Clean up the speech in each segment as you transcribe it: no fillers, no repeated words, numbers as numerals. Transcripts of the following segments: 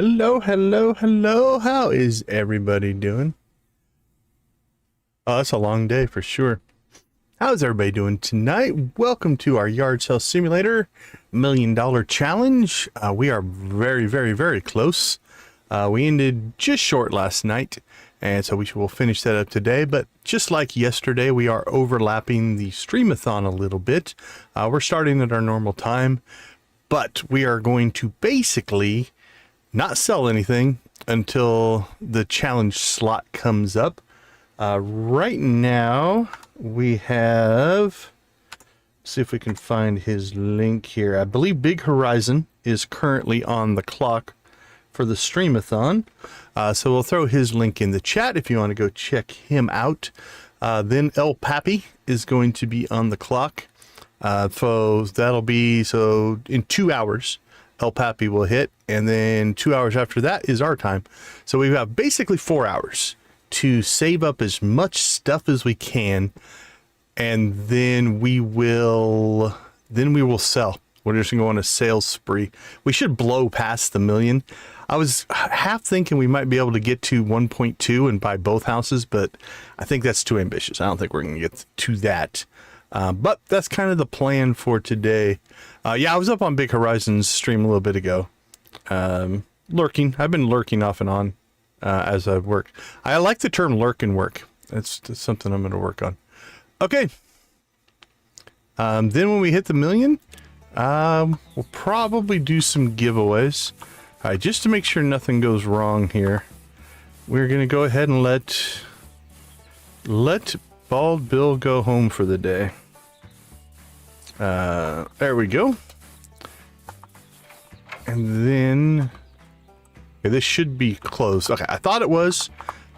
Hello, hello, hello. How is everybody doing? Oh, it's a long day for sure. How's everybody doing tonight? Welcome to our yard sale simulator $1 Million challenge. We are very, very, very close. We ended just short last night, and so we will finish that up today. But just like yesterday, we are overlapping the stream-a-thon a little bit. We're starting at our normal time, but we are going to basically not sell anything until the challenge slot comes up. Right now we have, see if we can find his link here. I believe Big Horizon is currently on the clock for the stream-a-thon. So we'll throw his link in the chat if you want to go check him out. Then El Pappy is going to be on the clock. So that'll be, so in 2 hours, El Pappy will hit, and then 2 hours after that is our time. So we have basically 4 hours to save up as much stuff as we can, and then we will sell. We're just gonna go on a sales spree. We should blow past the million. I was half thinking we might be able to get to 1.2 and buy both houses, but I think that's too ambitious. I don't think we're gonna get to that. But that's kind of the plan for today. Yeah, I was up on Big Horizon's stream a little bit ago. Lurking. I've been lurking off and on as I've worked. I like the term lurk and work. That's something I'm going to work on. Okay. Then when we hit the million, we'll probably do some giveaways. All right, just to make sure nothing goes wrong here, we're going to go ahead and let Bald Bill go home for the day. There we go. And then, okay, this should be closed. Okay, I thought it was.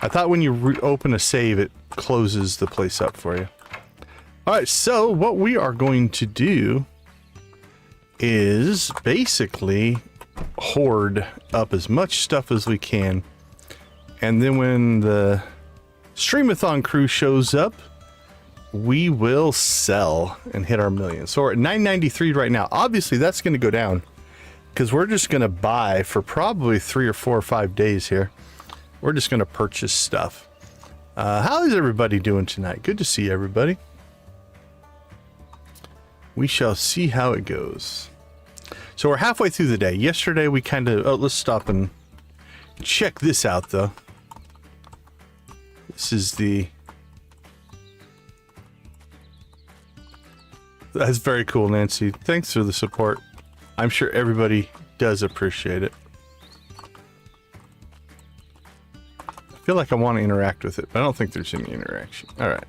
I thought when you open a save, it closes the place up for you. All right, so what we are going to do is basically hoard up as much stuff as we can. And then when the stream-a-thon crew shows up, we will sell and hit our million. So we're at 993 right now. Obviously that's going to go down because we're just going to buy for probably 3 or 4 or 5 days here. We're just going to purchase stuff. How is everybody doing tonight? Good to see everybody. We shall see how it goes. So we're halfway through the day. Yesterday we kind of, oh, let's stop and check this out though. This is the, that's very cool, Nancy. Thanks for the support. I'm sure everybody does appreciate it. I feel like I want to interact with it, but I don't think there's any interaction. All right.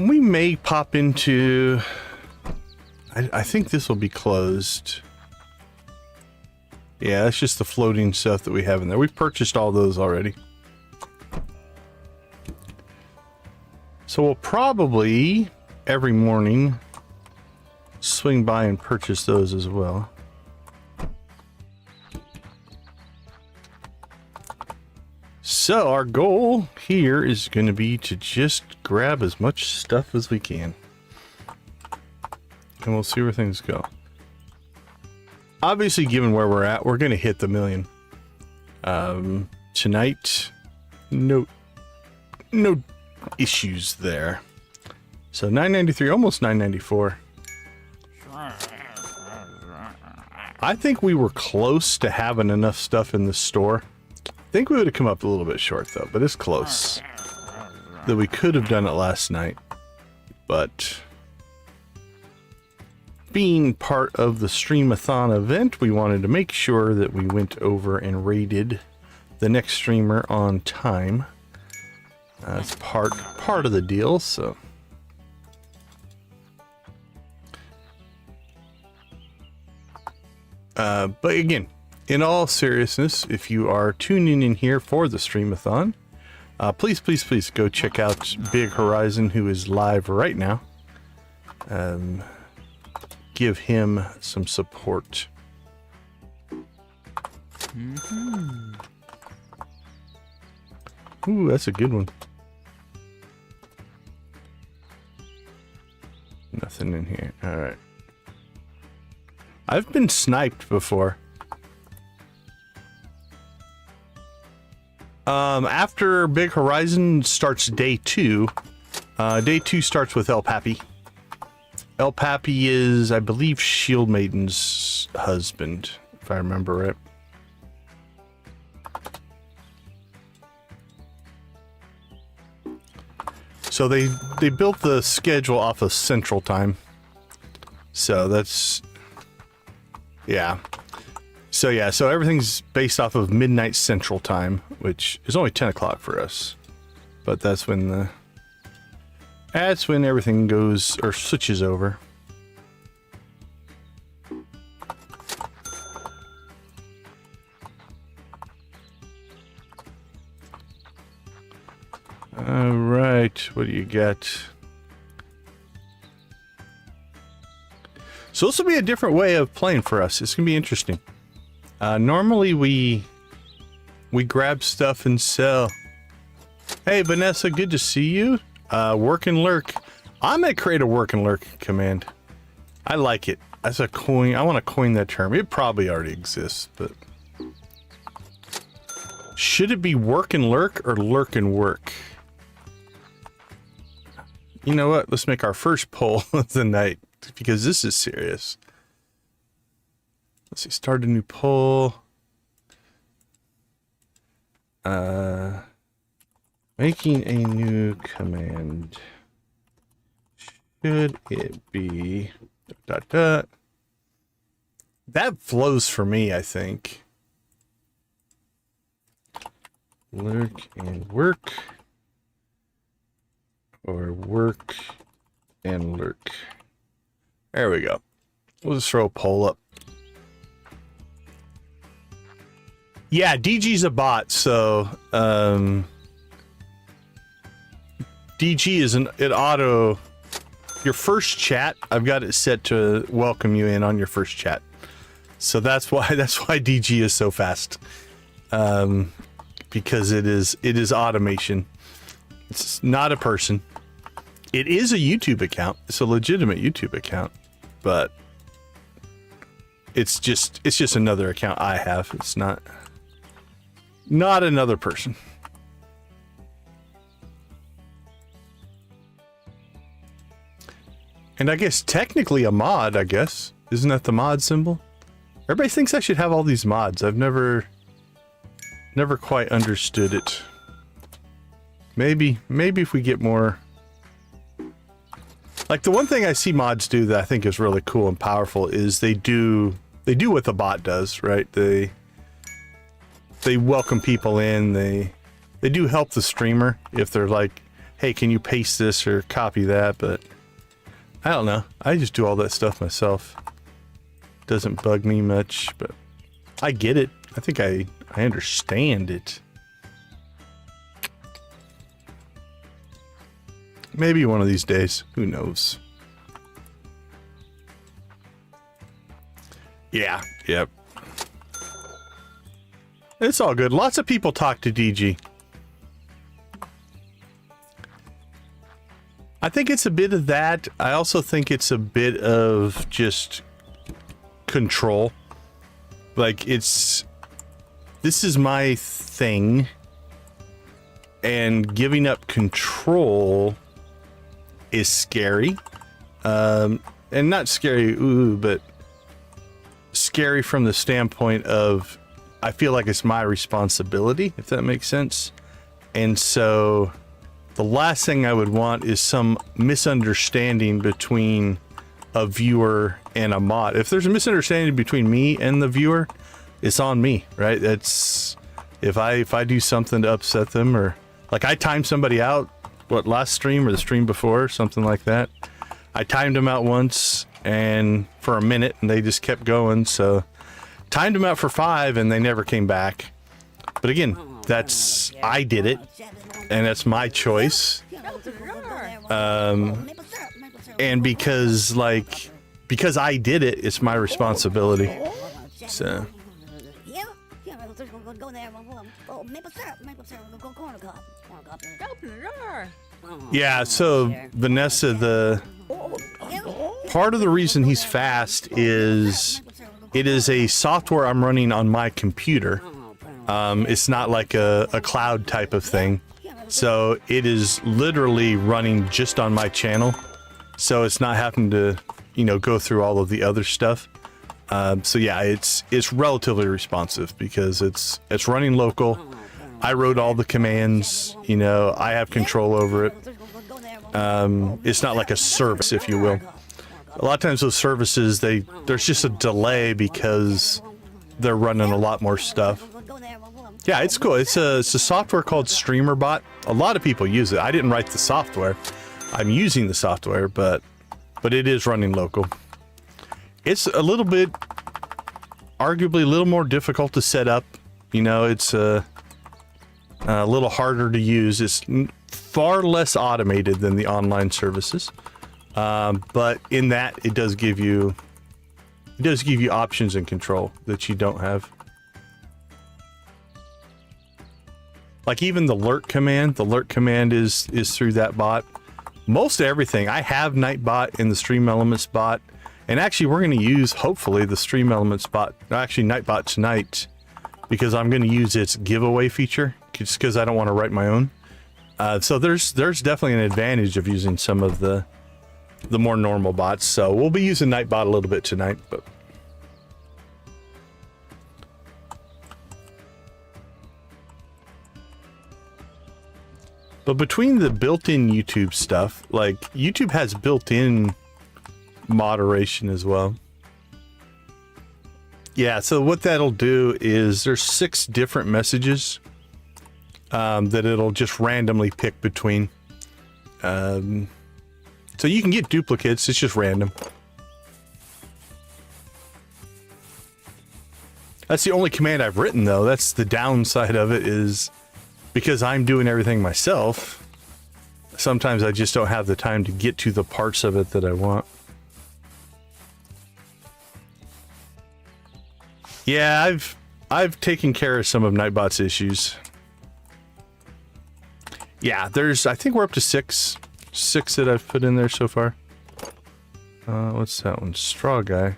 We may pop into, I think this will be closed. Yeah, that's just the floating stuff that we have in there. We've purchased all those already. So we'll probably, every morning, swing by and purchase those as well. So our goal here is going to be to just grab as much stuff as we can. And we'll see where things go. Obviously, given where we're at, we're going to hit the million. Tonight, no issues there. So 993, almost 994. I think we were close to having enough stuff in the store. I think we would have come up a little bit short though, but it's close. That we could have done it last night, but being part of the stream-a-thon event, we wanted to make sure that we went over and raided the next streamer on time. That's part of the deal, so. But again, in all seriousness, if you are tuning in here for the stream-a-thon, please, please, please go check out Big Horizon, who is live right now. Give him some support. Ooh, that's a good one. Nothing in here. All right. I've been sniped before. After Big Horizon starts day 2. Day 2 starts with El Papi. El Papi is, I believe, Shield Maiden's husband, if I remember right. So they built the schedule off of Central Time. So that's, yeah. So yeah, so everything's based off of midnight Central Time, which is only 10 o'clock for us. But that's when everything goes or switches over. All right, what do you got? So this will be a different way of playing for us. It's gonna be interesting. Normally we grab stuff and sell. Hey Vanessa, good to see you. Work and lurk. I'm gonna create a work and lurk command. I like it. As a coin, I want to coin that term. It probably already exists, but should it be work and lurk or lurk and work? You know what? Let's make our first poll of the night because this is serious. Let's see, start a new poll. Making a new command. Should it be ... That flows for me, I think. Lurk and work. Or work and lurk. There we go. We'll just throw a poll up. Yeah, DG's a bot, so DG is it auto. Your first chat, I've got it set to welcome you in on your first chat. So that's why DG is so fast. Because it is automation. It's not a person. It is a YouTube account. It's a legitimate YouTube account, but it's just another account I have. It's not another person. And I guess technically a mod, I guess. Isn't that the mod symbol? Everybody thinks I should have all these mods. I've never quite understood it. Maybe if we get more. Like the one thing I see mods do that I think is really cool and powerful is they do what the bot does, right? They welcome people in. They do help the streamer if they're like, hey, can you paste this or copy that? But I don't know. I just do all that stuff myself. Doesn't bug me much, but I get it. I think I understand it. Maybe one of these days. Who knows? Yeah. Yep. It's all good. Lots of people talk to DG. I think it's a bit of that. I also think it's a bit of just control. Like this is my thing. And giving up control is scary. And not scary, but scary from the standpoint of I feel like it's my responsibility, if that makes sense. And so the last thing I would want is some misunderstanding between a viewer and a mod. If there's a misunderstanding between me and the viewer, it's on me, right? That's if I do something to upset them, or like I timed somebody out, what, last stream or the stream before, something like that. I timed them out once and for a minute and they just kept going. So timed them out for 5 and they never came back. But again, I did it and that's my choice. And because I did it, it's my responsibility. So yeah, so Vanessa, the part of the reason he's fast is It is a software I'm running on my computer. It's not like a cloud type of thing. So it is literally running just on my channel. So it's not having to, you know, go through all of the other stuff. So yeah, it's relatively responsive because it's running local. I wrote all the commands, you know, I have control over it. It's not like a service, if you will. A lot of times those services, there's just a delay because they're running a lot more stuff. Yeah, it's cool. It's a software called StreamerBot. A lot of people use it. I didn't write the software. I'm using the software, but it is running local. It's a little bit, arguably a little more difficult to set up. You know, it's a little harder to use. It's far less automated than the online services. But in that, it does give you options and control that you don't have. Like even the alert command is through that bot. Most everything, I have Nightbot and the Stream Elements bot, and actually we're going to use hopefully the Stream Elements bot, actually Nightbot tonight, because I'm going to use its giveaway feature just because I don't want to write my own. So there's definitely an advantage of using some of the more normal bots. So we'll be using Nightbot a little bit tonight, but between the built-in YouTube stuff, like YouTube has built-in moderation as well. Yeah, so what that'll do is there's 6 different messages that it'll just randomly pick between. So you can get duplicates, it's just random. That's the only command I've written though. That's the downside of it, is because I'm doing everything myself, sometimes I just don't have the time to get to the parts of it that I want. Yeah, I've taken care of some of Nightbot's issues. Yeah, I think we're up to 6 that I've put in there so far. What's that one? Straw Guy.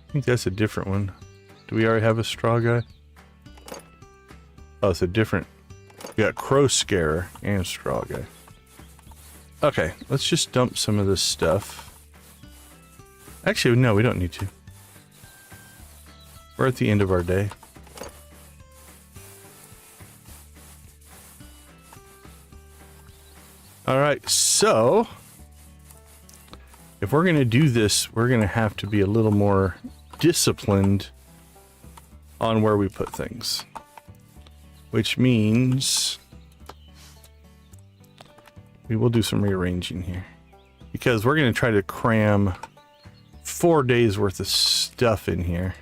I think that's a different one. Do we already have a Straw Guy? Oh, it's a different. We got Crow Scarer and Straw Guy. Okay, let's just dump some of this stuff. Actually, no, we don't need to. We're at the end of our day. All right, so if we're going to do this, we're going to have to be a little more disciplined on where we put things, which means we will do some rearranging here, because we're going to try to cram 4 days worth of stuff in here.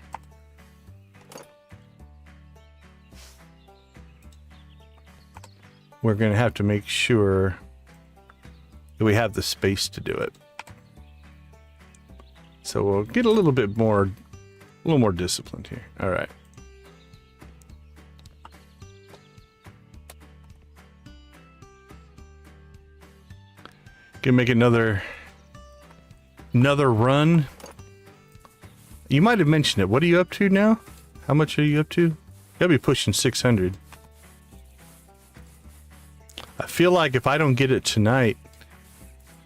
We're going to have to make sure that we have the space to do it. So we'll get a little more disciplined here. All right. Gonna make another run. You might have mentioned it. What are you up to now? How much are you up to? You gotta be pushing 600. I feel like if I don't get it tonight,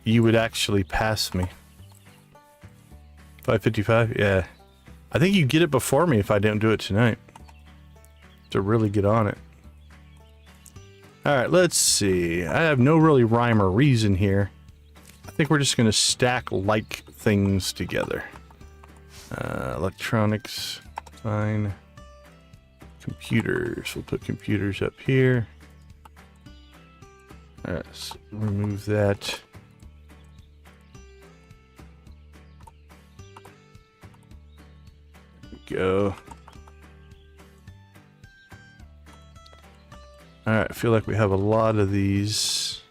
you would actually pass me. 555? Yeah. I think you get it before me if I don't do it tonight. To really get on it. Alright, let's see. I have no really rhyme or reason here. I think we're just going to stack like things together. Electronics, fine. Computers, we'll put computers up here. Alright, let's remove that. There we go. Alright, I feel like we have a lot of these.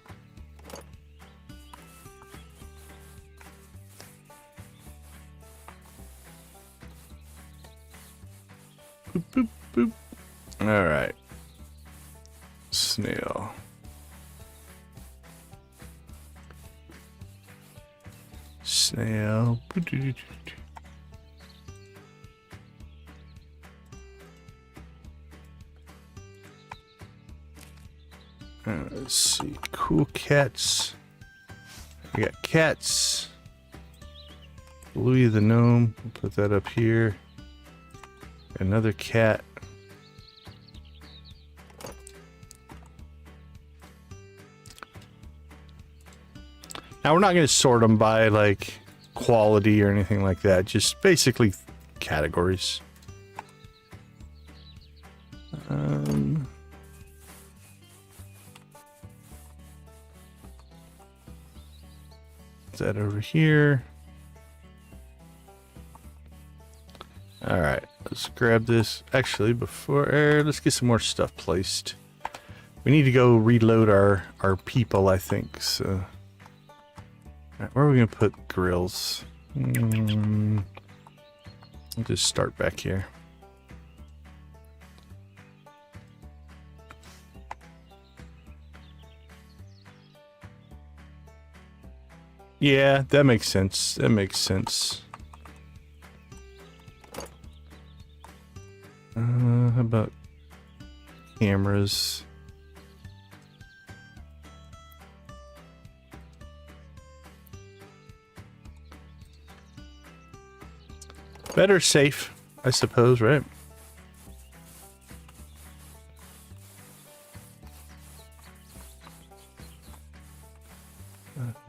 Boop, boop, boop. Alright. Snail. Snail. Let's see. Cool cats. We got cats. Louis the gnome. We'll put that up here. Another cat. Now we're not going to sort them by like quality or anything like that. Just basically categories. That over here. All right, let's grab this. Actually, before let's get some more stuff placed. We need to go reload our people, I think. So, all right, where are we gonna put grills? I'll just start back here. Yeah, that makes sense. That makes sense. How about cameras? Better safe, I suppose, right?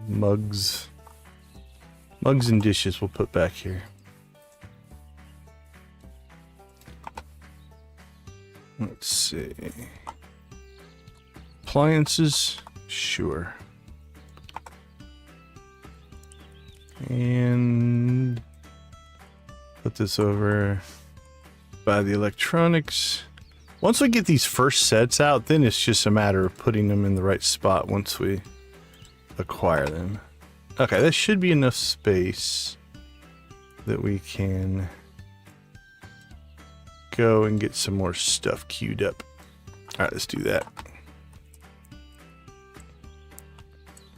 Mugs and dishes we'll put back here. Let's see. Appliances, sure. And put this over by the electronics. Once we get these first sets out, then it's just a matter of putting them in the right spot once we acquire them. Okay, that should be enough space that we can go and get some more stuff queued up. All right, let's do that.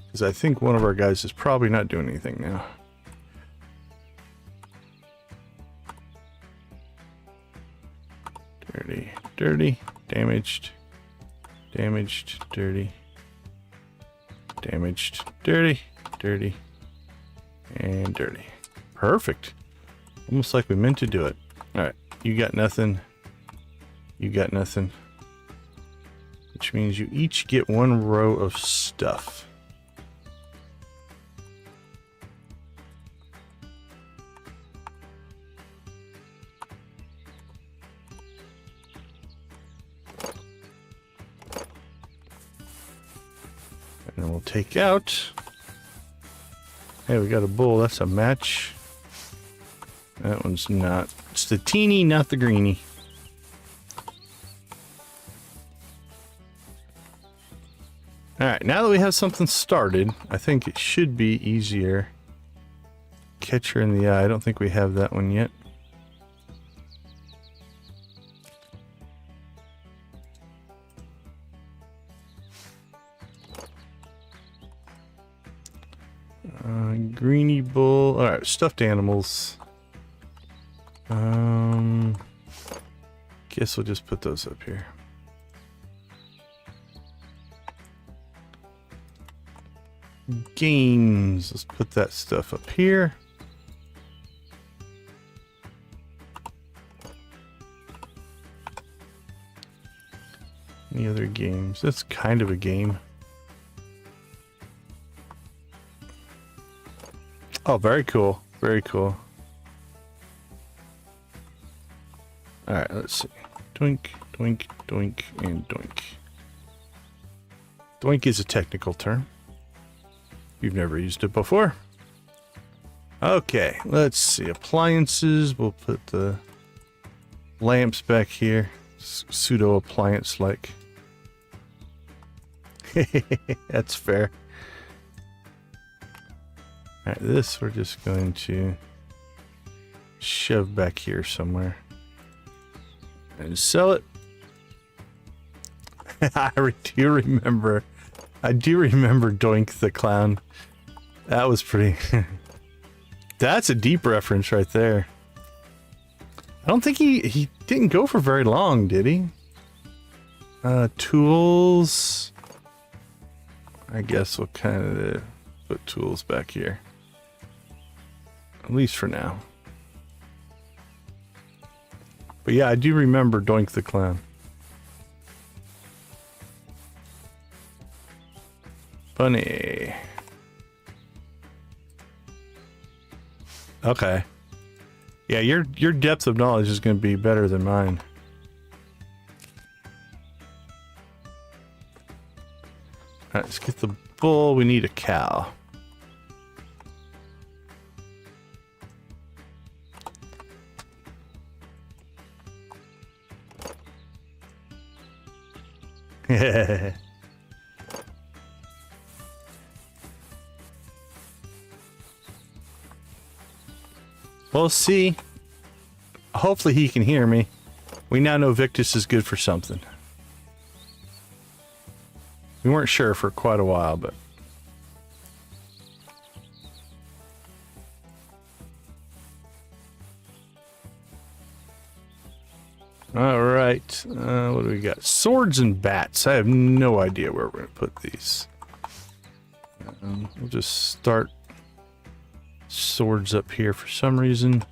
Because I think one of our guys is probably not doing anything now. Dirty, dirty, damaged, damaged, dirty. Damaged, dirty, dirty, and dirty. Perfect. Almost like we meant to do it. All right, you got nothing. You got nothing. Which means you each get one row of stuff. And we'll take out. Hey, we got a bull. That's a match. That one's not. It's the teeny, not the greeny. Alright, now that we have something started, I think it should be easier. Catcher in the eye. I don't think we have that one yet. Greeny bull. Alright, stuffed animals. Guess we'll just put those up here. Games. Let's put that stuff up here. Any other games? That's kind of a game. Oh, very cool. Very cool. Alright, let's see. Doink, doink, doink, and doink. Doink is a technical term. You've never used it before. Okay, let's see. Appliances. We'll put the lamps back here. Pseudo appliance like. That's fair. Alright, this we're just going to shove back here somewhere. And sell it. I do remember Doink the Clown. That was pretty That's a deep reference right there. I don't think he didn't go for very long, did he? Tools. I guess we'll kind of put tools back here. At least for now. But yeah, I do remember Doink the Clown. Bunny. Okay. Yeah, your depth of knowledge is going to be better than mine. Alright, let's get the bull. We need a cow. We'll see. Hopefully he can hear me. We now know Victus is good for something. We weren't sure for quite a while, but... Alright, what do we got? Swords and bats. I have no idea where we're going to put these. We'll just start swords up here for some reason.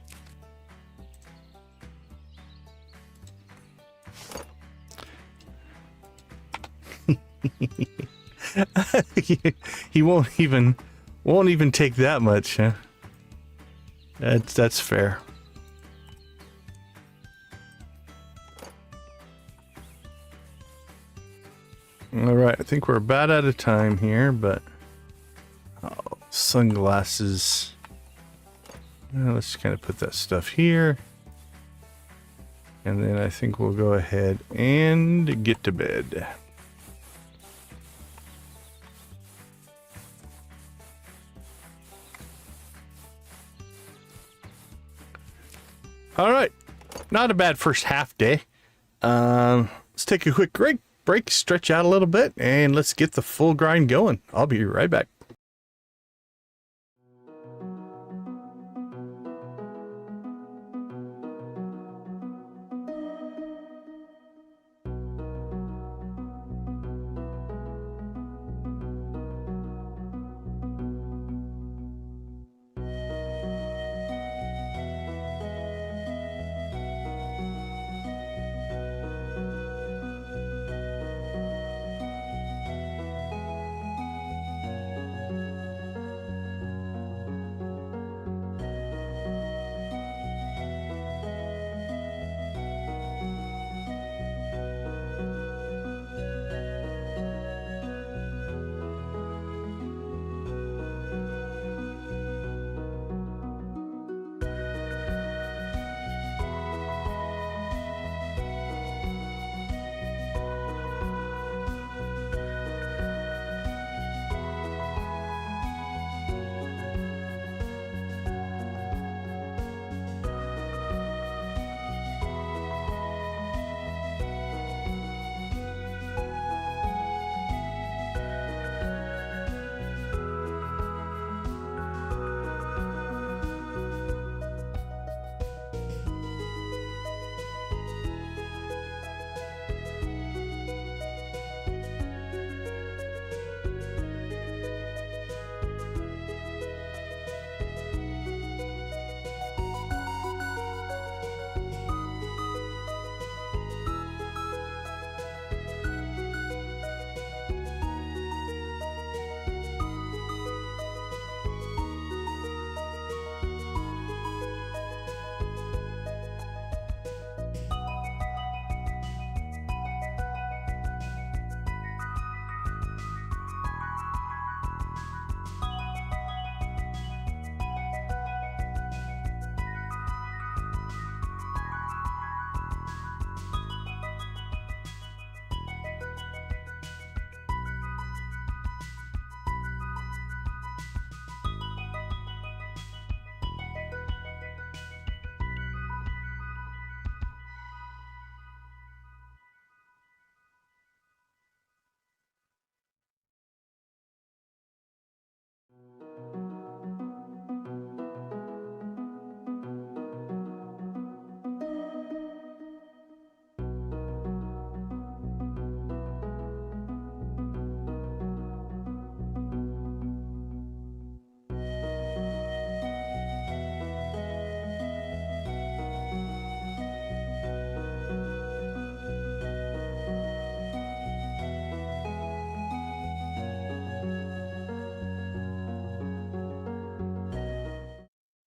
He won't even take that much, huh? That's fair. All right, I think we're about out of time here, but sunglasses. Let's kind of put that stuff here. And then I think we'll go ahead and get to bed. All right, not a bad first half day. Let's take a quick break, stretch out a little bit, and let's get the full grind going. I'll be right back.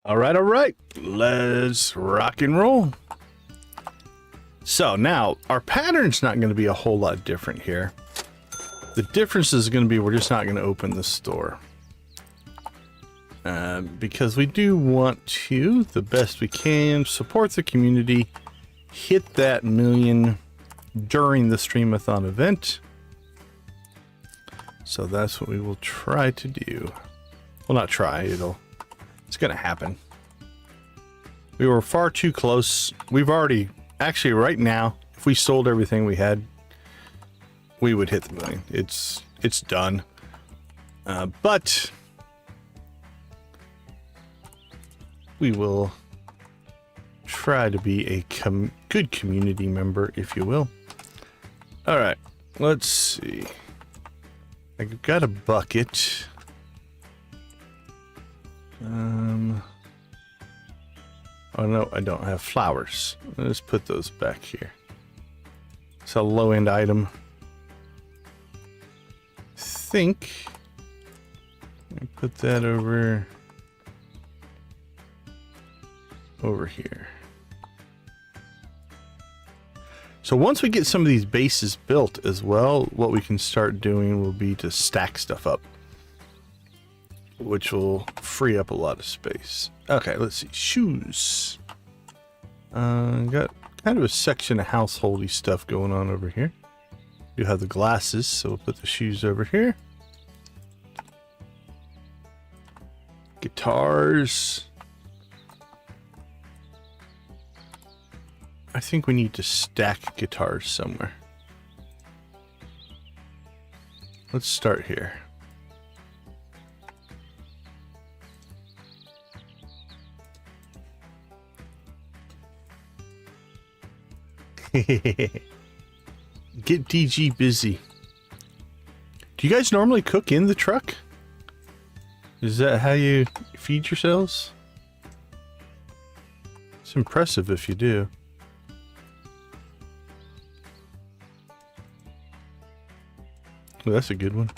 All right. Let's rock and roll. So now our pattern's not going to be a whole lot different here. The difference is going to be we're just not going to open the store. Because we do want to, the best we can, support the community, hit that 1 million during the Stream-a-thon event. So that's what we will try to do. Well, not try, it's going to happen. We were far too close. We've already, actually right now, if we sold everything we had, we would hit the 1 million. It's done. But we will try to be a good community member, if you will. All right, let's see. I've got a bucket. Oh no, I don't have flowers. Let's put those back here. It's a low-end item. Think. Put that over here. So once we get some of these bases built as well, what we can start doing will be to stack stuff up, which will free up a lot of space. Okay, let's see. Shoes. Got kind of a section of householdy stuff going on over here. You have the glasses, so we'll put the shoes over here. Guitars. I think we need to stack guitars somewhere. Let's start here. Get DG busy. Do you guys normally cook in the truck? Is that how you feed yourselves? It's impressive if you do. Well, that's a good one.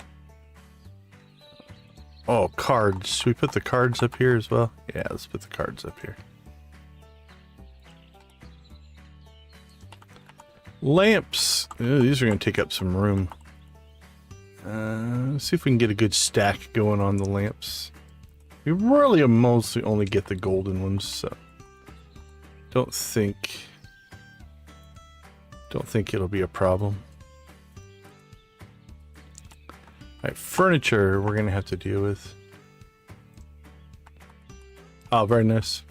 Oh, cards. Should we put the cards up here as well? Yeah, let's put the cards up here. Lamps. Ooh, these are going to take up some room. Let's see if we can get a good stack going on the lamps. We really mostly only get the golden ones, so don't think it'll be a problem. Alright, furniture we're gonna have to deal with. Oh, very nice.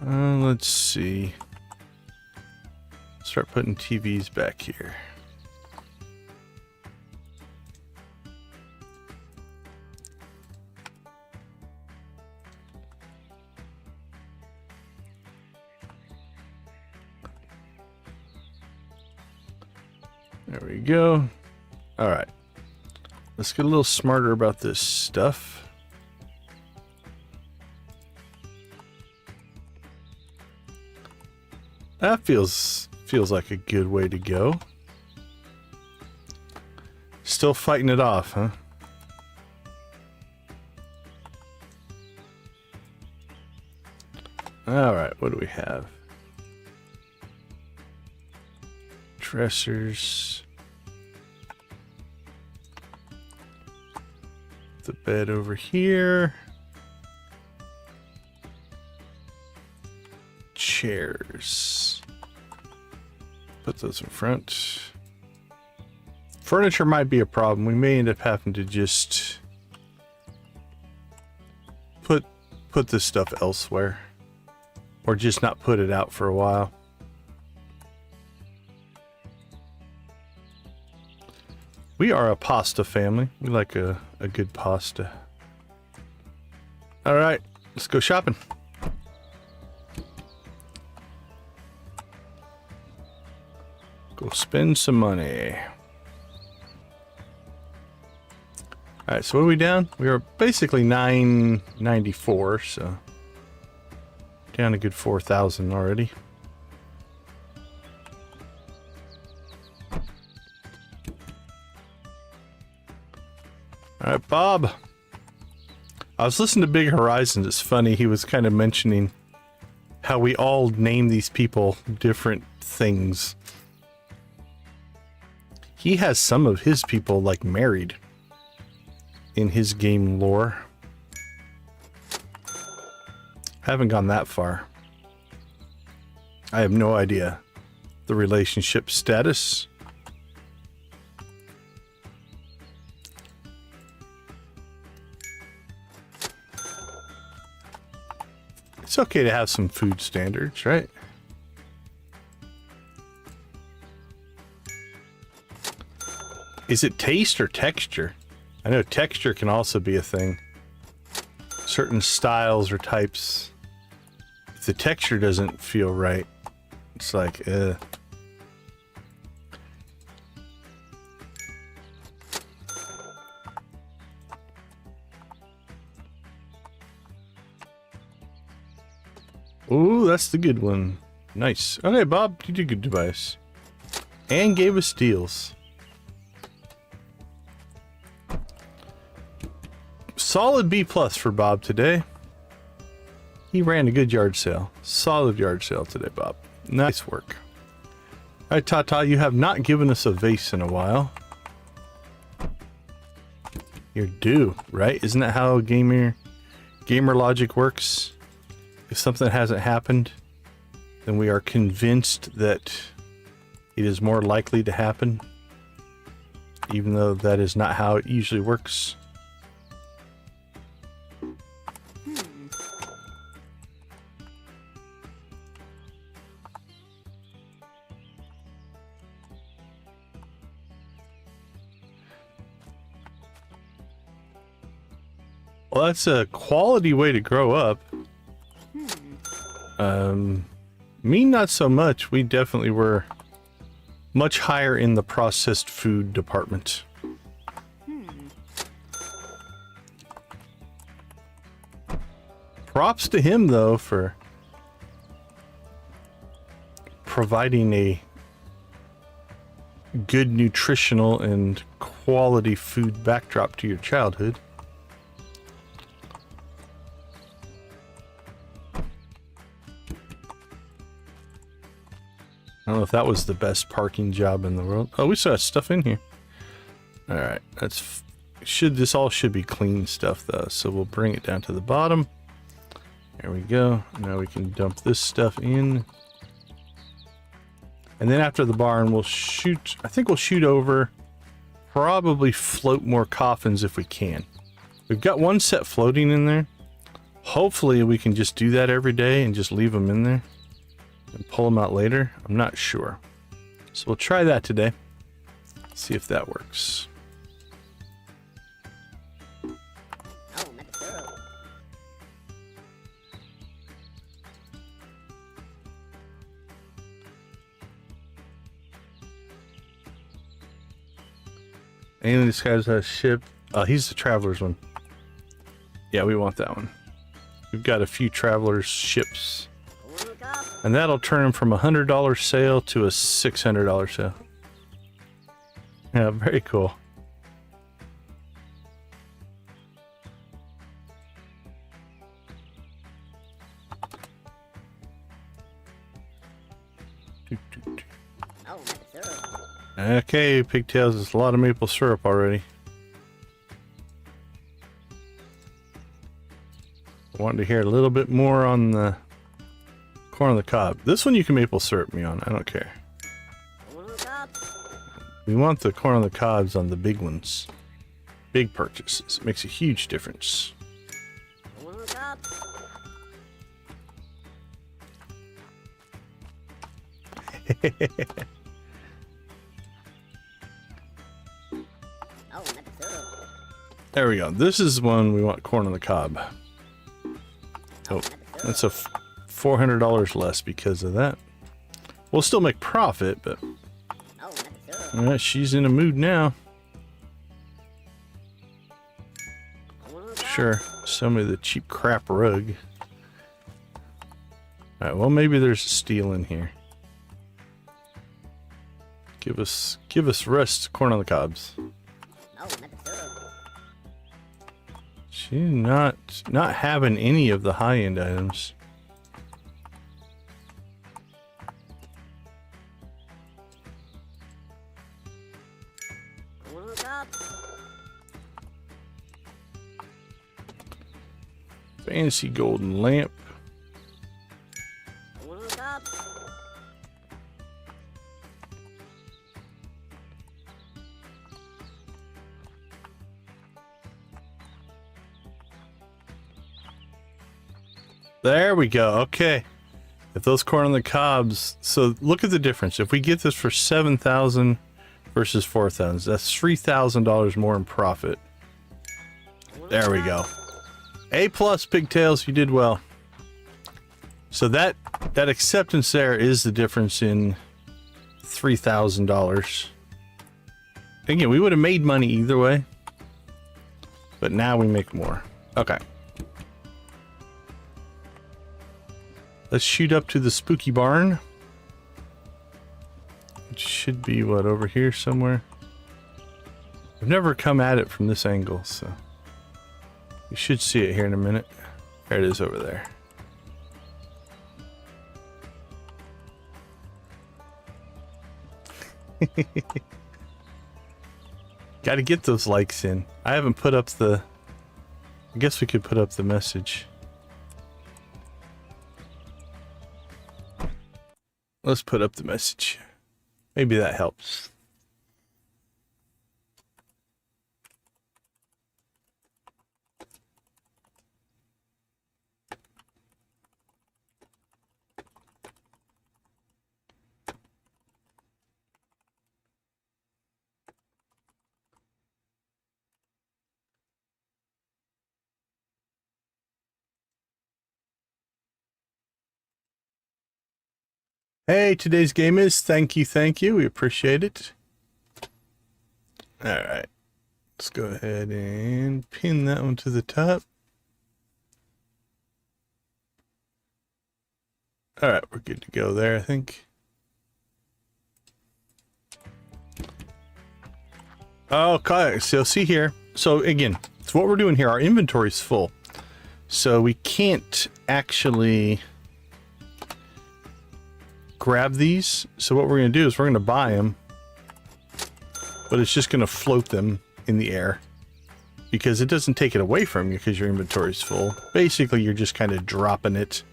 Let's see. Start putting TVs back here. There we go. All right. Let's get a little smarter about this stuff. That feels like a good way to go. Still fighting it off, huh? All right, what do we have? Dressers. The bed over here. Chairs. Put those in front. Furniture might be a problem. We may end up having to just put this stuff elsewhere, or just not put it out for a while. We are a pasta family. We like a good pasta. All right, let's go shopping. Go spend some money. All right, so what are we down? We are basically 994, so down a good 4,000 already. All right, Bob. I was listening to Big Horizons. It's funny. He was kind of mentioning how we all name these people different things. He has some of his people like married in his game lore. Haven't gone that far. I have no idea the relationship status. It's okay to have some food standards, right? Is it taste or texture? I know texture can also be a thing. Certain styles or types, if the texture doesn't feel right, it's like, Ooh, that's the good one. Nice. Okay, Bob, you did good device. And gave us deals. Solid B+ for Bob today. He ran a good yard sale. Solid yard sale today, Bob. Nice work. Alright, Tata, you have not given us a vase in a while. You're due, right? Isn't that how gamer logic works? If something hasn't happened, then we are convinced that it is more likely to happen, even though that is not how it usually works. Well, that's a quality way to grow up. Me, not so much. We definitely were much higher in the processed food department. Props to him, though, for providing a good nutritional and quality food backdrop to your childhood. I don't know if that was the best parking job in the world. Oh, we still have stuff in here. All right, that's this all should be clean stuff though. So we'll bring it down to the bottom. There we go. Now we can dump this stuff in. And then after the barn, we'll shoot. I think we'll shoot over. Probably float more coffins if we can. We've got one set floating in there. Hopefully we can just do that every day and just leave them in there and pull them out later. I'm not sure. So we'll try that today. See if that works. And this guy's a ship. He's the traveler's one. Yeah, we want that one. We've got a few travelers' ships. And that'll turn from a $100 sale to a $600 sale. Yeah, very cool. Okay, pigtails, there's a lot of maple syrup already. I wanted to hear a little bit more on the corn on the cob. This one you can maple syrup me on, I don't care. We want the corn on the cobs on the big ones. Big purchases. It makes a huge difference. There we go. This is one we want corn on the cob. Oh, that's a $400 less because of that. We'll still make profit, but alright, she's in a mood now. Sure, some of the cheap crap rug. Alright, well maybe there's a steal in here. Give us rest corn on the cobs. She's not having any of the high-end items. Fancy golden lamp. There we go. Okay. If those corn on the cobs, so look at the difference. If we get this for 7,000 versus 4,000, that's $3,000 more in profit. There we go. A plus, Pigtails, you did well. So that acceptance there is the difference in $3,000. Again, we would have made money either way, but now we make more. Okay. Let's shoot up to the spooky barn. It should be, what, over here somewhere? I've never come at it from this angle, so you should see it here in a minute. There it is over there. Gotta get those likes in. I haven't put up the... I guess we could put up the message. Let's put up the message. Maybe that helps. Hey, today's game is thank you. We appreciate it. All right. Let's go ahead and pin that one to the top. All right, we're good to go there, I think. Okay, so see here. So again, so what we're doing here, our inventory's full. So we can't actually grab these. So what we're going to do is we're going to buy them, but it's just going to float them in the air because it doesn't take it away from you because your inventory is full. Basically, you're just kind of dropping it.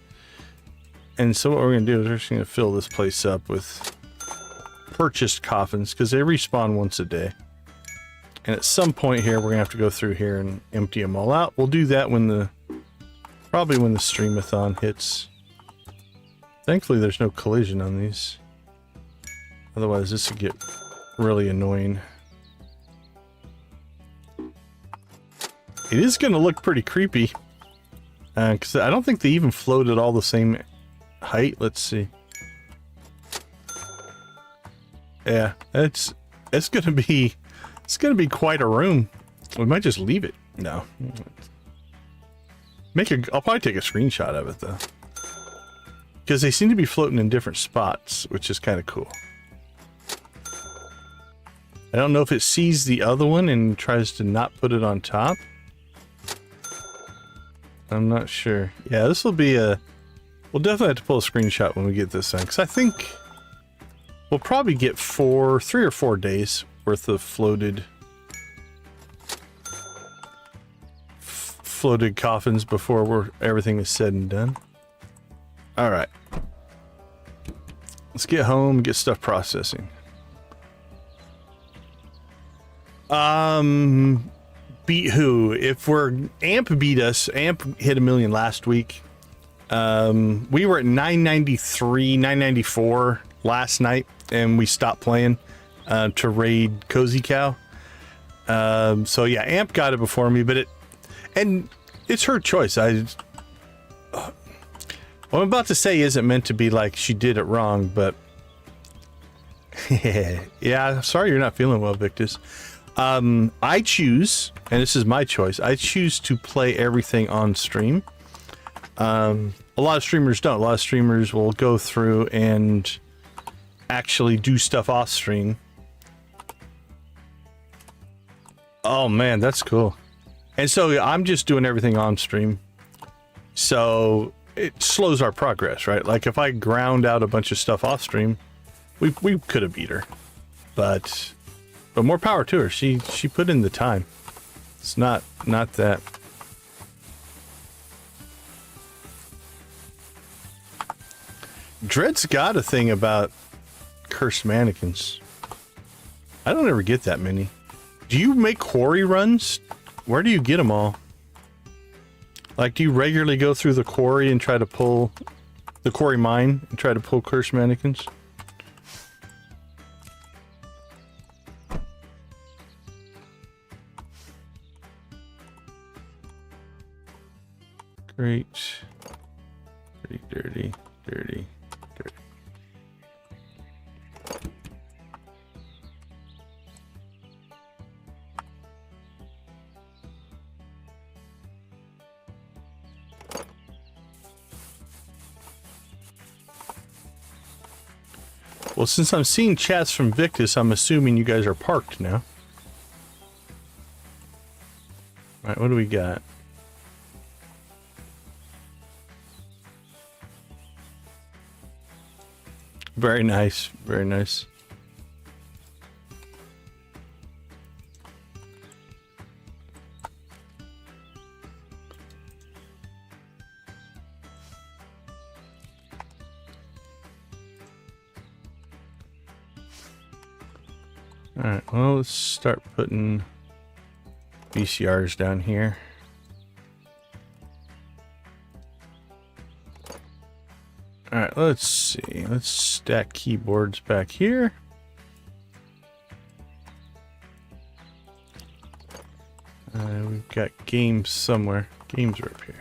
And so what we're going to do is we're just going to fill this place up with purchased coffins because they respawn once a day. And at some point here, we're going to have to go through here and empty them all out. We'll do that when probably when the stream-a-thon hits. Thankfully, there's no collision on these. Otherwise, this would get really annoying. It is going to look pretty creepy. Because I don't think they even float at all the same height. Let's see. Yeah, it's going to be quite a room. We might just leave it. No. I'll probably take a screenshot of it, though. Because they seem to be floating in different spots, which is kind of cool. I don't know if it sees the other one and tries to not put it on top. I'm not sure. Yeah, this will be we'll definitely have to pull a screenshot when we get this thing. Because I think we'll probably get 3 or 4 days worth of floated coffins before everything is said and done. All right, let's get home and get stuff processing. Beat who? If Amp beat us, Amp hit 1 million last week. We were at 993, 994 last night, and we stopped playing to raid Cozy Cow. So yeah, Amp got it before me, but it's her choice. What I'm about to say isn't meant to be like she did it wrong, but yeah, sorry you're not feeling well, Victus. I choose, and this is my choice, I choose to play everything on stream. A lot of streamers don't. A lot of streamers will go through and actually do stuff off stream. Oh man, that's cool. And so I'm just doing everything on stream. So it slows our progress, right? Like if I ground out a bunch of stuff off stream, we could have beat her. But more power to her. She put in the time. It's not that. Dread's got a thing about cursed mannequins. I don't ever get that many. Do you make quarry runs? Where do you get them all? Like, do you regularly go through the quarry and try to pull the quarry mine and try to pull cursed mannequins? Great. Pretty dirty, dirty, dirty. Well, since I'm seeing chats from Victus, I'm assuming you guys are parked now. All right, what do we got? Very nice, very nice. Alright, well, let's start putting VCRs down here. Alright, let's see. Let's stack keyboards back here. We've got games somewhere. Games are up here.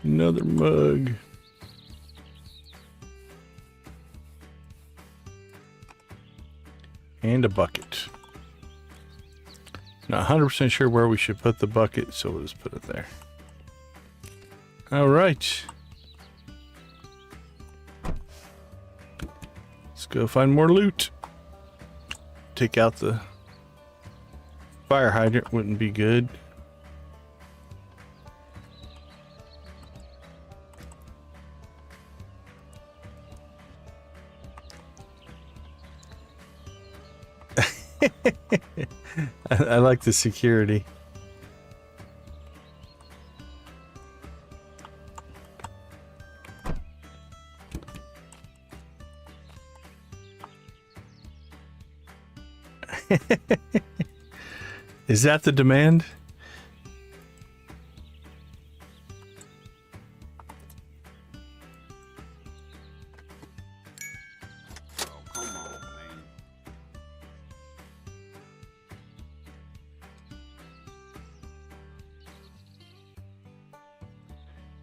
Another mug. And a bucket. Not 100% sure where we should put the bucket, so we'll just put it there. All right. Let's go find more loot. Take out the fire hydrant wouldn't be good. I like the security. Is that the demand?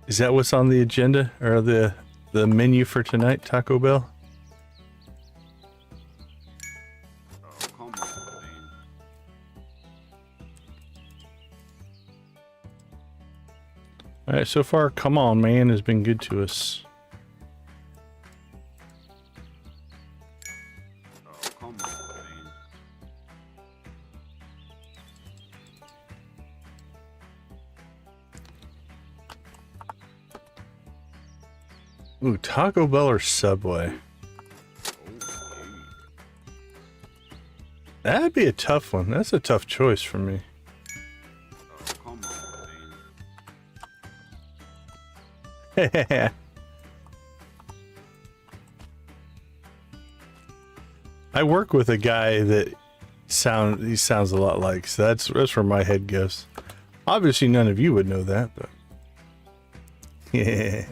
Is that what's on the agenda or the menu for tonight, Taco Bell? Oh, come on, man. All right, so far, come on, man, has been good to us. Oh, come on, man. Ooh, Taco Bell or Subway? That'd be a tough one. That's a tough choice for me. Oh, come on, man. I work with a guy that he sounds a lot like, so that's where my head goes. Obviously, none of you would know that, but yeah.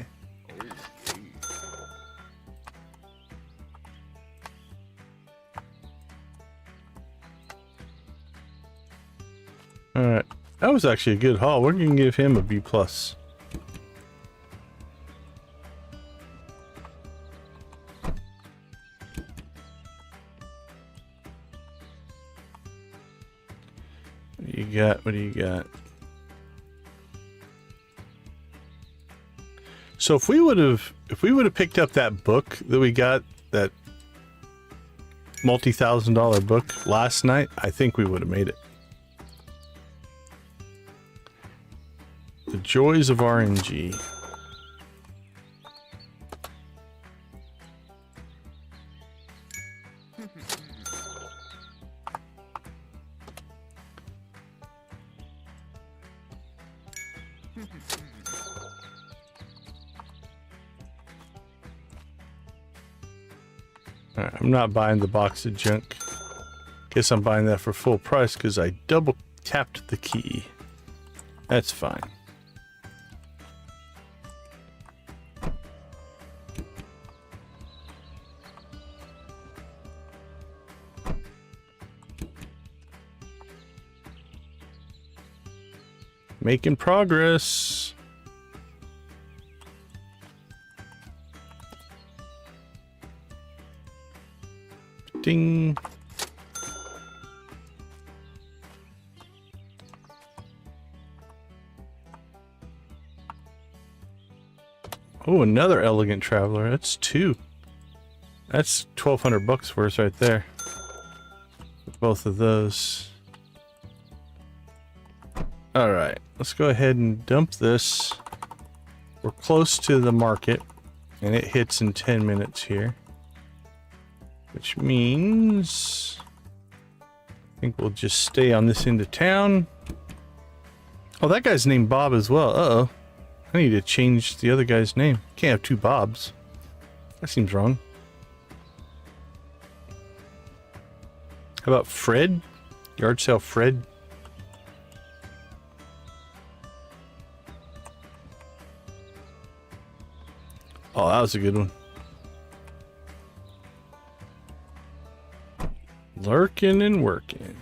All right, that was actually a good haul. We're gonna give him a B+. What do you got? What do you got? So if we would have picked up that book that we got, that multi-$1,000 book last night, I think we would have made it. The joys of RNG. Alright, I'm not buying the box of junk. Guess I'm buying that for full price because I double tapped the key. That's fine. Making progress. Ding. Oh, another elegant traveler. That's two. That's 1,200 bucks worth right there. Both of those. All right, let's go ahead and dump this. We're close to the market, and it hits in 10 minutes here. Which means I think we'll just stay on this end of town. Oh, that guy's named Bob as well. Uh-oh. I need to change the other guy's name. Can't have two Bobs. That seems wrong. How about Fred? Yard sale Fred? Oh, that was a good one. Lurking and working.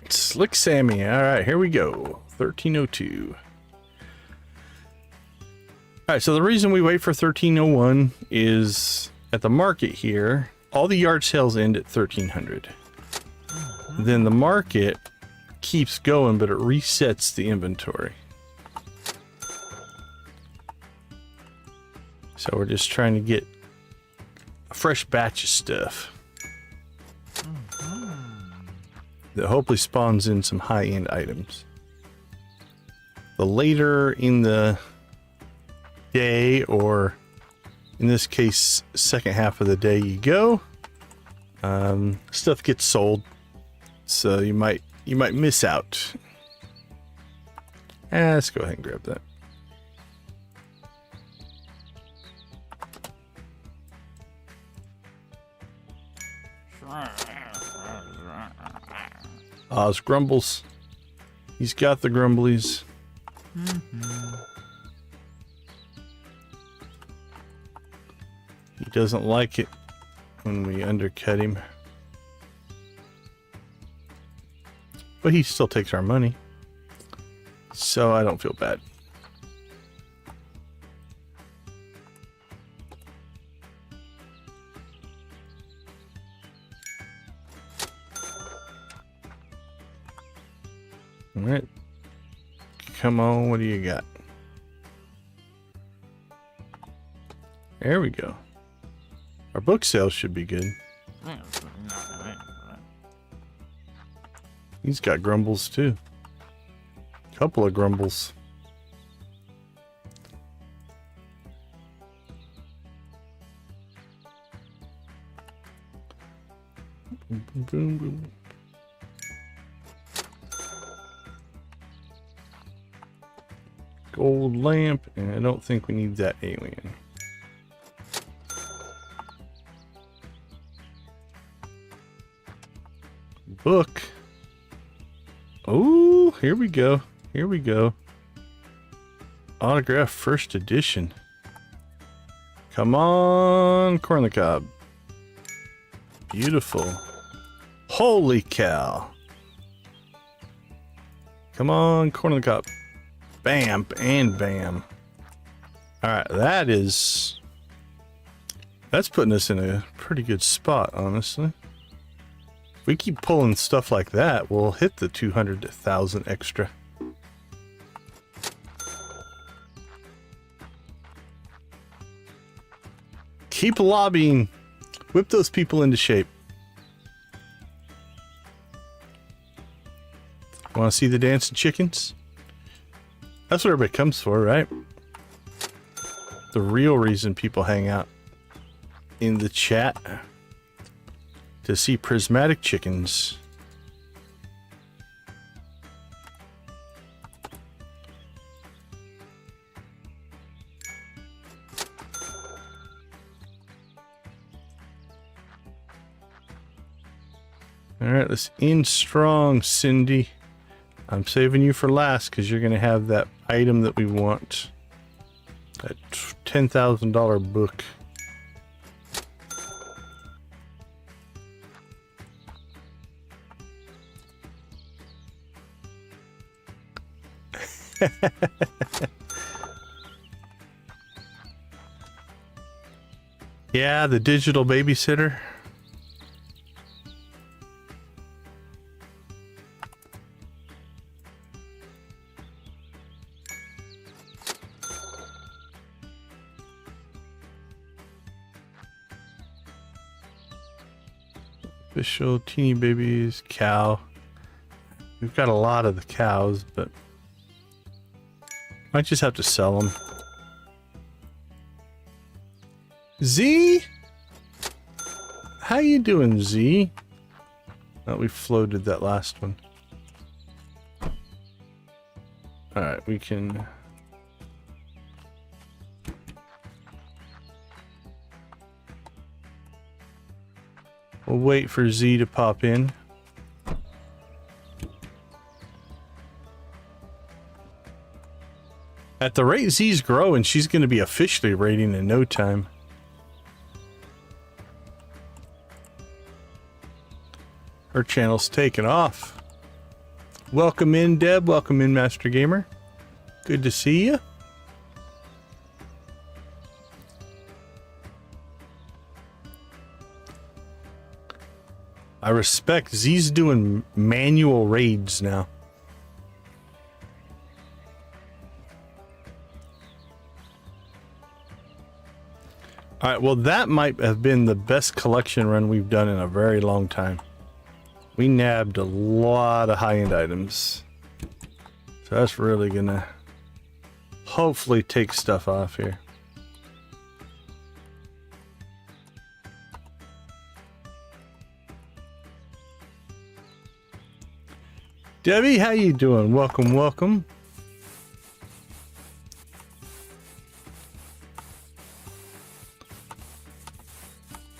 Slick Sammy. All right, here we go. 1302. All right, so the reason we wait for 1301 is at the market here, all the yard sales end at 1300. Then the market keeps going, but it resets the inventory. So we're just trying to get a fresh batch of stuff that hopefully spawns in some high-end items. The later in the day, or in this case, second half of the day you go, stuff gets sold. So you might miss out. Let's go ahead and grab that. Oz grumbles. He's got the grumblies. He doesn't like it when we undercut him. But he still takes our money. So I don't feel bad. All right. Come on, what do you got? There we go. Our book sales should be good. He's got grumbles too. Couple of grumbles. Boom, boom, boom, boom. Gold lamp, and I don't think we need that alien. Book. Oh, here we go. Here we go. Autograph first edition. Come on, corn on the cob. Beautiful. Holy cow. Come on, corn on the cob. Bam and bam. Alright, that's putting us in a pretty good spot, honestly. we keep pulling stuff like that, we'll hit the 200 to 1,000 extra. Keep lobbying. Whip those people into shape. Want to see the dancing chickens? That's what everybody comes for, right? The real reason people hang out in the chat. To see prismatic chickens. Alright, let's end strong, Cindy. I'm saving you for last because you're going to have that item that we want. That $10,000 book. Yeah, the digital babysitter. Official teeny babies, cow. We've got a lot of the cows, but might just have to sell them. Z? How you doing, Z? Oh, we floated that last one. Alright, we can... We'll wait for Z to pop in. At the rate Z's growing, she's going to be officially raiding in no time. Her channel's taking off. Welcome in, Deb. Welcome in, Master Gamer. Good to see you. I respect Z's doing manual raids now. Alright, well that might have been the best collection run we've done in a very long time. We nabbed a lot of high-end items. So that's really gonna hopefully take stuff off here. Debbie, how you doing? Welcome, welcome.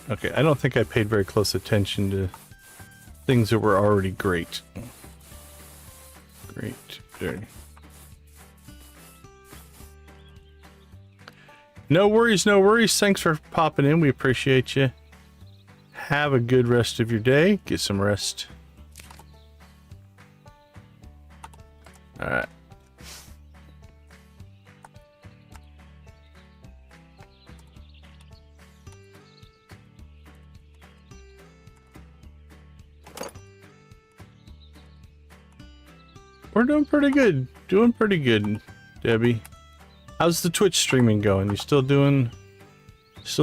Okay, I don't think I paid very close attention to things that were already great. Great, dirty. No worries, no worries. Thanks for popping in. We appreciate you. Have a good rest of your day. Get some rest. All right. We're doing pretty good. Doing pretty good, Debbie. How's the Twitch streaming going? You still doing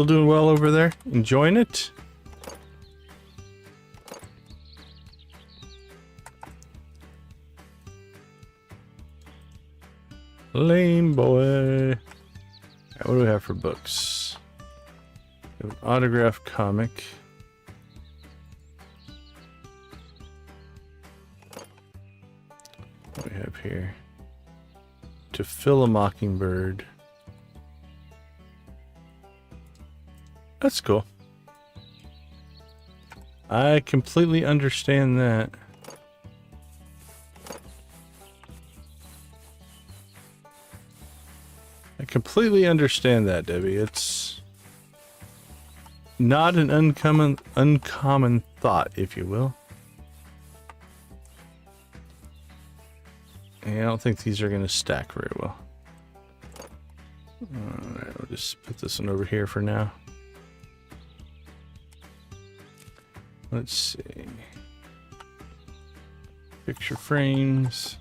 well over there? Enjoying it? Lame boy. Right, what do we have for books? We have an autographed comic. What do we have here? To Fill a Mockingbird. That's cool. I completely understand that. I completely understand that, Debbie. It's not an uncommon thought, if you will. Yeah, I don't think these are going to stack very well. Alright, we'll just put this one over here for now. Let's see. Picture frames.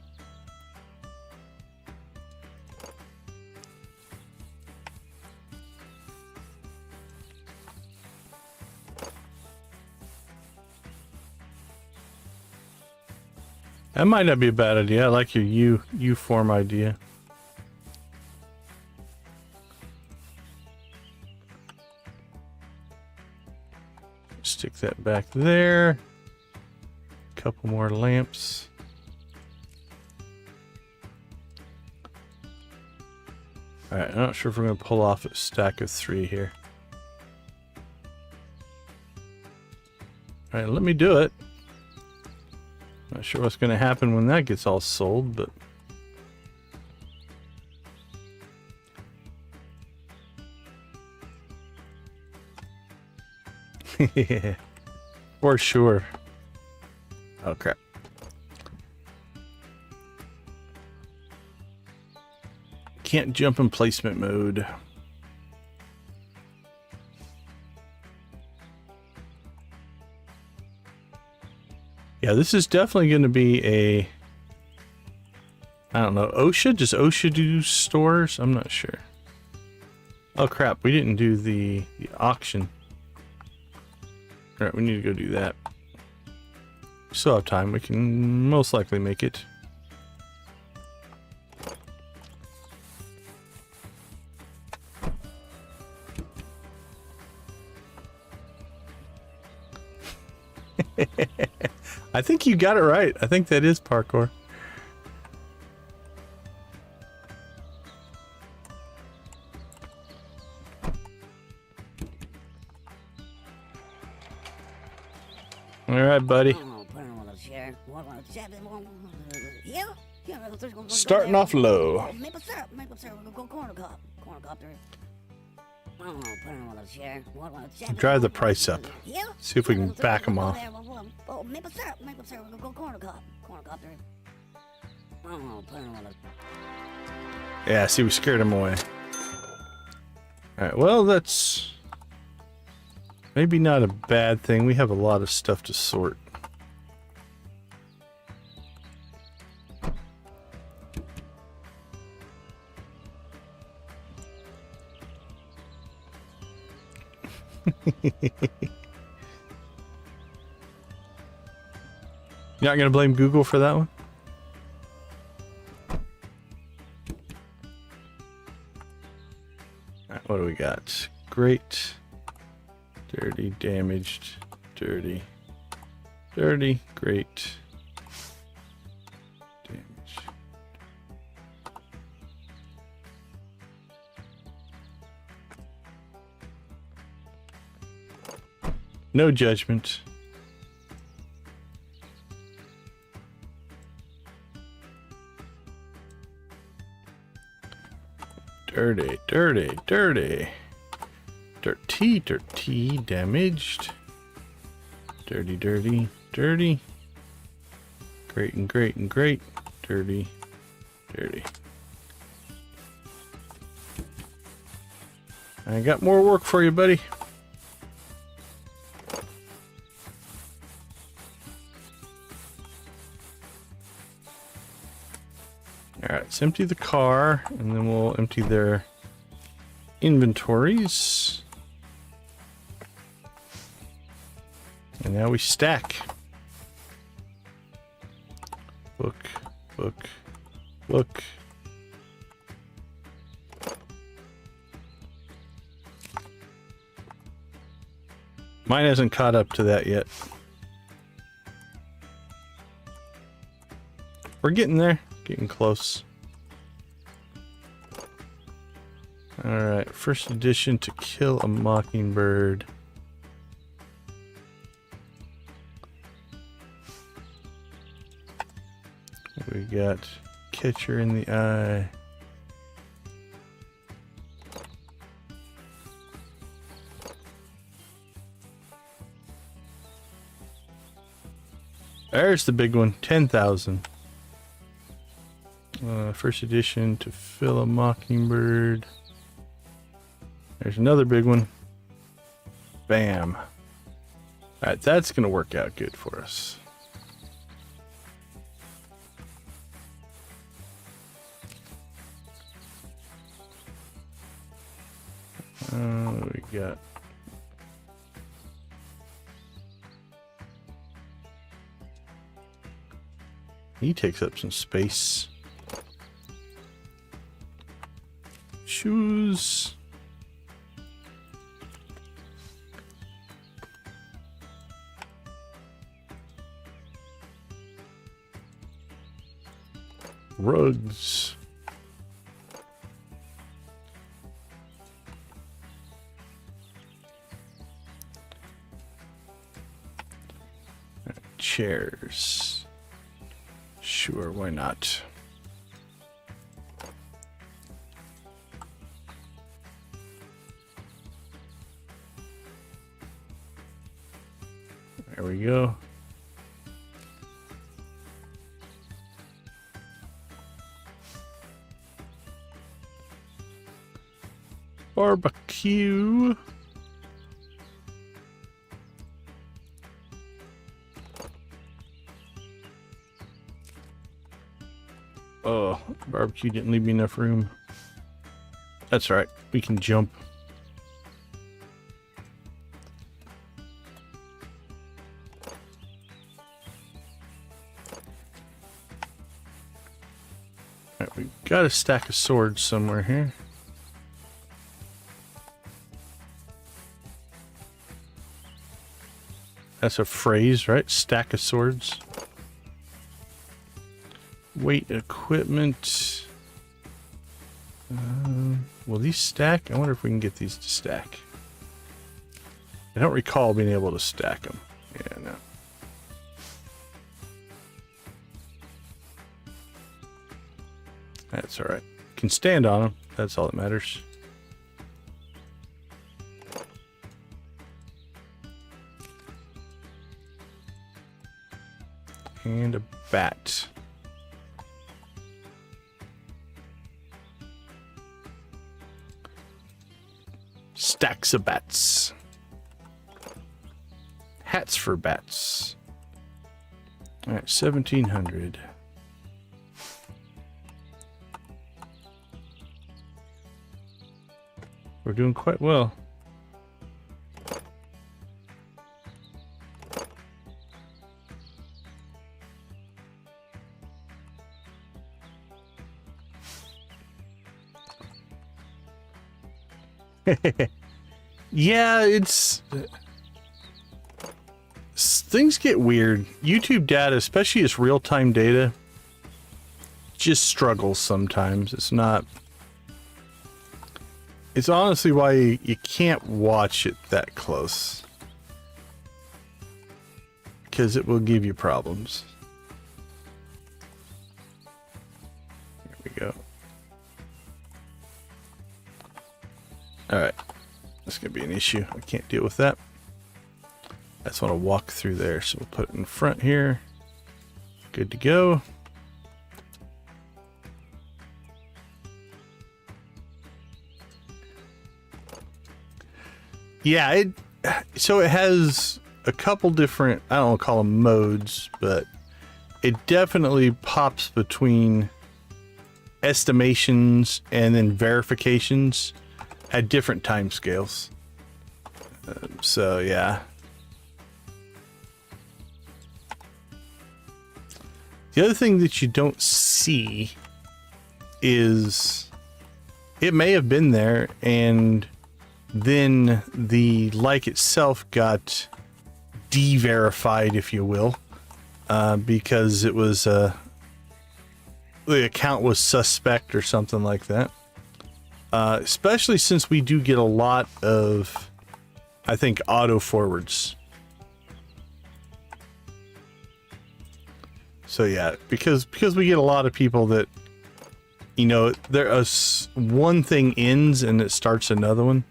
That might not be a bad idea. I like your U form idea. Stick that back there. Couple more lamps. All right, I'm not sure if we're going to pull off a stack of 3 here. All right, let me do it. Not sure what's going to happen when that gets all sold, but yeah, for sure. Oh crap. Can't jump in placement mode. Yeah, this is definitely going to be a, I don't know, OSHA? Does OSHA do stores? I'm not sure. Oh crap, we didn't do the auction. Alright, we need to go do that. We still have time, we can most likely make it. I think you got it right. I think that is parkour. All right, buddy. Starting off low. Drive the price up. See if we can back them off. Yeah, see, we scared him away. Alright, well, that's maybe not a bad thing. We have a lot of stuff to sort. You're not gonna blame Google for that one? Alright, what do we got? Great. Dirty, damaged, dirty. Dirty, great. Damaged. No judgment. Dirty, dirty, dirty. Dirty, dirty, damaged. Dirty, dirty, dirty. Great and great and great. Dirty, dirty. I got more work for you, buddy. Alright, let's empty the car, and then we'll empty their inventories. And now we stack. Book, book, book. Mine hasn't caught up to that yet. We're getting there. Getting close. Alright, first edition To Kill a Mockingbird. We got Catcher in the Eye. There's the big one, 10,000. First edition To Fill a Mockingbird. There's another big one. Bam. Alright, that's going to work out good for us. What we got? He takes up some space. Shoes. Rugs. Chairs. Sure, why not? There we go. Barbecue. Oh, barbecue didn't leave me enough room. That's right. We can jump. All right, we've got a stack of swords somewhere here. That's a phrase, right? Stack of swords. Weight equipment. Will these stack? I wonder if we can get these to stack. I don't recall being able to stack them. Yeah, no. That's all right. Can stand on them. That's all that matters. And a bat. Stacks of bats. Hats for bats. All right, 1,700. We're doing quite well. Yeah, things get weird. YouTube data, especially its real-time data, just struggles sometimes. It's honestly why you can't watch it that close, because it will give you problems. Here we go. Alright, that's going to be an issue. I can't deal with that. I just want to walk through there, so we'll put it in front here. Good to go. Yeah, so it has a couple different, I don't want to call them modes, but it definitely pops between estimations and then verifications at different time scales. So yeah. The other thing that you don't see is it may have been there and then the like itself got de-verified, if you will, because it was the account was suspect or something like that. Especially since we do get a lot of, I think, auto forwards. So yeah, because we get a lot of people that, you know, one thing ends and it starts another one.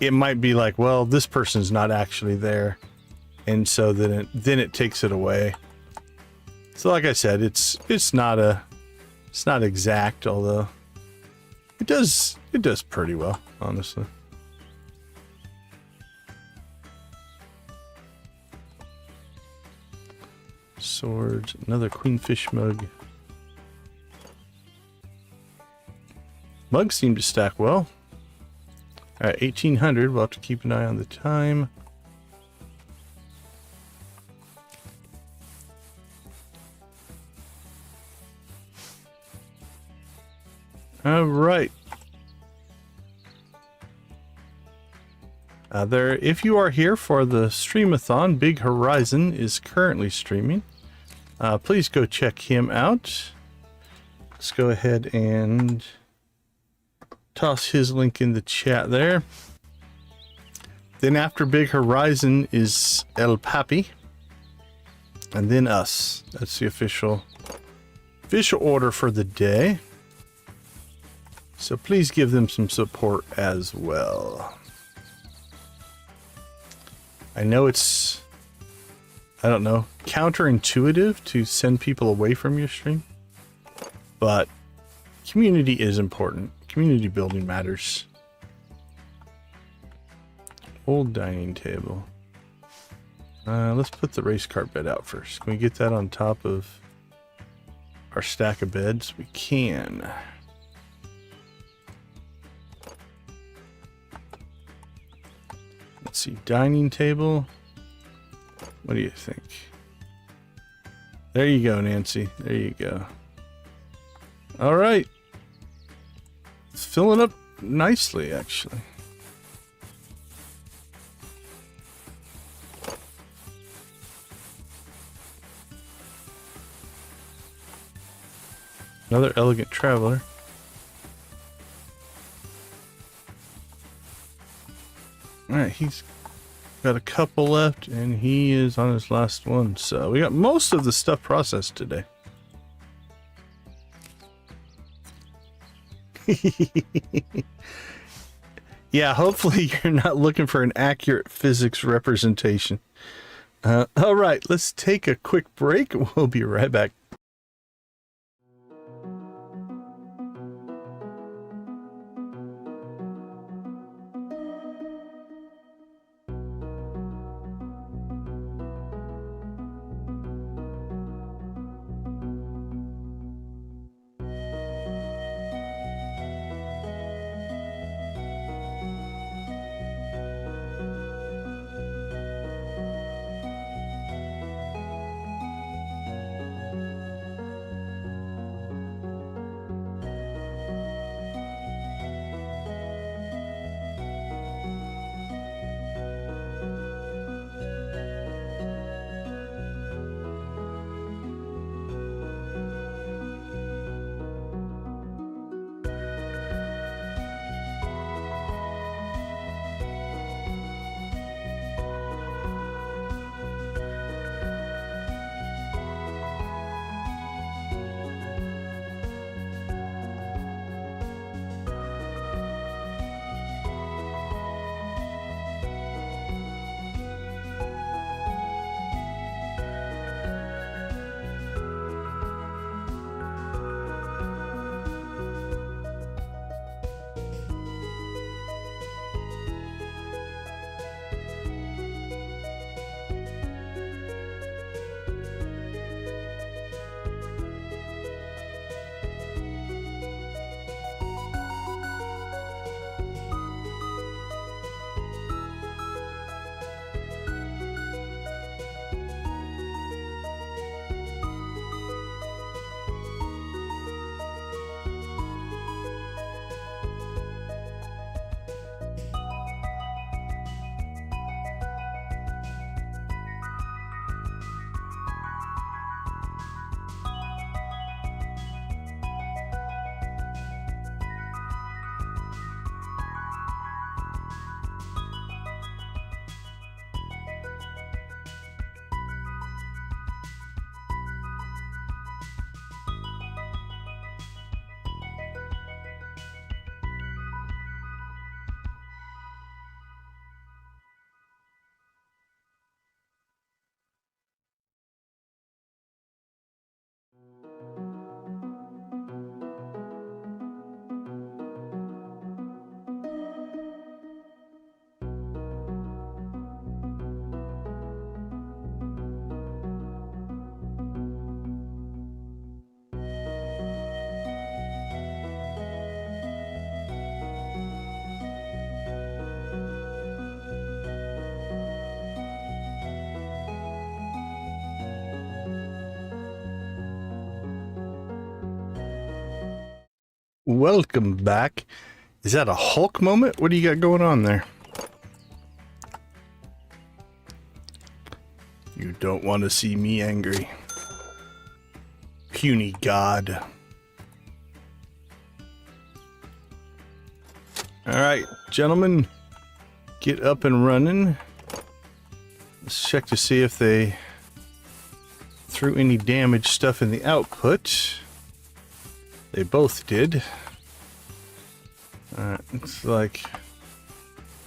It might be like, well, this person's not actually there, and so then it takes it away. So like I said, it's not exact, although it does pretty well, honestly. Swords, another queenfish mug. Mugs seem to stack well. All right, 1800. We'll have to keep an eye on the time. All right. If you are here for the stream-a-thon, Big Horizon is currently streaming. Please go check him out. Let's go ahead and toss his link in the chat there. Then after Big Horizon is El Papi. And then us. That's the official order for the day. So please give them some support as well. I know it's, I don't know, counterintuitive to send people away from your stream, but community is important. Community building matters. Old dining table. Let's put the race car bed out first. Can we get that on top of our stack of beds? We can. Let's see, dining table. What do you think? There you go, Nancy. There you go. All right. It's filling up nicely, actually. Another elegant traveler. Alright, he's got a couple left, and he is on his last one. So we got most of the stuff processed today. Yeah, hopefully you're not looking for an accurate physics representation. Alright, let's take a quick break. We'll be right back. Welcome back. Is that a Hulk moment? What do you got going on there? You don't want to see me angry. Puny god. Alright, gentlemen. Get up and running. Let's check to see if they threw any damaged stuff in the output. They both did. Looks like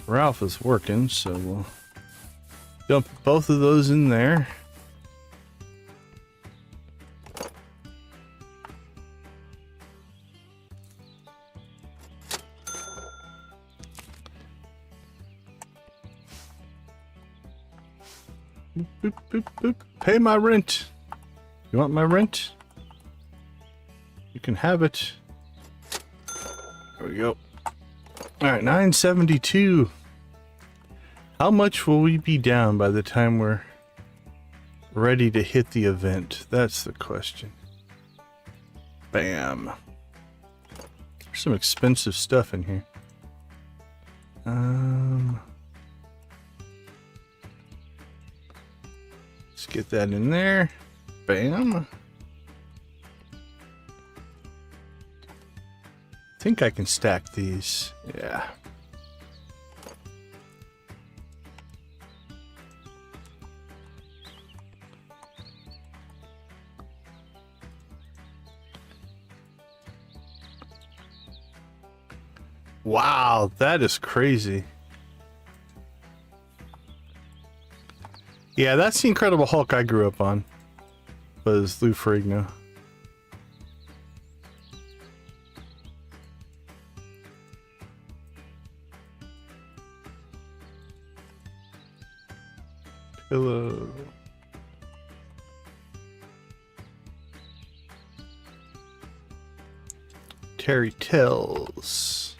Ralph is working, so we'll dump both of those in there. Boop, boop, boop, boop. Pay my rent. You want my rent? You can have it. There we go. Alright, 972. How much will we be down by the time we're ready to hit the event? That's the question. Bam. There's some expensive stuff in here. Let's get that in there. Bam. I think I can stack these. Yeah. Wow, that is crazy. Yeah, that's the Incredible Hulk I grew up on. Was Lou Ferrigno. Pillow. Terry Tells.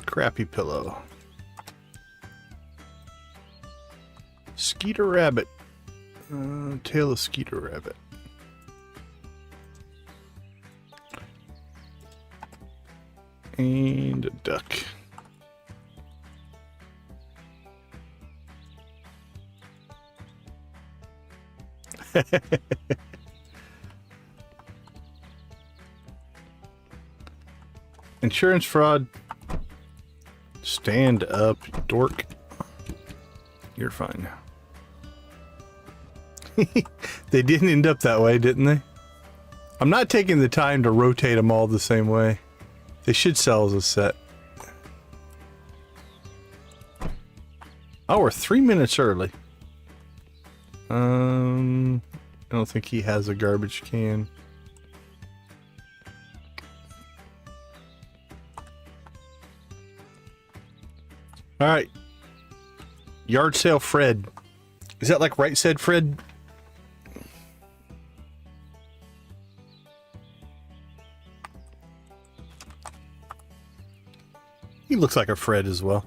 Crappy pillow. Skeeter Rabbit. Tail of Skeeter Rabbit. And a duck. Insurance fraud. Stand up, dork. You're fine. They didn't end up that way, didn't they? I'm not taking the time to rotate them all the same way. They should sell as a set. Oh, we're 3 minutes early. I don't think he has a garbage can. All right. Yard sale Fred. Is that like Right Said Fred? He looks like a Fred as well.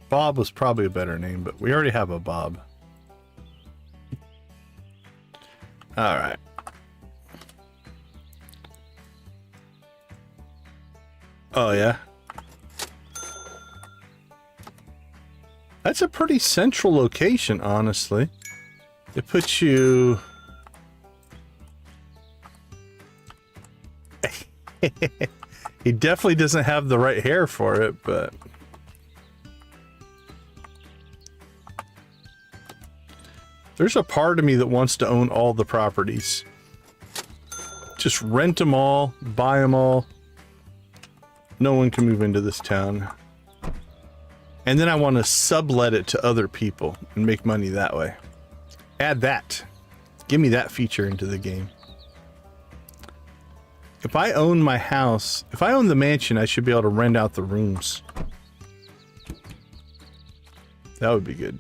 Bob was probably a better name, but we already have a Bob. All right. Oh, yeah. That's a pretty central location, honestly. It puts you... He definitely doesn't have the right hair for it, but... There's a part of me that wants to own all the properties. Just rent them all, buy them all. No one can move into this town. And then I want to sublet it to other people and make money that way. Add that. Give me that feature into the game. If I own my house, if I own the mansion, I should be able to rent out the rooms. That would be good.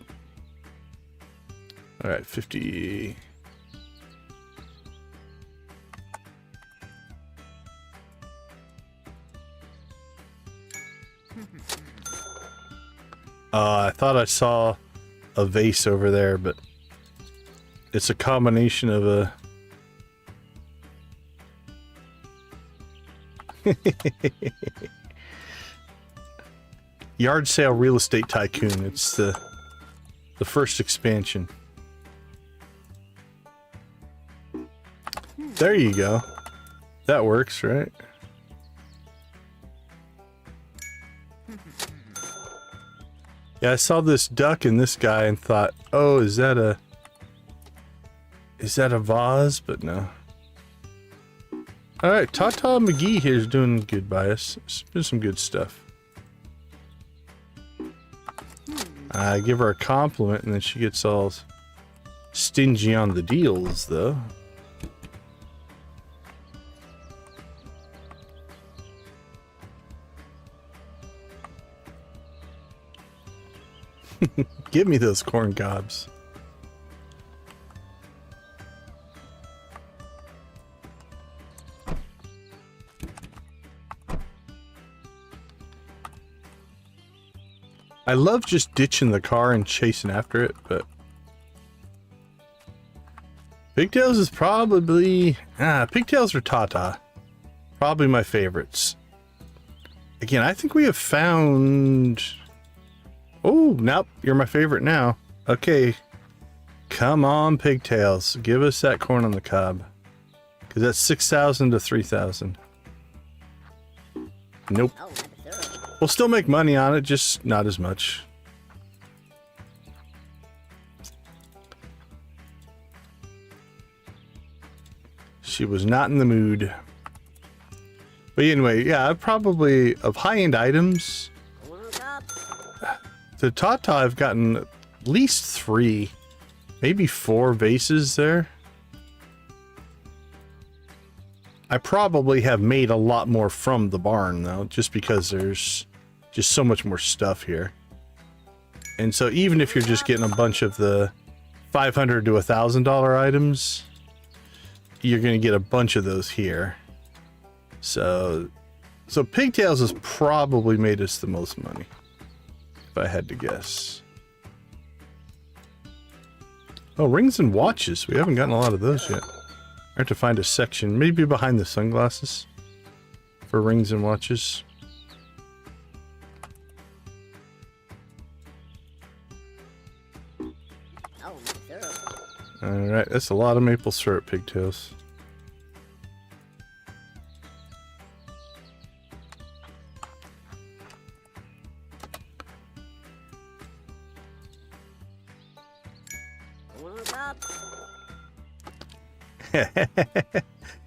All right, 50. I thought I saw a vase over there, but It's a combination of a yard sale real estate tycoon. It's the first expansion. There you go. That works, right? Yeah, I saw this duck and this guy and thought, oh, is that a vase? But no. Alright, Tata McGee here's doing good by us. It's been some good stuff. I give her a compliment and then she gets all stingy on the deals, though. Give me those corn cobs. I love just ditching the car and chasing after it, but Pigtails is probably Pigtails or Tata. Probably my favorites. Again, I think we have found. Oh, nope, you're my favorite now. Okay. Come on, Pigtails. Give us that corn on the cob. Because that's 6,000 to 3,000. Nope. We'll still make money on it, just not as much. She was not in the mood. But anyway, yeah, probably of high-end items, the Tata I've gotten at least 3, maybe 4 vases there. I probably have made a lot more from the barn though, just because there's just so much more stuff here. And so even if you're just getting a bunch of the $500 to $1,000 items, you're going to get a bunch of those here. So Pigtails has probably made us the most money, if I had to guess. Oh, rings and watches. We haven't gotten a lot of those yet. I have to find a section, maybe behind the sunglasses, for rings and watches. Alright, that's a lot of maple syrup, Pigtails.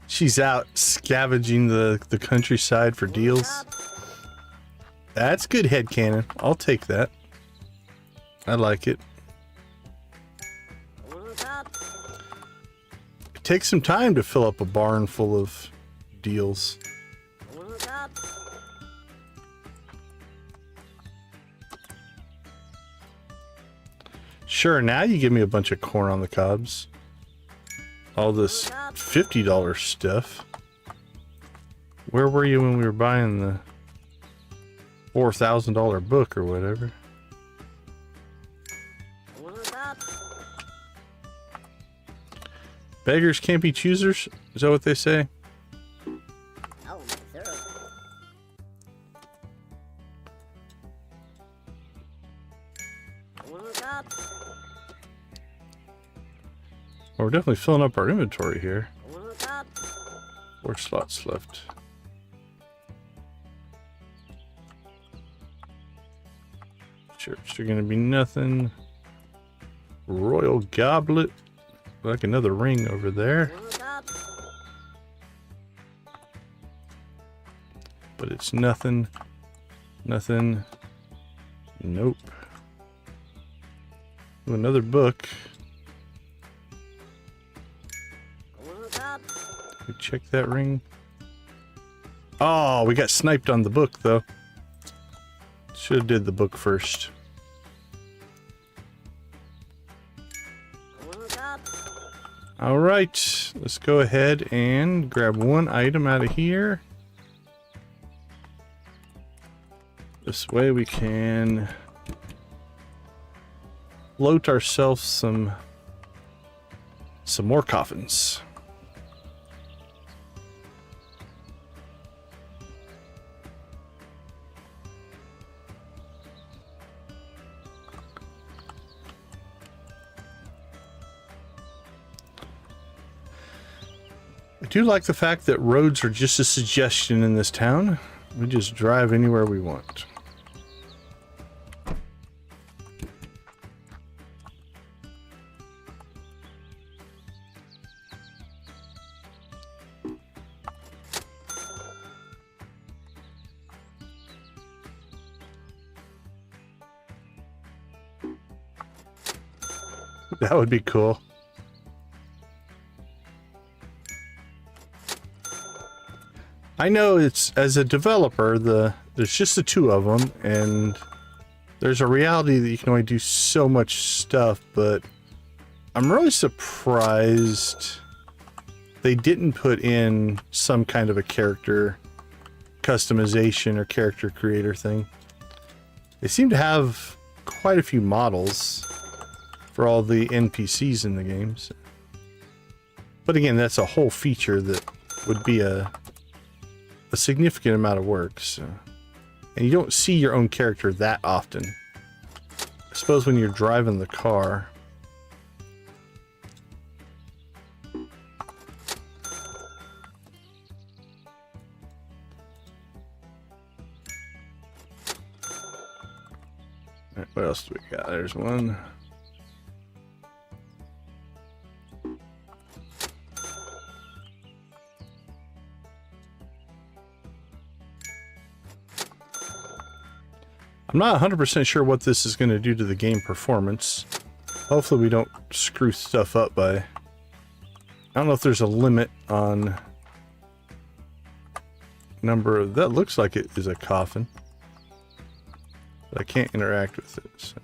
She's out scavenging the countryside for deals. That's good headcanon. I'll take that. I like it. It takes some time to fill up a barn full of deals. Sure, now you give me a bunch of corn on the cobs. All this $50 stuff. Where were you when we were buying the $4,000 book or whatever? Beggars can't be choosers? Is that what they say? Well, we're definitely filling up our inventory here. 4 slots left. Church, there's gonna be nothing. Royal Goblet. Like another ring over there. But it's nothing. Nothing. Nope. Ooh, another book. We check that ring. Oh, we got sniped on the book though. Should have did the book first. All right, let's go ahead and grab one item out of here. This way we can float ourselves some some more coffins. I do like the fact that roads are just a suggestion in this town. We just drive anywhere we want. That would be cool. I know it's, as a developer, there's just the two of them, and there's a reality that you can only do so much stuff, but I'm really surprised they didn't put in some kind of a character customization or character creator thing. They seem to have quite a few models for all the NPCs in the games. But again, that's a whole feature that would be a significant amount of work. So. And you don't see your own character that often. I suppose when you're driving the car. Alright, what else do we got? There's one. I'm not 100% sure what this is going to do to the game performance. Hopefully we don't screw stuff up by... I don't know if there's a limit on number of... That looks like it is a coffin. But I can't interact with it, so...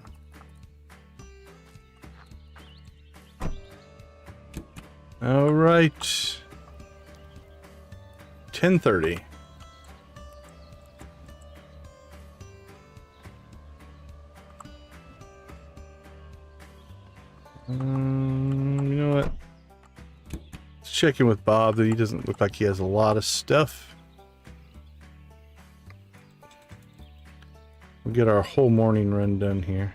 Alright. 10:30. You know what? Let's check in with Bob that he doesn't look like he has a lot of stuff. We'll get our whole morning run done here.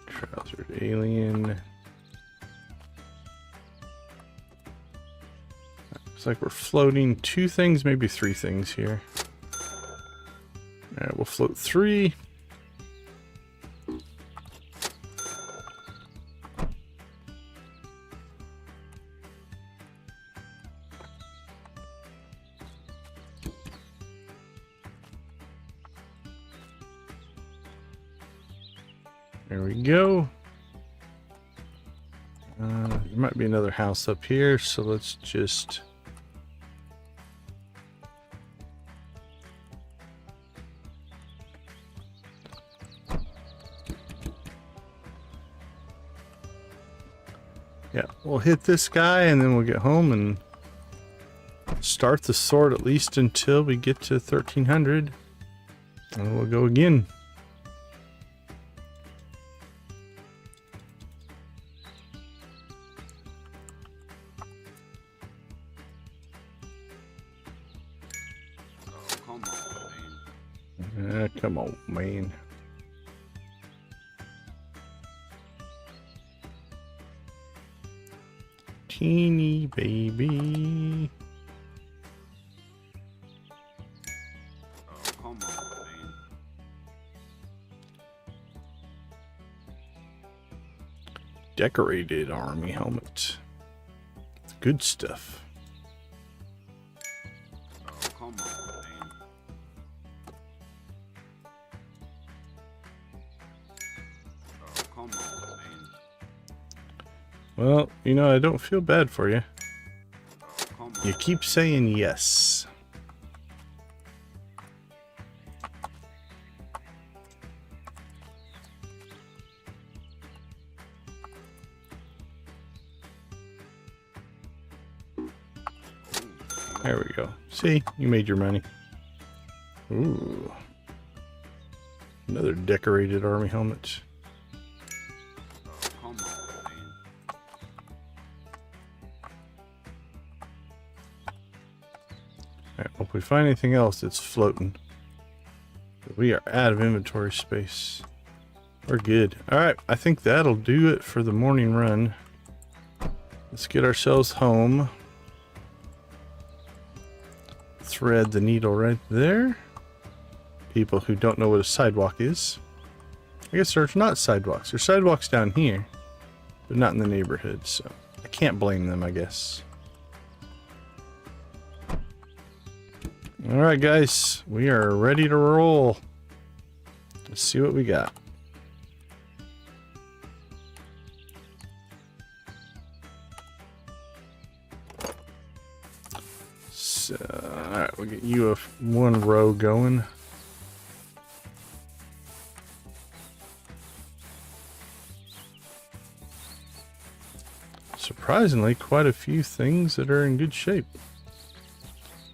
Trousered alien. Looks like we're floating 2 things, maybe 3 things here. Alright, we'll float 3. There we go. There might be another house up here, so let's just... Yeah, we'll hit this guy and then we'll get home and start the sword at least until we get to 1300. And we'll go again. Come on, man. Teeny baby. Oh, come on, man. Decorated army helmet. Good stuff. Oh, come on, man. Oh, come on, man. Well, you know, I don't feel bad for you. Oh, come on. You keep saying yes. There we go. See, you made your money. Ooh. Another decorated army helmet. Come on, man. Alright, well, if we find anything else, it's floating. We are out of inventory space. We're good. Alright, I think that'll do it for the morning run. Let's get ourselves home. Thread the needle right there. People who don't know what a sidewalk is. I guess there's not sidewalks. There's sidewalks down here, but not in the neighborhood, so I can't blame them, I guess. Alright guys, we are ready to roll. Let's see what we got. So, alright, we'll get you one row going. Surprisingly, quite a few things that are in good shape.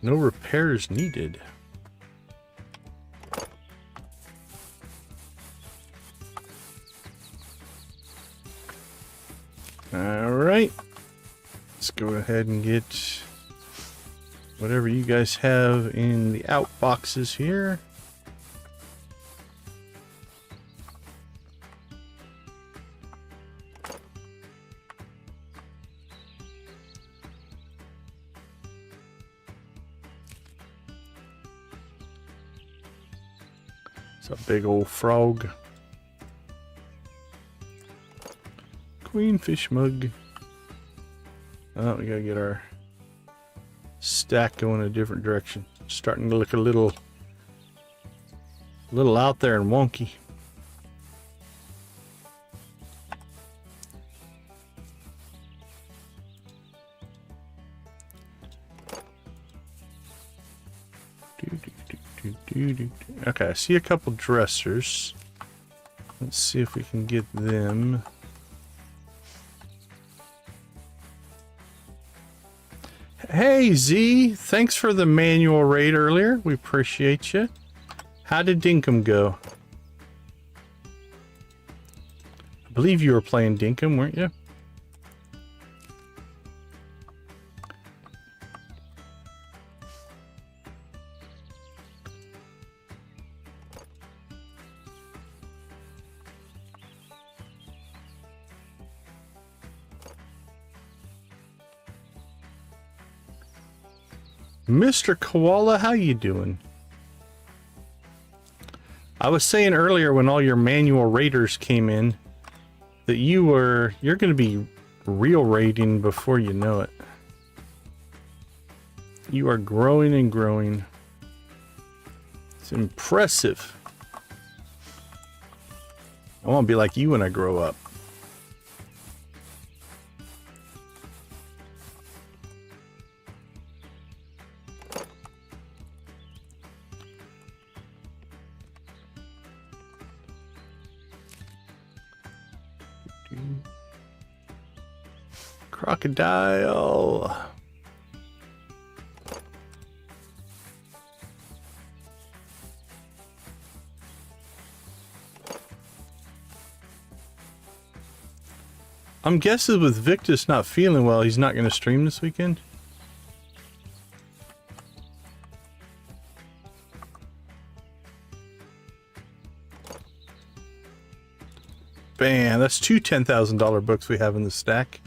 No repairs needed. Alright. Let's go ahead and get whatever you guys have in the out boxes here. It's a big old frog. Queenfish mug. Oh, we gotta get our stack going a different direction. Starting to look a little out there and wonky. Okay, I see a couple dressers. Let's see if we can get them. Hey Z, thanks for the manual raid earlier. We appreciate you. How did Dinkum go? I believe you were playing Dinkum, weren't you? Mr. Koala, how you doing? I was saying earlier when all your manual raiders came in that you're going to be real raiding before you know it. You are growing and growing. It's impressive. I want to be like you when I grow up. Crocodile. I'm guessing with Victus not feeling well, he's not going to stream this weekend. Bam, that's two $10,000 books we have in the stack.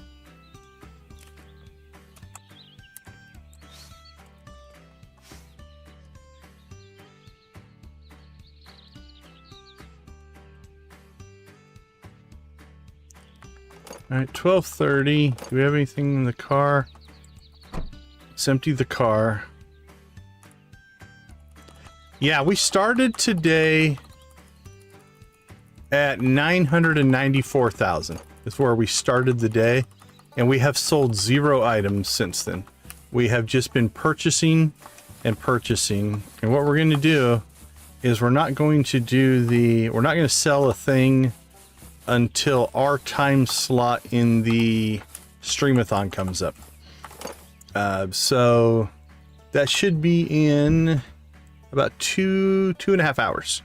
Alright, 12:30. Do we have anything in the car? Let's empty the car. Yeah, we started today at 994,000. That's where we started the day, and we have sold 0 items since then. We have just been purchasing and purchasing, and what we're going to do is we're not going to sell a thing until our time slot in the Stream-a-thon comes up. So That should be in about two and a half hours.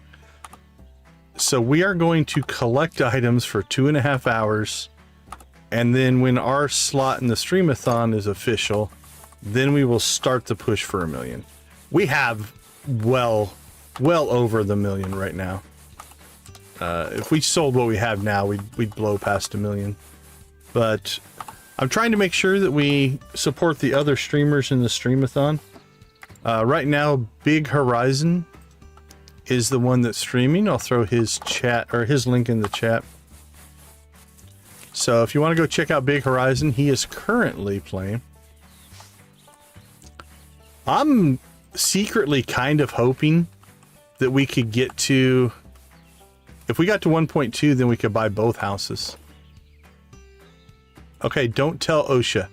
So we are going to collect items for 2.5 hours. And then when our slot in the Stream-a-thon is official, then we will start the push for 1 million. We have well over the 1 million right now. If we sold what we have now, we'd blow past 1 million. But I'm trying to make sure that we support the other streamers in the Stream-a-thon. Right now, Big Horizon is the one that's streaming. I'll throw his chat or his link in the chat. So if you want to go check out Big Horizon, he is currently playing. I'm secretly kind of hoping that we could get to, if we got to 1.2, then we could buy both houses. Okay, don't tell OSHA.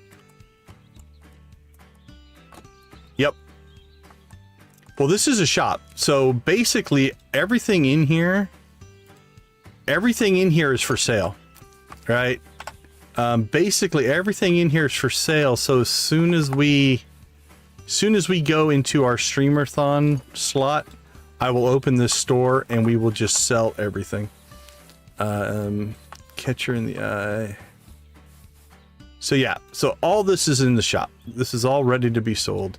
Yep. Well, this is a shop. So basically everything in here is for sale, right? Basically everything in here is for sale. So as soon as we go into our Stream-a-thon slot, I will open this store and we will just sell everything. Catcher in the eye. So yeah, so all this is in the shop. This is all ready to be sold.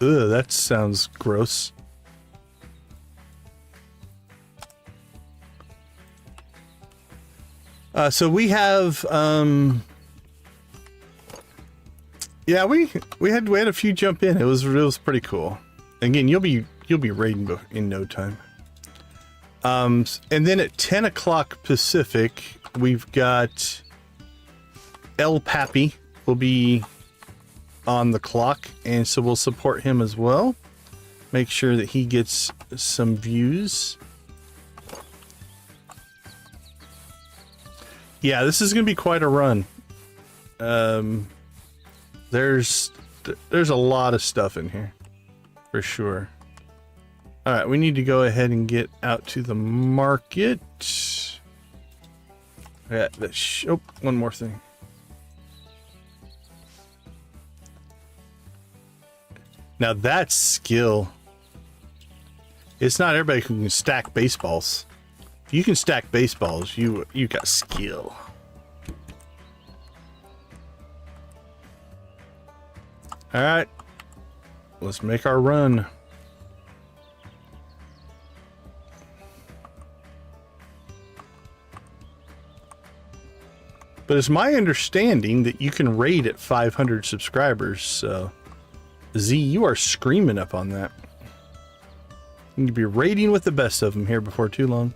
Ugh, that sounds gross. So we have, yeah, we had a few jump in. It was pretty cool. Again, you'll be raiding in no time. And then at 10 o'clock Pacific, we've got El Pappy will be on the clock, and so we'll support him as well. Make sure that he gets some views. Yeah, this is going to be quite a run. There's a lot of stuff in here, for sure. All right, we need to go ahead and get out to the market. Yeah, oh, one more thing. Now that's skill. It's not everybody who can stack baseballs. If you can stack baseballs, you got skill. All right, let's make our run. But it's my understanding that you can raid at 500 subscribers, so Z, you are screaming up on that. You need to be raiding with the best of them here before too long.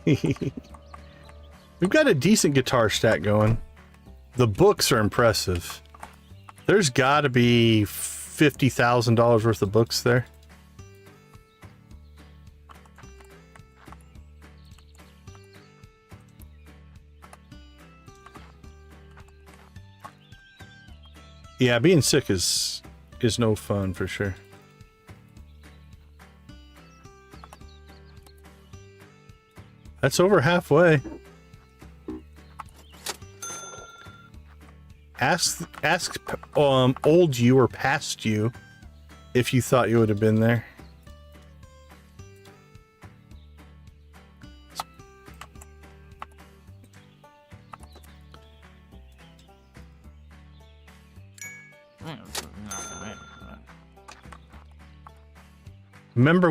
We've got a decent guitar stack going. The books are impressive. There's got to be $50,000 worth of books there. Yeah, being sick is no fun for sure. That's over halfway. Ask old you or past you if you thought you would have been there. Remember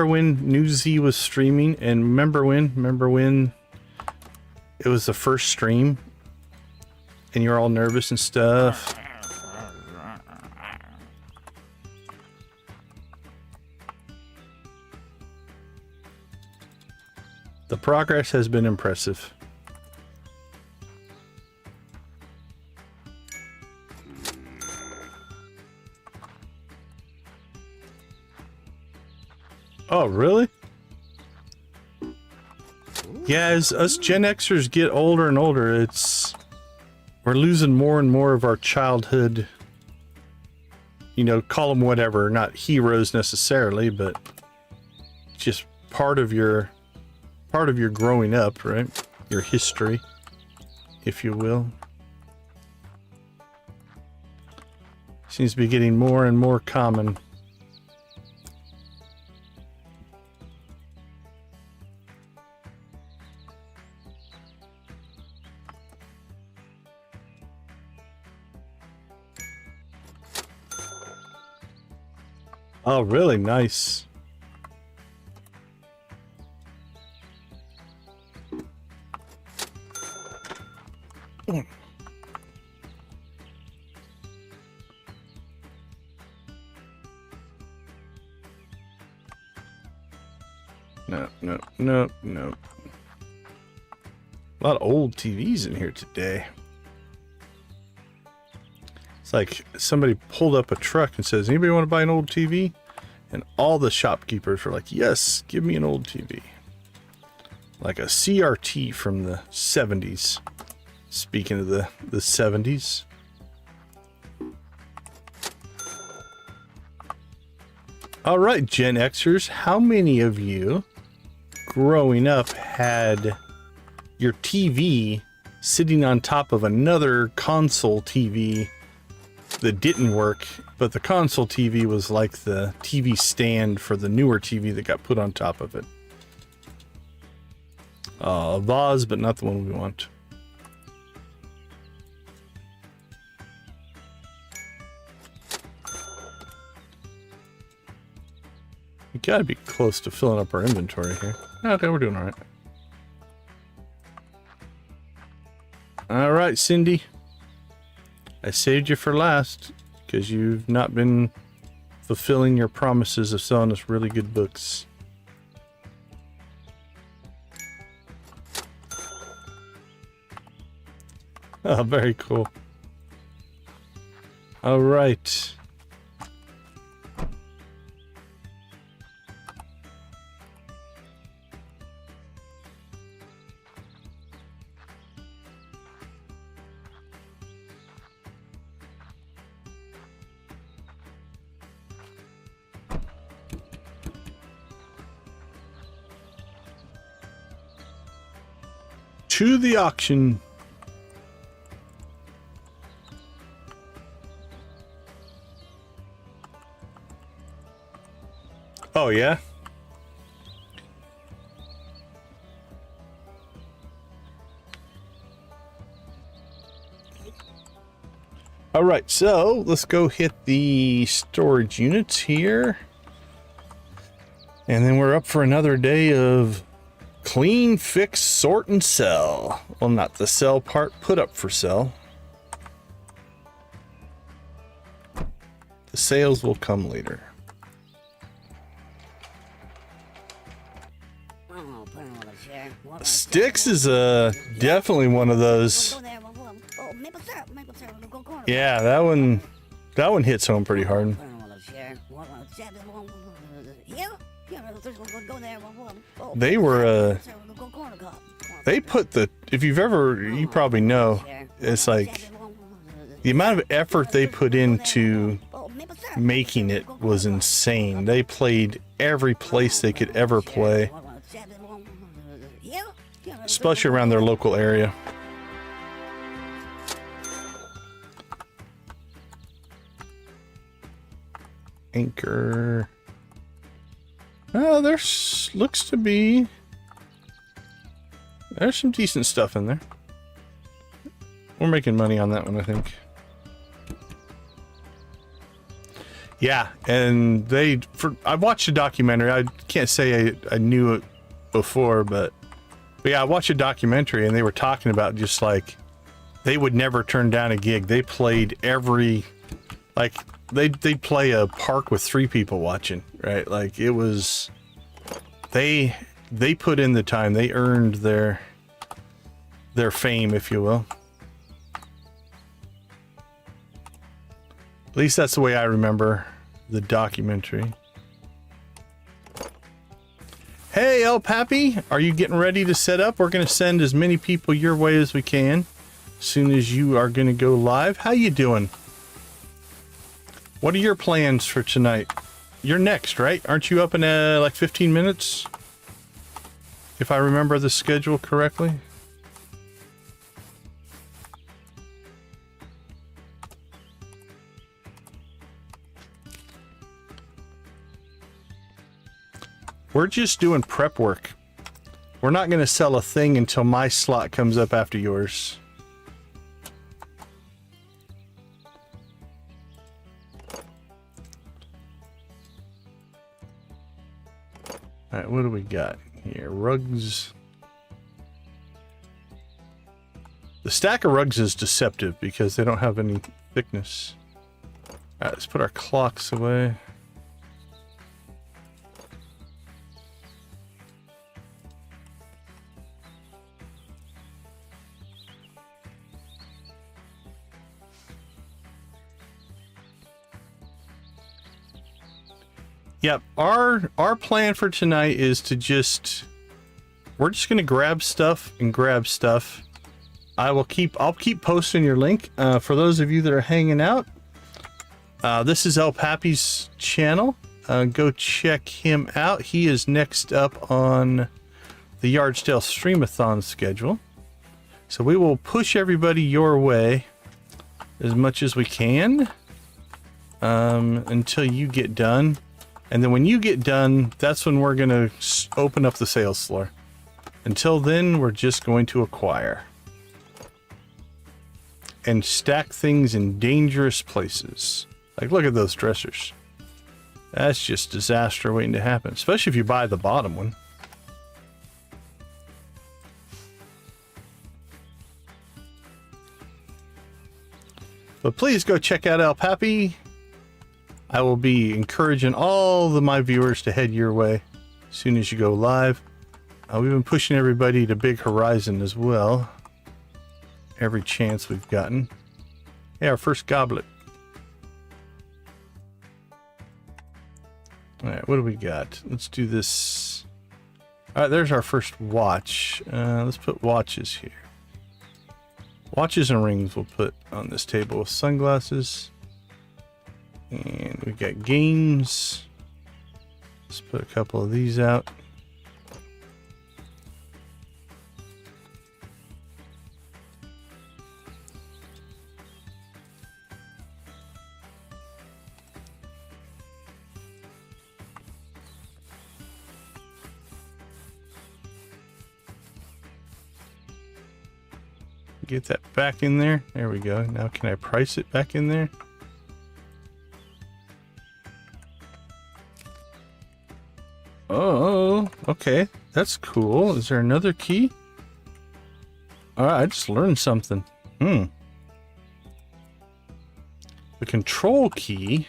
when New Z was streaming, and remember when it was the first stream and you're all nervous and stuff? The progress has been impressive. Oh, really? Yeah, as us Gen Xers get older and older, we're losing more and more of our childhood, you know, call them whatever, not heroes necessarily, but just part of your growing up, right? Your history, if you will. Seems to be getting more and more common. Oh, really? Nice. No. A lot of old TVs in here today. It's like somebody pulled up a truck and says, anybody want to buy an old TV? And all the shopkeepers were like, yes, give me an old TV. Like a CRT from the 70s. Speaking of the 70s. All right, Gen Xers, how many of you growing up had your TV sitting on top of another console TV that didn't work, but the console TV was like the TV stand for the newer TV that got put on top of it? A vase, but not the one we want. We gotta be close to filling up our inventory here. Okay, we're doing all right. All right, Cindy. I saved you for last because you've not been fulfilling your promises of selling us really good books. Oh, very cool. All right. To the auction. Oh, yeah? All right, so let's go hit the storage units here. And then we're up for another day of clean, fix, sort, and sell. Well, not the sell part, put up for sell. The sales will come later. Sticks is definitely one of those. Yeah, that one hits home pretty hard. They were they put the, if you've ever, you probably know, it's like the amount of effort they put into making it was insane. They played every place they could ever play, especially around their local area. Anchor. Oh, there's looks to be, there's some decent stuff in there. We're making money on that one, I think. Yeah, and I watched a documentary. I can't say I knew it before, but yeah, I watched a documentary and they were talking about just like they would never turn down a gig. They played every, like they'd play a park with 3 people watching, right? Like it was, they put in the time. They earned their fame, if you will. At least that's the way I remember the documentary. Hey, El Pappy, are you getting ready to set up? We're going to send as many people your way as we can. as soon as you are going to go live. How you doing? What are your plans for tonight? You're next, right? Aren't you up in like 15 minutes? If I remember the schedule correctly. We're just doing prep work. We're not going to sell a thing until my slot comes up after yours. All right, what do we got here? Rugs. The stack of rugs is deceptive because they don't have any thickness. All right, let's put our clocks away. Yep, our plan for tonight is to we're just gonna grab stuff and grab stuff. I'll keep posting your link for those of you that are hanging out. This is El Pappy's channel. Go check him out. He is next up on the Yard Sale Stream-a-thon schedule. So we will push everybody your way as much as we can until you get done. And then when you get done, that's when we're going to open up the sales floor. Until then, we're just going to acquire. And stack things in dangerous places. Like, look at those dressers. That's just disaster waiting to happen. Especially if you buy the bottom one. But please go check out El Pappy. I will be encouraging all of my viewers to head your way as soon as you go live. We've been pushing everybody to Big Horizon as well. Every chance we've gotten. Yeah, our first goblet. Alright, what do we got? Let's do this. Alright, there's our first watch. Let's put watches here. Watches and rings we'll put on this table with sunglasses. And we got games. Let's put a couple of these out. Get that back in there. There we go. Now can I price it back in there? Oh, okay. That's cool. Is there another key? Alright, I just learned something. The control key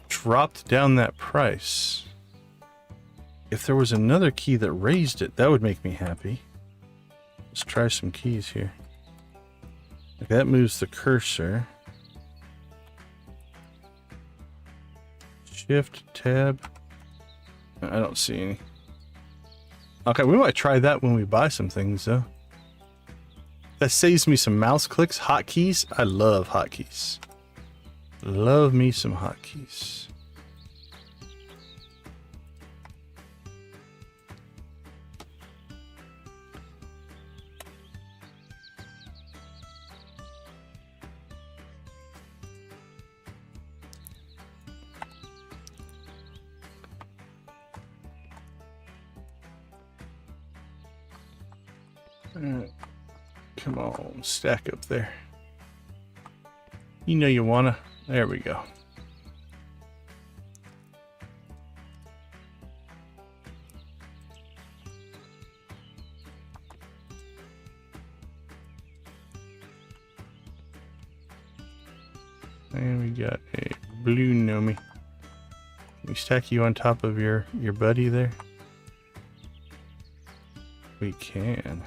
dropped down that price. If there was another key that raised it, that would make me happy. Let's try some keys here. Like that moves the cursor. Shift, tab. I don't see any. Okay, we might try that when we buy some things, though. That saves me some mouse clicks. Hotkeys. I love hotkeys. Love me some hotkeys. Come on, stack up there. You know you wanna. There we go. And we got a blue Nomi. Can we stack you on top of your buddy there? We can.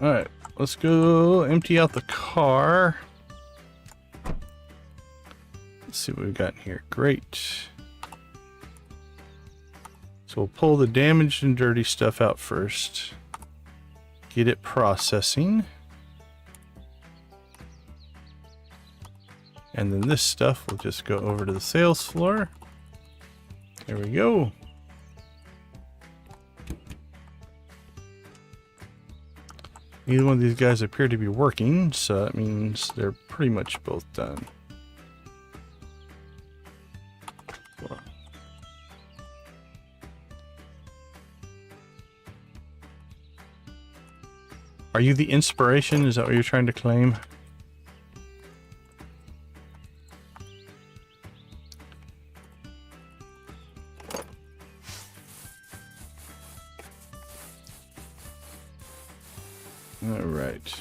Alright, let's go empty out the car. Let's see what we've got in here. Great. So we'll pull the damaged and dirty stuff out first. Get it processing. And then this stuff will just go over to the sales floor. There we go. Neither one of these guys appear to be working, so that means they're pretty much both done. Are you the inspiration? Is that what you're trying to claim? All right.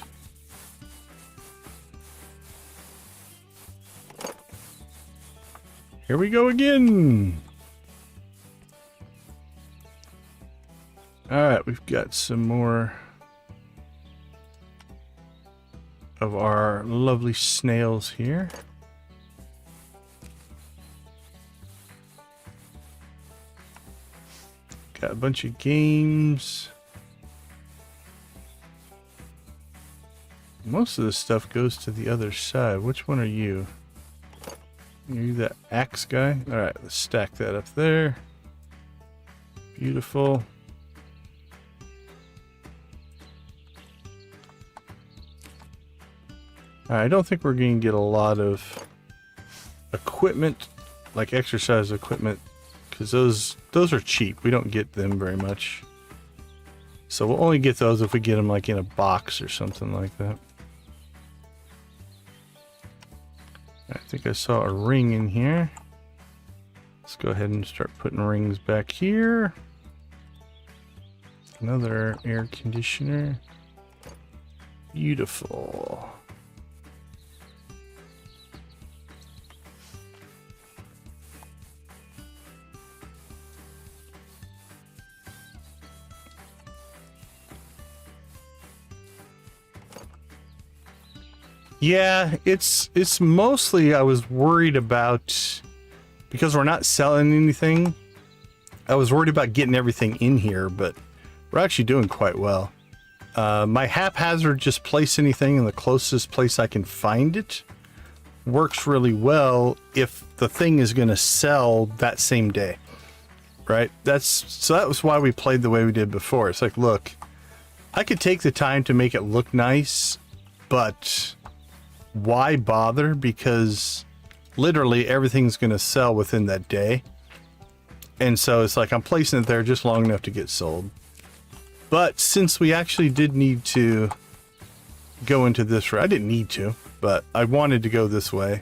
Here we go again. All right, we've got some more of our lovely snails here. Got a bunch of games. Most of this stuff goes to the other side. Which one are you? Are you that axe guy? Alright, let's stack that up there. Beautiful. I don't think we're going to get a lot of equipment, like exercise equipment, because those are cheap. We don't get them very much. So we'll only get those if we get them like in a box or something like that. I think I saw a ring in here. Let's go ahead and start putting rings back here. Another air conditioner. Beautiful. Yeah, it's mostly I was worried about, because we're not selling anything, I was worried about getting everything in here, but we're actually doing quite well. My haphazard just place anything in the closest place I can find it works really well if the thing is going to sell that same day, right? So that was why we played the way we did before. It's like, look, I could take the time to make it look nice, but why bother? Because literally everything's going to sell within that day. And so it's like I'm placing it there just long enough to get sold. But since we actually did need to go into this route, I didn't need to, but I wanted to go this way.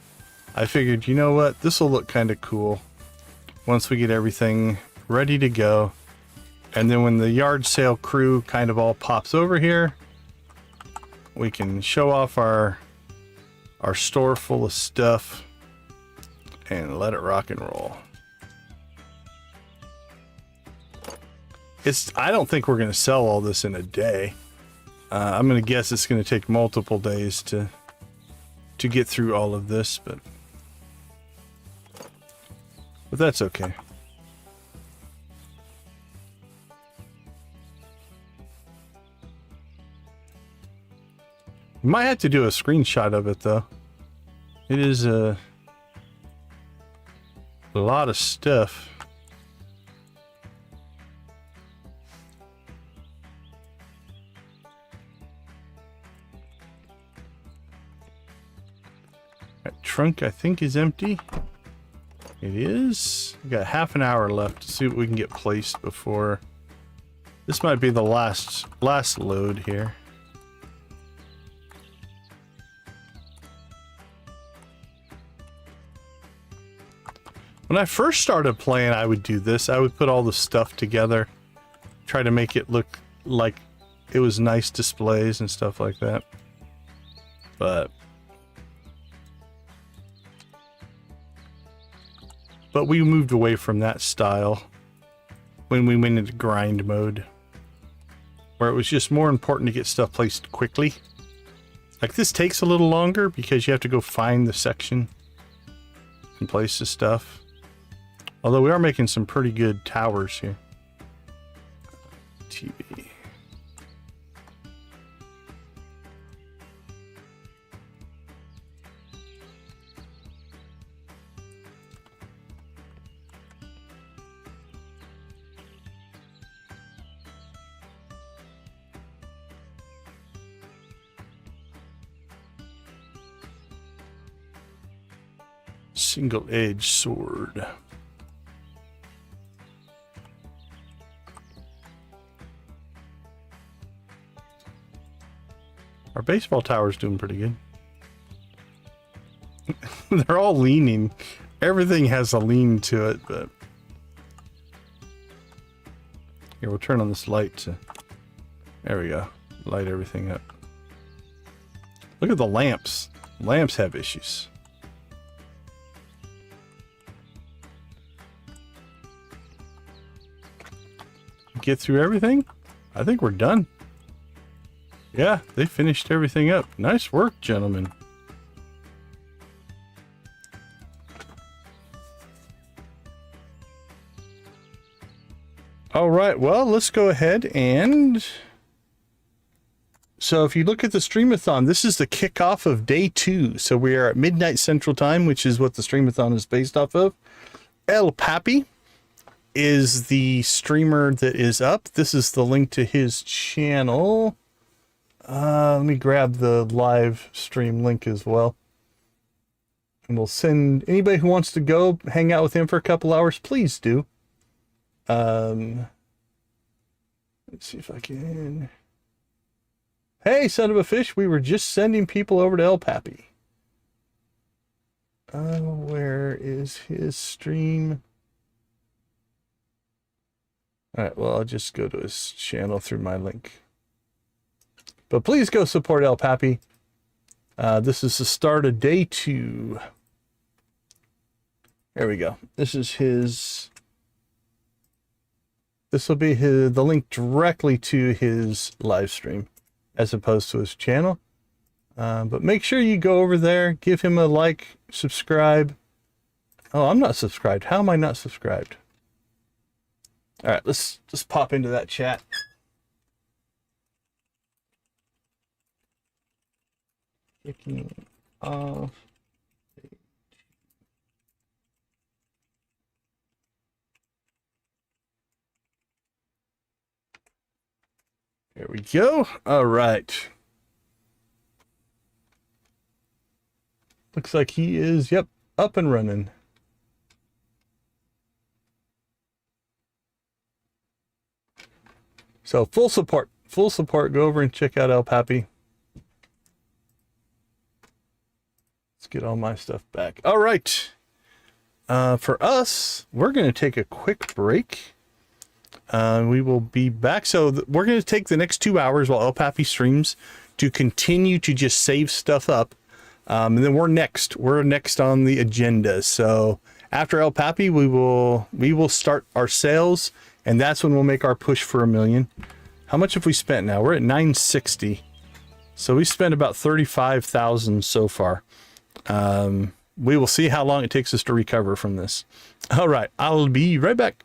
I figured, you know what? This will look kind of cool once we get everything ready to go. And then when the yard sale crew kind of all pops over here, we can show off our store full of stuff and let it rock and roll. I don't think we're going to sell all this in a day. I'm going to guess it's going to take multiple days to get through all of this, but that's okay. We might have to do a screenshot of it, though. It is a lot of stuff. That trunk, I think, is empty. It is. We got half an hour left to see what we can get placed before. This might be the last load here. When I first started playing, I would do this. I would put all the stuff together, try to make it look like it was nice displays and stuff like that. But we moved away from that style when we went into grind mode, where it was just more important to get stuff placed quickly. Like this takes a little longer because you have to go find the section and place the stuff. Although we are making some pretty good towers here. single-edged sword. Our baseball tower's doing pretty good. They're all leaning. Everything has a lean to it, but here, we'll turn on this light to, there we go. Light everything up. Look at the lamps. Lamps have issues. Get through everything? I think we're done. Yeah, they finished everything up. Nice work, gentlemen. All right, well, let's go ahead and... So if you look at the Stream-a-thon, this is the kickoff of day 2. So we are at midnight Central Time, which is what the Stream-a-thon is based off of. El Papi is the streamer that is up. This is the link to his channel. Let me grab the live stream link as well. And we'll send anybody who wants to go hang out with him for a couple hours, please do. Let's see if I can... Hey, son of a fish, we were just sending people over to El Papi. Where is his stream? Alright, well, I'll just go to his channel through my link. But please go support El Papi. This is the start of day 2. There we go. This is his... This will be the link directly to his live stream, as opposed to his channel. But make sure you go over there, give him a like, subscribe. Oh, I'm not subscribed. How am I not subscribed? All right, let's just pop into that chat. Kicking off. There we go. All right. Looks like he is, yep, up and running. So full support. Full support. Go over and check out El Papi. Let's get all my stuff back. All right. For us, we're going to take a quick break. We will be back. So we're going to take the next 2 hours while El Papi streams to continue to just save stuff up. And then we're next. We're next on the agenda. So after El Papi, we will start our sales, and that's when we'll make our push for 1 million. How much have we spent now? We're at 960. So we spent about 35,000 so far. We will see how long it takes us to recover from this. All right, I'll be right back.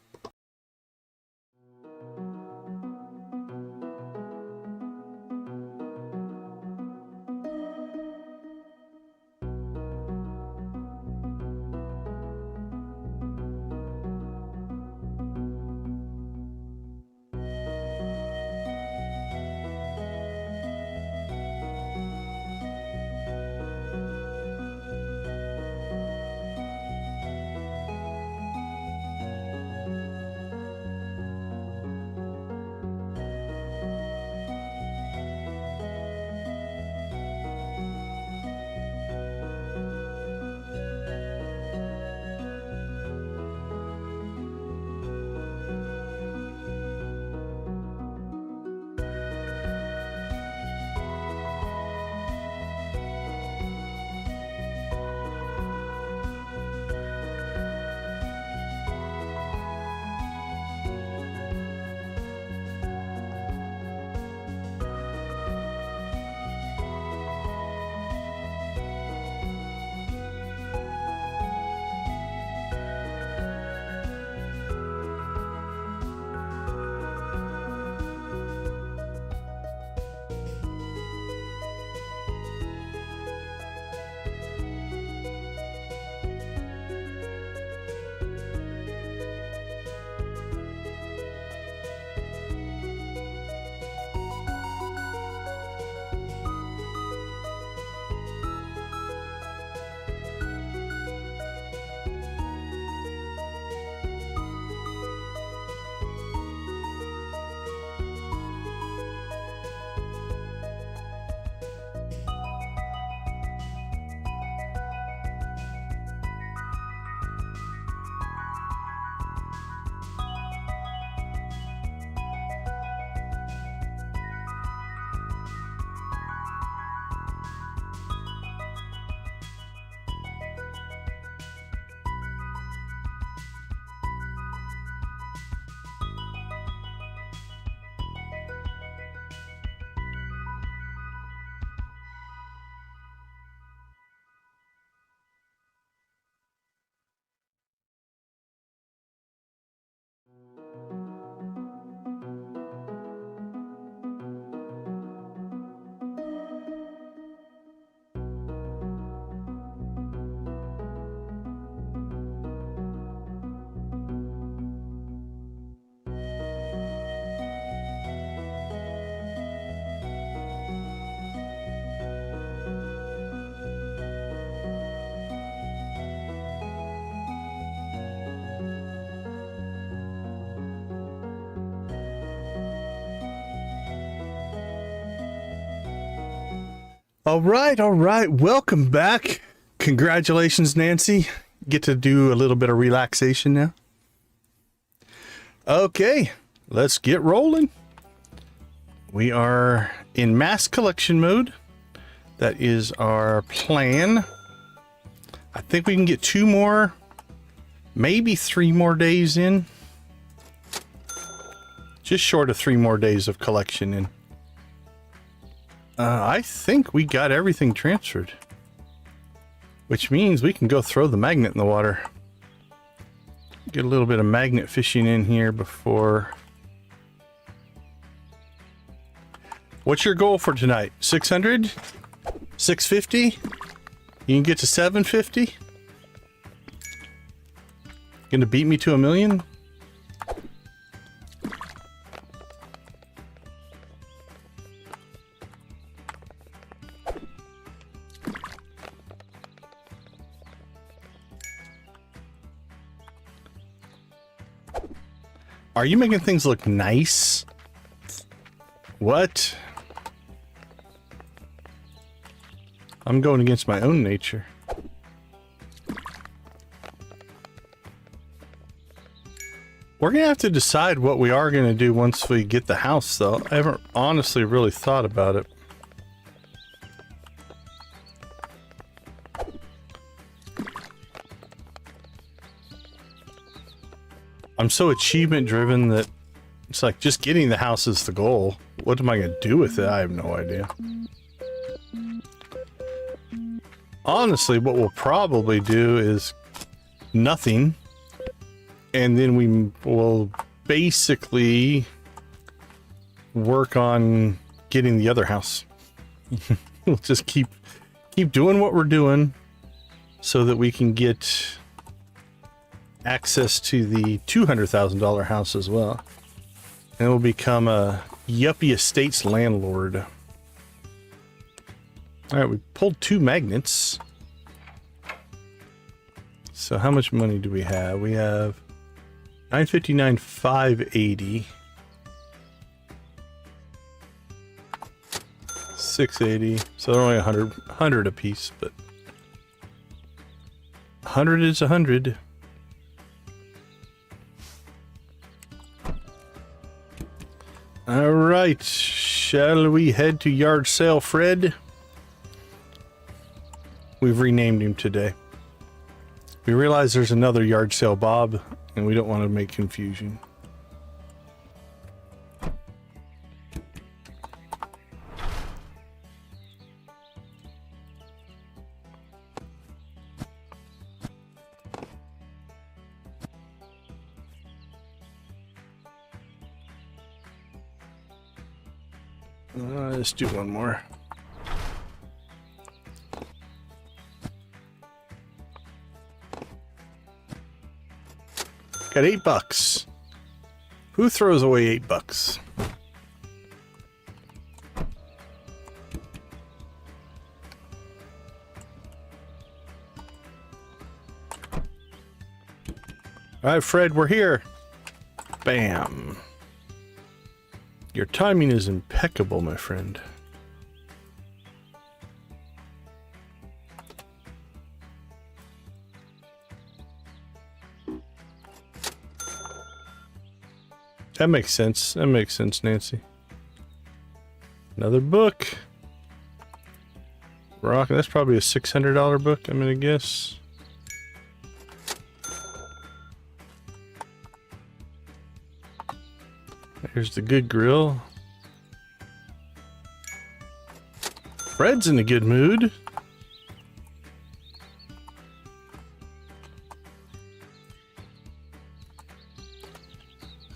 All right. Welcome back. Congratulations, Nancy. Get to do a little bit of relaxation now. Okay, let's get rolling. We are in mass collection mode. That is our plan. I think we can get 2 more, maybe 3 more days in. Just short of 3 more days of collection in. I think we got everything transferred, which means we can go throw the magnet in the water. Get a little bit of magnet fishing in here before. What's your goal for tonight? 600? 650? You can get to 750? Gonna beat me to 1,000,000? Are you making things look nice? What? I'm going against my own nature. We're gonna have to decide what we are gonna do once we get the house, though. I haven't honestly really thought about it. I'm so achievement driven that it's like just getting the house is the goal. What am I gonna do with it? I have no idea. Honestly, what we'll probably do is nothing, and then we will basically work on getting the other house. We'll just keep doing what we're doing so that we can get access to the $200,000 house as well, and we'll become a Yuppie Estates landlord. All right, we pulled 2 magnets. So how much money do we have? We have 959, 580, 680. So they're only 100 a piece, but 100 is 100. All right, shall we head to yard sale Fred? We've renamed him today. We realize there's another yard sale Bob, and we don't want to make confusion. Let's do one more. Got $8. Who throws away $8? All right, Fred, we're here. Bam. Your timing is impeccable, my friend. That makes sense. That makes sense, Nancy. Another book. Rock. That's probably a $600 book, I'm gonna guess. Here's the good grill. Fred's in a good mood.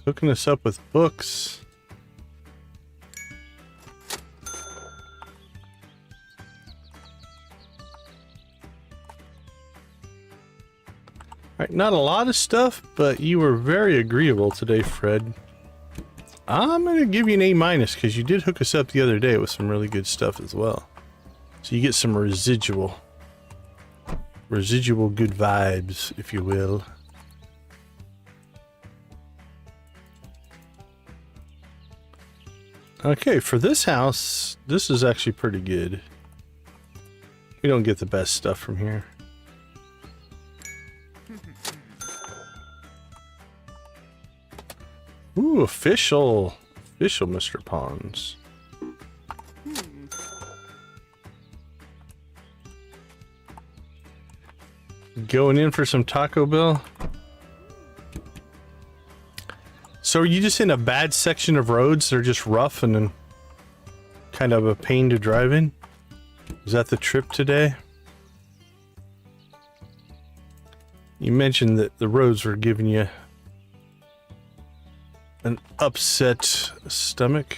Hooking us up with books. Alright, not a lot of stuff, but you were very agreeable today, Fred. I'm gonna give you an A- because you did hook us up the other day with some really good stuff as well. So you get some residual good vibes, if you will. Okay, for this house, this is actually pretty good. we don't get the best stuff from here. Ooh, official Mr. Ponds. Going in for some Taco Bell. So are you just in a bad section of roads? They're just rough and then kind of a pain to drive in? Is that the trip today? You mentioned that the roads were giving you an upset stomach.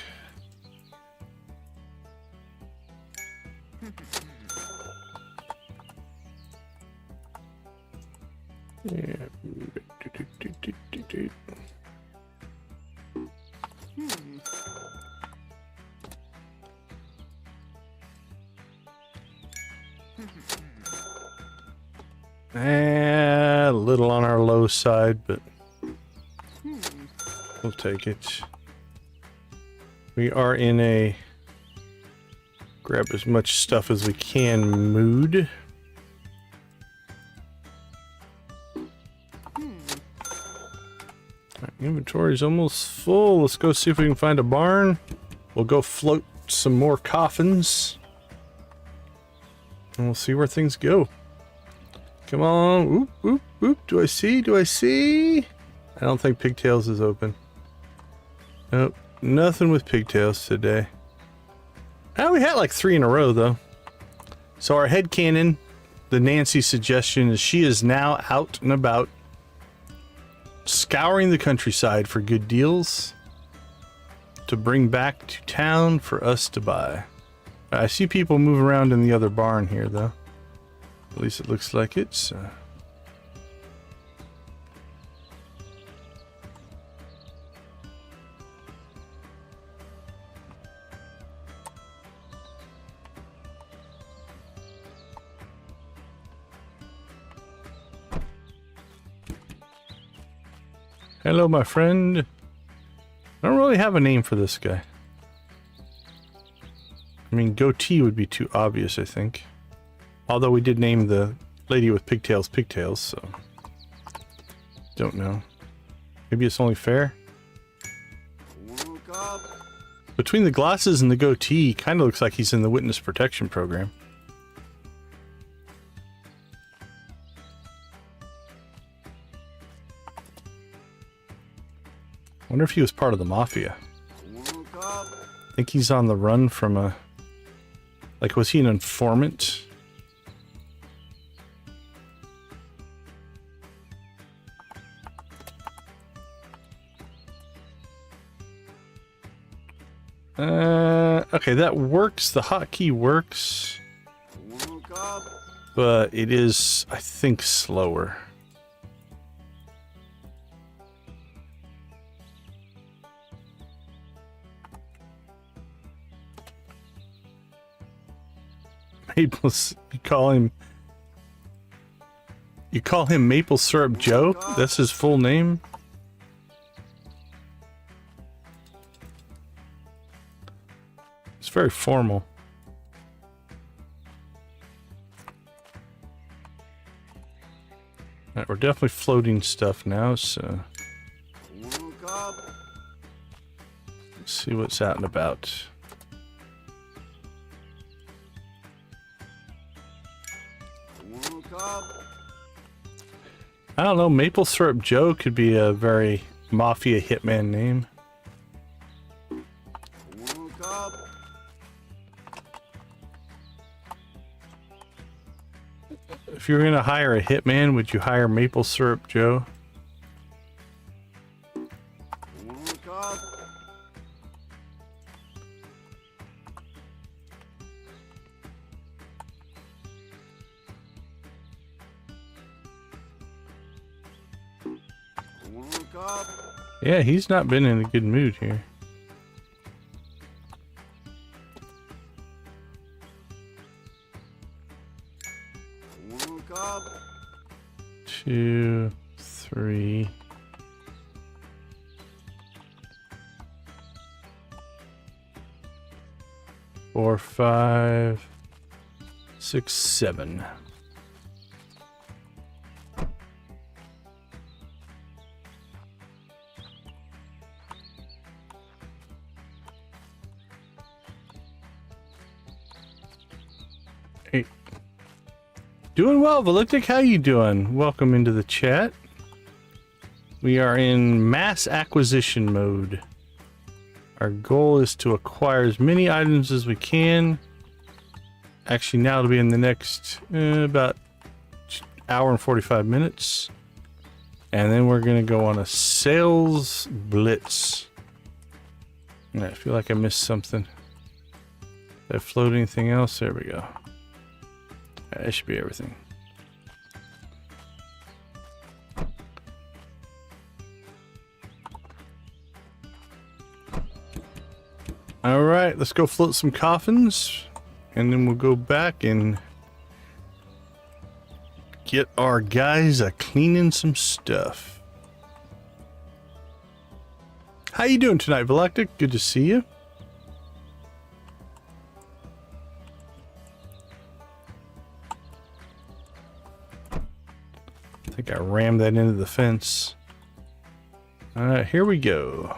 Yeah. A little on our low side, but we'll take it. We are in a grab as much stuff as we can mood. Our inventory's almost full. Let's go see if we can find a barn. We'll go float some more coffins. And we'll see where things go. Come on. Oop, oop, oop. Do I see? Do I see? I don't think Pigtails is open. Nope. Nothing with Pigtails today. Oh, we had like 3 in a row, though. So our headcanon, the Nancy suggestion, is she is now out and about, scouring the countryside for good deals to bring back to town for us to buy. I see people move around in the other barn here, though. At least it looks like it. So. Hello, my friend. I don't really have a name for this guy. I mean, goatee would be too obvious, I think. Although we did name the lady with pigtails, so... Don't know. Maybe it's only fair? Between the glasses and the goatee, kind of looks like he's in the witness protection program. Wonder if he was part of the mafia. I think he's on the run from a... Like, was he an informant? Okay, that works. The hotkey works. But it is, I think, slower. Maple, you call him Maple Syrup Joe? That's his full name? It's very formal. Alright, we're definitely floating stuff now, so... Let's see what's out and about. I don't know, Maple Syrup Joe could be a very mafia hitman name. If you were going to hire a hitman, would you hire Maple Syrup Joe? Yeah, he's not been in a good mood here. Two, three. Four, 5, 6, 7. Hey. Doing well, Valictic. How you doing? Welcome into the chat. We are in mass acquisition mode. Our goal is to acquire as many items as we can. Actually, now it'll be in the next about hour and 45 minutes. And then we're going to go on a sales blitz. I feel like I missed something. Did I float anything else? There we go. That should be everything. All right, let's go float some coffins, and then we'll go back and get our guys cleaning some stuff. How you doing tonight, Valactic? Good to see you. I think I rammed that into the fence. All right, here we go.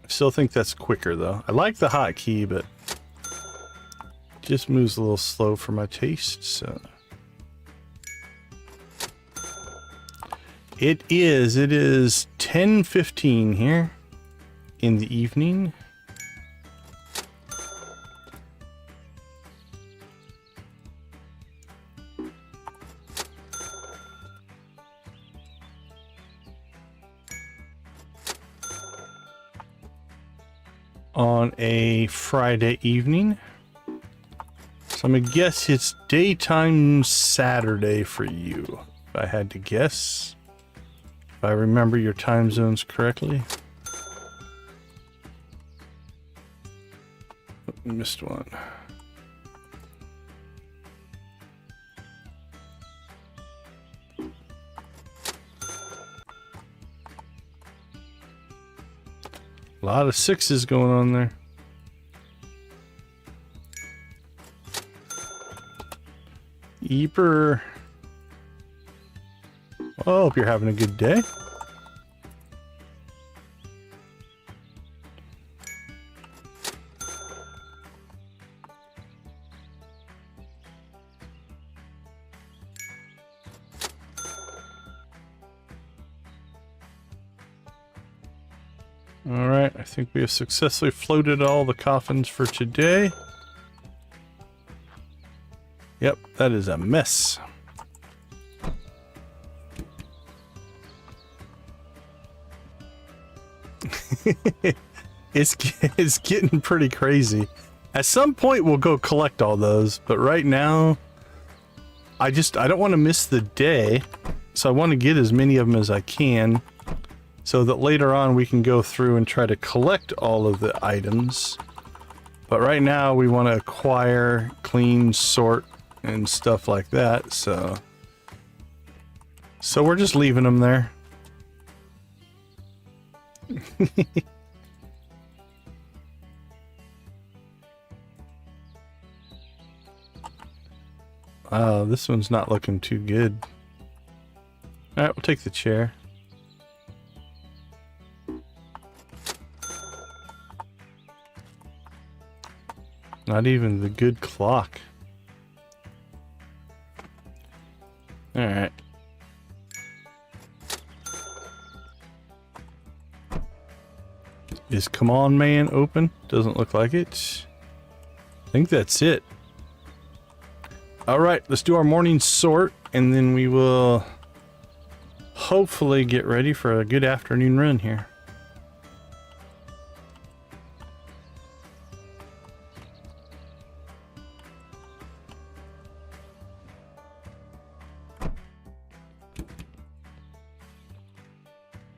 Still think that's quicker though. I like the hotkey, but it just moves a little slow for my taste. So it is 10:15 here in the evening. On a Friday evening. So I'm gonna guess it's daytime Saturday for you, if I had to guess. If I remember your time zones correctly. Oh, missed one. A lot of 6s going on there. Eeper. Well, I hope you're having a good day. Alright, I think we have successfully floated all the coffins for today. Yep, that is a mess. It's getting pretty crazy. At some point we'll go collect all those, but right now I don't want to miss the day, so I want to get as many of them as I can, so that later on we can go through and try to collect all of the items. But right now we want to acquire, clean, sort, and stuff like that, so we're just leaving them there. Oh, this one's not looking too good. Alright, we'll take the chair. Not even the good clock. Alright. Is Come On Man open? Doesn't look like it. I think that's it. Alright, let's do our morning sort, and then we will hopefully get ready for a good afternoon run here.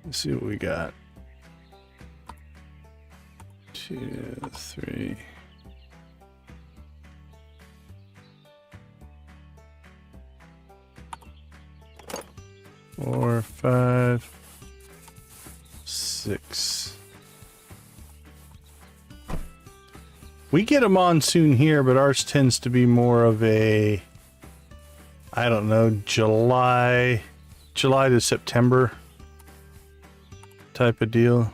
Let's see what we got. 2, 3. Four, 5, 6. We get a monsoon here, but ours tends to be more of a, I don't know, July to September type of deal.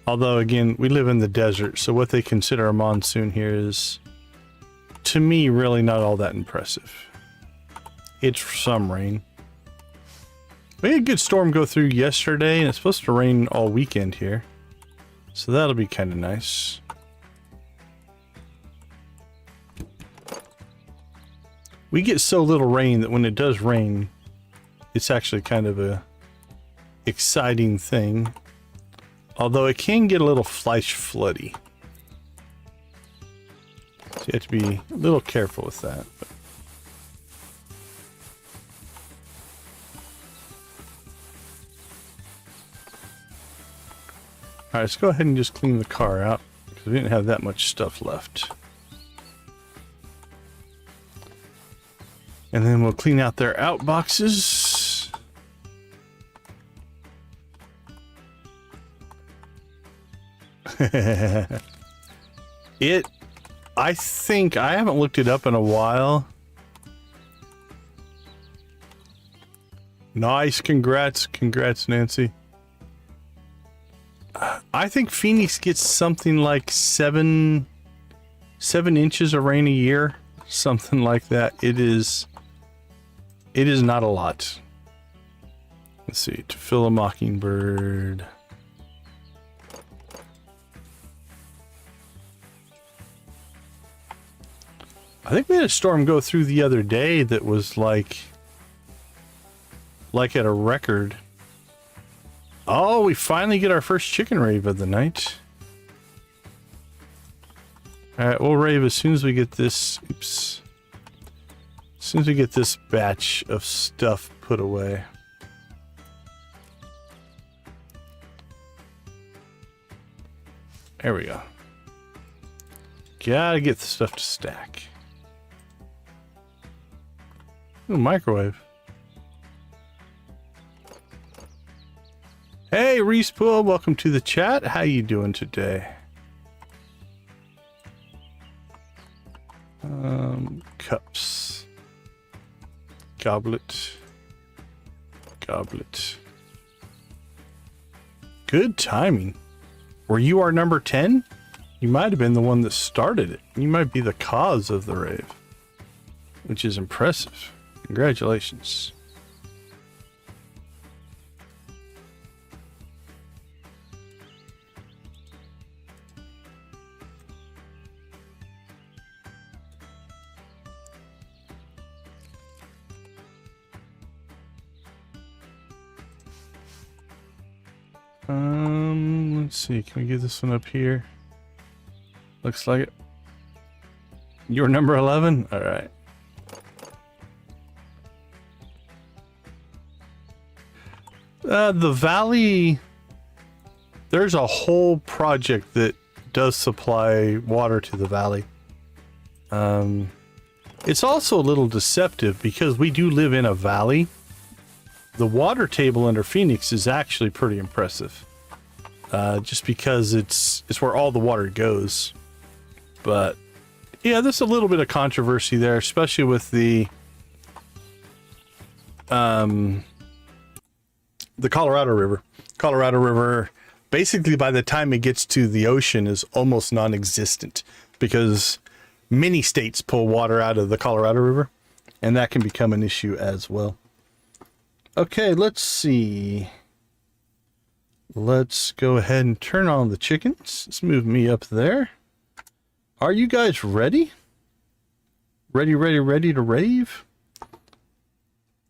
Although, again, we live in the desert, so what they consider a monsoon here is, to me, really not all that impressive. It's some rain. We had a good storm go through yesterday, and it's supposed to rain all weekend here. So that'll be kind of nice. We get so little rain that when it does rain, it's actually kind of a exciting thing. Although it can get a little flash floody. So you have to be a little careful with that. But. All right, let's go ahead and just clean the car out because we didn't have that much stuff left. And then we'll clean out their outboxes. I think, I haven't looked it up in a while. Nice, congrats, Nancy. I think Phoenix gets something like 7 inches of rain a year, something like that. It is not a lot. Let's see, to fill a mockingbird. I think we had a storm go through the other day that was like at a record. Oh, we finally get our first chicken rave of the night. Alright, we'll rave as soon as we get this. Oops. As soon as we get this batch of stuff put away. There we go. Gotta get the stuff to stack. Ooh, microwave. Hey, Reese Pool, welcome to the chat. How you doing today? Cups. Goblet. Goblet. Good timing. Were you our number 10? You might have been the one that started it. You might be the cause of the rave, which is impressive. Congratulations. Let's see. Can we get this one up here? Looks like it. You're number 11? All right. The valley, there's a whole project that does supply water to the valley. It's also a little deceptive because we do live in a valley. The water table under Phoenix is actually pretty impressive. Just because it's where all the water goes. But yeah, there's a little bit of controversy there, especially with the Colorado River. Colorado River, basically by the time it gets to the ocean, is almost non-existent because many states pull water out of the Colorado River, and that can become an issue as well. Okay, let's see. Let's go ahead and turn on the chickens. Let's move me up there. Are you guys ready? Ready to rave?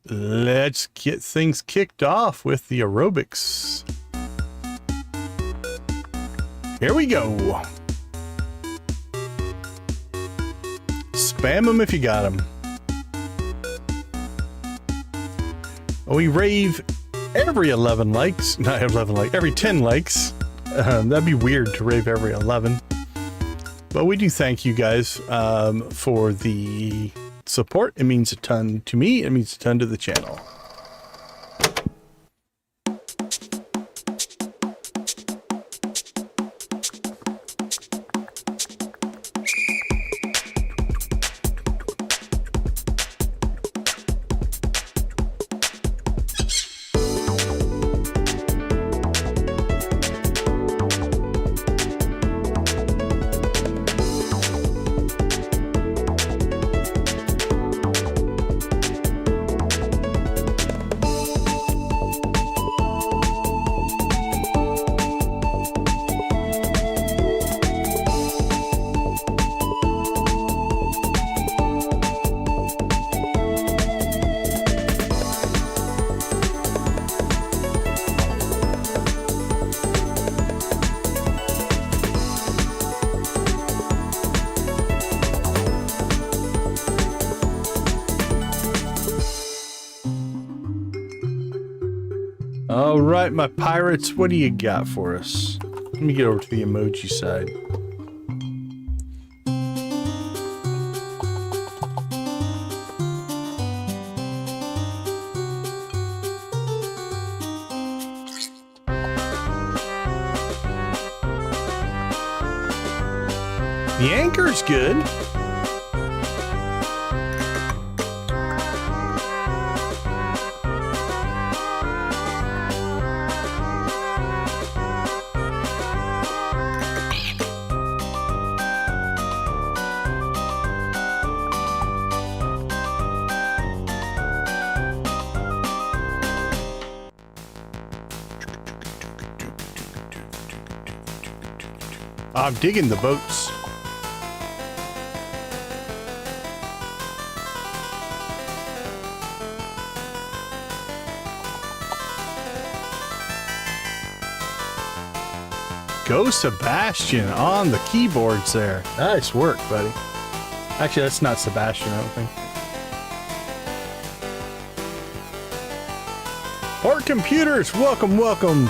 Let's get things kicked off with the aerobics. Here we go. Spam them if you got them. We rave every 11 likes. Not 11 likes, every 10 likes. That'd be weird to rave every 11. But we do thank you guys for the support. It means a ton to me. It means a ton to the channel. All right, my pirates, what do you got for us? Let me get over to the emoji side. The anchor's good. I'm digging the boats. Go Sebastian on the keyboards there. Nice work, buddy. Actually, that's not Sebastian, I don't think. Hoard Computers, welcome, welcome.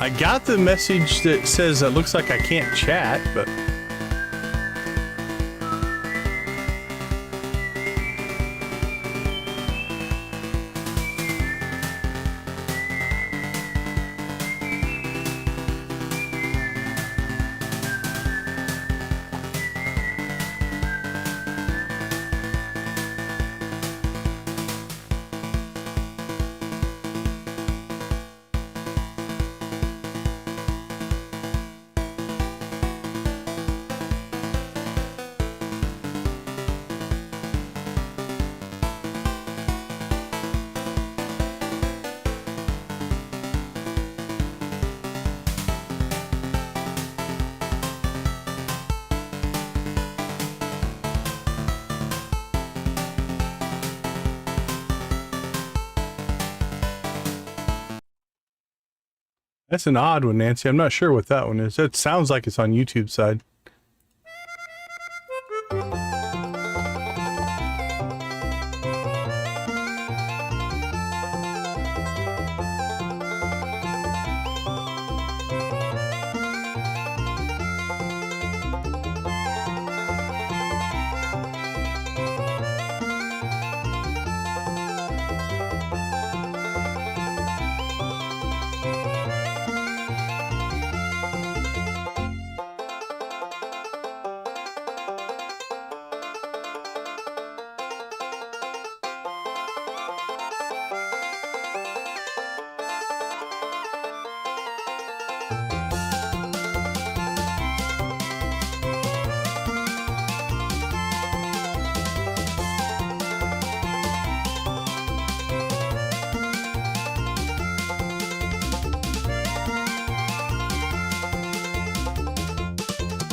I got the message that says it looks like I can't chat, but... That's an odd one, Nancy. I'm not sure what that one is. That sounds like it's on YouTube side.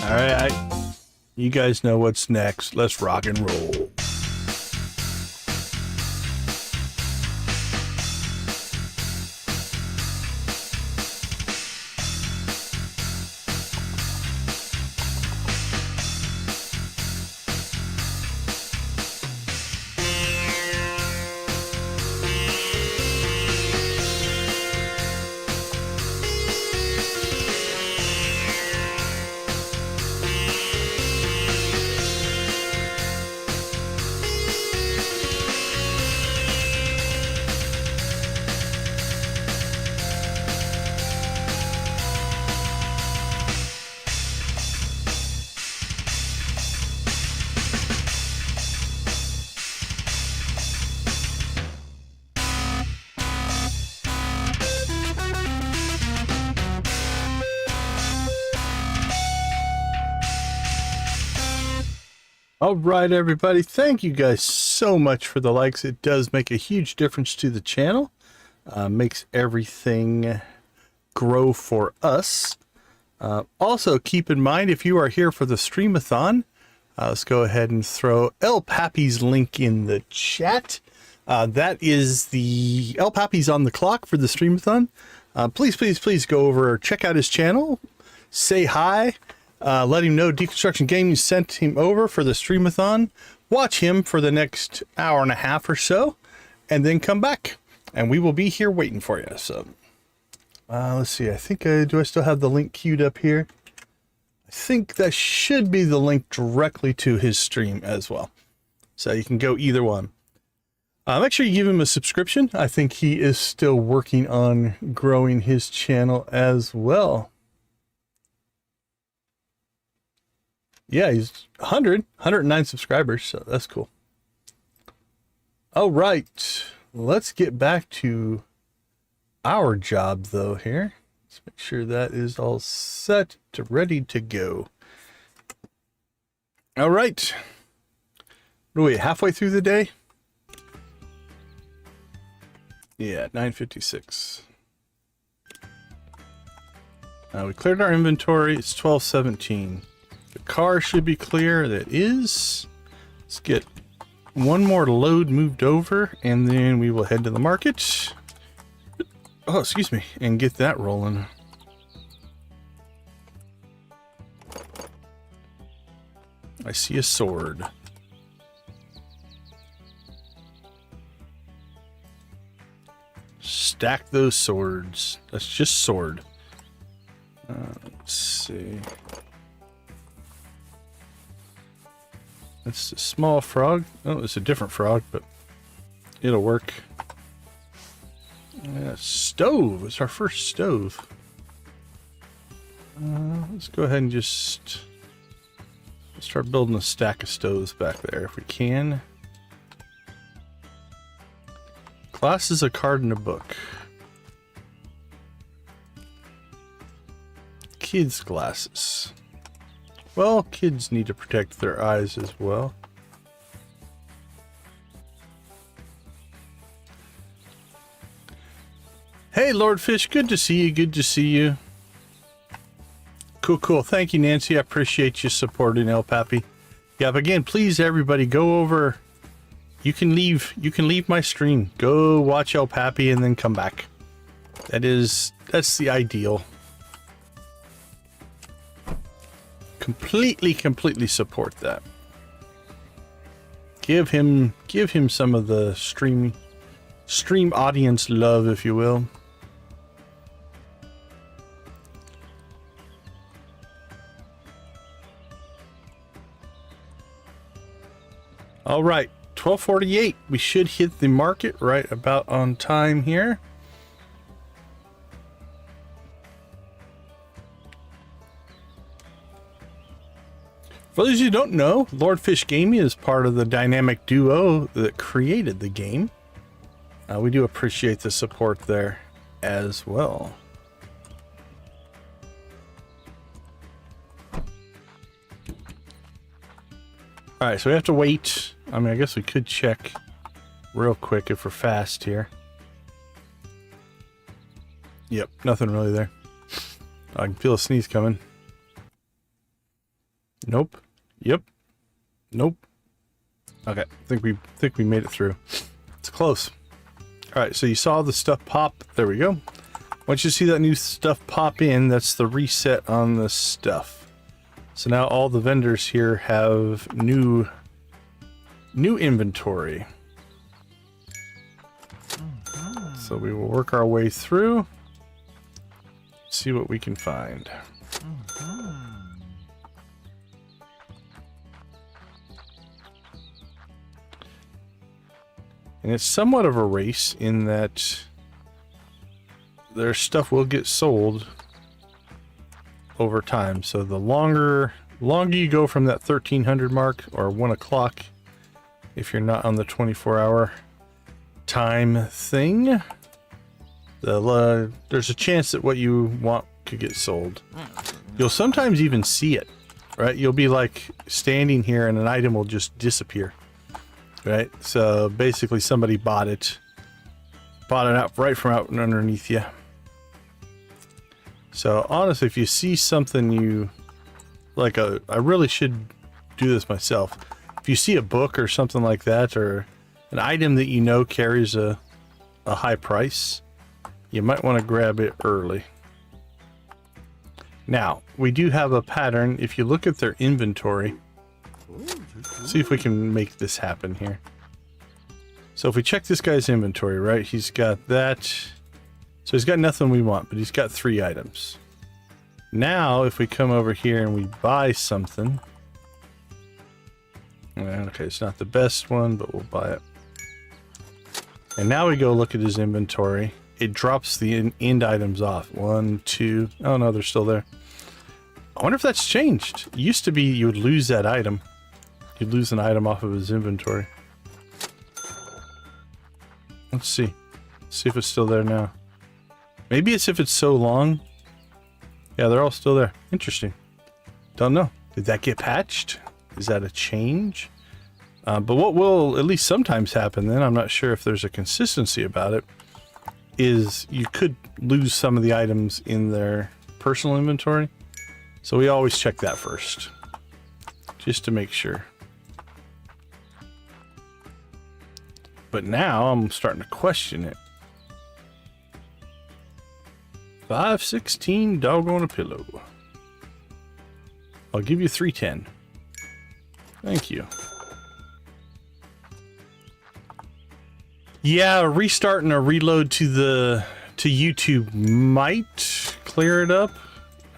All right, you guys know what's next. Let's rock and roll. All right, everybody. Thank you guys so much for the likes. It does make a huge difference to the channel. Makes everything grow for us. Also, keep in mind, if you are here for the Stream-a-thon, Let's go ahead and throw El Pappy's link in the chat. That is the El Pappy's on the clock for the stream-a-thon. Please go over, check out his channel, say hi, let him know Deconstruction Gaming sent him over for the stream-a-thon. Watch him for the next hour and a half or so, and then come back, and we will be here waiting for you. So, let's see. I think do I still have the link queued up here? I think that should be the link directly to his stream as well. So you can go either one. Make sure you give him a subscription. I think he is still working on growing his channel as well. Yeah, he's 109 subscribers, so that's cool. All right, let's get back to our job though here. Let's make sure that is all set to ready to go. All right. What are we, halfway through the day? Yeah, 9:56. We cleared our inventory. It's 12:17. The car should be clear. That is. Let's get one more load moved over, and then we will head to the market. Oh, excuse me, and get that rolling. I see a sword. Stack those swords. That's just sword. Let's see. That's a small frog. Oh, it's a different frog, but it'll work. Stove. It's our first stove. Let's go ahead and just start building a stack of stoves back there if we can. Class is a card in a book. Kids' glasses. Well, kids need to protect their eyes as well. Hey, Lord Fish, good to see you. Good to see you. Cool. Thank you, Nancy. I appreciate you supporting El Pappy. Yeah, but again, please, everybody, go over. You can leave my stream. Go watch El Pappy and then come back. That's the ideal. Completely support that. Give him some of the stream audience love, if you will. All right, 12:48. We should hit the market right about on time here. For those of you who don't know, Lord Fish Gaming is part of the dynamic duo that created the game. We do appreciate the support there as well. All right, so we have to wait. I mean, I guess we could check real quick if we're fast here. Yep, nothing really there. I can feel a sneeze coming. Nope. Yep. Nope. Okay, think we made it through. It's close. All right, so you saw the stuff pop. There we go. Once you see that new stuff pop in, that's the reset on the stuff. So now all the vendors here have new inventory. So we will work our way through, see what we can find. And it's somewhat of a race in that their stuff will get sold over time. So the longer you go from that 1300 mark or 1 o'clock, if you're not on the 24-hour time thing, there's a chance that what you want could get sold. You'll sometimes even see it, right? You'll be like standing here and an item will just disappear. Right, so basically somebody bought it out right from out underneath you. So honestly, if you see something you like, I really should do this myself. If you see a book or something like that, or an item that you know carries a high price, you might want to grab it early. Now, we do have a pattern. If you look at their inventory, see if we can make this happen here. So if we check this guy's inventory, right, he's got that. So he's got nothing we want, but he's got 3 items. Now, if we come over here and we buy something. Okay, it's not the best one, but we'll buy it. And now we go look at his inventory. It drops the end items off. 1, 2. Oh no, they're still there. I wonder if that's changed. It used to be you would lose that item. You'd lose an item off of his inventory. Let's see. See if it's still there now. Maybe it's if it's so long. Yeah, they're all still there. Interesting. Don't know. Did that get patched? Is that a change? But what will at least sometimes happen then, I'm not sure if there's a consistency about it, is you could lose some of the items in their personal inventory. So we always check that first, just to make sure. But now I'm starting to question it. 516 dog on a pillow. I'll give you 310. Thank you. Yeah, restarting a reload to YouTube might clear it up.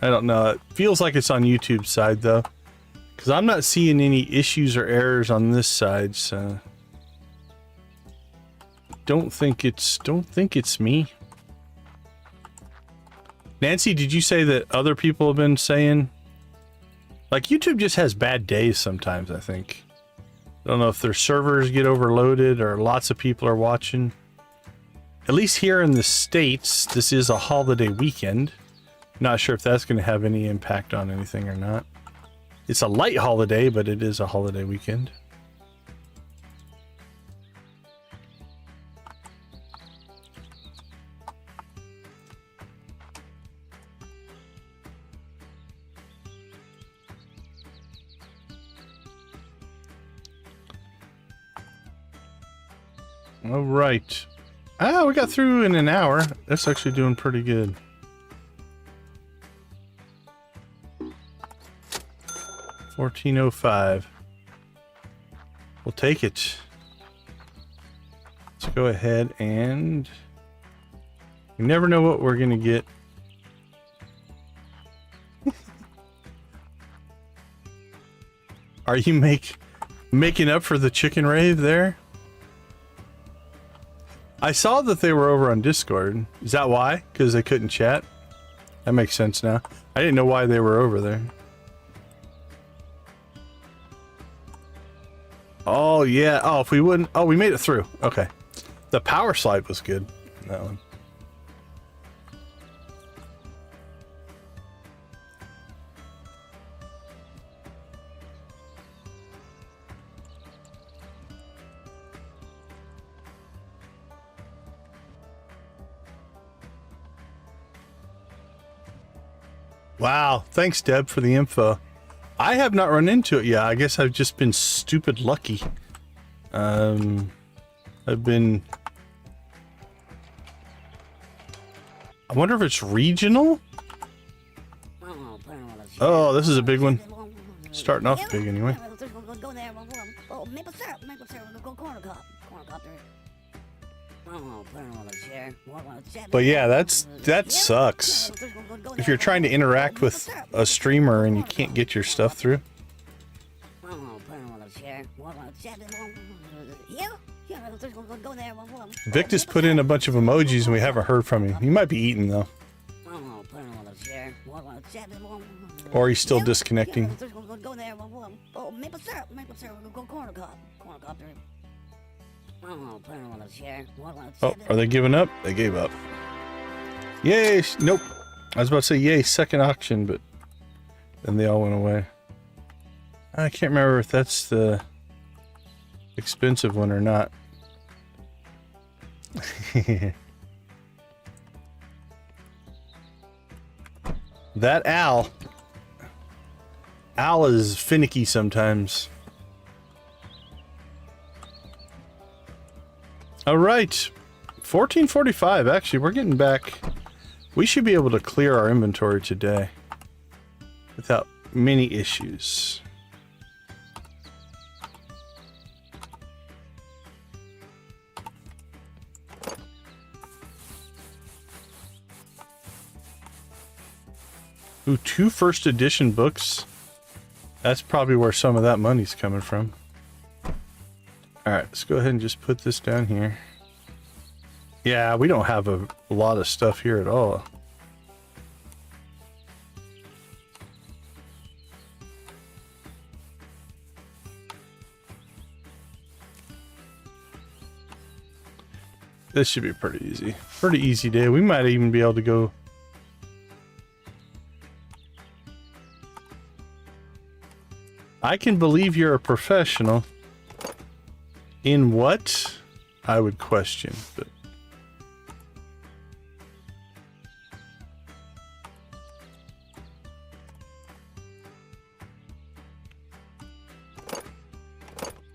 I don't know. It feels like it's on YouTube's side though, because I'm not seeing any issues or errors on this side. So don't think it's me. Nancy, did you say that other people have been saying, like, YouTube just has bad days sometimes, I think. I don't know if their servers get overloaded or lots of people are watching. At least here in the States, this is a holiday weekend. Not sure if that's going to have any impact on anything or not. It's a light holiday, but it is a holiday weekend. All right. Ah, we got through in an hour. That's actually doing pretty good. $14.05. We'll take it. Let's go ahead and... You never know what we're going to get. Are you making up for the chicken rave there? I saw that they were over on Discord. Is that why? Because they couldn't chat? That makes sense now. I didn't know why they were over there. Oh, yeah. Oh, if we wouldn't... Oh, we made it through. Okay. The power slide was good. That one. Wow, thanks Deb for the info. I have not run into it yet. I guess I've just been stupid lucky. I've been... I wonder if it's regional? Oh, this is a big one. Starting off big anyway. But yeah, that sucks. If you're trying to interact with a streamer and you can't get your stuff through. Vic just put in a bunch of emojis and we haven't heard from him. He might be eating though. Or he's still disconnecting. Oh, are they giving up? They gave up. Yay! Nope. I was about to say yay, second auction, but then they all went away. I can't remember if that's the expensive one or not. That owl. Al is finicky sometimes. All right, 14:45. Actually, we're getting back. We should be able to clear our inventory today without many issues. Ooh, 2 first edition books. That's probably where some of that money's coming from. Alright, let's go ahead and just put this down here. Yeah, we don't have a lot of stuff here at all. This should be pretty easy. Pretty easy day. We might even be able to go... I can believe you're a professional. In what? I would question, but...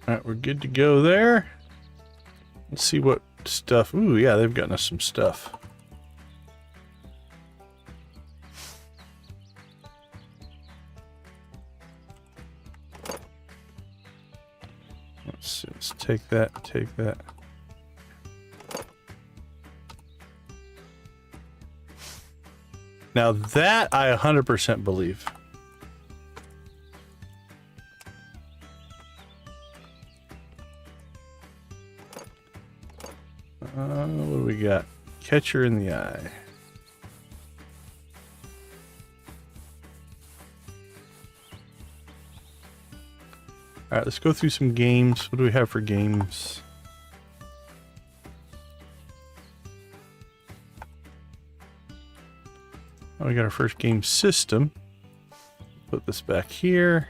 Alright, we're good to go there. Let's see what stuff... Ooh, yeah, they've gotten us some stuff. Let's take that, take that. Now that I 100% believe. What do we got? Catcher in the eye. Alright, let's go through some games. What do we have for games? Oh, we got our first game system. Put this back here.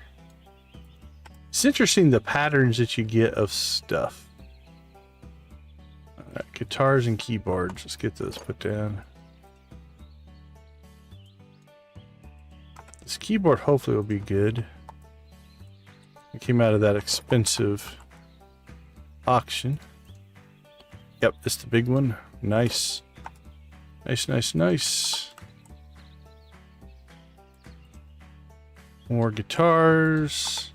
It's interesting the patterns that you get of stuff. Alright, guitars and keyboards. Let's get those put down. This keyboard hopefully will be good. It came out of that expensive auction. Yep, it's the big one. Nice. Nice, nice, nice. More guitars.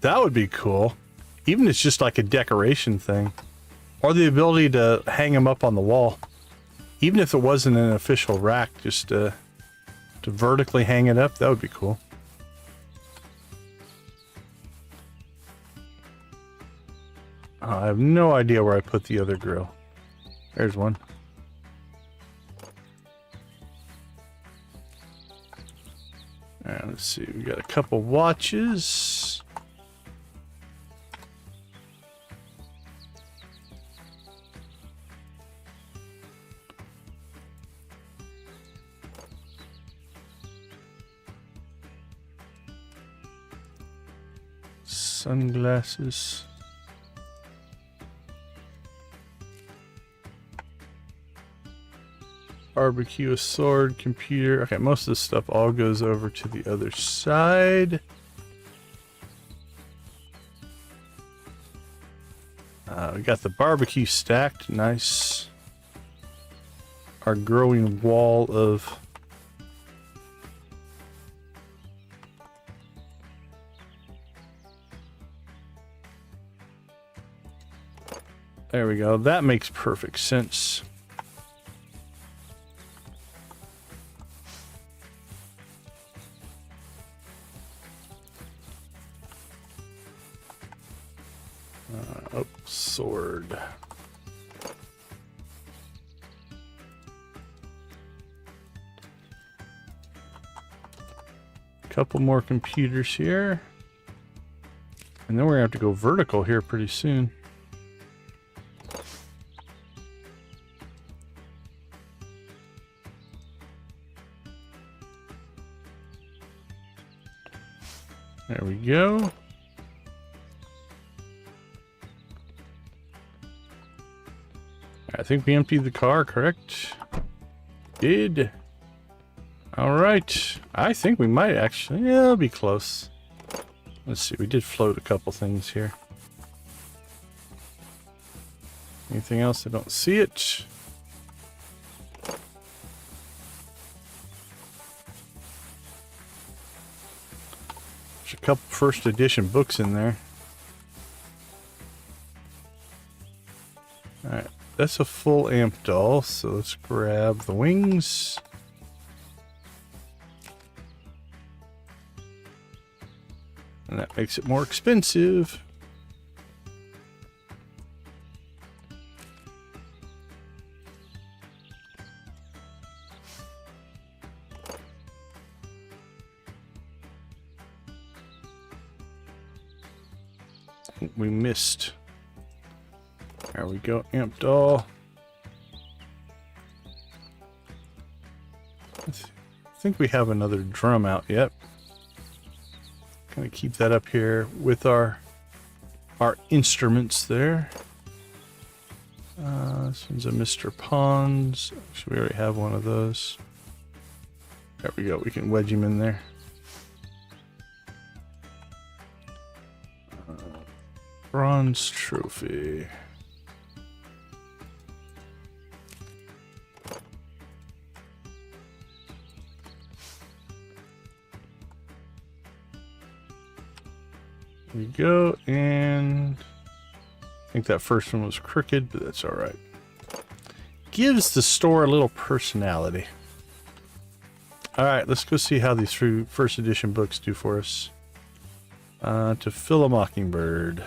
That would be cool. Even if it's just like a decoration thing. Or the ability to hang them up on the wall. Even if it wasn't an official rack, just to vertically hang it up, that would be cool. Oh, I have no idea where I put the other grill. There's one. Alright, let's see. We got a couple watches. Sunglasses. Barbecue, a sword, computer. Okay, most of this stuff all goes over to the other side. We got the barbecue stacked. Nice. Our growing wall of... There we go. That makes perfect sense. Oh, sword. Couple more computers here. And then we're gonna have to go vertical here pretty soon. There we go. I think we emptied the car, correct? Did. All right. I think we might actually. Yeah, it'll be close. Let's see. We did float a couple things here. Anything else? I don't see it. There's a couple first edition books in there. Alright, that's a full amp doll, so let's grab the wings. And that makes it more expensive. We missed. There we go, amp doll. I think we have another drum out yet. Gonna keep that up here with our instruments there. This one's a Mr. Pond's. Actually, we already have one of those. There we go. We can wedge him in there. Bronze trophy. There we go, and I think that first one was crooked, but that's all right. Gives the store a little personality. All right, let's go see how these first edition books do for us. To Fill a Mockingbird.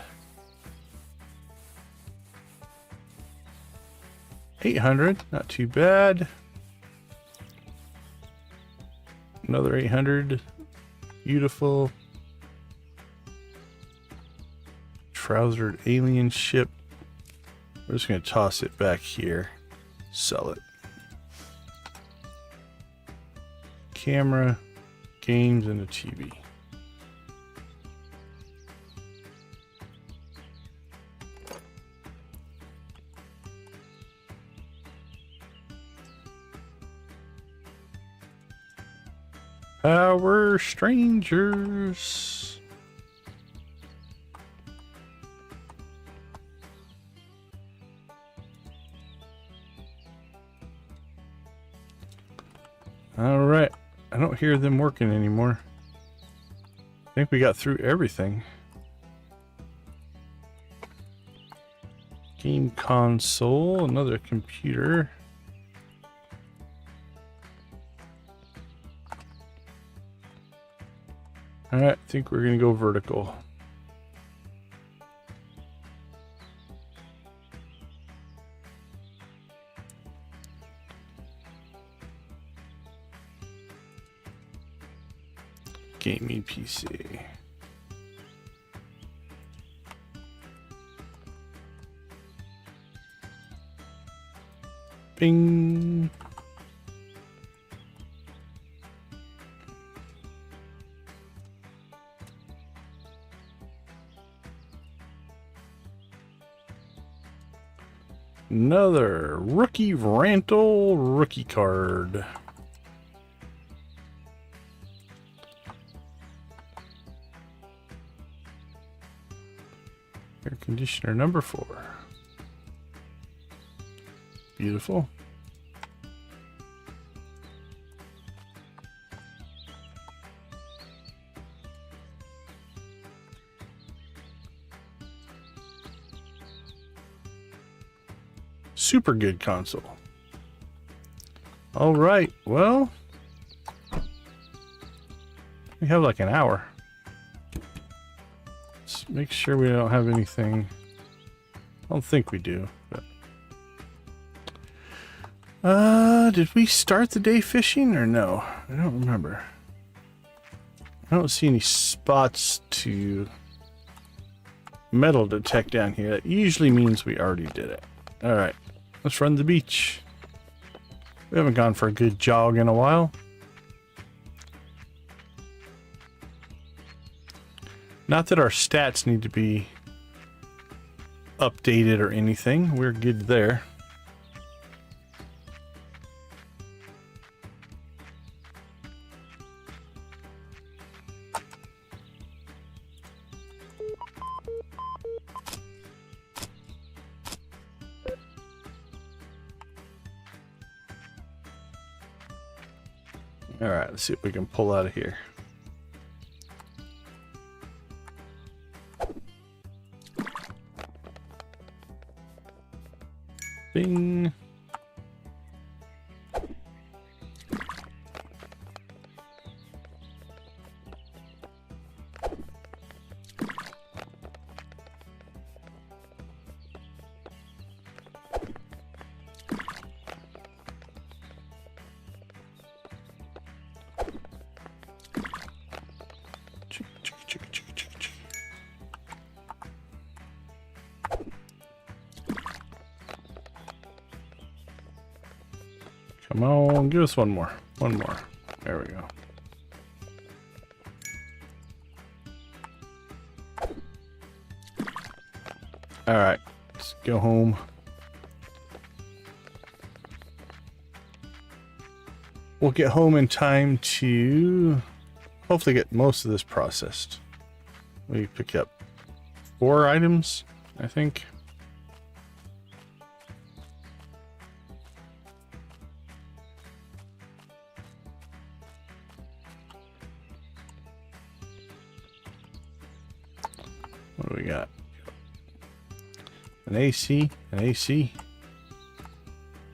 800, not too bad. Another 800, beautiful. Trousered alien ship. We're just going to toss it back here. Sell it. Camera, games, and a TV. Power Strangers. All right. I don't hear them working anymore. I think we got through everything. Game console, another computer. Alright, I think we're going to go vertical. Gaming PC. Bing. Another rookie rental rookie card. Air conditioner number 4. Beautiful. Super good console. All right, well, we have like an hour. Let's make sure we don't have anything. I don't think we do, but did we start the day fishing or no? I don't remember. I don't see any spots to metal detect down here. That usually means we already did it. All right. Let's run the beach. We haven't gone for a good jog in a while. Not that our stats need to be updated or anything. We're good there. All right, let's see if we can pull out of here. Bing. Come on, give us one more. One more. There we go. All right, let's go home. We'll get home in time to hopefully get most of this processed. We pick up 4 items, I think. What do we got? An AC, an AC,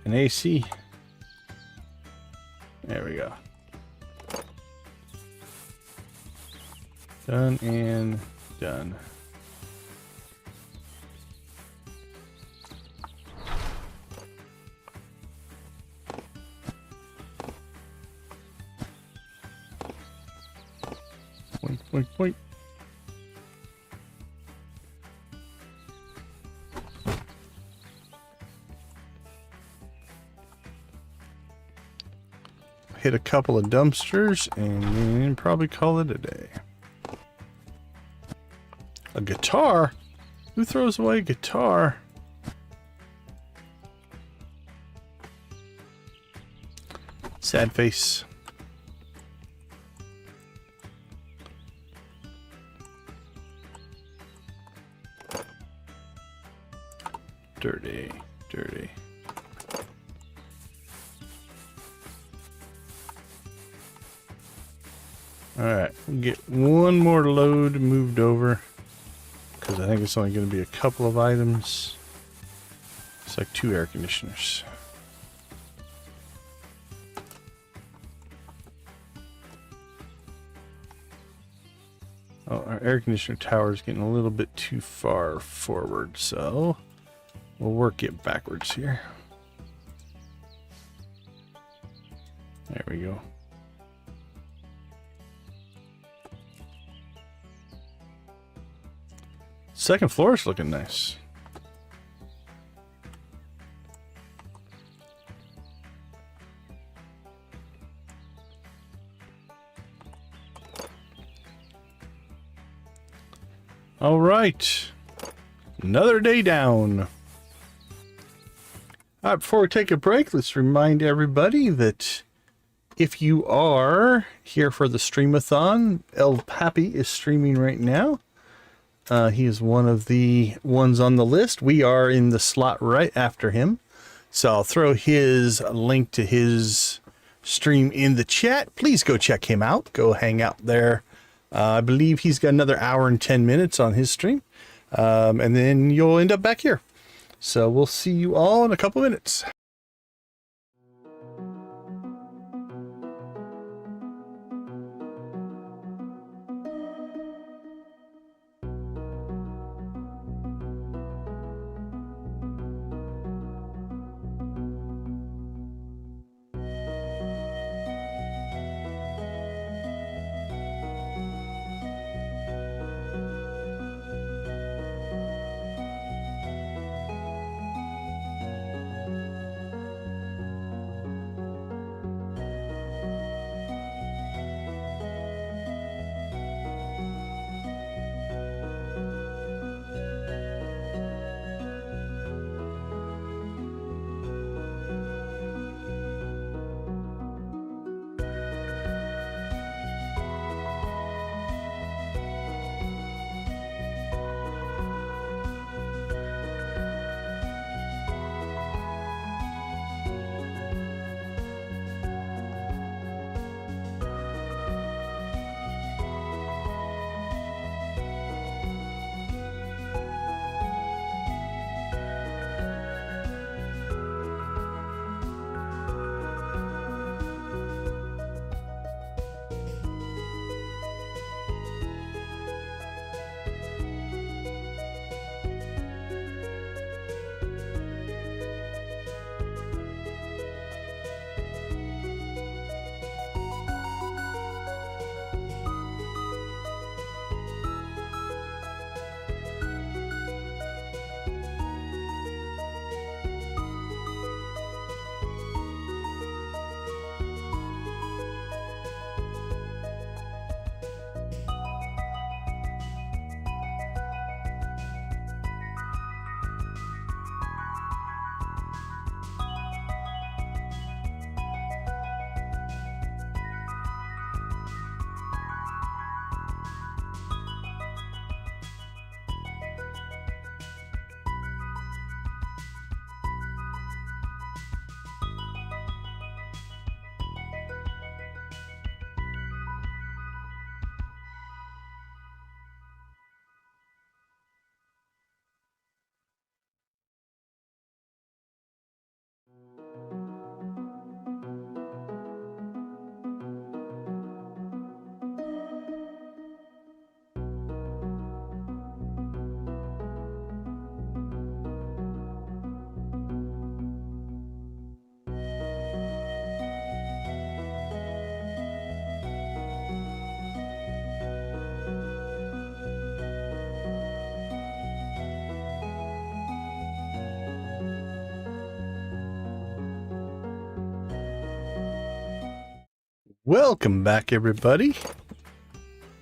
an AC. There we go. Done and done. Point, point, point. Hit a couple of dumpsters and then probably call it a day. A guitar? Who throws away a guitar? Sad face. Dirty, dirty. Alright, we'll get one more load moved over because I think it's only going to be a couple of items. It's like 2 air conditioners. Oh, our air conditioner tower is getting a little bit too far forward, so we'll work it backwards here. There we go. Second floor is looking nice. All right. Another day down. All right, before we take a break, let's remind everybody that if you are here for the stream-a-thon, El Pappy is streaming right now. He is one of the ones on the list. We are in the slot right after him. So I'll throw his link to his stream in the chat. Please go check him out. Go hang out there. I believe he's got another hour and 10 minutes on his stream. And then you'll end up back here. So we'll see you all in a couple minutes. Welcome back, everybody.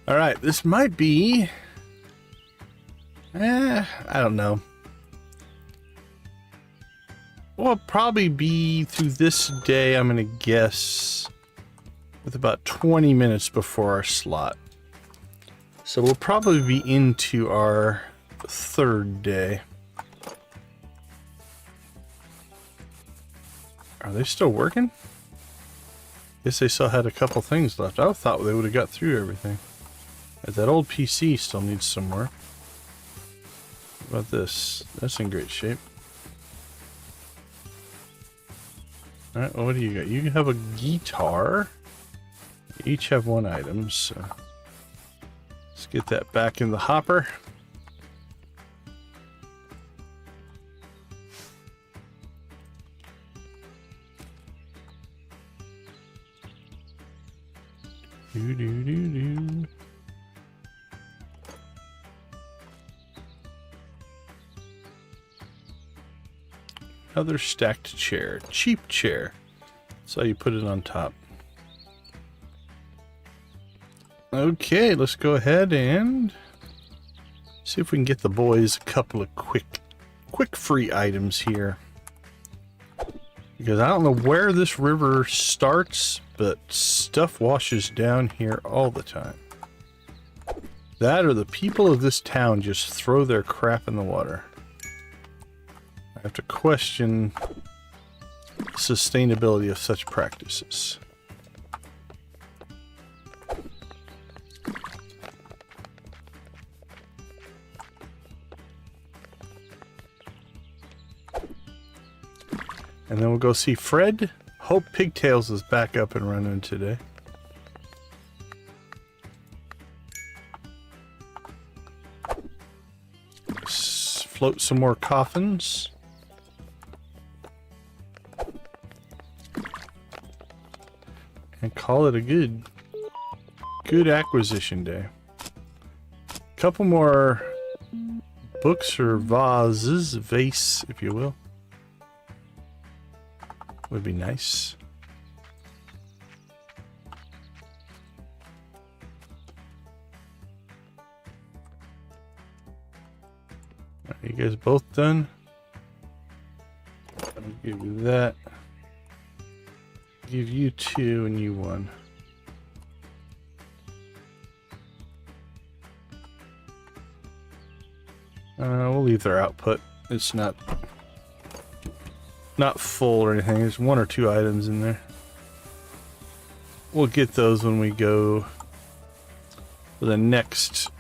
All right, this might be... I don't know. We'll probably be through this day, I'm going to guess, with about 20 minutes before our slot. So we'll probably be into our third day. Are they still working? Guess they still had a couple things left. I thought they would have got through everything. But that old PC still needs some work. What about this? That's in great shape. Alright, well, what do you got? You have a guitar. You each have one item, so let's get that back in the hopper. Do. Another stacked chair. Cheap chair. So you put it on top. Okay, let's go ahead and see if we can get the boys a couple of quick free items here. Because I don't know where this river starts, but stuff washes down here all the time. That or the people of this town just throw their crap in the water. I have to question the sustainability of such practices. And then we'll go see Fred. Hope Pigtails is back up and running today. Float some more coffins. And call it a good acquisition day. Couple more books or vases, vase, if you will. Would be nice. Are you guys both done? I'll give you that. Give you 2 and you 1. We'll leave their output. It's not full or anything. There's 1 or 2 items in there. We'll get those when we go for the next,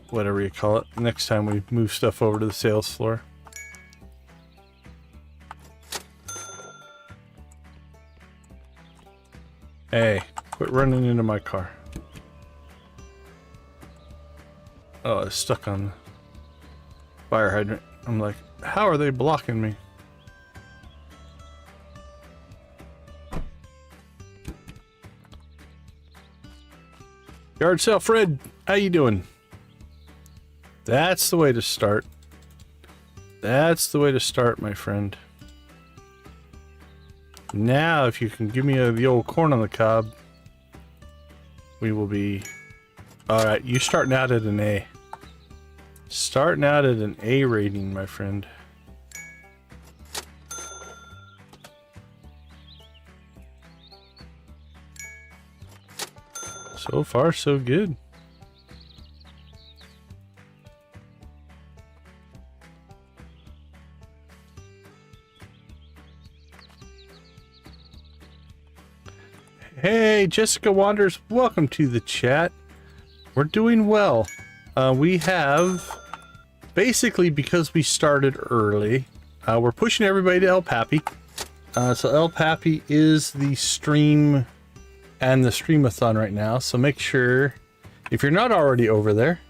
whatever you call it, next time we move stuff over to the sales floor. Hey, quit running into my car. Oh, it's stuck on the fire hydrant. I'm like, how are they blocking me? Yard sale Fred, how you doing? That's the way to start. That's the way to start, my friend. Now, if you can give me the old corn on the cob, we will be... Alright, you starting out at an A. Starting out at an A rating, my friend. So far, so good. Hey, Jessica Wanders, welcome to the chat. We're doing well. We have, basically because we started early, we're pushing everybody to El Papi. So El Papi is the stream and the stream-a-thon right now. So make sure, if you're not already over there,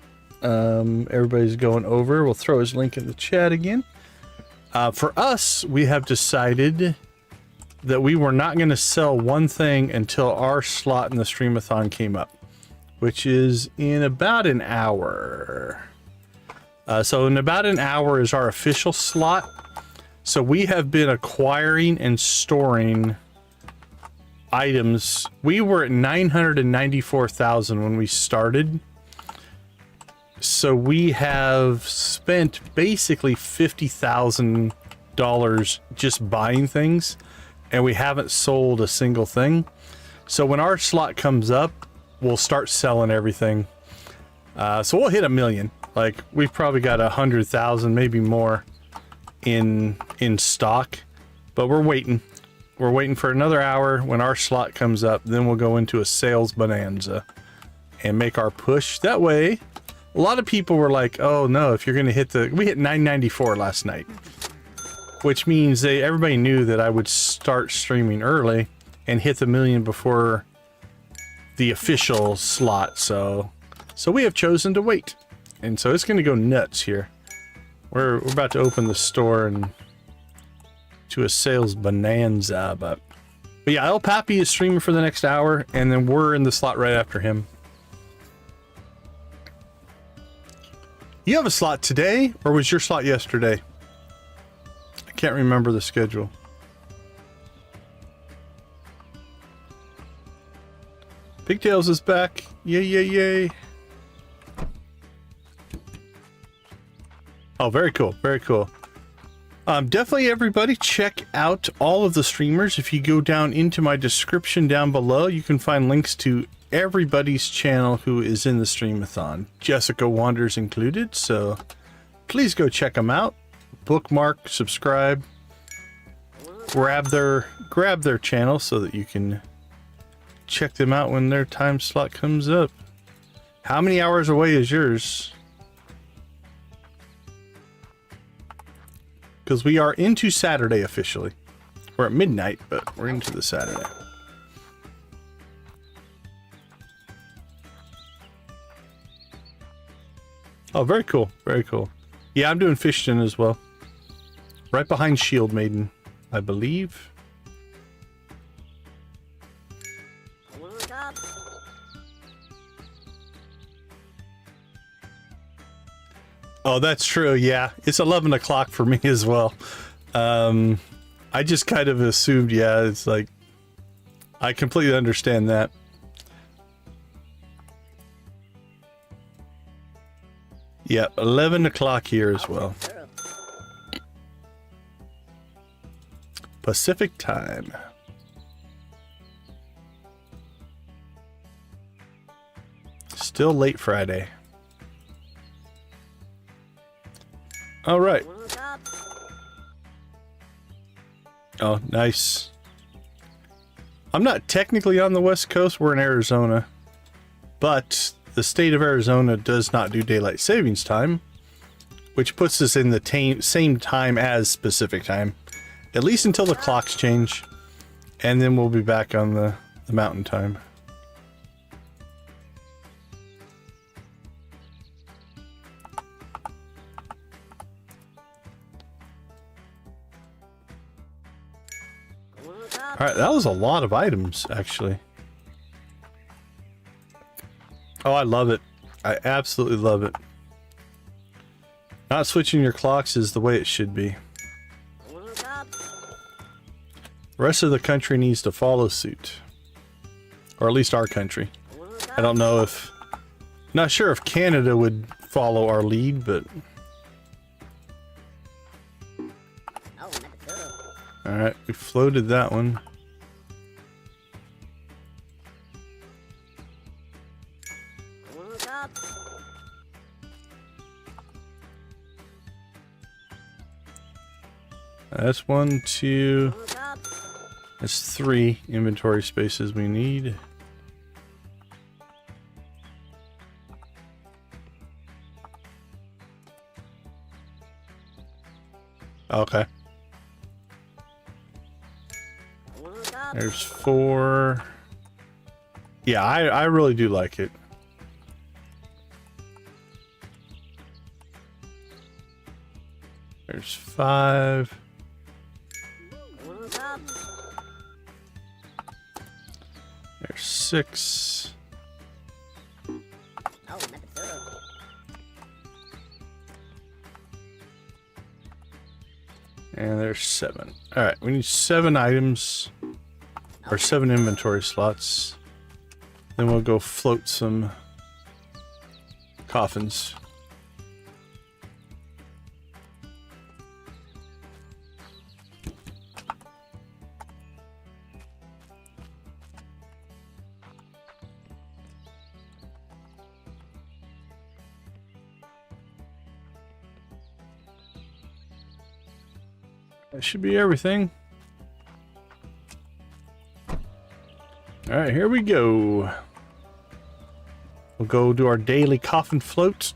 everybody's going over. We'll throw his link in the chat again. For us, we have decided that we were not going to sell one thing until our slot in the stream-a-thon came up, which is in about an hour. So in about an hour is our official slot. So we have been acquiring and storing items. We were at 994,000 when we started. So we have spent basically $50,000 just buying things, and we haven't sold a single thing. So when our slot comes up, we'll start selling everything. So we'll hit 1 million. Like, we've probably got 100,000, maybe more in stock, but we're waiting. We're waiting for another hour. When our slot comes up, then we'll go into a sales bonanza and make our push. That way, a lot of people were like, oh no, if you're going to hit we hit 994 last night, which means everybody knew that I would start streaming early and hit the 1 million before the official slot. So we have chosen to wait. And so it's going to go nuts here. We're about to open the store and to a sales bonanza, but yeah, El Papi is streaming for the next hour, and then we're in the slot right after him. You have a slot today, or was your slot yesterday? I can't remember the schedule. Pigtails is back. Yay, yay, yay. Oh, very cool. Very cool. Definitely everybody check out all of the streamers. If you go down into my description down below, you can find links to everybody's channel who is in the stream-a-thon. Jessica Wanders included, so please go check them out. Bookmark, subscribe, grab their channel so that you can check them out when their time slot comes up. How many hours away is yours? Because we are into Saturday officially. We're at midnight, but we're into the Saturday. Oh, very cool. Very cool. Yeah, I'm doing Fishton as well. Right behind Shield Maiden, I believe. Oh, that's true. Yeah, it's 11 o'clock for me as well. I just kind of assumed, yeah, it's like, I completely understand that. Yeah, 11 o'clock here as well. Pacific time. Still late Friday. All right. Oh, nice. I'm not technically on the West Coast. We're in Arizona. But the state of Arizona does not do daylight savings time, which puts us in the same time as Pacific time, at least until the clocks change. And then we'll be back on the mountain time. All right, that was a lot of items, actually. Oh, I love it. I absolutely love it. Not switching your clocks is the way it should be. The rest of the country needs to follow suit. Or at least our country. I don't know if... Not sure if Canada would follow our lead, but... Alright, we floated that one. That's 1, 2. That's 3 inventory spaces we need. Okay. There's 4. Yeah, I really do like it. There's 5. There's 6. And there's 7. Alright, we need 7 items. Or 7 inventory slots. Then we'll go float some coffins. That should be everything. Alright, here we go. We'll go do our daily coffin float.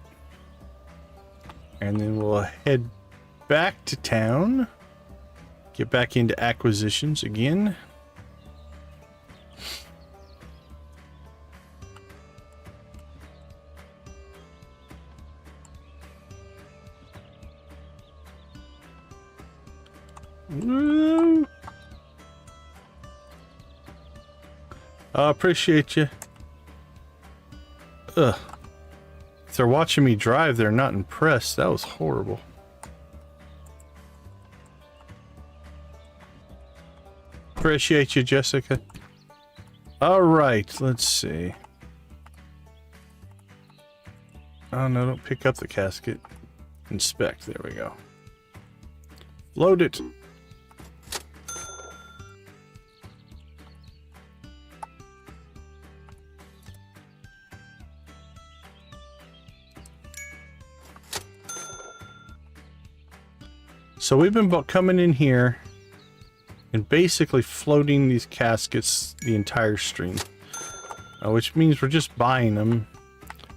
And then we'll head back to town. Get back into acquisitions again. Woo. I appreciate you. Ugh. If they're watching me drive, they're not impressed. That was horrible. Appreciate you, Jessica. Alright, let's see. Oh no, don't pick up the casket. Inspect, there we go. Load it. So we've been coming in here and basically floating these caskets the entire stream, which means we're just buying them.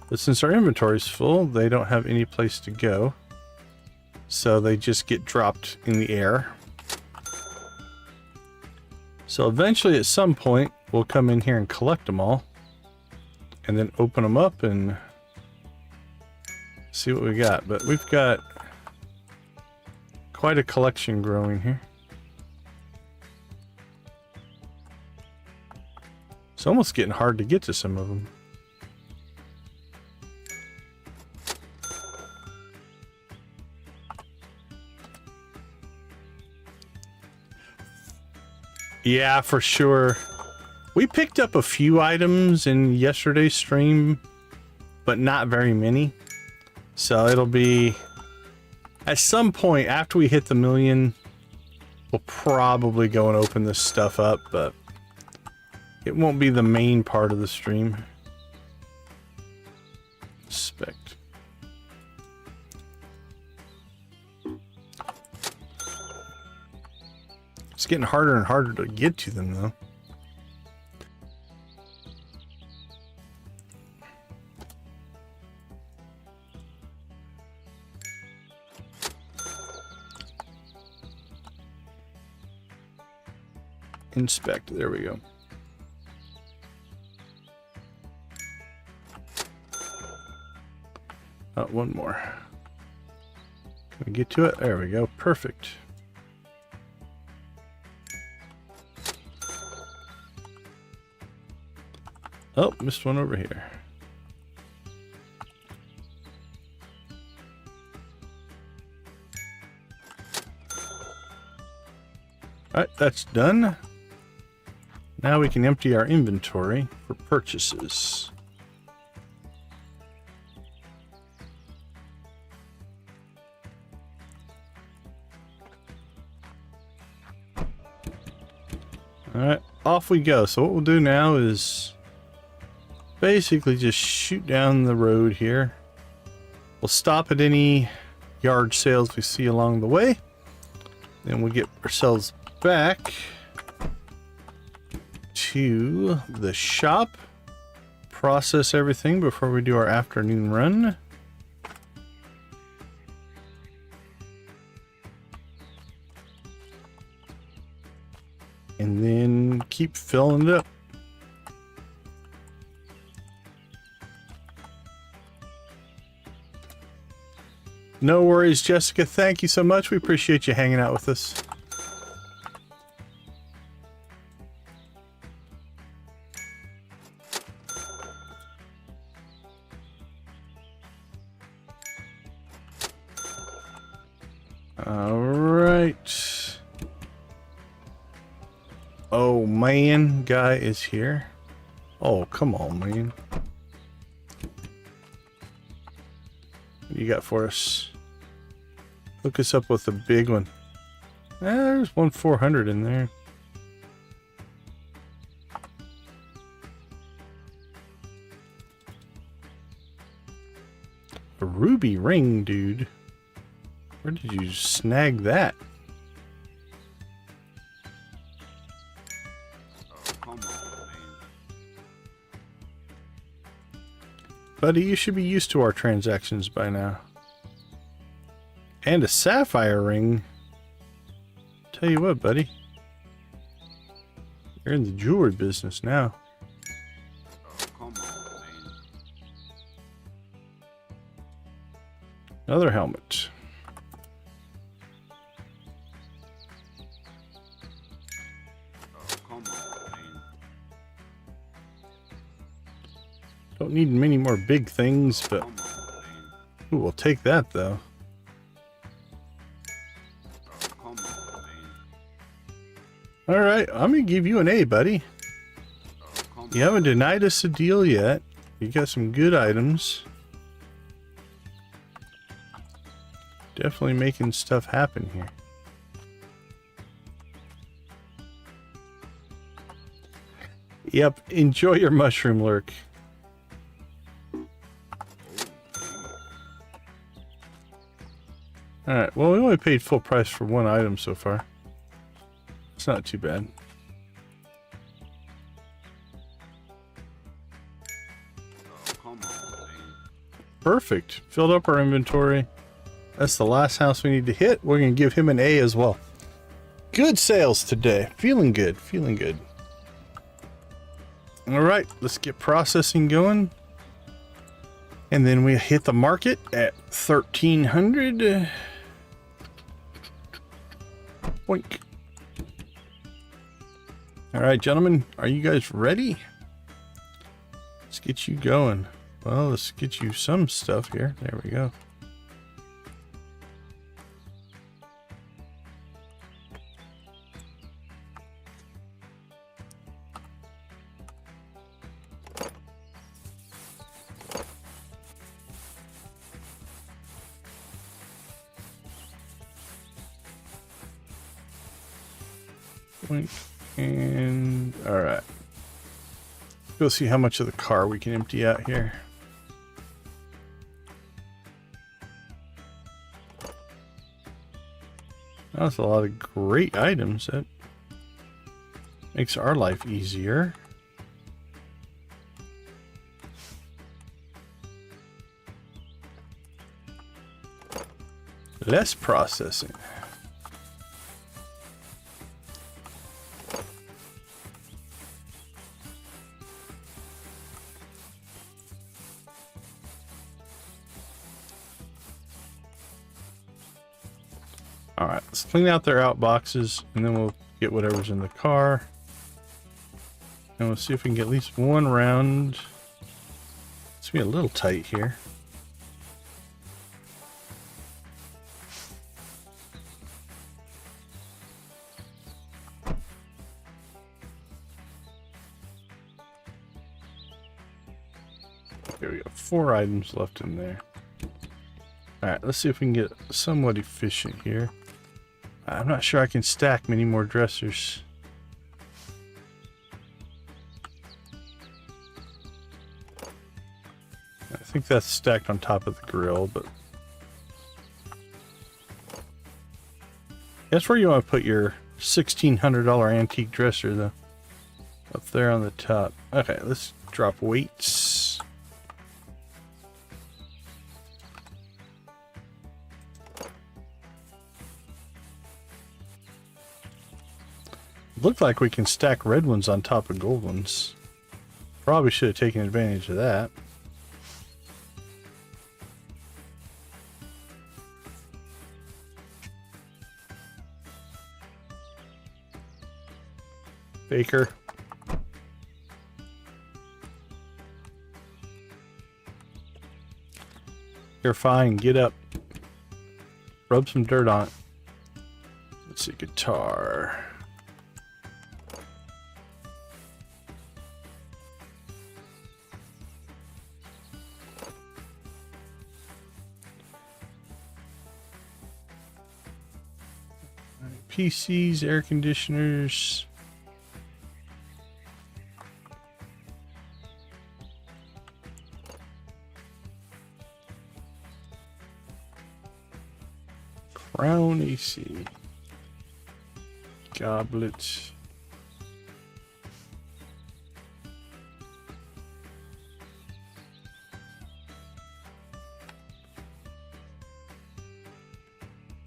But since our inventory is full, they don't have any place to go. So they just get dropped in the air. So eventually at some point, we'll come in here and collect them all. And then open them up and see what we got. But we've got quite a collection growing here. It's almost getting hard to get to some of them. Yeah, for sure. We picked up a few items in yesterday's stream, but not very many. So it'll be... At some point, after we hit the 1,000,000, we'll probably go and open this stuff up, but it won't be the main part of the stream. Inspect. It's getting harder and harder to get to them, though. Inspect. There we go. One more. Can we get to it? There we go. Perfect. Oh, missed one over here. Alright, that's done. Now we can empty our inventory for purchases. Alright, off we go. So what we'll do now is basically just shoot down the road here. We'll stop at any yard sales we see along the way. Then we'll get ourselves back to the shop, process everything before we do our afternoon run. And then keep filling it up. No worries, Jessica. Thank you so much. We appreciate you hanging out with us. All right. right. Oh man, guy is here. Oh, come on, man. What do you got for us? Hook us up with a big one. There's one 400 in there. A ruby ring, dude. Where did you snag that? Oh, come on, man. Buddy, you should be used to our transactions by now. And a sapphire ring. Tell you what, buddy. You're in the jewelry business now. Oh, come on, man. Another helmet. Oh, come on, man. Don't need many more big things, but Come on, man. ooh, we'll take that though. Oh, come on, man. All right, I'm gonna give you an A, buddy. Oh, come You haven't denied us a deal yet. You got some good items. Definitely making stuff happen here. Yep, enjoy your mushroom lurk. Alright, well, we only paid full price for one item so far. It's not too bad. Oh, come on, man. Perfect. Filled up our inventory. That's the last house we need to hit. We're going to give him an A as well. Good sales today. Feeling good. Feeling good. Alright, let's get processing going. And then we hit the market at 1,300. Boink. Alright, gentlemen. Are you guys ready? Let's get you going. Well, let's get you some stuff here. There we go. And all right, go see how much of the car we can empty out here. That's a lot of great items. That makes our life easier. Less processing. Alright, let's clean out their outboxes, and then we'll get whatever's in the car. And we'll see if we can get at least one round. It's gonna be a little tight here. There we go, 4 items left in there. Alright, let's see if we can get somewhat efficient here. I'm not sure I can stack many more dressers. I think that's stacked on top of the grill, but that's where you want to put your $1,600 antique dresser, though. Up there on the top. Okay, let's drop weights. Looked like we can stack red ones on top of gold ones. Probably should have taken advantage of that. Baker. You're fine. Get up. Rub some dirt on it. see, guitar. PCs, air conditioners. Crown AC. Goblet.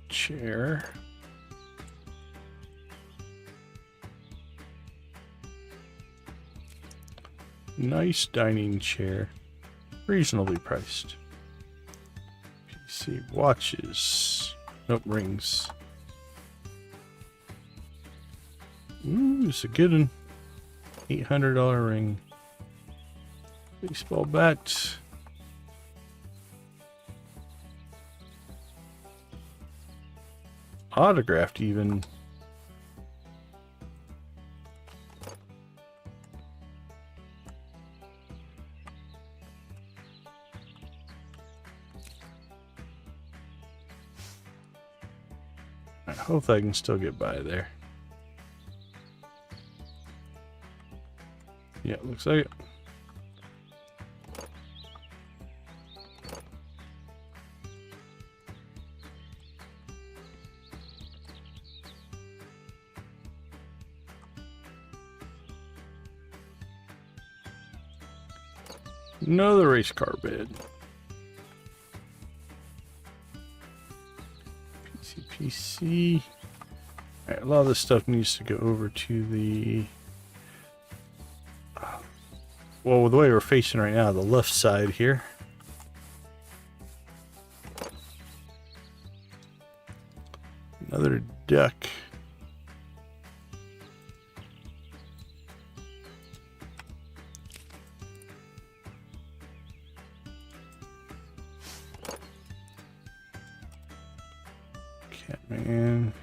Chair. Nice dining chair. Reasonably priced. PC watches. Nope, rings. Ooh, it's a good one. $800 ring. Baseball bat. Autographed even. I hope I can still get by there. Yeah, looks like it. Another race car bed. PC. Alright, a lot of this stuff needs to go over to the... well, the way we're facing right now, the left side here. Another deck. Catman.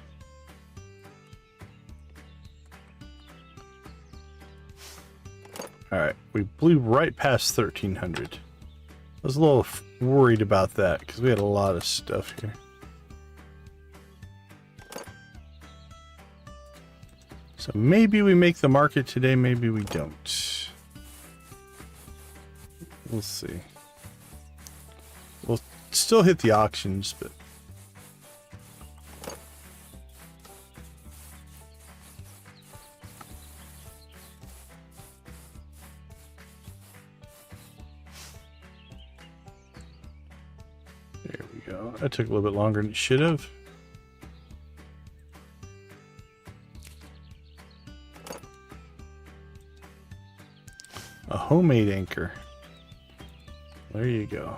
Alright, we blew right past 1300. I was a little worried about that because we had a lot of stuff here. So maybe we make the market today, maybe we don't. We'll see. We'll still hit the auctions, but... there we go. That took a little bit longer than it should have. A homemade anchor. There you go.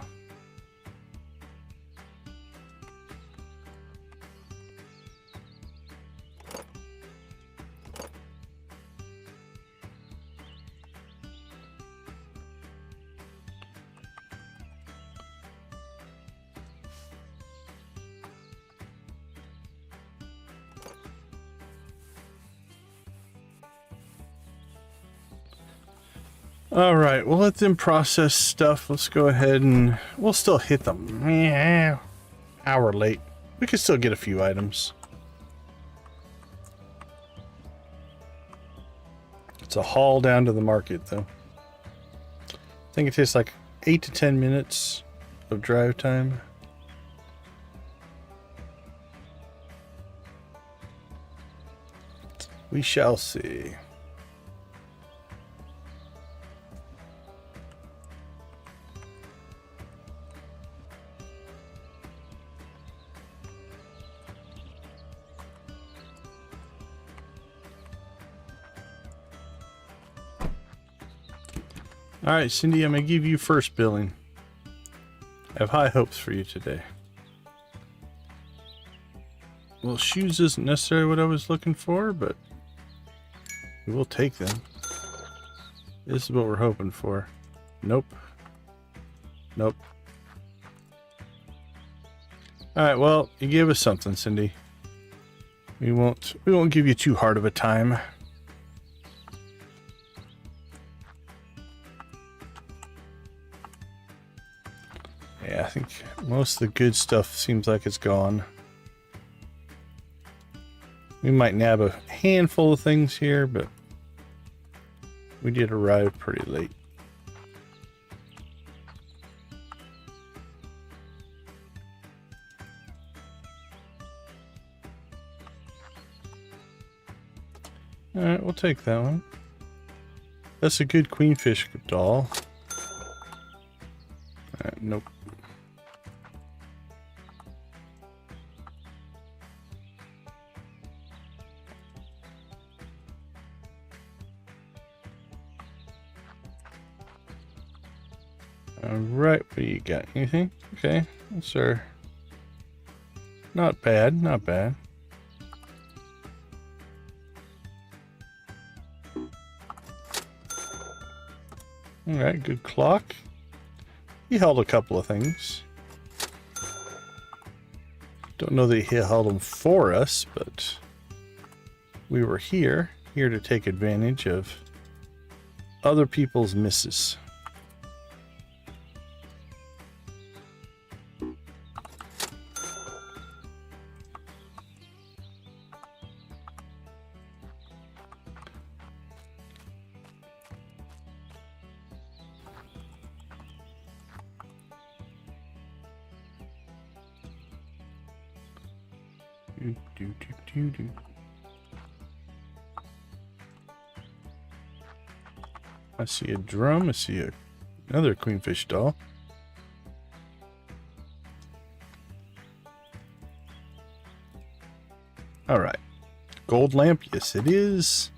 All right, we'll let them process stuff. Let's go ahead and we'll still hit them. Yeah, hour late. We could still get a few items. It's a haul down to the market, though. I think it takes like 8 to 10 minutes of drive time. We shall see. All right, Cindy, I'm going to give you first billing. I have high hopes for you today. Well, shoes isn't necessarily what I was looking for, but we will take them. This is what we're hoping for. Nope. Nope. All right, well, you gave us something, Cindy. We won't give you too hard of a time. Yeah, I think most of the good stuff seems like it's gone. We might nab a handful of things here, but we did arrive pretty late. Alright, we'll take that one. That's a good queenfish doll. Nope. Alright, what do you got? Anything? Okay, sir. Not bad, not bad. Alright, good clock. He held a couple of things. Don't know that he held them for us, but we were here to take advantage of other people's misses. I see a drum. I see another queenfish doll. All right. Gold lamp. Yes, it is.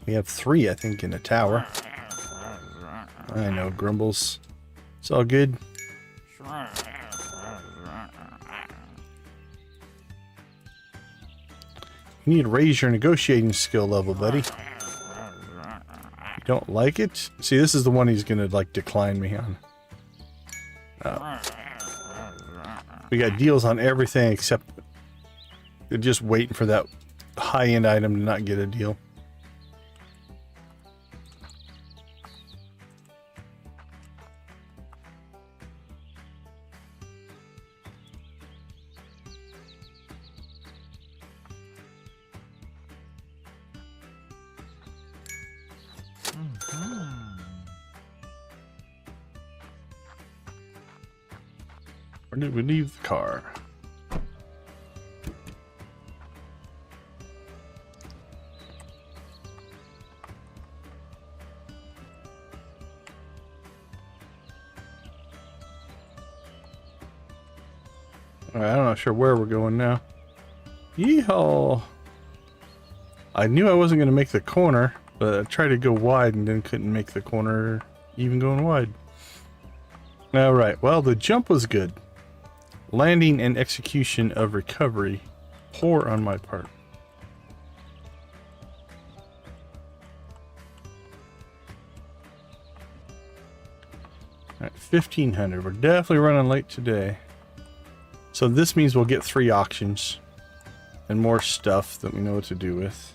We have 3, I think, in a tower. I know, grumbles. It's all good. You need to raise your negotiating skill level, buddy. You don't like it? See, this is the one he's gonna, like, decline me on. We got deals on everything except just waiting for that high-end item to not get a deal. Where did we leave the car? Alright, I'm not sure where we're going now. Yeehaw! I knew I wasn't going to make the corner, but I tried to go wide and then couldn't make the corner even going wide. Alright, well, the jump was good. Landing and execution of recovery, poor on my part. Alright, 1500. We're definitely running late today. So this means we'll get 3 auctions and more stuff that we know what to do with.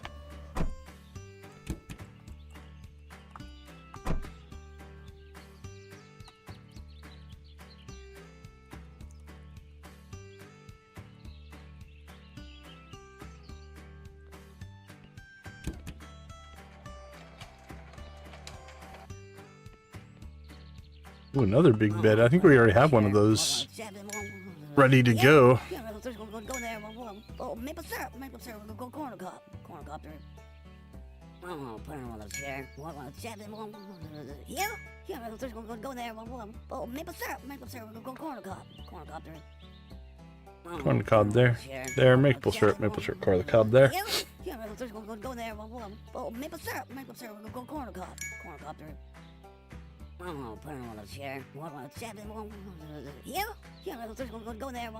Ooh, another big bed. I think we already have one of those ready to go. Maple syrup, go corner cop there. Oh, put it on the chair. Yeah, go there. Oh, maple syrup, go corner cop there. Corn cob there. There, maple syrup, corn the cob there. Yeah, go there. Oh, maple syrup, go corner cop there. Oh, put it on the chair. Yeah, go there.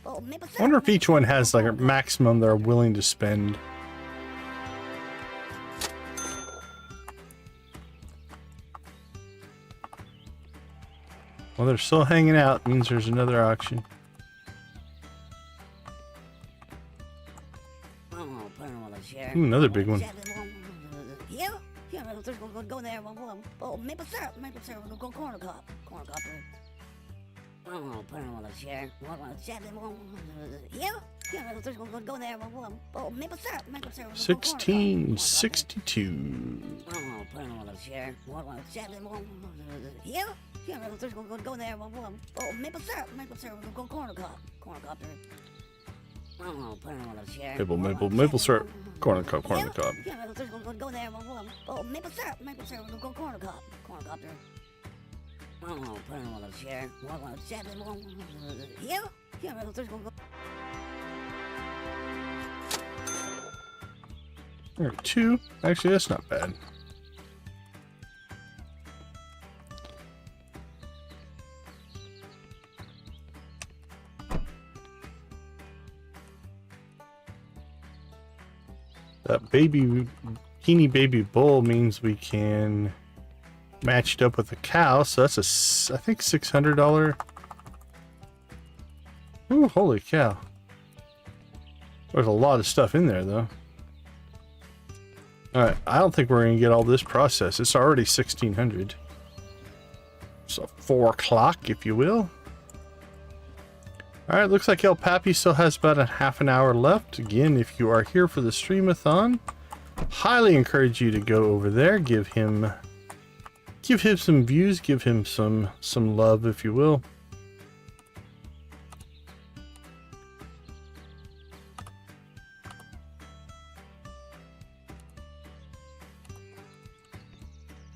Oh, maple syrup. I wonder if each one has like a maximum they're willing to spend. Well, they're still hanging out. Means there's another auction. chair. Ooh, another big one. Here? Here, go there. Oh, maple syrup. Go corner cup. Corner cup. Oh, put it on the chair. Here? Here, go there. Oh, maple syrup. 1662. Oh, put it on the chair. Here? Here, go there. Oh, maple syrup. Go corner cup. Corner cup. Oh, put it on the chair. Maple syrup. Corner cup. Go there. Oh, maple syrup. Go corner cup. Corner cup. Oh, put it on the chair. Here? Here, go. There are 2. Actually, that's not bad. That teeny baby bull means we can match it up with a cow, so that's I think $600. Ooh, holy cow. There's a lot of stuff in there, though. Alright, I don't think we're going to get all this processed. It's already 1600. So 4 o'clock, if you will. Alright, looks like El Papi still has about a half an hour left. Again, if you are here for the stream-a-thon, highly encourage you to go over there. Give him some views, give him some love, if you will.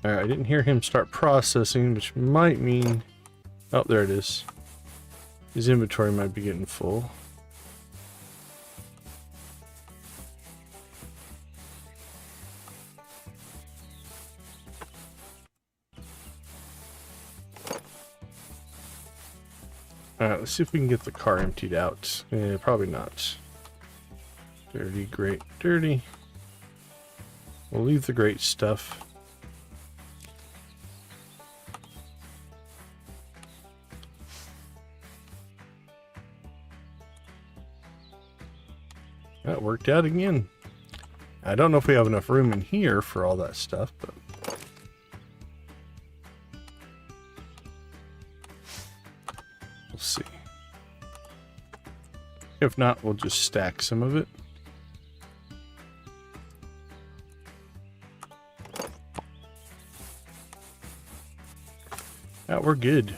Alright, I didn't hear him start processing, which might mean... Oh, there it is. His inventory might be getting full. Alright, let's see if we can get the car emptied out. Probably not. Dirty, great, dirty. We'll leave the great stuff. That worked out again. I don't know if we have enough room in here for all that stuff, but... we'll see. If not, we'll just stack some of it. We're good.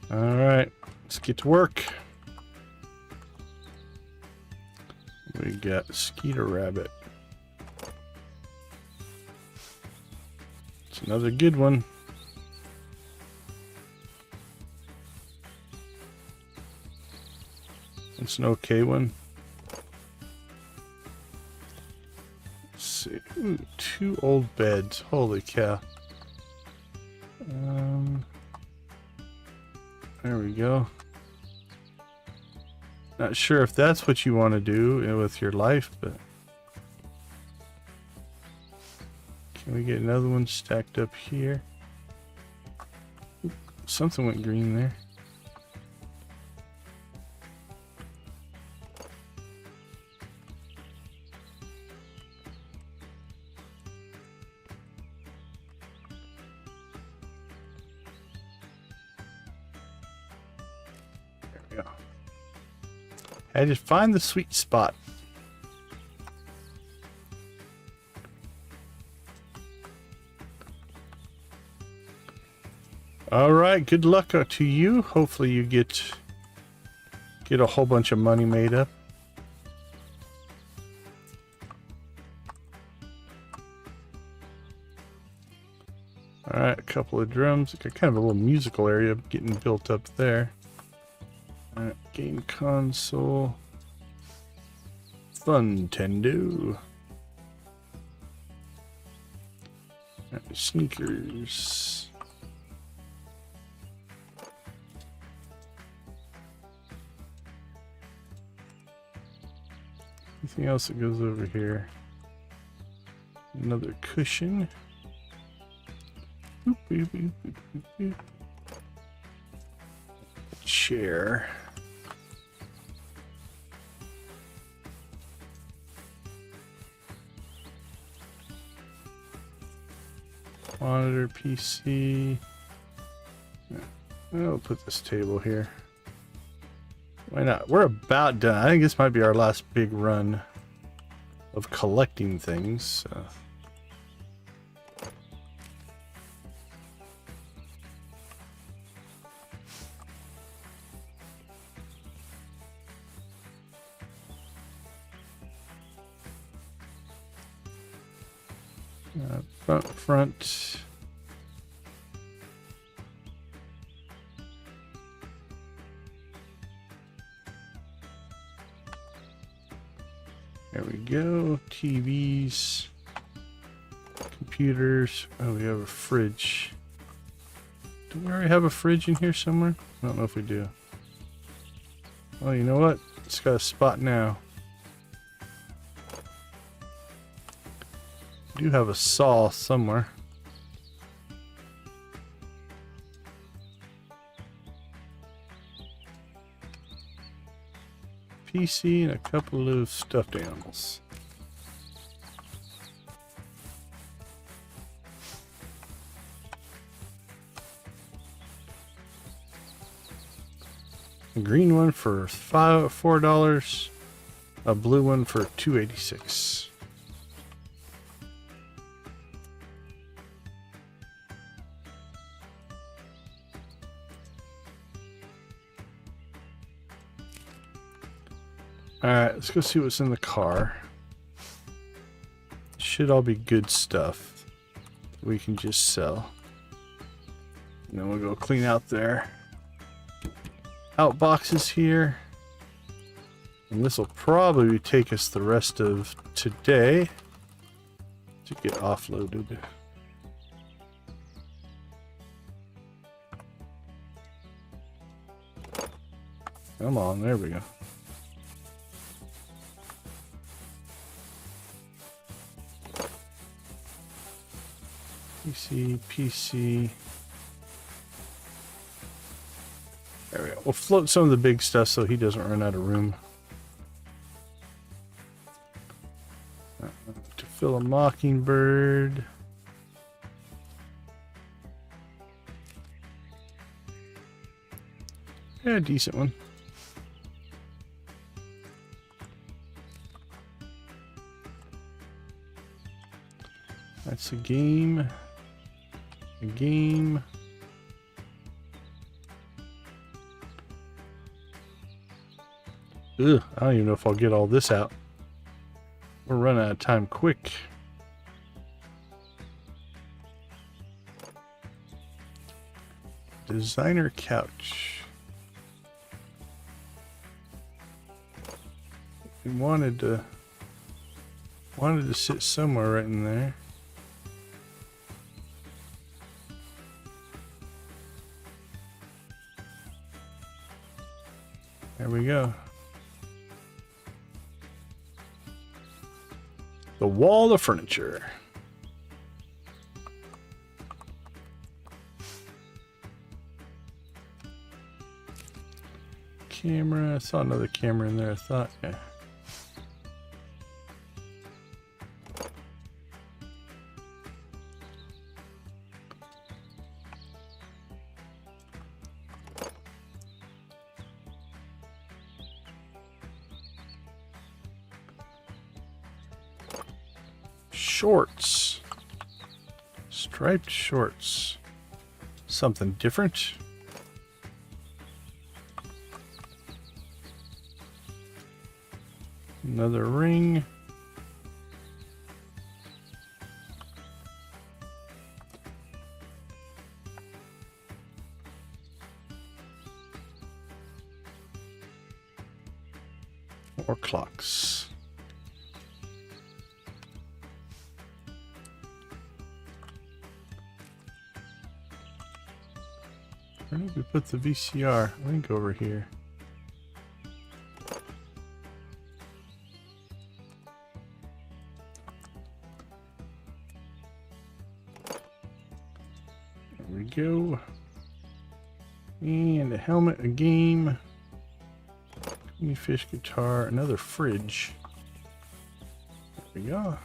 Alright, let's get to work. We got Skeeter Rabbit. It's another good one. It's an okay one. Let's see. Ooh, 2 old beds. Holy cow. There we go. Not sure if that's what you want to do with your life, but... can we get another one stacked up here? Ooh, something went green there. I just find the sweet spot. All right, good luck to you. Hopefully you get a whole bunch of money made up. All right, a couple of drums. Got kind of a little musical area getting built up there. Alright, game console. Funtendo. Alright, sneakers. Anything else that goes over here? Another cushion. Boop, boop, boop, boop, boop, boop. Chair. Monitor, PC. I'll put this table here. Why not? We're about done. I think this might be our last big run of collecting things. So. Front. There we go. TVs, computers. Oh, we have a fridge. Do we already have a fridge in here somewhere? I don't know if we do. Oh, you know what? It's got a spot now. We do have a saw somewhere. PC and a couple of stuffed animals. A green one for $4, a blue one for $2.86. Alright, let's go see what's in the car. Should all be good stuff that we can just sell. And then we'll go clean out their out boxes here. And this will probably take us the rest of today to get offloaded. Come on, there we go. PC. There we go. We'll float some of the big stuff so he doesn't run out of room. To fill a mockingbird. Yeah, decent one. That's a game. A game. Ugh, I don't even know if I'll get all this out. We're running out of time quick. Designer couch. We wanted to sit somewhere right in there. There we go. The wall of furniture. Camera. I saw another camera in there, I thought. Yeah. Shorts. Striped shorts. Something different. Another ring. More clocks. Where did we put the VCR? I think over here. we go. And a helmet, a game. Fish guitar, another fridge. There we go.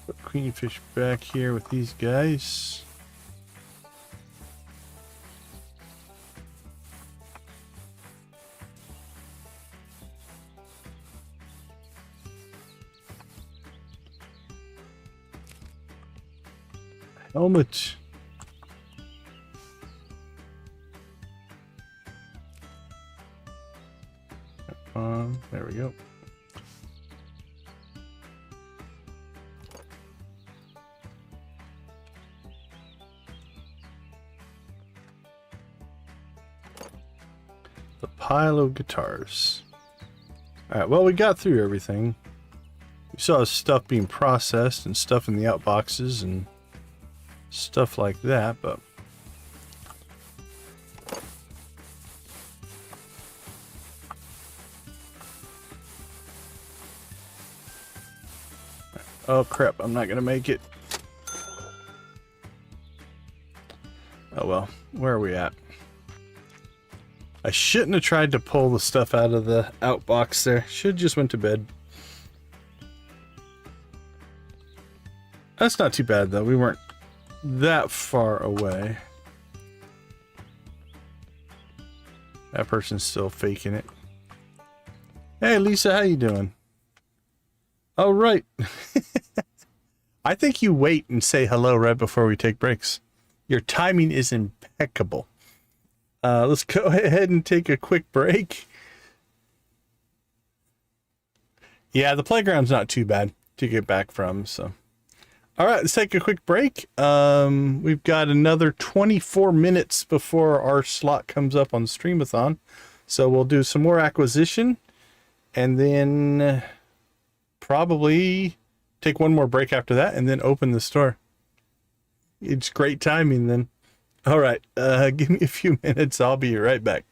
Put Queenfish back here with these guys. Helmet. There we go. The pile of guitars. Alright, well, we got through everything. We saw stuff being processed and stuff in the outboxes and stuff like that, but oh crap, I'm not gonna make it. Oh well, where are we at? I shouldn't have tried to pull the stuff out of the outbox there. Should just went to bed. That's not too bad though, we weren't that far away. That person's still faking it. Hey Lisa, how you doing? Oh right. I think you wait and say hello right before we take breaks. Your timing is impeccable. Let's go ahead and take a quick break. Yeah, the playground's not too bad to get back from, so. All right, let's take a quick break. We've got another 24 minutes before our slot comes up on Stream-a-thon. So we'll do some more acquisition and then probably take one more break after that and then open the store. It's great timing then. All right, give me a few minutes. I'll be right back.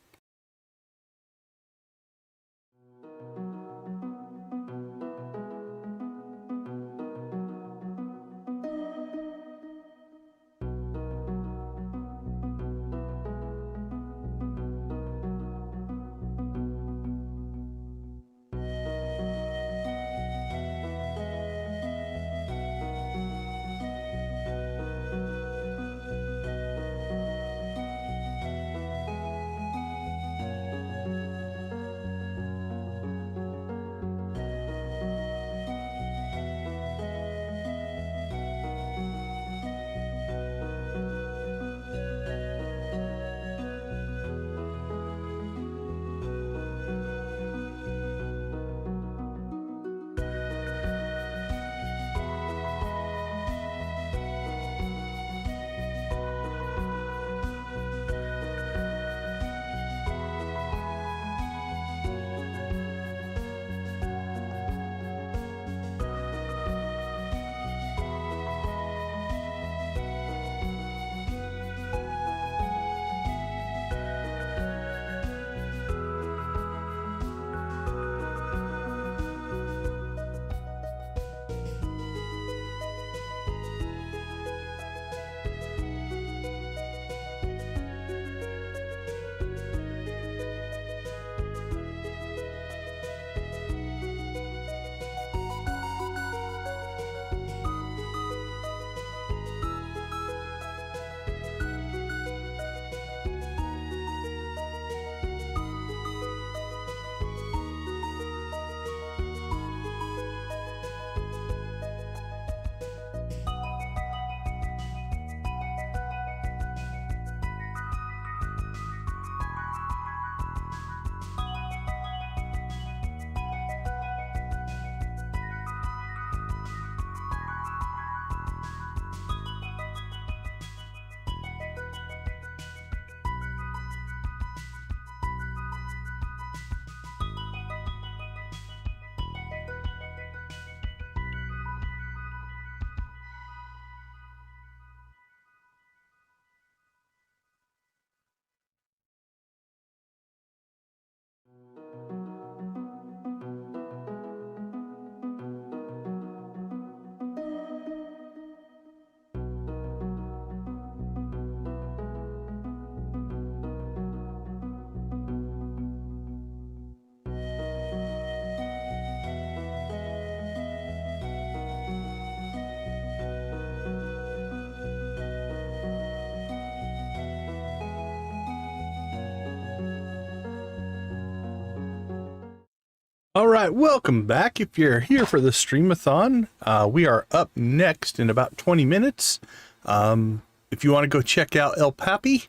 right, welcome back. If you're here for the stream-a-thon, we are up next in about 20 minutes. If you want to go check out El Papi,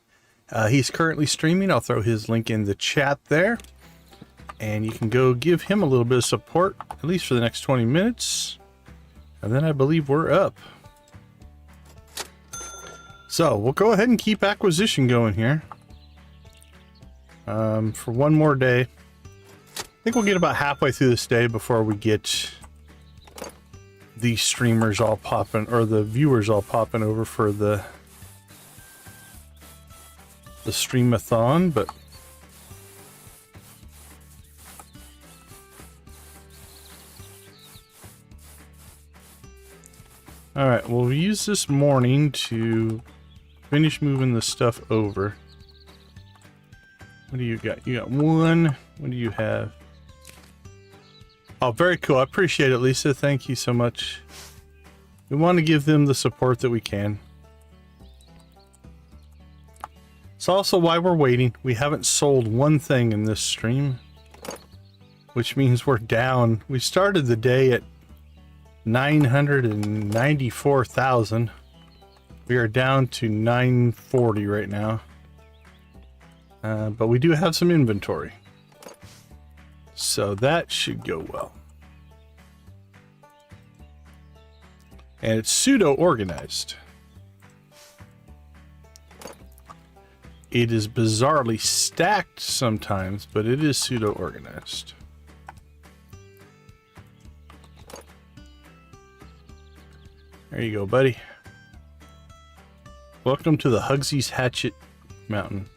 he's currently streaming. I'll throw his link in the chat there. And you can go give him a little bit of support, at least for the next 20 minutes. And then I believe we're up. So we'll go ahead and keep acquisition going here. For one more day. I think we'll get about halfway through this day before we get the streamers all popping, or the viewers all popping over for the stream-a-thon, but all right, we'll use this morning to finish moving the stuff over. What do you got? You got one. What do you have? Oh, very cool. I appreciate it, Lisa. Thank you so much. We want to give them the support that we can. It's also why we're waiting. We haven't sold one thing in this stream, which means we're down. We started the day at 994,000. We are down to 940 right now. But we do have some inventory. So that should go well. And it's pseudo-organized. It is bizarrely stacked sometimes, but it is pseudo-organized. There you go, buddy. Welcome to the Hugsy's Hatchet Mountain.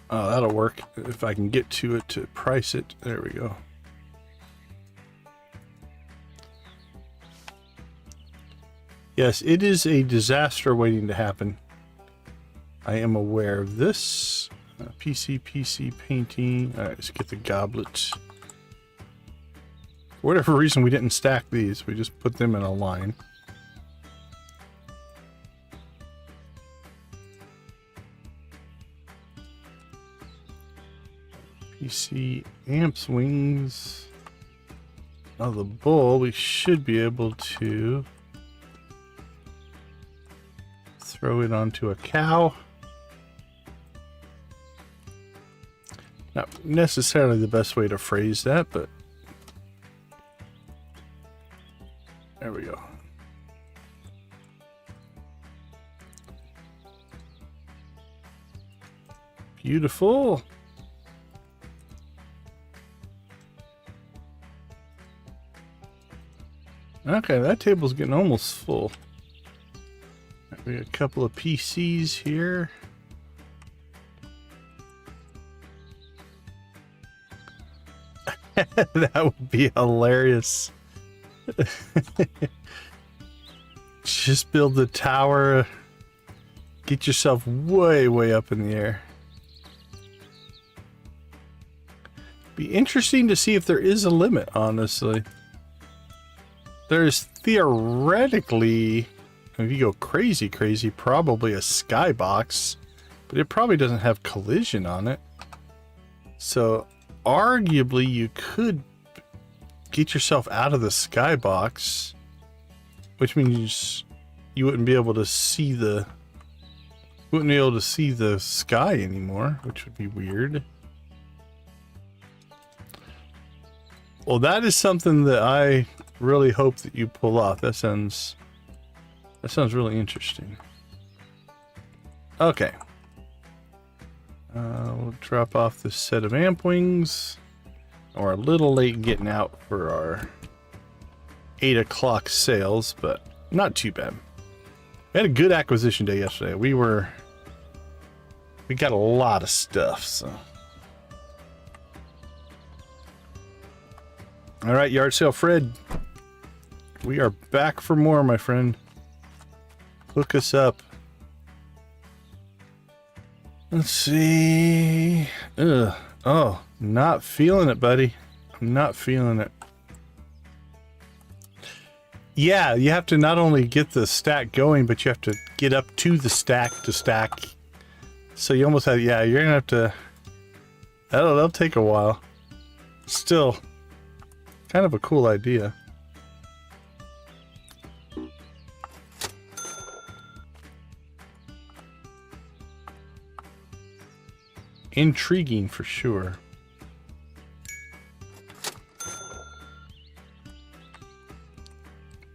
Oh, that'll work if I can get to it to price it. There we go. Yes, it is a disaster waiting to happen. I am aware of this. PC painting. All right, let's get the goblets. For whatever reason, we didn't stack these. We just put them in a line. PC amps wings. Now the bull, we should be able to throw it onto a cow. Not necessarily the best way to phrase that, but there we go. Beautiful. Okay, that table's getting almost full. We got a couple of PCs here. That would be hilarious. Just build the tower. Get yourself way, way up in the air. Be interesting to see if there is a limit, honestly. There's theoretically, if you go crazy, probably a skybox, but it probably doesn't have collision on it. So arguably you could get yourself out of the skybox, which means you wouldn't be able to see the sky anymore, which would be weird. Well, that is something that I really hope that you pull off. That sounds really interesting. Okay. We'll drop off this set of amp wings. We're a little late getting out for our 8 o'clock sales, but not too bad. We had a good acquisition day yesterday. We got a lot of stuff, so. All right, yard sale Fred. We are back for more, my friend. Hook us up. Let's see. Oh, not feeling it, buddy. I'm not feeling it. Yeah, you have to not only get the stack going, but you have to get up to the stack to stack. So you almost have, yeah, you're gonna have to, that'll take a while. Still, kind of a cool idea. Intriguing for sure.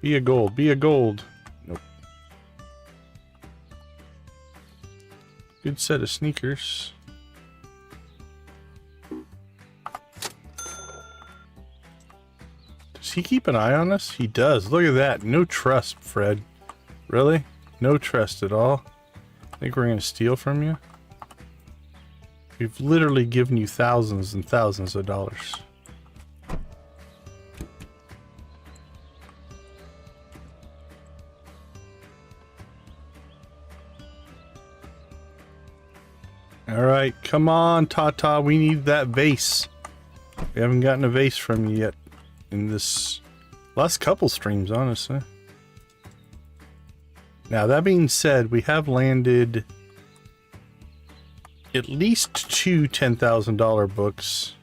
Be a gold, be a gold. Nope. Good set of sneakers. Does he keep an eye on us? He does. Look at that. No trust, Fred. Really? No trust at all? Think we're gonna steal from you? We've literally given you thousands and thousands of dollars. Alright, come on, Tata. We need that vase. We haven't gotten a vase from you yet in this last couple streams, honestly. Now, that being said, we have landed at least two $10,000 books.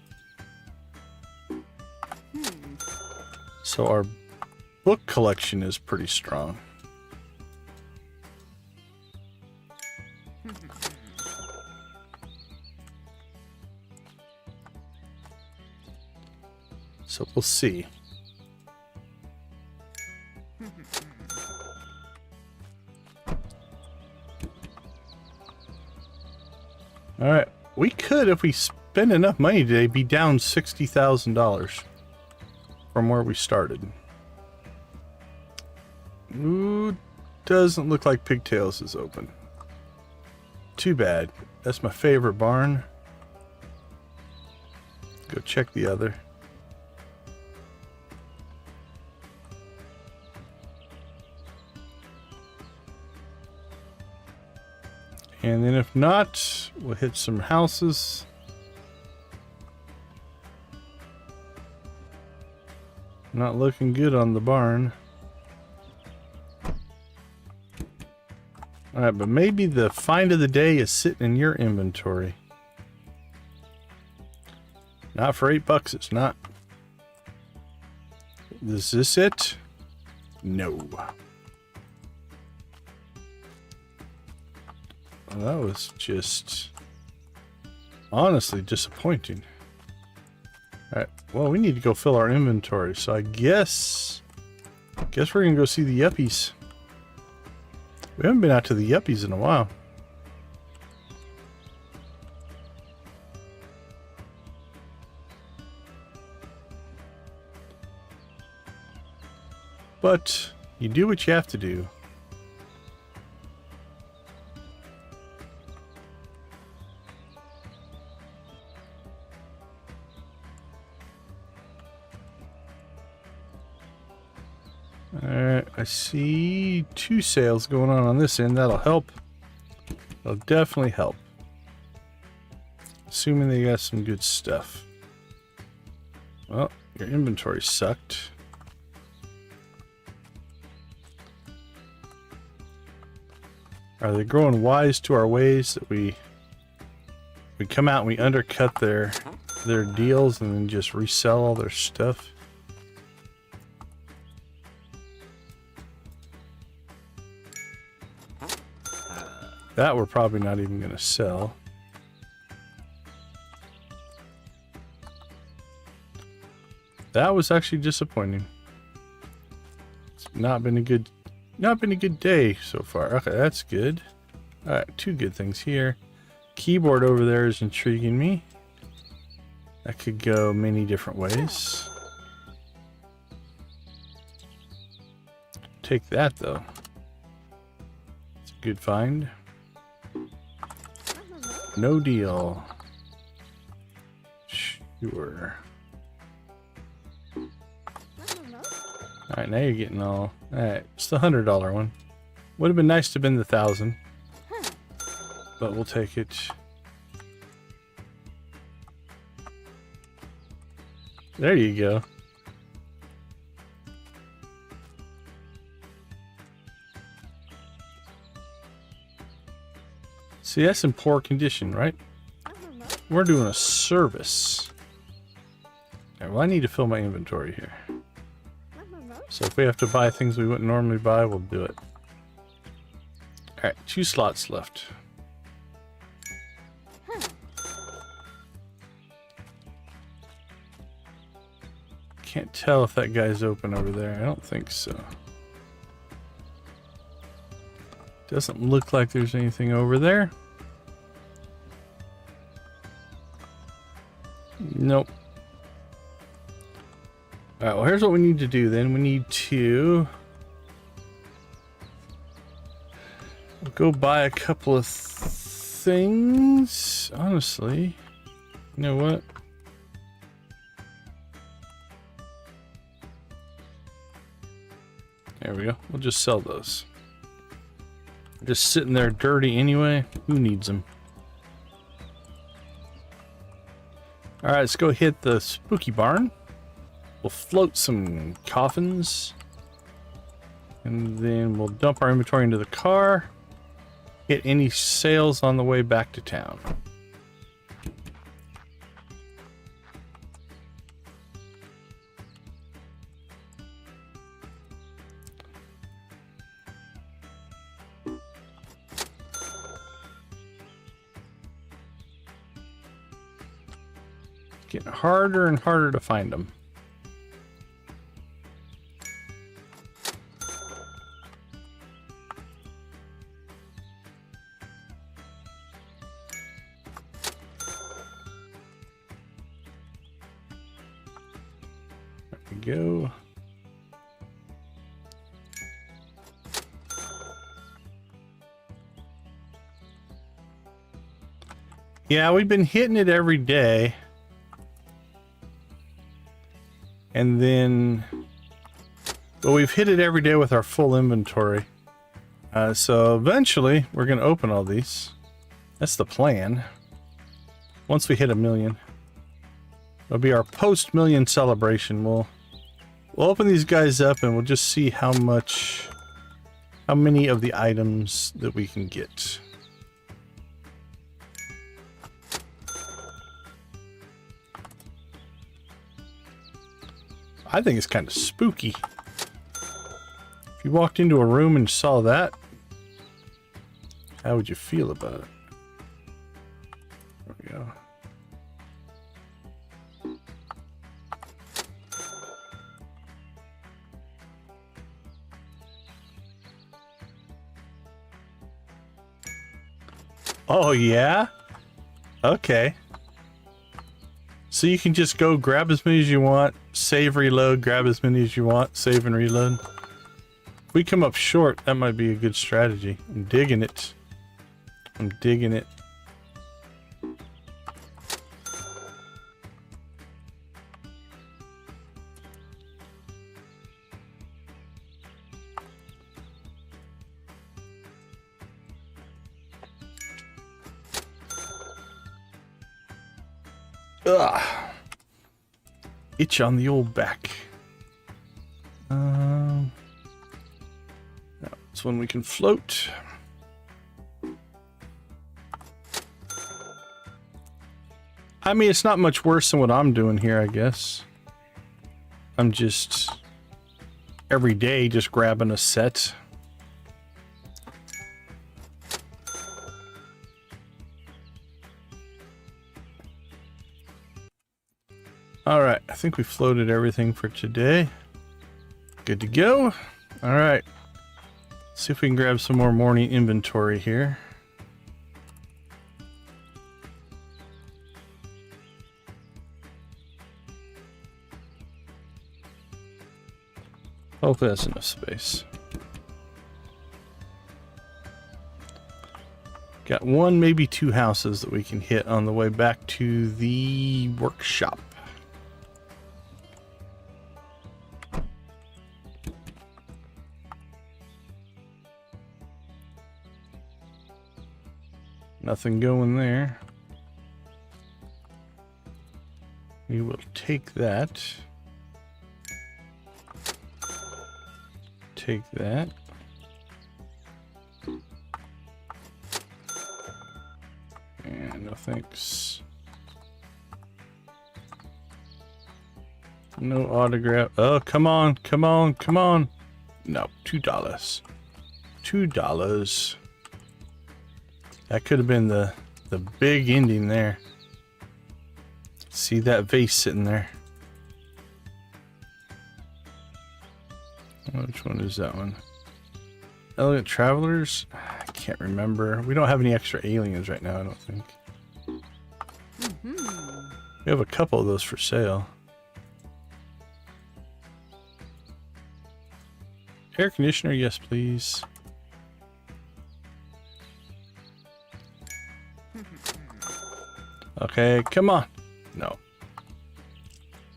So our book collection is pretty strong. So we'll see. Alright, we could, if we spend enough money today, be down $60,000 from where we started. Ooh, doesn't look like Pigtails is open. Too bad. That's my favorite barn. Go check the other. And then if not, we'll hit some houses. Not looking good on the barn. Alright, but maybe the find of the day is sitting in your inventory. Not for $8, it's not. Is this it? No. Well, that was just honestly disappointing. Alright, well, we need to go fill our inventory, so I guess we're gonna go see the yuppies. We haven't been out to the yuppies in a while. But you do what you have to do. Alright, I see 2 sales going on this end. That'll help. That'll definitely help. Assuming they got some good stuff. Well, your inventory sucked. Are they growing wise to our ways that we come out and we undercut their deals and then just resell all their stuff? That we're probably not even going to sell. That was actually disappointing. It's not been a good day so far. Okay, that's good. All right, 2 good things here. Keyboard over there is intriguing me. That could go many different ways. Take that though. It's a good find. No deal. Sure. Alright, now you're getting all... Alright, it's the $100 one. Would have been nice to have been the 1,000. But we'll take it. There you go. See, that's in poor condition, right? We're doing a service. Alright, well, I need to fill my inventory here. So if we have to buy things we wouldn't normally buy, we'll do it. Alright, 2 slots left. Can't tell if that guy's open over there. I don't think so. Doesn't look like there's anything over there. Nope. Alright, well, here's what we need to do then. We need to go buy a couple of things. Honestly, you know what? There we go. We'll just sell those. They're just sitting there dirty anyway. Who needs them? Alright, let's go hit the spooky barn. We'll float some coffins. And then we'll dump our inventory into the car. Hit any sales on the way back to town. Getting harder and harder to find them. There we go. Yeah, we've been hitting it every day. And then, well, we've hit it every day with our full inventory. So eventually, we're going to open all these. That's the plan. Once we hit 1 million. It'll be our post-million celebration. We'll open these guys up and we'll just see how many of the items that we can get. I think it's kind of spooky. If you walked into a room and saw that, how would you feel about it? There we go. Oh, yeah? Okay. So you can just go grab as many as you want, save, reload, grab as many as you want, save and reload. If we come up short, that might be a good strategy. I'm digging it. I'm digging it. Ugh. Itch on the old back. That's when we can float. I mean, it's not much worse than what I'm doing here, I guess. I'm just every day just grabbing a set. Alright, I think we floated everything for today. Good to go. Alright. See if we can grab some more morning inventory here. Hopefully that's enough space. Got 1, maybe 2 houses that we can hit on the way back to the workshop. Nothing going there. We will take that. Take that. And no thanks. No autograph. Oh, come on, come on, come on. No, $2. $2. That could have been the big ending there. See that vase sitting there. Which one is that one? Elegant Travelers? I can't remember. We don't have any extra aliens right now, I don't think. We have a couple of those for sale. Air conditioner, yes please. Okay, come on. No.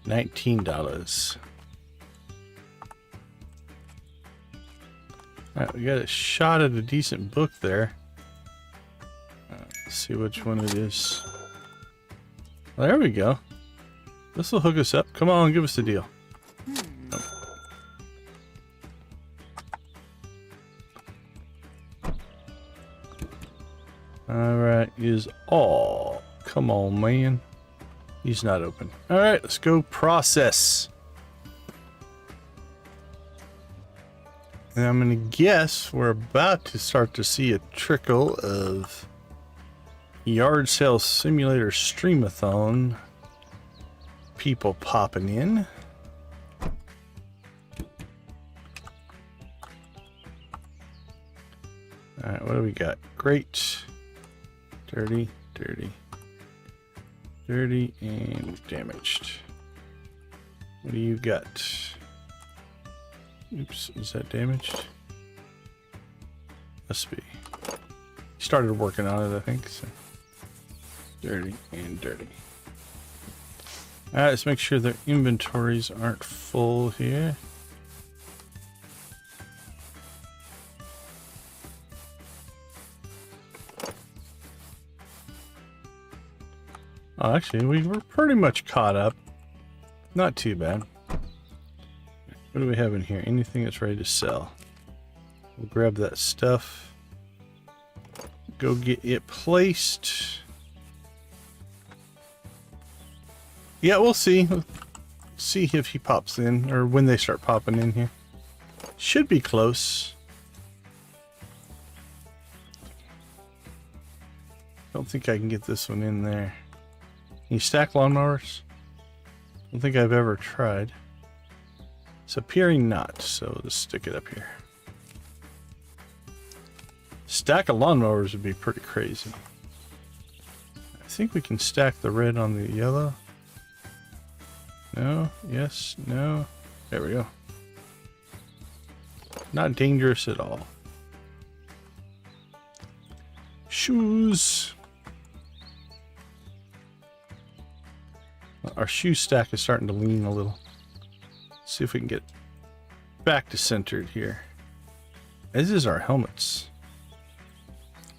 $19. Alright, we got a shot at a decent book there. Let's see which one it is. Well, there we go. This will hook us up. Come on, give us the deal. Nope. Alright, is all. Come on, man. He's not open. Alright, let's go process. And I'm gonna guess we're about to start to see a trickle of Yard Sale Simulator Stream-a-thon people popping in. Alright, what do we got? Great. Dirty, dirty. Dirty and damaged. What do you got? Oops, is that damaged? Must be. Started working on it, I think. So. Dirty and dirty. Alright, let's make sure their inventories aren't full here. Oh, actually, we were pretty much caught up. Not too bad. What do we have in here? Anything that's ready to sell. We'll grab that stuff. Go get it placed. Yeah, we'll see. See if he pops in, or when they start popping in here. Should be close. Don't think I can get this one in there. Can you stack lawnmowers? I don't think I've ever tried. It's appearing not, so we'll just stick it up here. Stack of lawnmowers would be pretty crazy. I think we can stack the red on the yellow. No, yes, no. There we go. Not dangerous at all. Shoes. Our shoe stack is starting to lean a little. Let's see if we can get back to centered here. This is our helmets.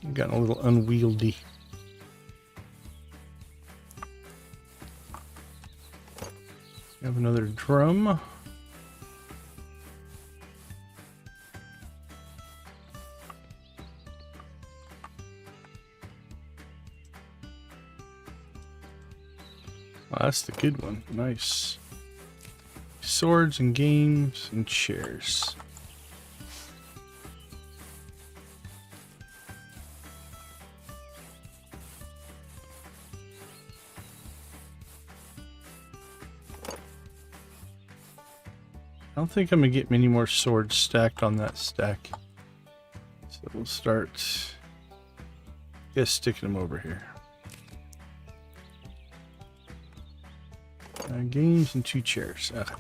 We've gotten a little unwieldy. We have another drum. Oh, that's the good one. Nice. Swords and games and chairs. I don't think I'm gonna get many more swords stacked on that stack. So we'll start sticking them over here. Games and 2 chairs. Okay.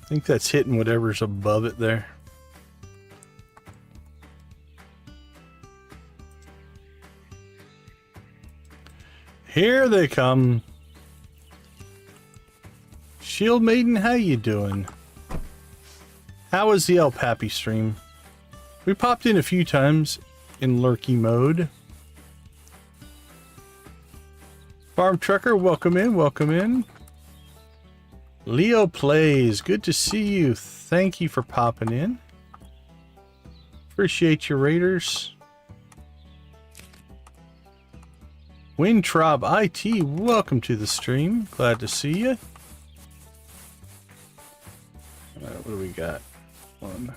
I think that's hitting whatever's above it there. Here they come. Shield Maiden, how you doing? How was the El Pappy stream? We popped in a few times in lurky mode. As Farm Trucker, welcome in, welcome in. Leo Plays, good to see you. Thank you for popping in. Appreciate your raiders. Wintrob IT, welcome to the stream. Glad to see you. What do we got? One.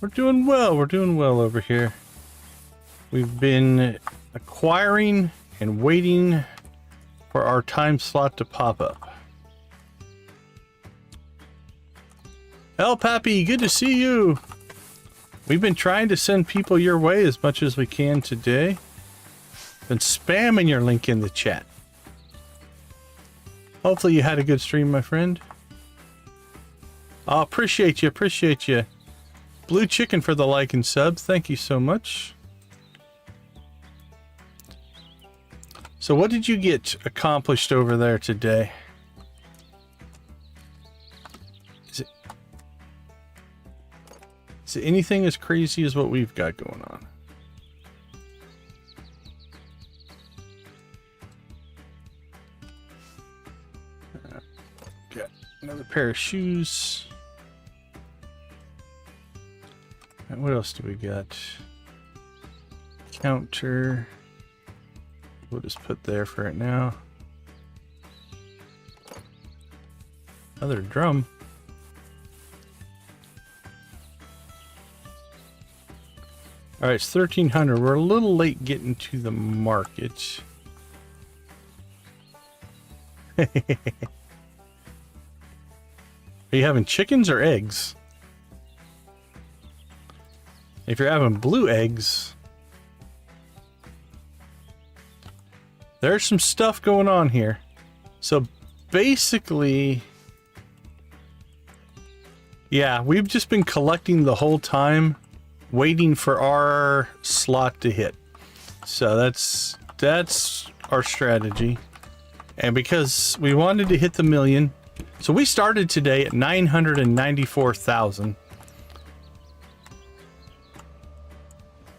We're doing well. We're doing well over here. We've been acquiring and waiting for our time slot to pop up. El Pappy, good to see you. We've been trying to send people your way as much as we can today. Been spamming your link in the chat. Hopefully you had a good stream, my friend. Oh, appreciate you, appreciate you. Blue Chicken for the like and sub. Thank you so much. So what did you get accomplished over there today? Is it anything as crazy as what we've got going on? Got another pair of shoes. And what else do we got? Counter. We'll just put there for it now. Another drum. Alright, it's 1300. We're a little late getting to the market. Are you having chickens or eggs? If you're having blue eggs, there's some stuff going on here. So basically, yeah, we've just been collecting the whole time, waiting for our slot to hit. So that's our strategy. And because we wanted to hit the million, so we started today at 994,000.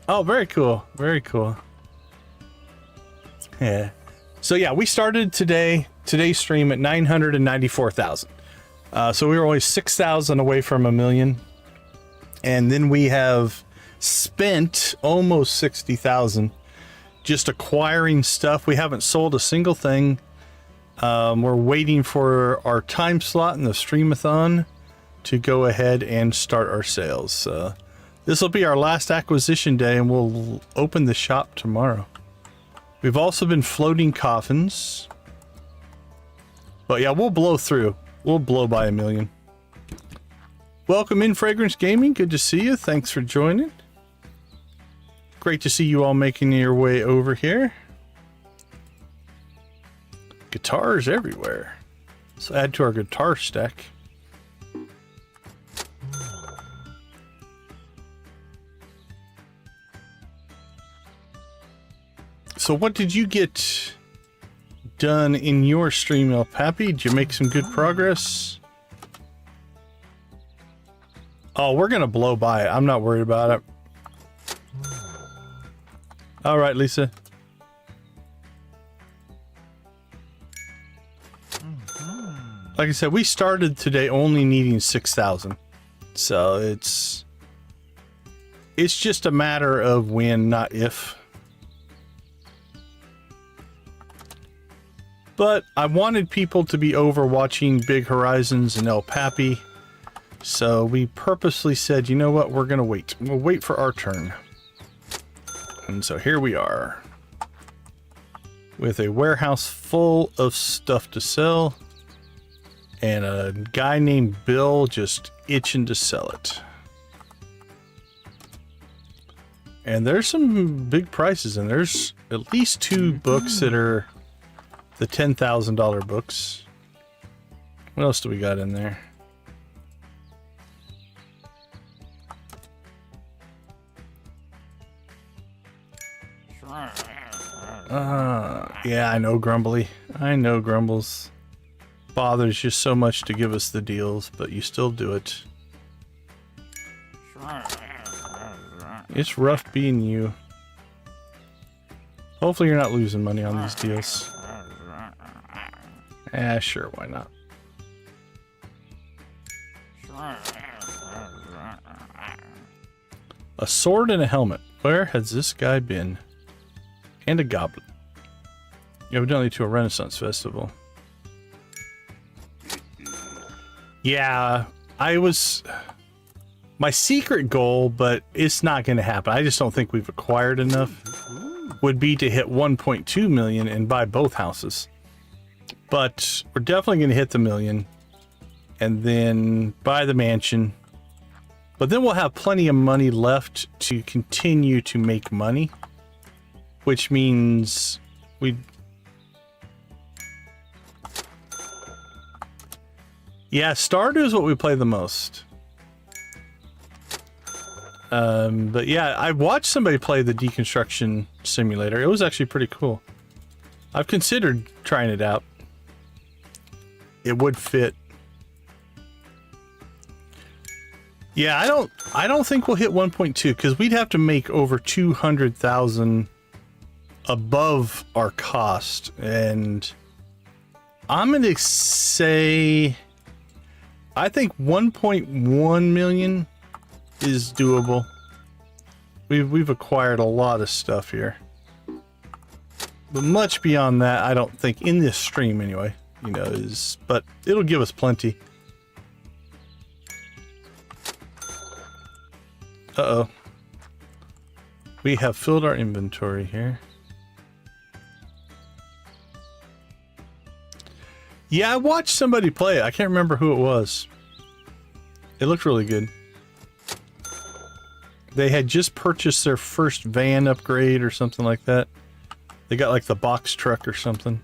Oh, very cool. Very cool. Yeah. So yeah, we started today's stream at 994,000. So we were always 6,000 away from a million. And then we have spent almost 60,000 just acquiring stuff. We haven't sold a single thing. We're waiting for our time slot in the stream-a-thon to go ahead and start our sales. This will be our last acquisition day, and we'll open the shop tomorrow. We've also been floating coffins. But yeah, we'll blow through. We'll blow by a million. Welcome in, Fragrance Gaming. Good to see you. Thanks for joining. Great to see you all making your way over here. Guitars everywhere. Let's add to our guitar stack. So what did you get done in your stream, El Pappy? Did you make some good progress? Oh, we're gonna blow by it. I'm not worried about it. All right, Lisa. Like I said, we started today only needing 6,000. So it's just a matter of when, not if. But I wanted people to be over watching Big Horizons and El Pappy. So we purposely said, you know what, we're going to wait. We'll wait for our turn. And so here we are. With a warehouse full of stuff to sell. And a guy named Bill just itching to sell it. And there's some big prices, and there's at least 2 books that are the $10,000 books. What else do we got in there? Yeah, I know, Grumbly. I know, Grumbles. Bothers you so much to give us the deals, but you still do it. It's rough being you. Hopefully you're not losing money on these deals. Sure, why not? A sword and a helmet. Where has this guy been? And a goblin. Evidently to a Renaissance festival. Yeah, my secret goal, but it's not going to happen. I just don't think we've acquired enough. Would be to hit 1.2 million and buy both houses. But we're definitely going to hit the million and then buy the mansion. But then we'll have plenty of money left to continue to make money, which means yeah, Stardew is what we play the most. But yeah, I watched somebody play the deconstruction simulator. It was actually pretty cool. I've considered trying it out. It would fit. Yeah, I don't think we'll hit 1.2 because we'd have to make over 200,000 above our cost, and I'm gonna say I think 1.1 million is doable. We've acquired a lot of stuff here, but much beyond that, I don't think in this stream anyway. You know, but it'll give us plenty. Uh-oh. We have filled our inventory here. Yeah, I watched somebody play it. I can't remember who it was. It looked really good. They had just purchased their first van upgrade or something like that. They got like the box truck or something.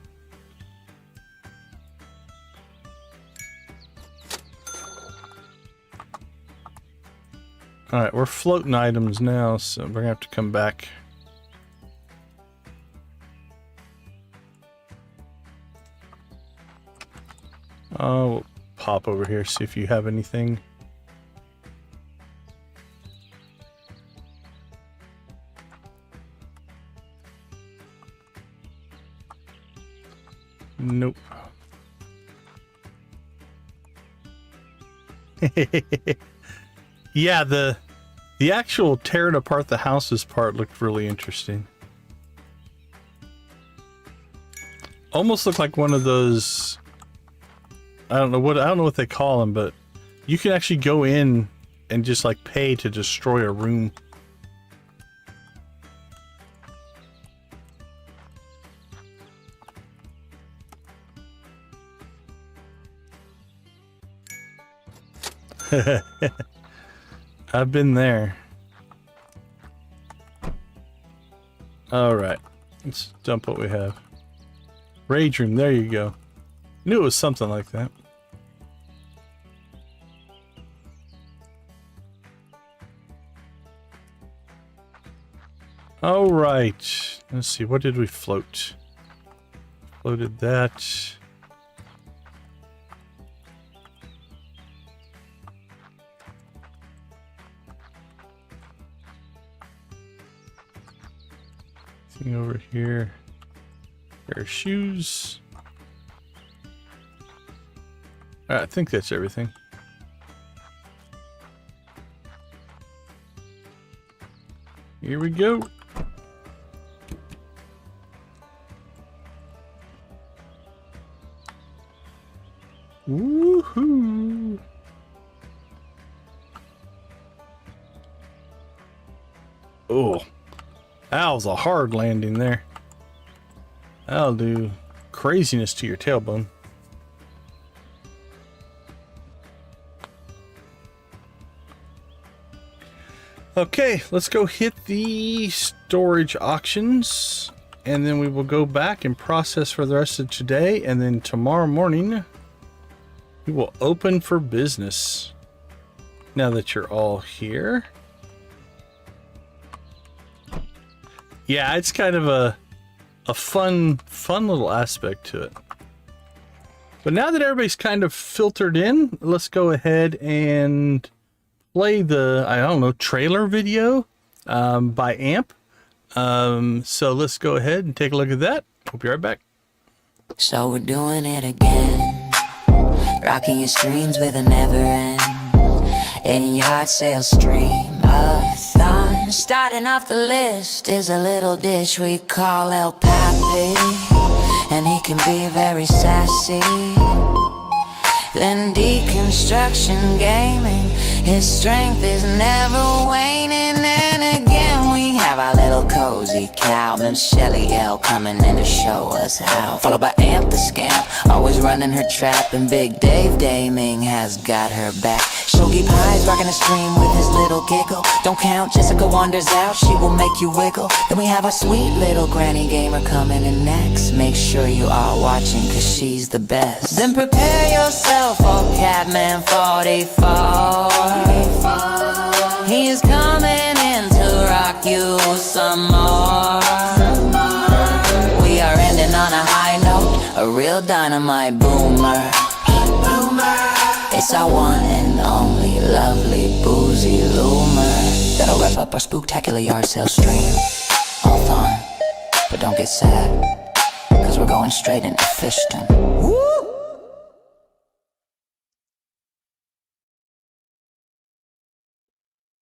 Alright, we're floating items now, so we're gonna have to come back. We'll pop over here, see if you have anything. Nope. Yeah, the actual tearing apart the houses part looked really interesting. Almost looked like one of those, I don't know what they call them, but you can actually go in and just like pay to destroy a room. I've been there. Alright. Let's dump what we have. Rage room, there you go. Knew it was something like that. Alright. Let's see, what did we float? Floated that. Over here, pair of shoes. I think that's everything. Here we go. Woohoo! Oh. That was a hard landing there. That'll do craziness to your tailbone. Okay, let's go hit the storage auctions, and then we will go back and process for the rest of today, and then tomorrow morning we will open for business. Now that you're all here. Yeah, it's kind of a fun little aspect to it. But now that everybody's kind of filtered in, let's go ahead and play the, I don't know, trailer video by AMP So let's go ahead and take a look at that. We'll be right back. So we're doing it again, rocking your streams with a never end. In yard sale stream-a-thon. Starting off the list is a little dish we call El Papi, and he can be very sassy. Then deconstruction gaming, his strength is never waning. And again we have our little cozy Calvin, Shelly L coming in to show us how. Followed by Amp the Scamp, always running her trap. And Big Dave Daming has got her back. Shogi Pie's rocking the stream with his little giggle. Don't count Jessica Wonders out, she will make you wiggle. Then we have our sweet little granny gamer coming in next. Make sure you are watching cause she's the best. Then prepare yourself for Catman 44. He's coming in to rock you some more. We are ending on a high note, a real dynamite boomer. It's our one and only lovely boozy loomer. That'll wrap up our spooktacular yard sale stream-a-thon. But don't get sad, cause we're going straight into Fishton. Woo!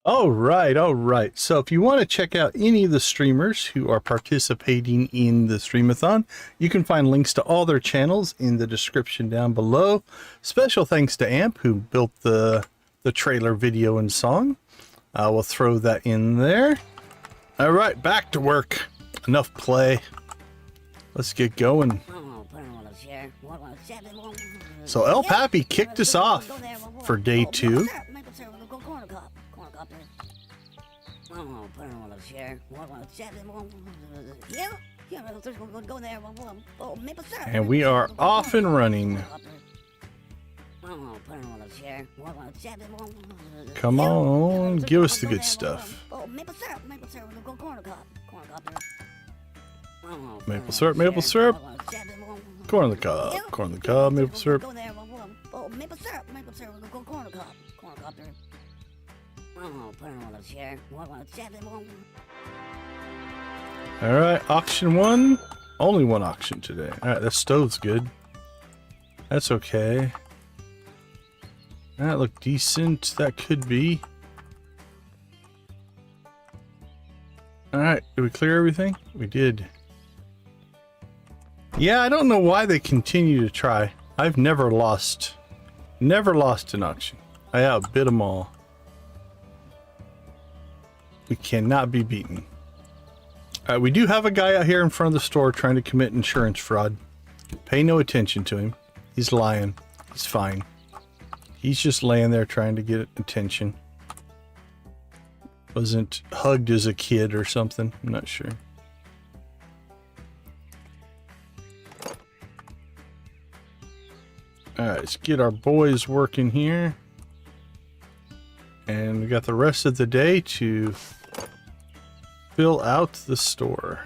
All right. So if you want to check out any of the streamers who are participating in the stream-a-thon, you can find links to all their channels in the description down below. Special thanks to Amp, who built the trailer video and song. We'll throw that in there. All right, back to work. Enough play. Let's get going. So El Papi kicked us off for day 2. And we are off and running. Come on, give us the good stuff. Maple syrup, maple syrup. Corn on the cob, corn on the cob, maple syrup. All right, auction 1. Only one auction today. All right, that stove's good. That's okay. That looked decent. That could be. All right, did we clear everything? We did. Yeah, I don't know why they continue to try. I've never lost an auction. I outbid them all. We cannot be beaten. All right, we do have a guy out here in front of the store trying to commit insurance fraud. Pay no attention to him. He's lying. He's fine. He's just laying there trying to get attention. Wasn't hugged as a kid or something. I'm not sure. All right, let's get our boys working here. And we got the rest of the day to fill out the store.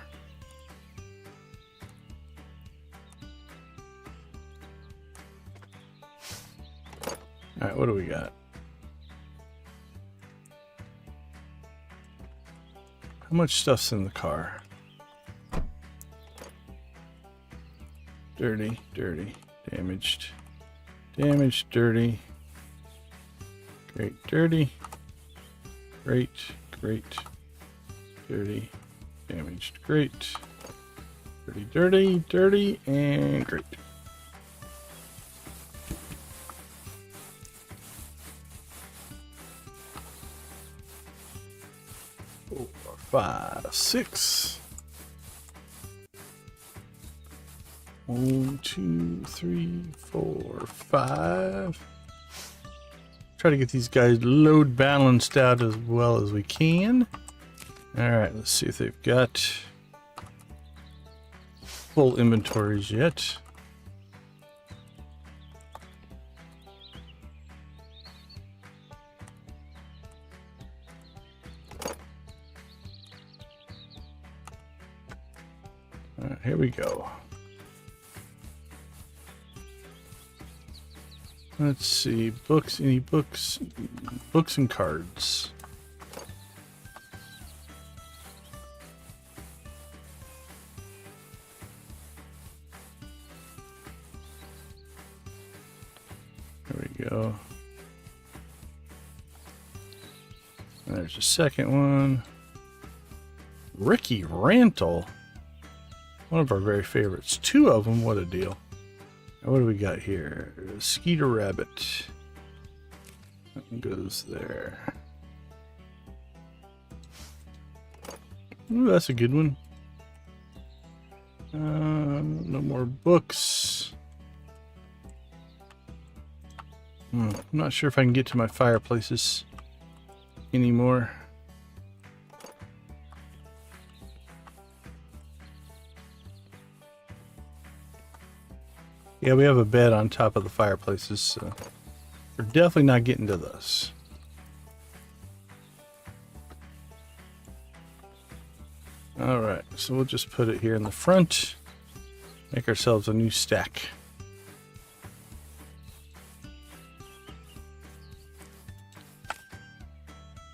All right, what do we got? How much stuff's in the car? Dirty, dirty, damaged, damaged, dirty, great, dirty, great, great, dirty, damaged, great, dirty, dirty, dirty, and great. 4, 5, 6. 1, 2, 3, 4, 5. Try to get these guys load balanced out as well as we can. All right, let's see if they've got full inventories yet. All right, here we go. Let's see, books, any books? Books and cards. There we go. There's a second one. Ricky Rantle. One of our very favorites. Two of them. What a deal. Now what do we got here? Skeeter Rabbit. That one goes there. Ooh, that's a good one. No more books. I'm not sure if I can get to my fireplaces anymore. Yeah, we have a bed on top of the fireplaces, so we're definitely not getting to those. Alright, so we'll just put it here in the front. Make ourselves a new stack.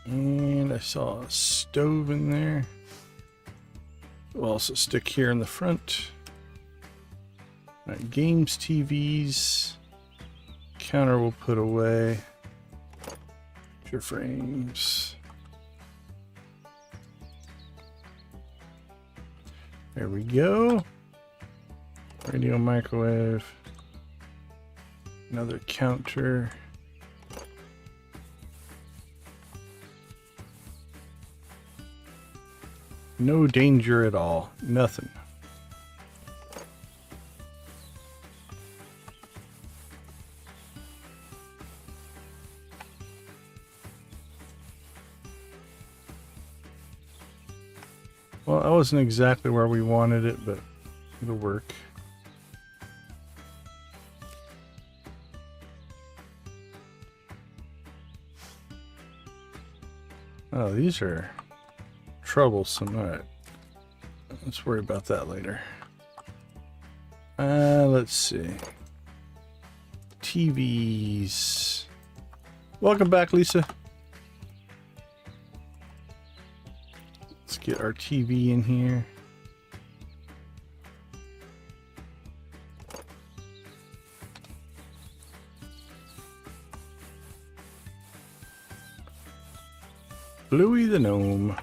And I saw a stove in there. We'll also stick here in the front. Alright, games, TVs. Counter we'll put away. Picture frames. There we go. Radio, microwave. Another counter. No danger at all. Nothing. Well, that wasn't exactly where we wanted it, but it'll work. Oh, these are troublesome. All right. Let's worry about that later. Let's see. TVs. Welcome back, Lisa. Let's get our TV in here. Bluey the Gnome.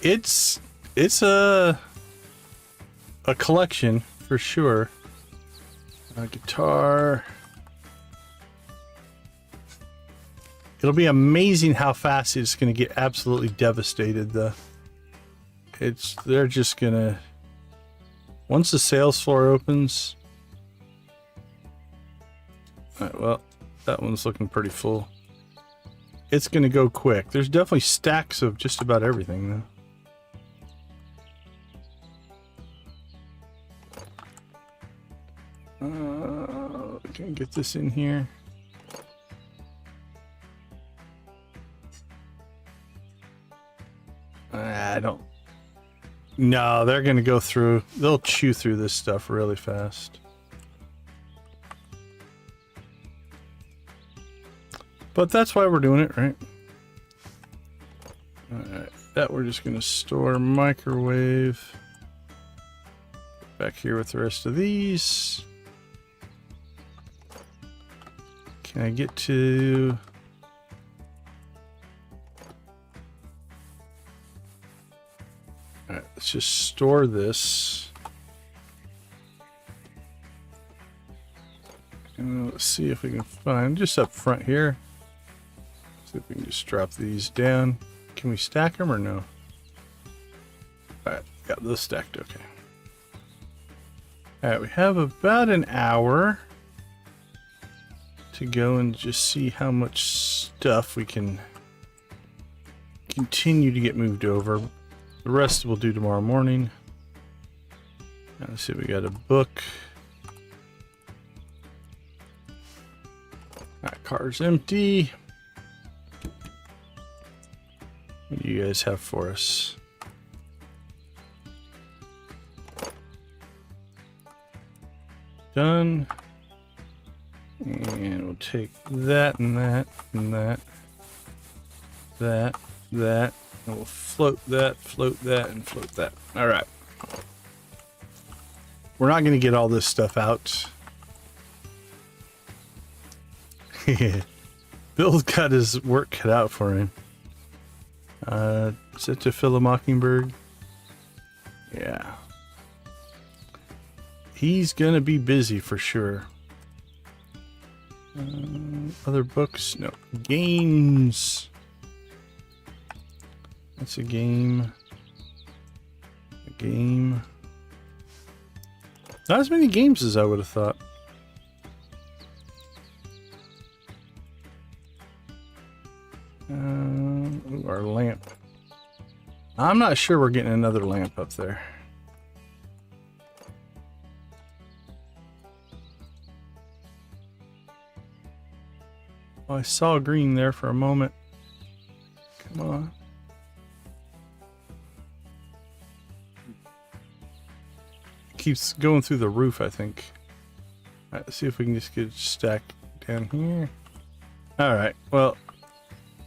It's a collection for sure. Guitar. It'll be amazing how fast it's going to get absolutely devastated though. They're just gonna, once the sales floor opens. Alright, well, that one's looking pretty full. It's gonna go quick. There's definitely stacks of just about everything though. Can I get this in here? I don't. No, they're gonna go through. They'll chew through this stuff really fast. But that's why we're doing it, right? Alright, that we're just gonna store microwave. Back here with the rest of these. Can I get to... Alright, let's just store this. And let's see if we can find, just up front here. See if we can just drop these down. Can we stack them or no? Alright, got those stacked, okay. Alright, we have about an hour to go and just see how much stuff we can continue to get moved over. The rest we'll do tomorrow morning. Now, let's see, we got a book. Alright, car's empty. What do you guys have for us? Done. And we'll take that and that and that. That. And we'll float that, and float that. All right. We're not going to get all this stuff out. Bill's got his work cut out for him. Is it to fill a mockingbird? Yeah. He's going to be busy for sure. Other books? No. Games. That's a game. A game. Not as many games as I would have thought. Ooh, our lamp. I'm not sure we're getting another lamp up there. Oh, I saw green there for a moment. Come on. Keeps going through the roof, I think. All right, let's see if we can just get it stacked down here. All right, well,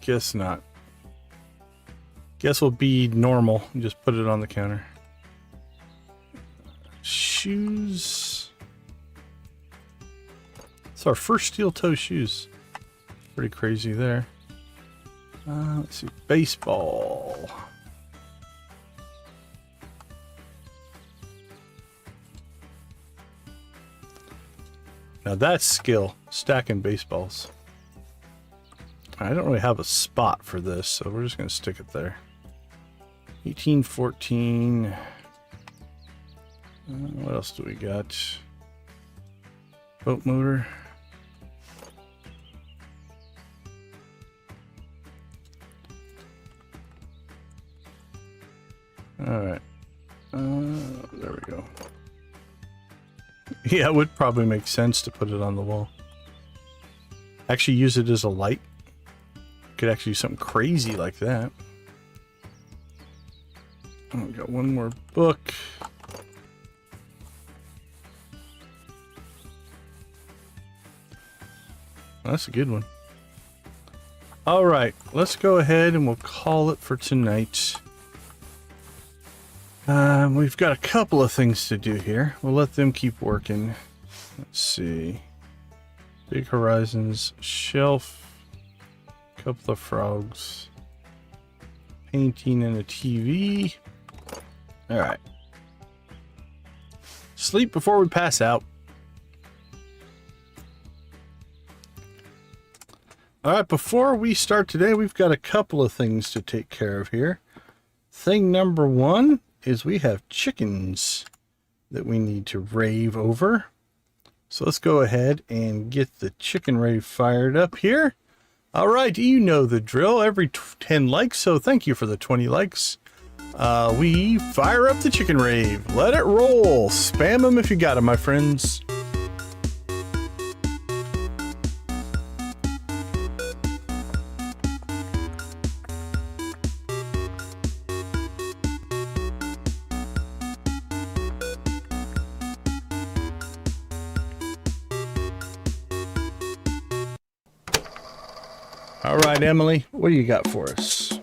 guess not. Guess we'll be normal and just put it on the counter. Shoes. It's our first steel toe shoes. Pretty crazy there. Let's see, baseball. Now that's skill, stacking baseballs. I don't really have a spot for this, so we're just going to stick it there. 1814. What else do we got? Boat motor. Alright. There we go. Yeah, it would probably make sense to put it on the wall. Actually use it as a light. Could actually do something crazy like that. Oh, we got one more book. That's a good one. All right, let's go ahead and we'll call it for tonight. We've got a couple of things to do here. We'll let them keep working. Let's see. Big Horizons, shelf, couple of frogs, painting and a TV. All right. Sleep before we pass out. All right, before we start today, we've got a couple of things to take care of here. Thing number one is we have chickens that we need to rave over. So let's go ahead and get the chicken rave fired up here. All right, you know the drill. Every 10 likes, so thank you for the 20 likes. We fire up the chicken rave. Let it roll. Spam them if you got them, my friends. All right, Emily, what do you got for us?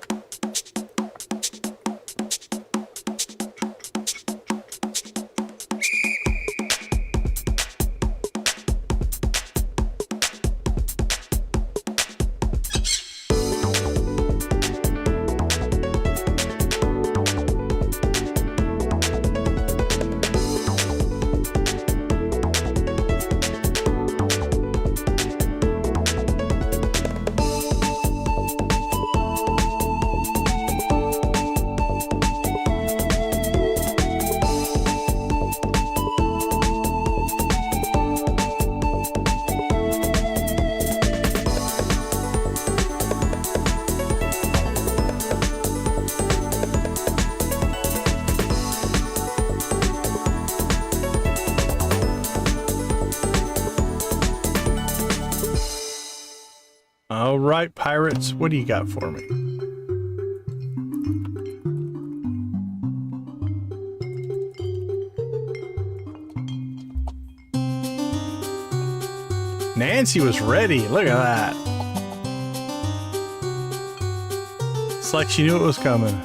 All right, pirates, what do you got for me? Nancy was ready. Look at that. It's like she knew it was coming.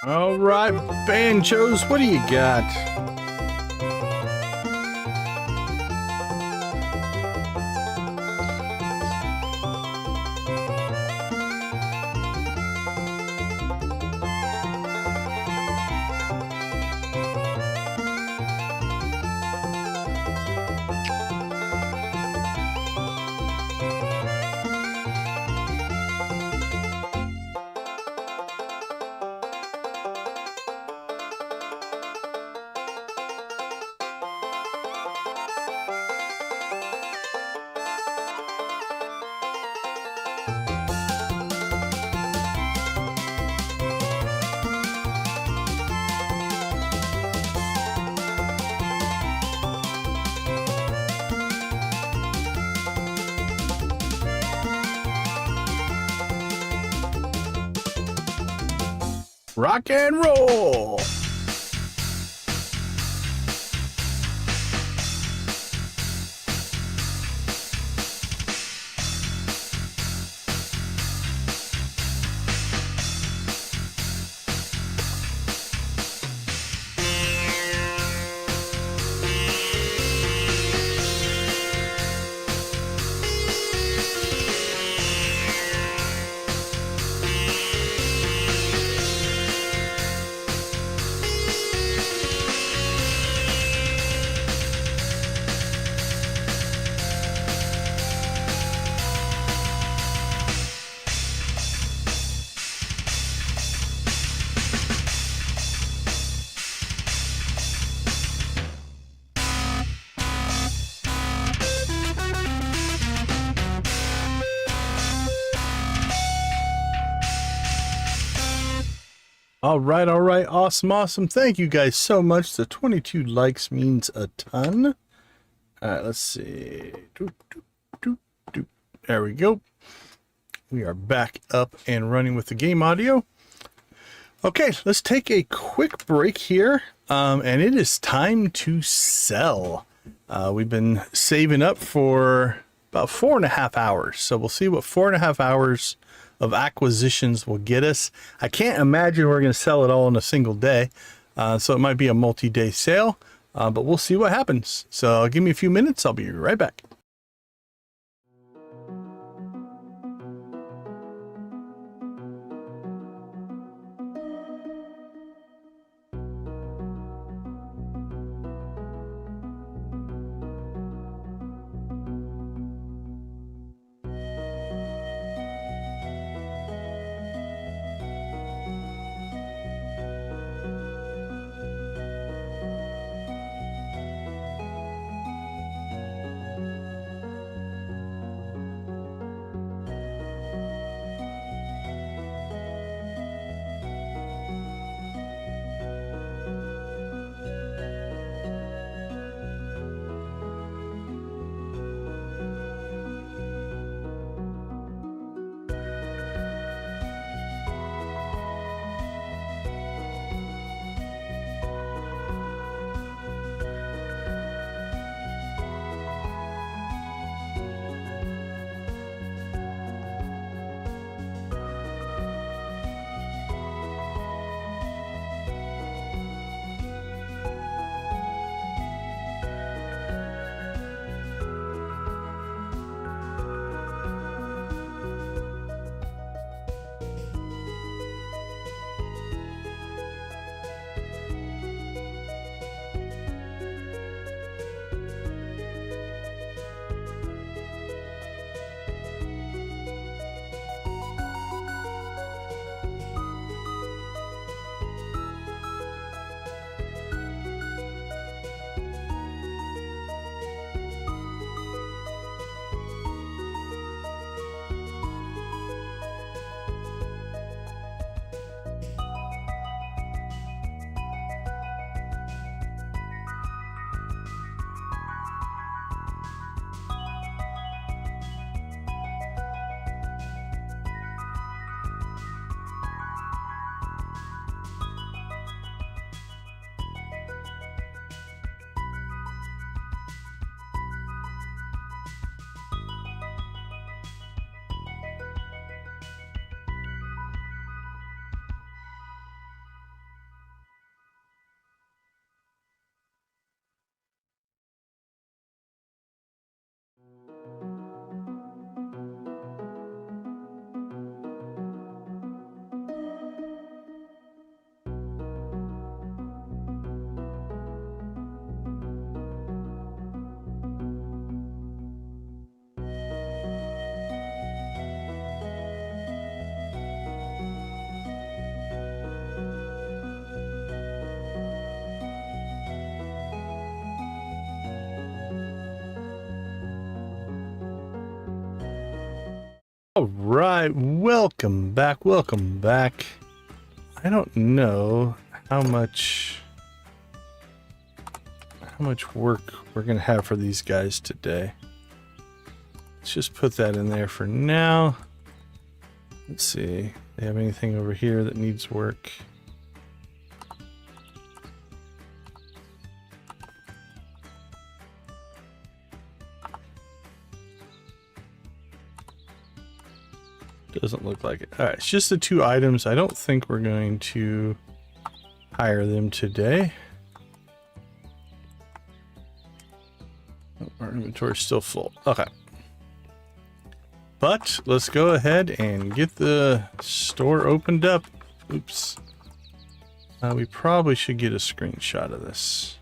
All right, Banjos, what do you got? Rock and roll! All right, awesome. Thank you guys so much. The 22 likes means a ton. All right, let's see. There we go. We are back up and running with the game audio. Okay, let's take a quick break here, and it is time to sell. We've been saving up for about 4.5 hours, so we'll see what 4.5 hours of acquisitions will get us. I can't imagine we're going to sell it all in a single day, so it might be a multi-day sale, but we'll see what happens. So give me a few minutes. I'll be right back. All right, welcome back. Welcome back. I don't know how much work we're gonna have for these guys today. Let's just put that in there for now. Let's see. They have anything over here that needs work? Doesn't look like it. All right, it's just the 2 items. I don't think we're going to hire them today. Our inventory's still full. Okay. But let's go ahead and get the store opened up. Oops. We probably should get a screenshot of this.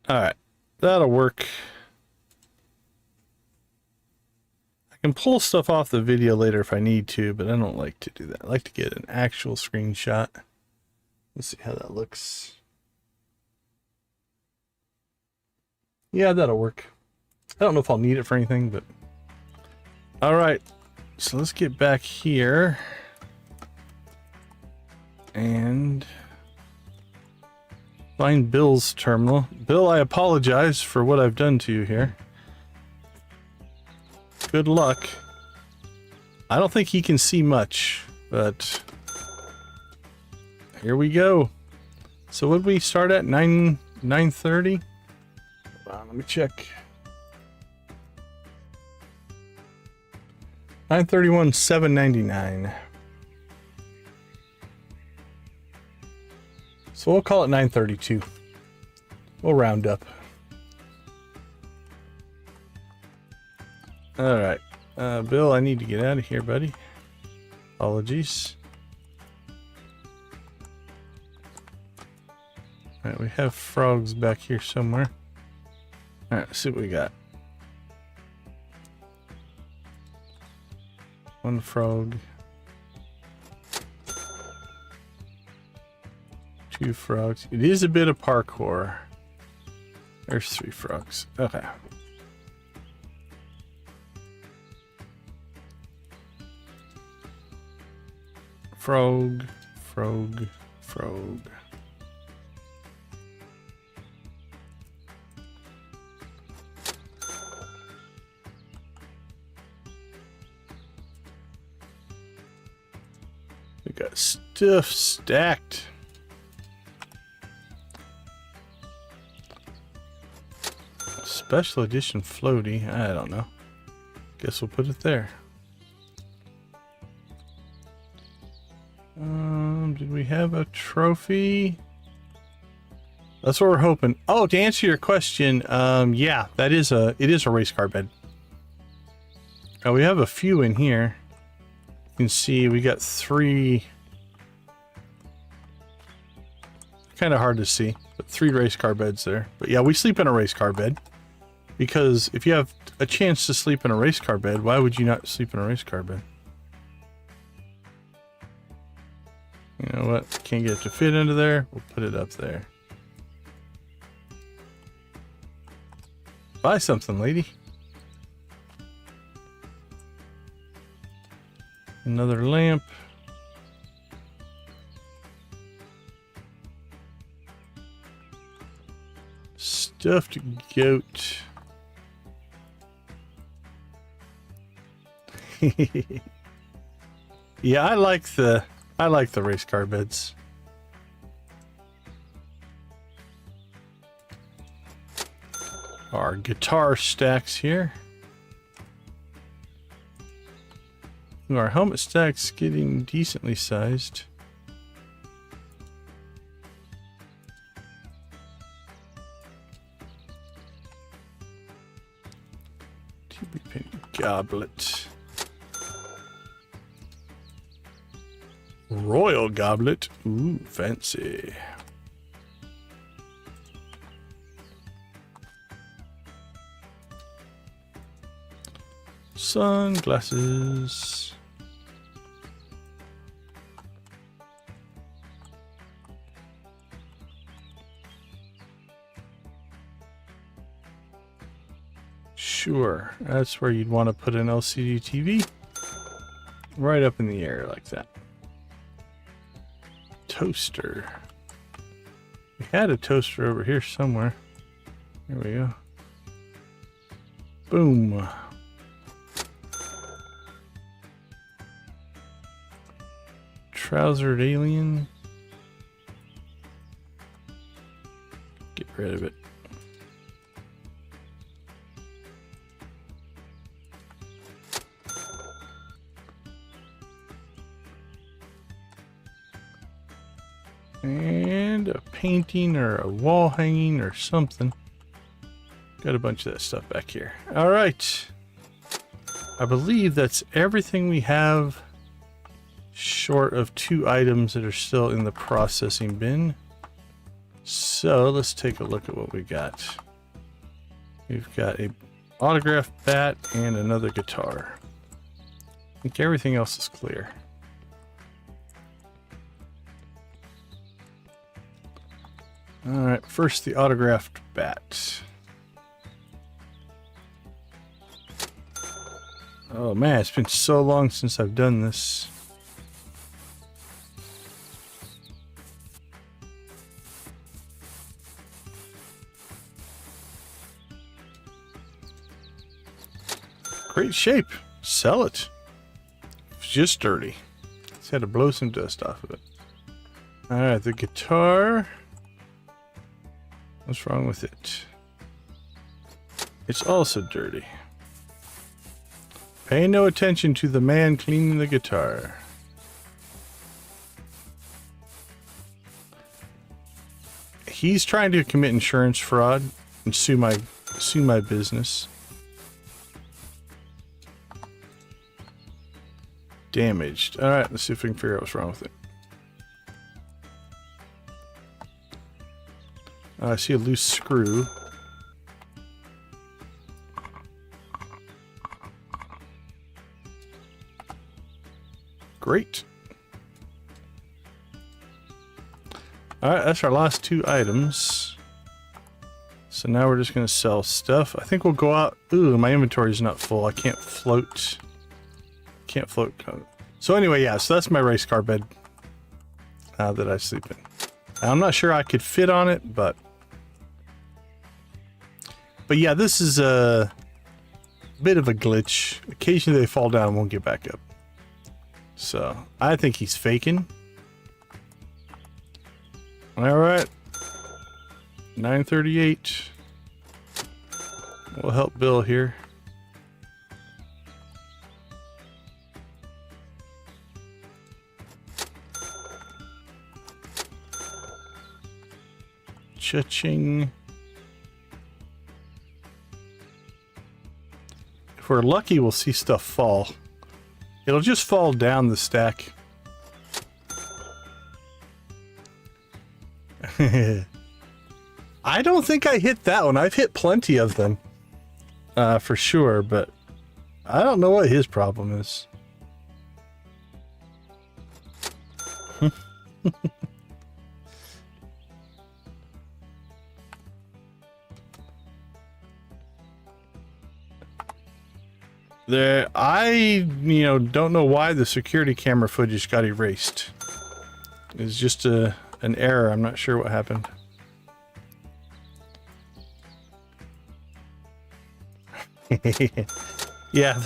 All right, that'll work. I can pull stuff off the video later if I need to, but I don't like to do that. I like to get an actual screenshot. Let's see how that looks. Yeah, that'll work. I don't know if I'll need it for anything, but... All right, so let's get back here. And... find Bill's terminal. Bill, I apologize for what I've done to you here. Good luck. I don't think he can see much, but here we go. So what did we start at? 9:30? Hold on, let me check. 9:31, $7.99. So we'll call it 9:32. We'll round up. All right, Bill, I need to get out of here, buddy. Apologies. All right, we have frogs back here somewhere. All right, let's see what we got. 1 frog. 2 frogs. It is a bit of parkour. There's 3 frogs. Okay. Frog, frog, frog. We got stuff stacked. Special edition floaty. I don't know. Guess we'll put it there. Did we have a trophy? That's what we're hoping. Oh, to answer your question, yeah, it is a race car bed. We have a few in here. You can see we got 3. Kind of hard to see, but 3 race car beds there. But yeah, we sleep in a race car bed. Because if you have a chance to sleep in a race car bed, why would you not sleep in a race car bed? You know what? Can't get it to fit into there. We'll put it up there. Buy something, lady. Another lamp. Stuffed goat. Yeah, I like the race car beds. Our guitar stacks here. Our helmet stack's getting decently sized. TB goblet. Royal goblet. Ooh, fancy. Sunglasses. Sure, that's where you'd want to put an LCD TV. Right up in the air like that. Toaster. We had a toaster over here somewhere. Here we go. Boom. Trousered alien. Get rid of it. And a painting or a wall hanging or something. Got a bunch of that stuff back here. All right. I believe that's everything we have, short of 2 items that are still in the processing bin. So let's take a look at what we got. We've got a autograph bat and another guitar. I think everything else is clear. Alright, first the autographed bat. Oh man, it's been so long since I've done this. Great shape. Sell it. It's just dirty. Just had to blow some dust off of it. Alright, the guitar. What's wrong with it? It's also dirty. Pay no attention to the man cleaning the guitar. He's trying to commit insurance fraud and sue my business. Damaged. All right, let's see if we can figure out what's wrong with it. I see a loose screw. Great. Alright, that's our last 2 items. So now we're just going to sell stuff. I think we'll go out. Ooh, my inventory is not full. I can't float. Can't float. So anyway, yeah, so that's my race car bed that I sleep in. I'm not sure I could fit on it, but yeah, this is a bit of a glitch. Occasionally they fall down and won't get back up. So I think he's faking. All right, 938. We'll help Bill here. Cha-ching. If we're lucky, we'll see stuff fall. It'll just fall down the stack. I don't think I hit that one. I've hit plenty of them. For sure, but I don't know what his problem is. Don't know why the security camera footage got erased. It's just an error. I'm not sure what happened. Yeah,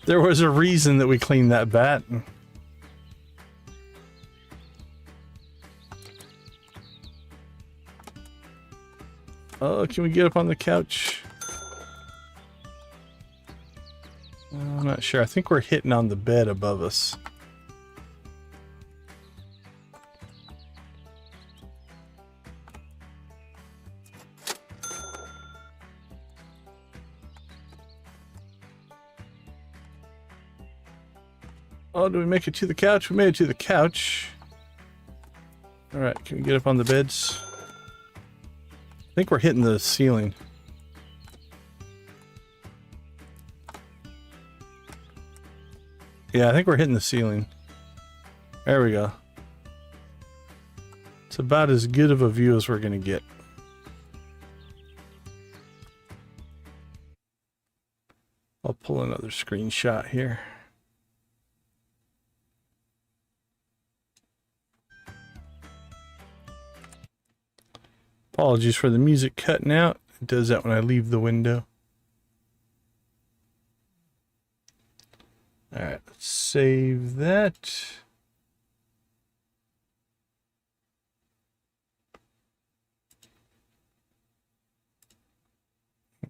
there was a reason that we cleaned that bat. Oh, can we get up on the couch? I'm not sure. I think we're hitting on the bed above us. Oh, do we make it to the couch? We made it to the couch. All right, can we get up on the beds? I think we're hitting the ceiling. Yeah, I think we're hitting the ceiling. There we go. It's about as good of a view as we're going to get. pull another screenshot here. Apologies for the music cutting out. It does that when I leave the window. Alright, let's save that.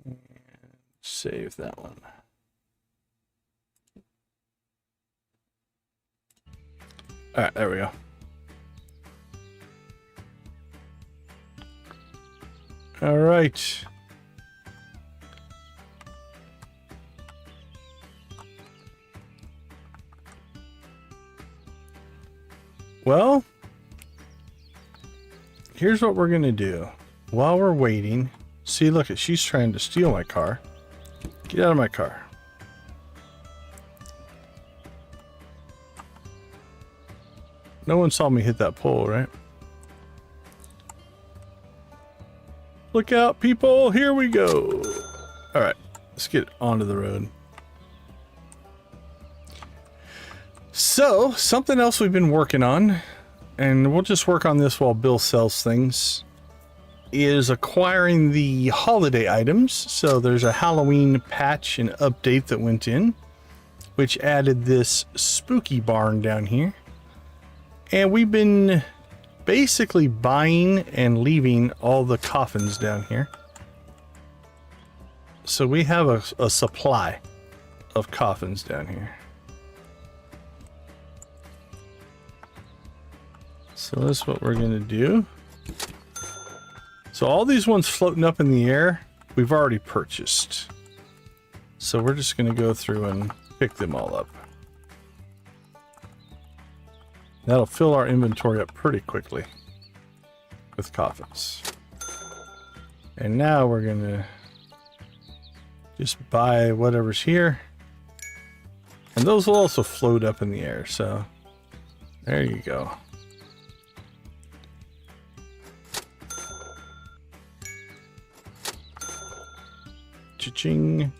And save that one. Alright, there we go. All right. Well, here's what we're going to do. While we're waiting, see, look, she's trying to steal my car. Get out of my car. No one saw me hit that pole, right? Look out, people. Here we go. All right, let's get onto the road. So, something else we've been working on, and we'll just work on this while Bill sells things, is acquiring the holiday items. So there's a Halloween patch and update that went in, which added this spooky barn down here. And we've been basically buying and leaving all the coffins down here. So we have a supply of coffins down here. So that's what we're going to do. So all these ones floating up in the air, we've already purchased. So we're just going to go through and pick them all up. That'll fill our inventory up pretty quickly with coffins. And now we're going to just buy whatever's here. And those will also float up in the air. So there you go. Cha-ching.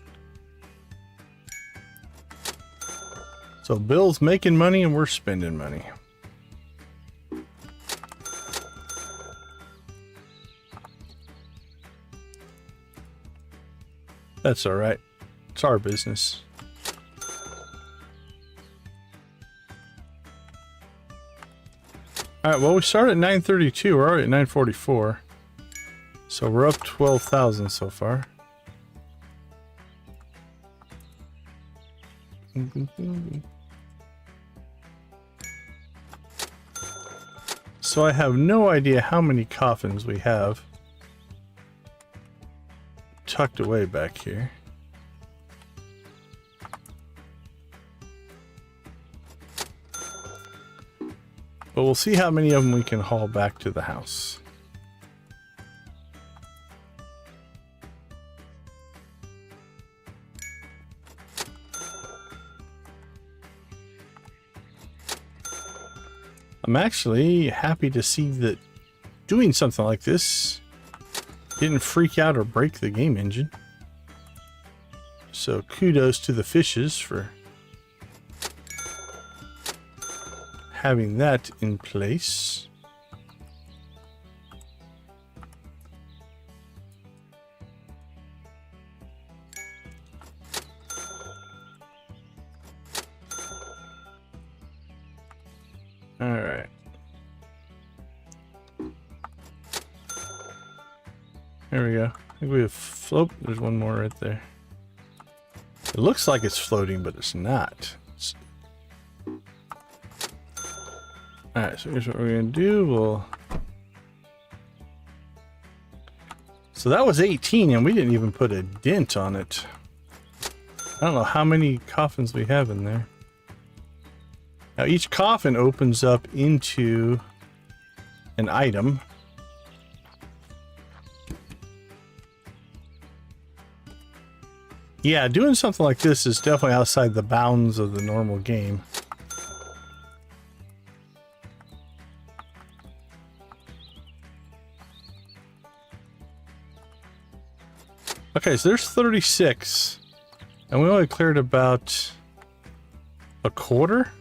So Bill's making money and we're spending money. That's all right. It's our business. All right, well, we started at 932. We're already at 944. So we're up 12,000 so far. So I have no idea how many coffins we have tucked away back here. But we'll see how many of them we can haul back to the house. I'm actually happy to see that doing something like this didn't freak out or break the game engine. So kudos to the fishes for having that in place. All right. There we go. I think we have float. There's one more right there. It looks like it's floating, but it's not. Alright, so here's what we're going to do. So that was 18, and we didn't even put a dent on it. I don't know how many coffins we have in there. Now, each coffin opens up into an item. Yeah, doing something like this is definitely outside the bounds of the normal game. Okay, so there's 36. And we only cleared about a quarter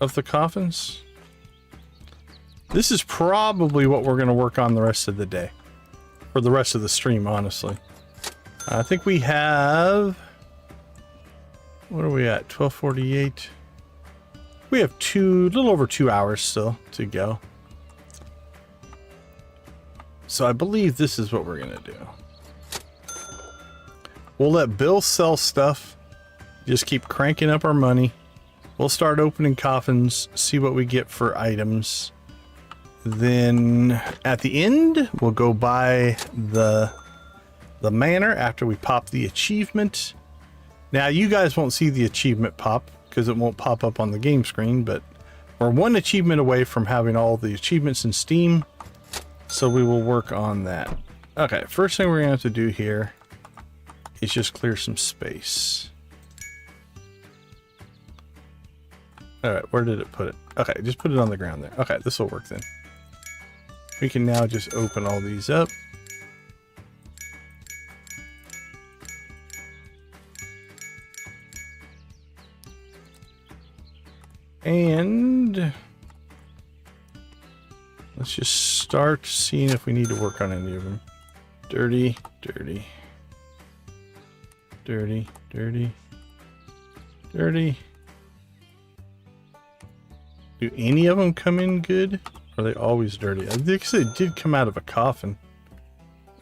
of the coffins. This is probably what we're going to work on the rest of the day. For the rest of the stream, honestly. I think we have... What are we at? 12:48. We have a little over 2 hours still to go. So I believe this is what we're going to do. We'll let Bill sell stuff. Just keep cranking up our money. We'll start opening coffins, see what we get for items. Then at the end, we'll go buy the manor after we pop the achievement. Now, you guys won't see the achievement pop because it won't pop up on the game screen, but we're one achievement away from having all the achievements in Steam. So we will work on that. Okay, first thing we're going to have to do here is just clear some space. All right, where did it put it? Okay, just put it on the ground there. Okay, this will work then. We can now just open all these up. And let's just start seeing if we need to work on any of them. Dirty, dirty, dirty, dirty, dirty. Do any of them come in good? Or are they always dirty? I think they did come out of a coffin,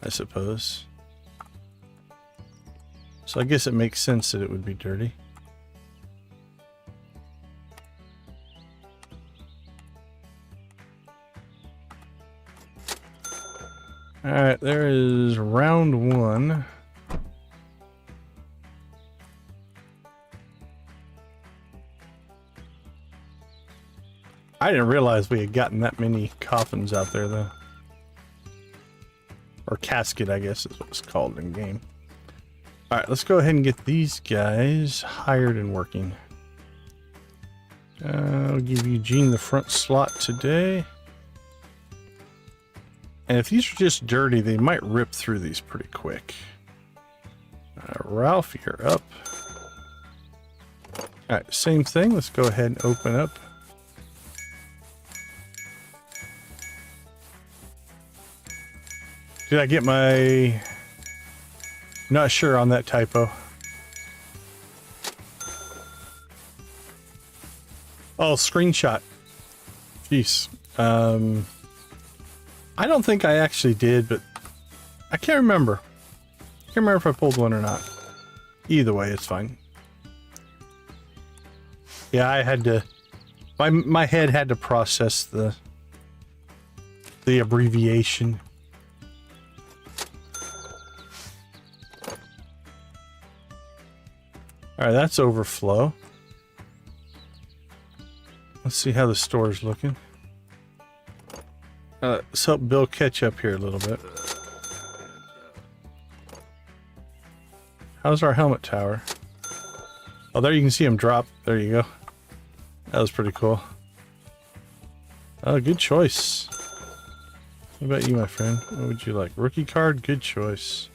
I suppose. So I guess it makes sense that it would be dirty. Alright, there is round one. I didn't realize we had gotten that many coffins out there, though. Or casket, I guess is what it's called in game. Alright, let's go ahead and get these guys hired and working. I'll give Eugene the front slot today. And if these are just dirty, they might rip through these pretty quick. Ralph, you're up. Alright, same thing. Let's go ahead and open up. Did I get my... Not sure on that typo. Oh, screenshot. Jeez. I don't think I actually did, but I can't remember. I can't remember if I pulled one or not. Either way, it's fine. Yeah, I had to... My head had to process the abbreviation. Alright, that's overflow. Let's see how the store's looking. Let's help Bill catch up here a little bit. How's our helmet tower? Oh, there you can see him drop. There you go. That was pretty cool. Oh, good choice. What about you, my friend? What would you like? Rookie card? Good choice.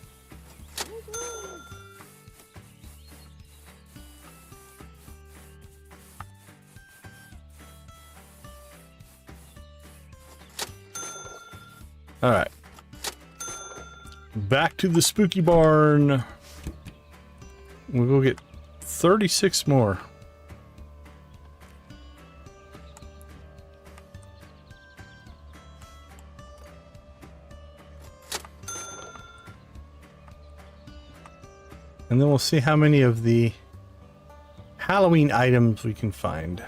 Alright. Back to the spooky barn. We'll go get 36 more. And then we'll see how many of the Halloween items we can find.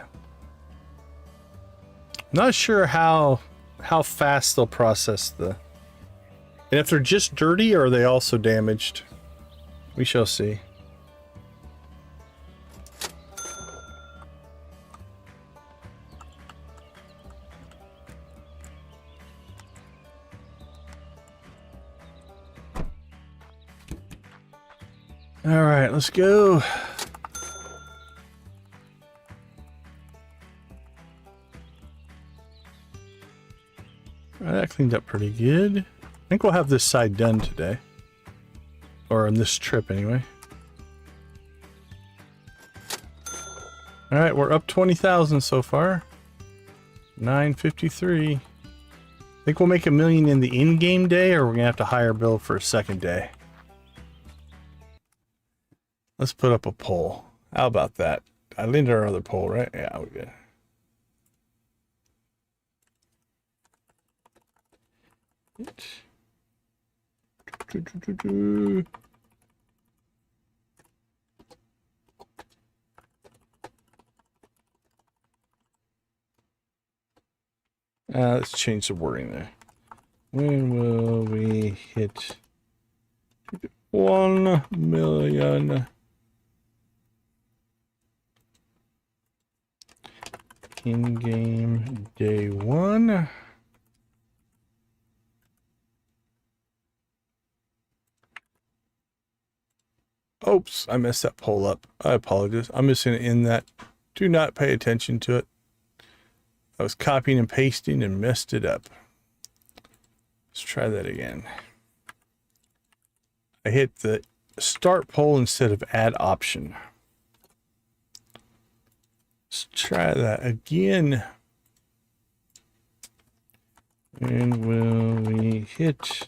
Not sure how fast they'll process the... And if they're just dirty, or are they also damaged? We shall see. Alright, let's go. That cleaned up pretty good. I think we'll have this side done today. Or on this trip, anyway. All right, we're up 20,000 so far. 953. Think we'll make $1 million in the in-game day, or we're gonna have to hire Bill for a second day. Let's put up a poll. How about that? I landed our other poll, right? Yeah, we did. Let's change the wording there. When will we hit 1 million in-game day one? Oops, I messed that poll up. I apologize. I'm just going to end that. Do not pay attention to it. I was copying and pasting and messed it up. Let's try that again. I hit the start poll instead of add option. Let's try that again. And will we hit...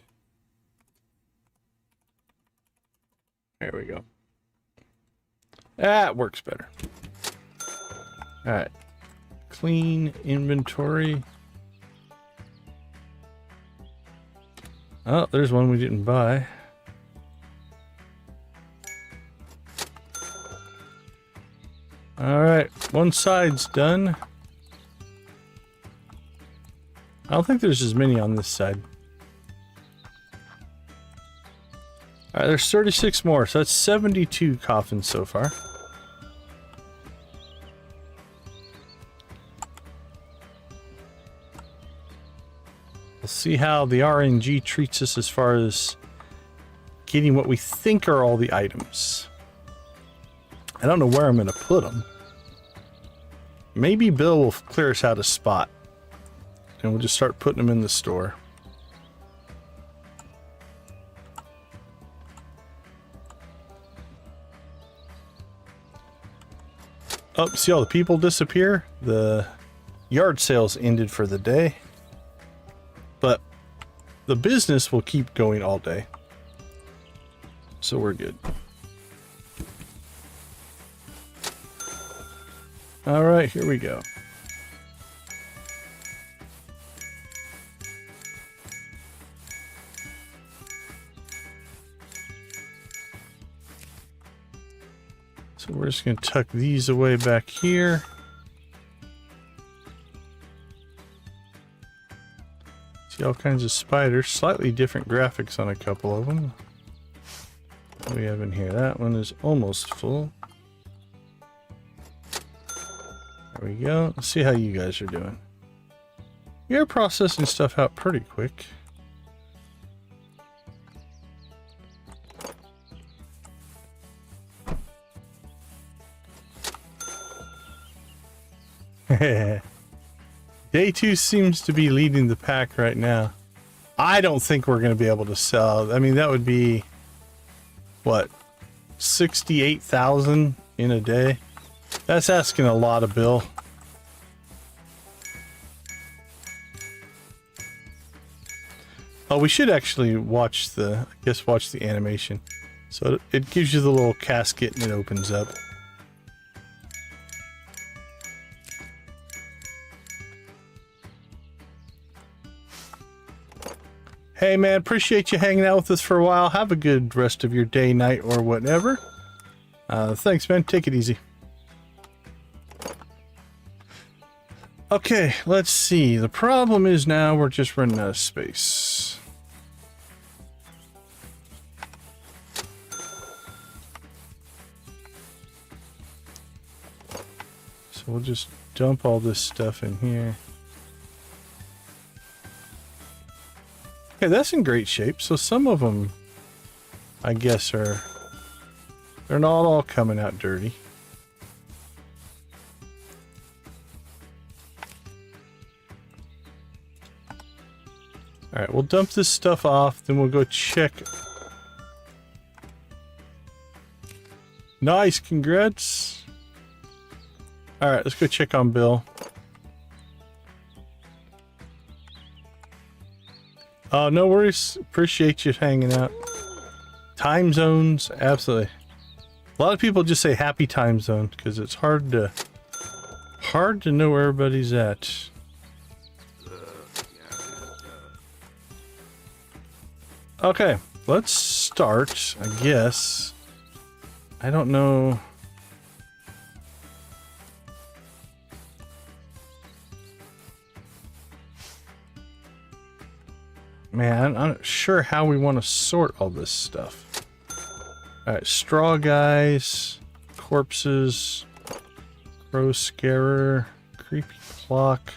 There we go. That works better. All right. Clean inventory. Oh, there's one we didn't buy. All right, one side's done. I don't think there's as many on this side. All right, there's 36 more, so that's 72 coffins so far. We'll see how the RNG treats us as far as getting what we think are all the items. I don't know where I'm going to put them. Maybe Bill will clear us out a spot, and we'll just start putting them in the store. Oh, see all the people disappear? The yard sales ended for the day. But the business will keep going all day. So we're good. All right, here we go. So we're just going to tuck these away back here. See all kinds of spiders. Slightly different graphics on a couple of them. What do we have in here? That one is almost full. There we go. Let's see how you guys are doing. You're processing stuff out pretty quick. Day 2 seems to be leading the pack right now. I don't think we're going to be able to sell. I mean, that would be, what, 68,000 in a day? That's asking a lot of Bill. Oh, we should actually watch the, I guess, watch the animation. So it gives you the little casket and it opens up. Hey man, appreciate you hanging out with us for a while. Have a good rest of your day, night, or whatever. Thanks, man. Take it easy. Okay, let's see. The problem is now we're just running out of space. So we'll just dump all this stuff in here. Okay, that's in great shape. So some of them, I guess, they're not all coming out dirty. All right, we'll dump this stuff off, then we'll go check. Nice, congrats. All right, let's go check on Bill. Oh, no worries. Appreciate you hanging out. Time zones, absolutely. A lot of people just say happy time zone because it's hard to know where everybody's at. Okay, let's start, I guess. I don't know. Man, I'm not sure how we want to sort all this stuff. Alright, straw guys, corpses, crow scarer, creepy clock.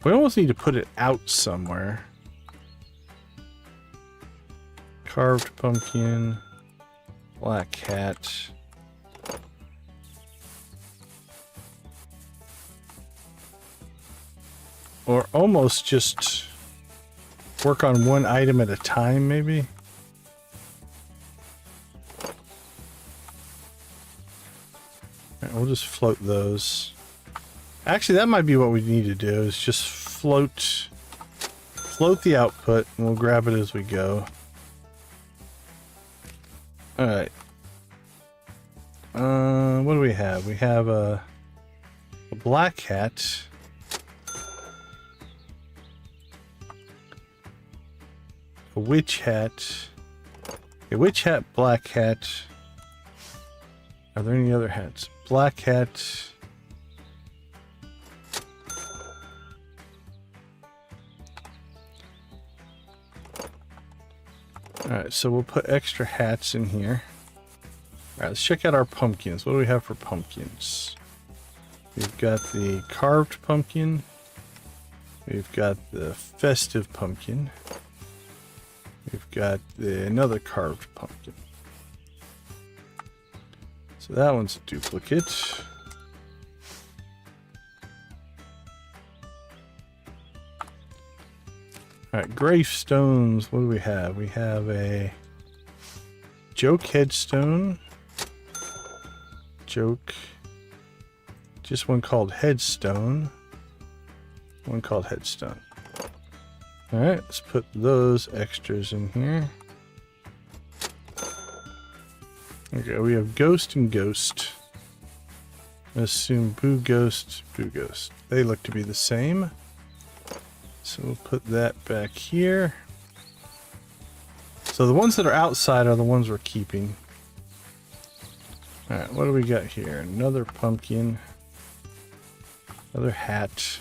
We almost need to put it out somewhere. Carved pumpkin, black cat. Or almost just work on one item at a time, maybe? Alright, we'll just float those. Actually, that might be what we need to do, is just float the output, and we'll grab it as we go. Alright. What do we have? We have a black hat. A witch hat. A witch hat, black hat. Are there any other hats? Black hat. Alright, so we'll put extra hats in here. Alright, let's check out our pumpkins. What do we have for pumpkins? We've got the carved pumpkin. We've got the festive pumpkin. We've got another carved pumpkin. So that one's a duplicate. Alright, gravestones. What do we have? We have a joke headstone. Joke. Just one called headstone. One called headstone. Alright, let's put those extras in here. Okay, we have ghost and ghost. Assume boo ghost, boo ghost. They look to be the same. So we'll put that back here. So the ones that are outside are the ones we're keeping. Alright, what do we got here? Another pumpkin. Another hat.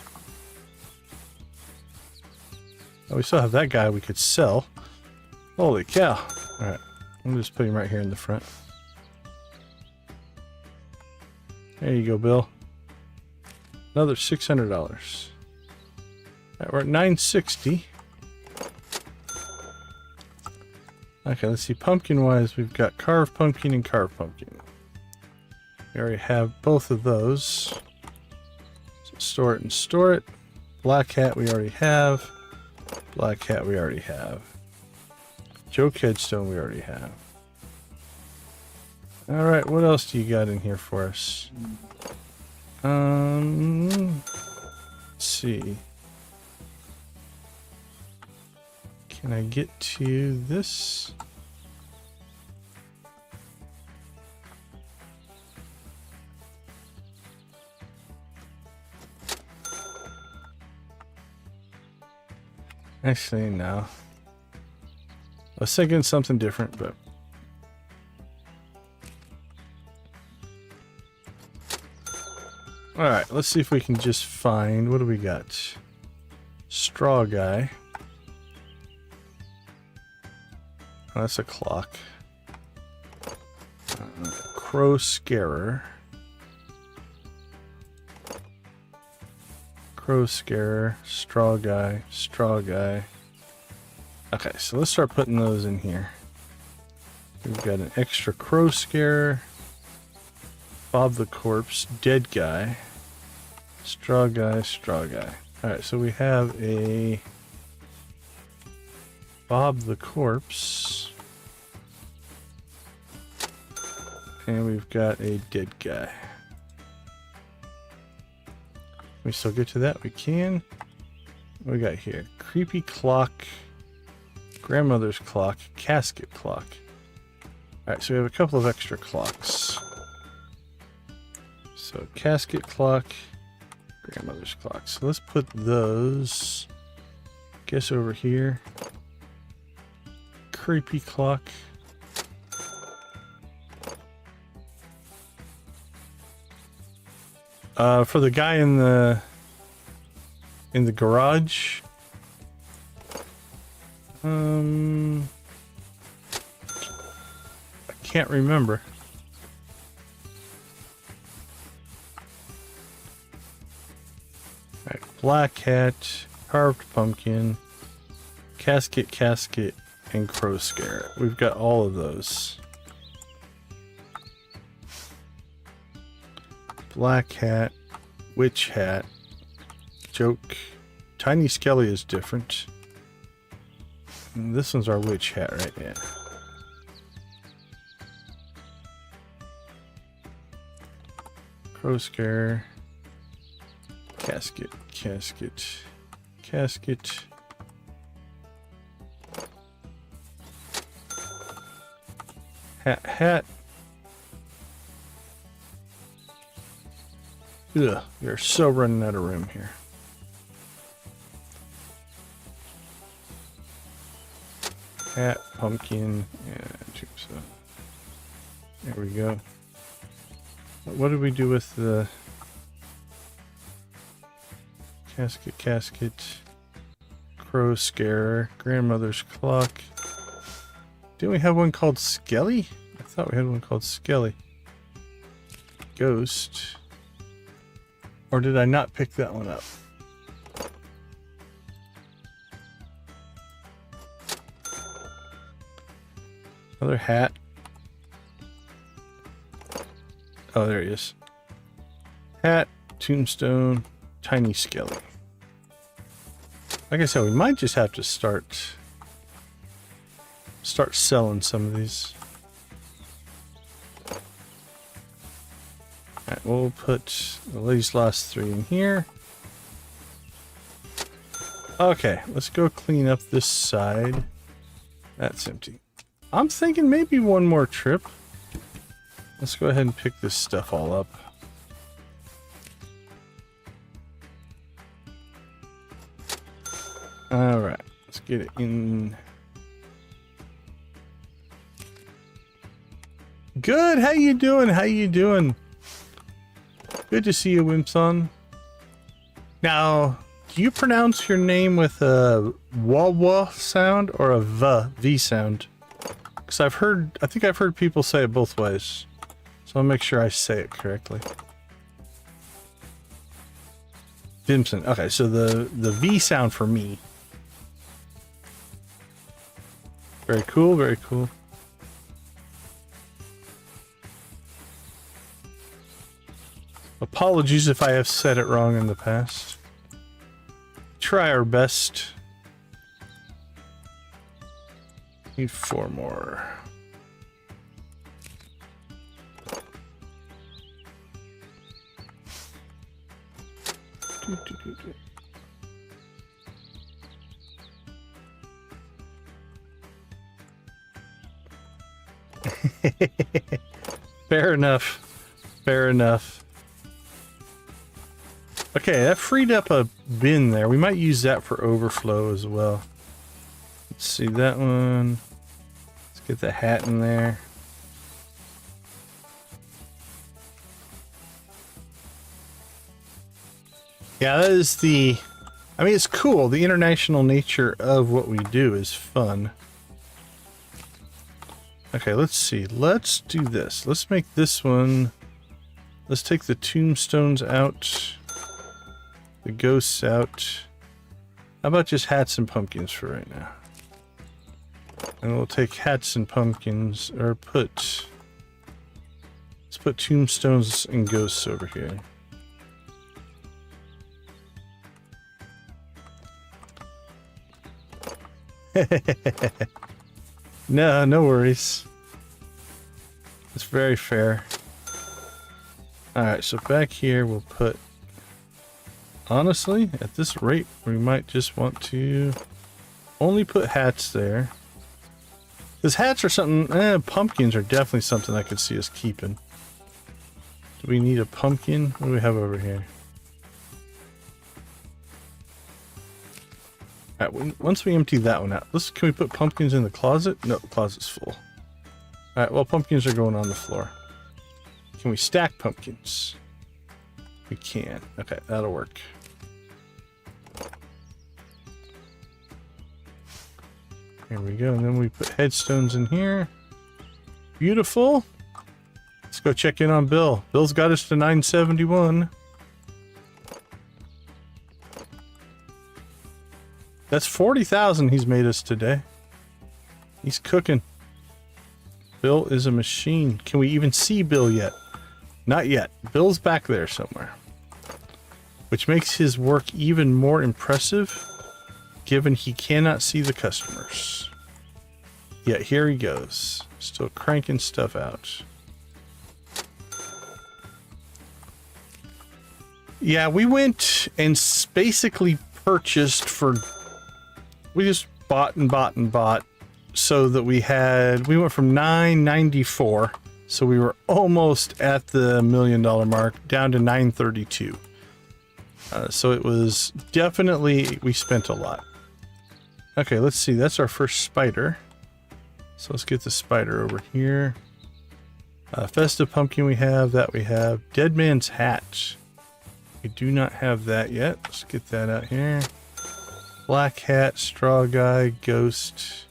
Oh, we still have that guy we could sell. Holy cow. Alright, I'm just putting him right here in the front. There you go, Bill. Another $600. Alright, we're at $960. Okay, let's see. Pumpkin-wise, we've got carved pumpkin and carved pumpkin. We already have both of those. So store it and store it. Black hat we already have. Black hat we already have. Joke headstone we already have. Alright, what else do you got in here for us? Let's see. Can I get to this? Actually, no. I was thinking something different, but... Alright, let's see if we can just find... What do we got? Straw guy. Oh, that's a clock. Crow scarer. Crow scarer. Straw guy. Straw guy. Okay, so let's start putting those in here. We've got an extra crow scarer. Bob the corpse. Dead guy. Straw guy. Straw guy. Alright, so we have a... Bob the corpse. And we've got a dead guy. we still get to that? We can. What we got here? Creepy clock, grandmother's clock, casket clock. Alright, so we have a couple of extra clocks. So casket clock, grandmother's clock. So let's put those, guess, over here. Creepy clock. For the guy in the garage. I can't remember. All right, black hat, carved pumpkin, casket, and crow scare. We've got all of those. Black hat, witch hat, joke. Tiny Skelly is different. And this one's our witch hat right now. Crow scare, casket. Hat. Ugh, we're so running out of room here. Hat, pumpkin, and tombstone. There we go. What did we do with the casket, crow scare, grandmother's clock? Didn't we have one called Skelly? I thought we had one called Skelly. Ghost. Or did I not pick that one up? Another hat. Oh, there he is. Hat, tombstone, tiny Skelly. Like I said, we might just have to start selling some of these. Alright, we'll put these last three in here. Okay, let's go clean up this side. That's empty. I'm thinking maybe one more trip. Let's go ahead and pick this stuff all up. Alright, let's get it in. Good, how you doing? How you doing? Good to see you, Wimpson. Now, do you pronounce your name with a wah-wah sound or a V sound? Because I think I've heard people say it both ways. So I'll make sure I say it correctly. Vimpson. Okay, so the V sound for me. Very cool, very cool. Apologies if I have said it wrong in the past. Try our best. Need 4 more. Fair enough. Fair enough. Okay, that freed up a bin there. We might use that for overflow as well. Let's see that one. Let's get the hat in there. Yeah, that is the... I mean, it's cool. The international nature of what we do is fun. Okay, let's see. Let's do this. Let's make this one... Let's take the tombstones out. The ghosts out. How about just hats and pumpkins for right now? And we'll take hats and pumpkins, or let's put tombstones and ghosts over here. No worries. It's very fair. Alright, so back here we'll put Honestly, at this rate, we might just want to only put hats there. Because hats are something, pumpkins are definitely something I could see us keeping. Do we need a pumpkin? What do we have over here? Alright, once we empty that one out, can we put pumpkins in the closet? No, the closet's full. Alright, well, pumpkins are going on the floor. Can we stack pumpkins? We can. Okay, that'll work. Here we go, and then we put headstones in here. Beautiful. Let's go check in on Bill. Bill's got us to 971. That's 40,000 he's made us today. He's cooking. Bill is a machine. Can we even see Bill yet? Not yet. Bill's back there somewhere. Which makes his work even more impressive, given he cannot see the customers. Yet here he goes. Still cranking stuff out. Yeah, we went and basically purchased for... We just bought and bought and bought so that we went from 994, so we were almost at the $1 million mark, down to 932. So it was definitely, we spent a lot. Okay, let's see, that's our first spider. So let's get the spider over here. Festive pumpkin we have, that we have. Dead man's hat. We do not have that yet. Let's get that out here. Black hat, straw guy, ghost,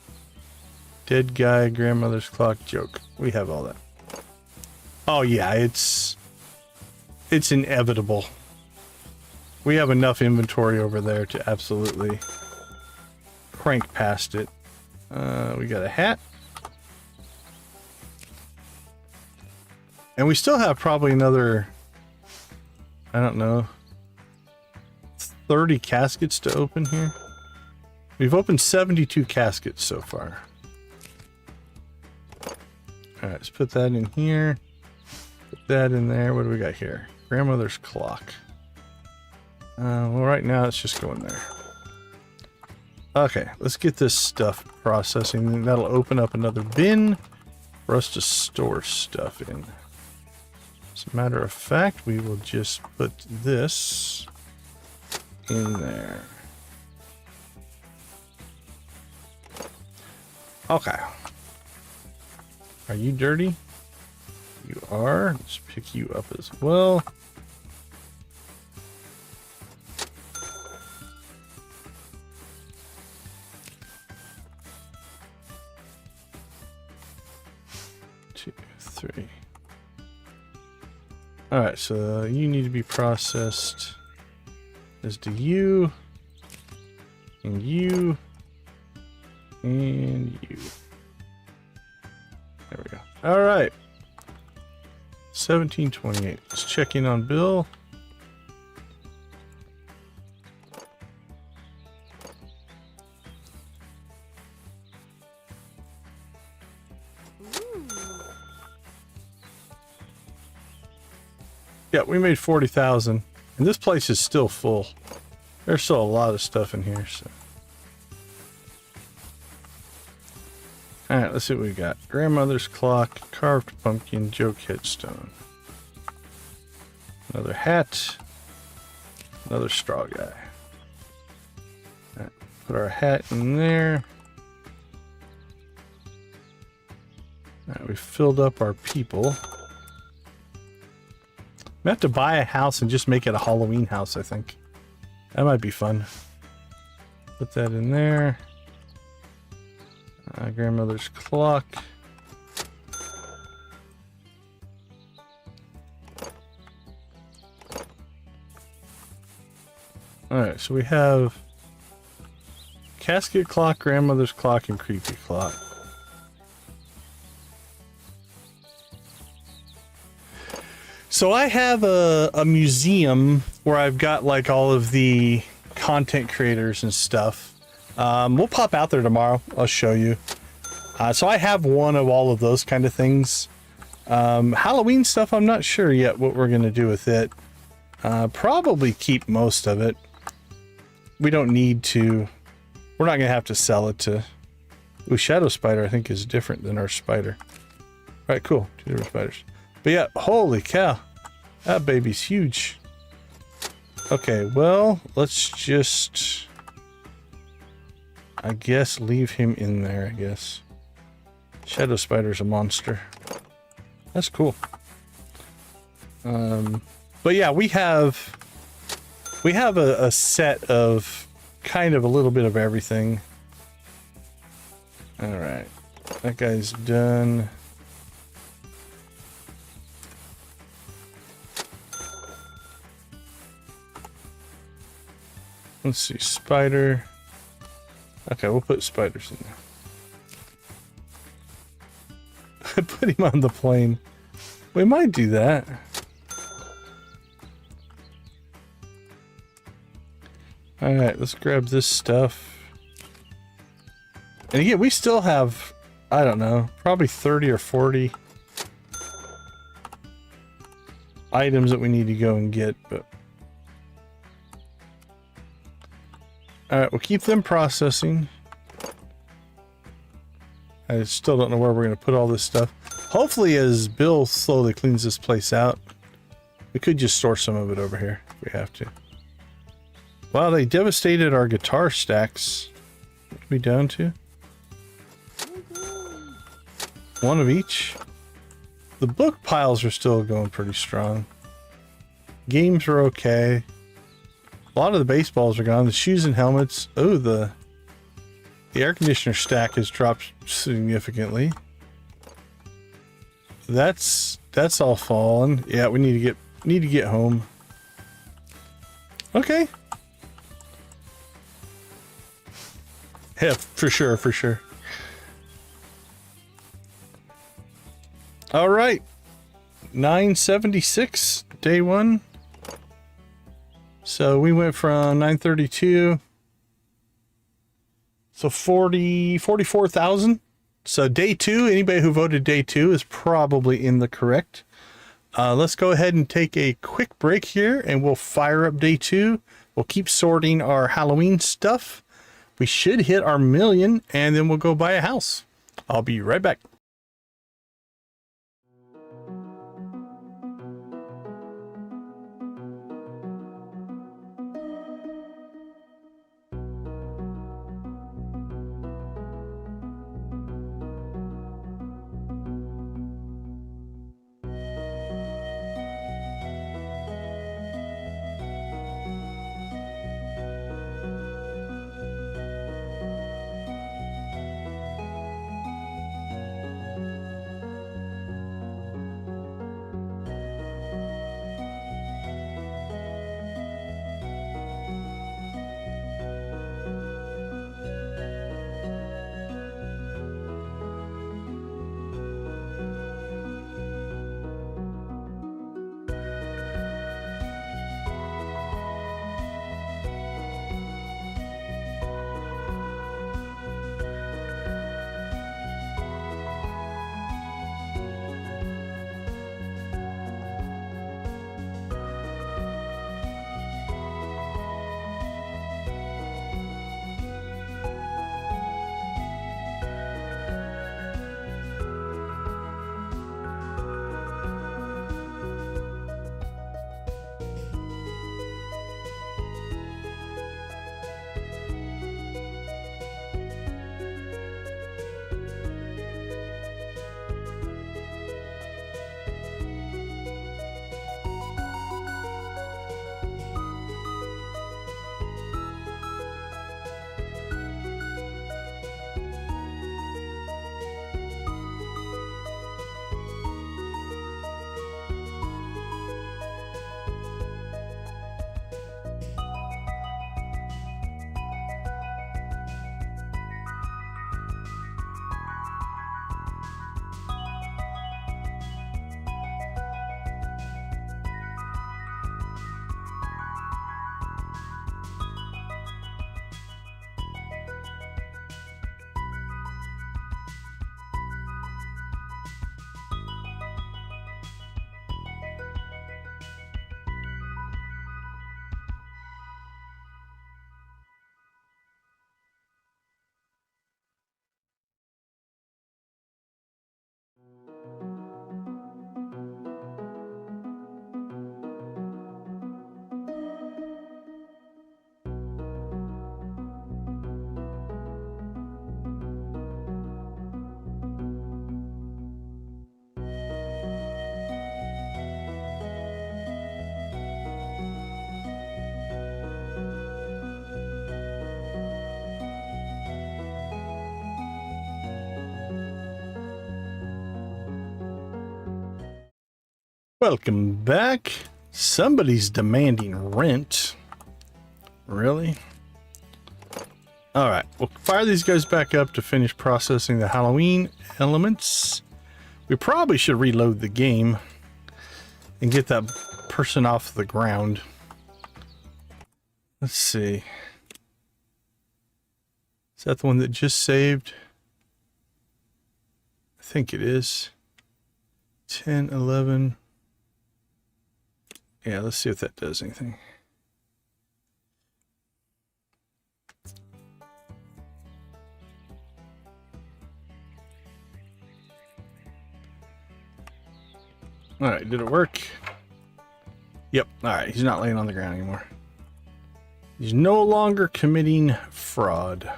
dead guy, grandmother's clock, joke. We have all that. Oh yeah, it's inevitable. We have enough inventory over there to absolutely crank past it. We got a hat. And we still have probably another, I don't know, 30 caskets to open here. We've opened 72 caskets so far. Alright, let's put that in here. Put that in there. What do we got here? Grandmother's clock. Well, right now it's just going there. Okay, let's get this stuff processing. That'll open up another bin for us to store stuff in. As a matter of fact, we will just put this in there. Okay. Are you dirty? You are. Let's pick you up as well. Two, three. Alright, so you need to be processed. As do you. And you. And you. There we go. Alright. 1728. Let's check in on Bill. Yeah, we made 40,000. And this place is still full. There's still a lot of stuff in here, so. Alright, let's see what we got. Grandmother's clock, carved pumpkin, joke headstone. Another hat. Another straw guy. Alright, put our hat in there. Alright, we filled up our people. We have to buy a house and just make it a Halloween house, I think. That might be fun. Put that in there. Grandmother's clock. Alright, so we have casket clock, grandmother's clock, and creepy clock. So I have a museum where I've got like all of the content creators and stuff. We'll pop out there tomorrow. I'll show you. So I have one of all of those kind of things. Halloween stuff, I'm not sure yet what we're going to do with it. Probably keep most of it. We don't need to. We're not going to have to sell it to... Ooh, Shadow Spider, I think, is different than our spider. All right, cool. 2 different spiders. But yeah, holy cow. That baby's huge. Okay, well, let's just... I guess leave him in there, I guess. Shadow Spider's a monster. That's cool. But yeah, we have a set of kind of a little bit of everything. All right, that guy's done. Let's see, spider. Okay, we'll put spiders in there. Put him on the plane. We might do that. Alright, let's grab this stuff. And again, we still have, I don't know, probably 30 or 40 items that we need to go and get, but... Alright, we'll keep them processing. I still don't know where we're going to put all this stuff. Hopefully, as Bill slowly cleans this place out, we could just store some of it over here if we have to. Wow, they devastated our guitar stacks. What are we down to? 1 of each. The book piles are still going pretty strong. Games are okay. A lot of the baseballs are gone. The shoes and helmets. Oh, the air conditioner stack has dropped significantly. That's all fallen. Yeah, we need to get home. Okay. Yeah, for sure, for sure. All right. 976 day 1. So we went from 932. So 44,000. So day 2, anybody who voted day 2 is probably in the correct. Let's go ahead and take a quick break here and we'll fire up day 2. We'll keep sorting our Halloween stuff. We should hit our 1,000,000 and then we'll go buy a house. I'll be right back. Welcome back. Somebody's demanding rent. Really? Alright, we'll fire these guys back up to finish processing the Halloween elements. We probably should reload the game and get that person off the ground. Let's see. Is that the one that just saved? I think it is. 10, 11. Yeah, let's see if that does anything. Alright, did it work? Yep, alright, he's not laying on the ground anymore. He's no longer committing fraud.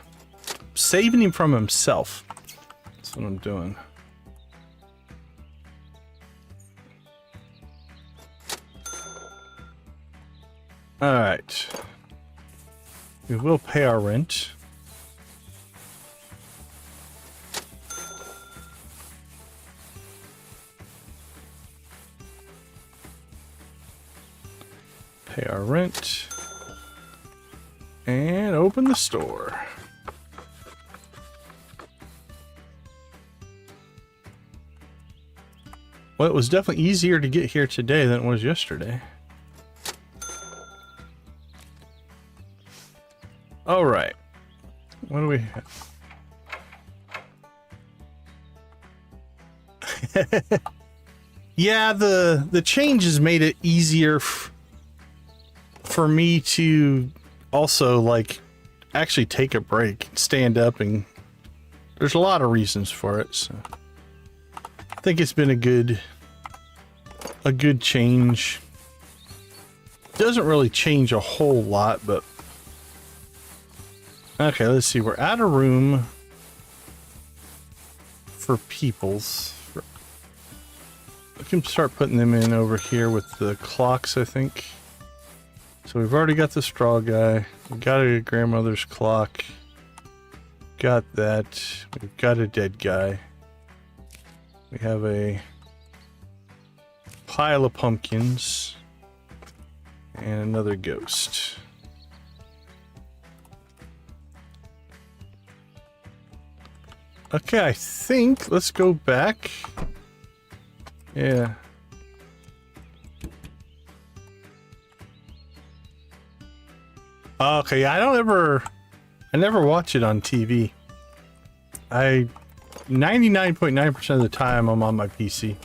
Saving him from himself. That's what I'm doing. Alright. We will pay our rent. Pay our rent. And open the store. Well, it was definitely easier to get here today than it was yesterday. All right. What do we have? Yeah, the changes made it easier for me to also like actually take a break, stand up, and there's a lot of reasons for it. So I think it's been a good change. Doesn't really change a whole lot, but okay, let's see. We're out of room for peoples. We can start putting them in over here with the clocks, I think. So we've already got the straw guy. We got a grandmother's clock. Got that. We've got a dead guy. We have a pile of pumpkins and another ghost. Okay, I think let's go back. Yeah. Okay, I never watch it on TV. 99.9% of the time I'm on my PC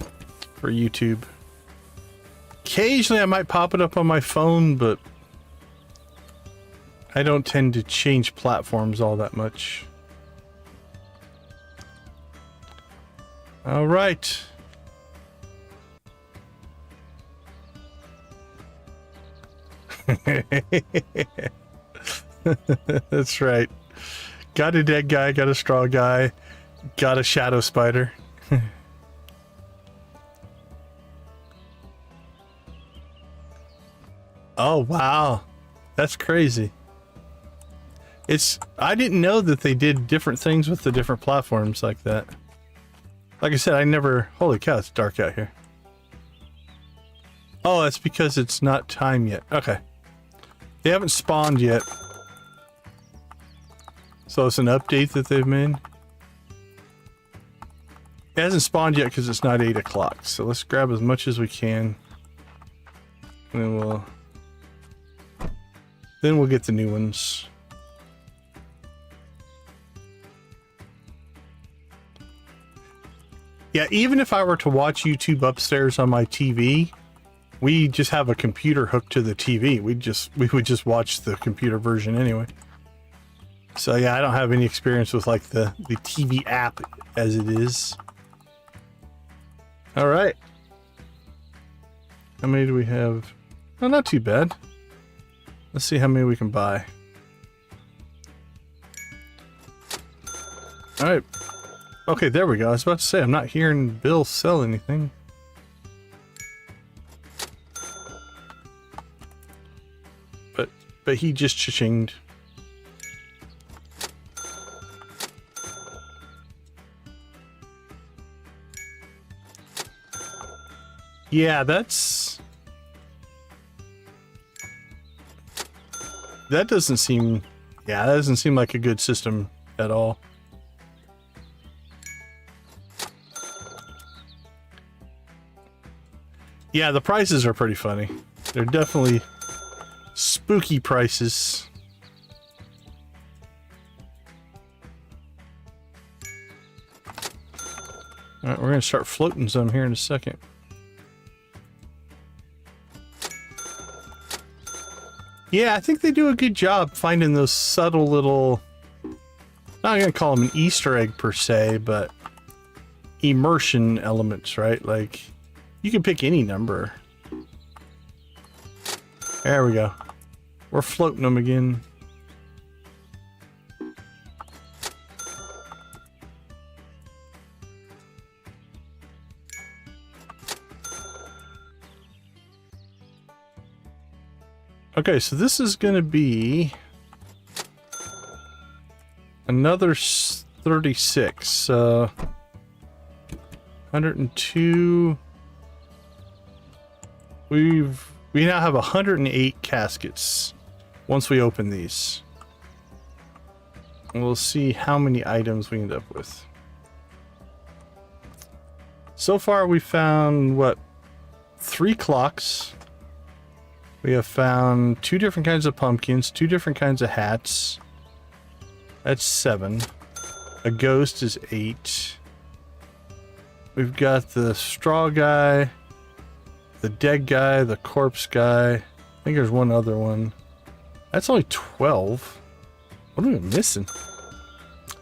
for YouTube. Occasionally I might pop it up on my phone, but I don't tend to change platforms all that much. All right. That's right. Got a dead guy, got a straw guy, got a shadow spider. Oh, wow. That's crazy. I didn't know that they did different things with the different platforms like that. Like I said, holy cow, it's dark out here. Oh, that's because it's not time yet. Okay. They haven't spawned yet. So it's an update that they've made. It hasn't spawned yet because it's not 8 o'clock. So let's grab as much as we can. And then we'll get the new ones. Yeah, even if I were to watch YouTube upstairs on my TV, we just have a computer hooked to the TV. We would just watch the computer version anyway. So yeah, I don't have any experience with like the TV app as it is. All right. How many do we have? Oh, not too bad. Let's see how many we can buy. All right. Okay, there we go. I was about to say, I'm not hearing Bill sell anything. But he just cha-chinged. Yeah, that doesn't seem like a good system at all. Yeah, the prices are pretty funny. They're definitely spooky prices. All right, we're gonna start floating some here in a second. Yeah, I think they do a good job finding those subtle little, not gonna call them an Easter egg per se, but immersion elements, right? Like, you can pick any number. There we go. We're floating them again. Okay, so this is going to be another 36. 102. We now have 108 caskets once we open these. And we'll see how many items we end up with. So far we found, what, 3 clocks. We have found 2 different kinds of pumpkins, 2 different kinds of hats. That's 7. A ghost is 8. We've got the straw guy, the dead guy, the corpse guy. I think there's one other one. That's only 12. What are we missing?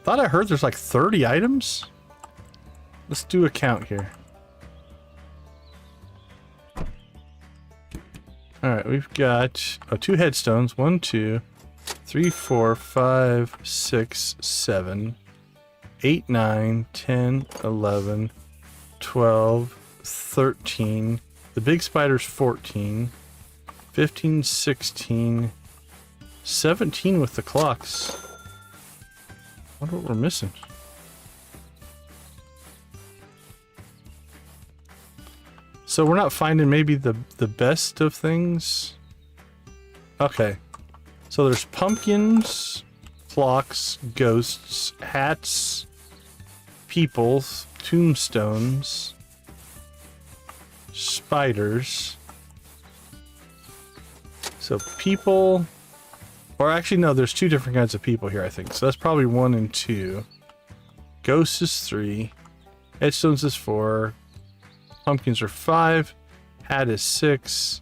Thought I heard there's like 30 items. Let's do a count here. Alright, we've got 2 headstones. 1, 2, 3, 4, 5, 6, 7, 8, 9, 10, 11, 12, 13. The big spider's 14, 15, 16, 17 with the clocks. I wonder what we're missing. So we're not finding maybe the best of things? Okay. So there's pumpkins, clocks, ghosts, hats, people, tombstones, spiders. So people, or actually no, there's 2 different kinds of people here, I think. So that's probably 1 and 2. Ghosts is 3. Headstones is 4. Pumpkins are 5. Hat is 6.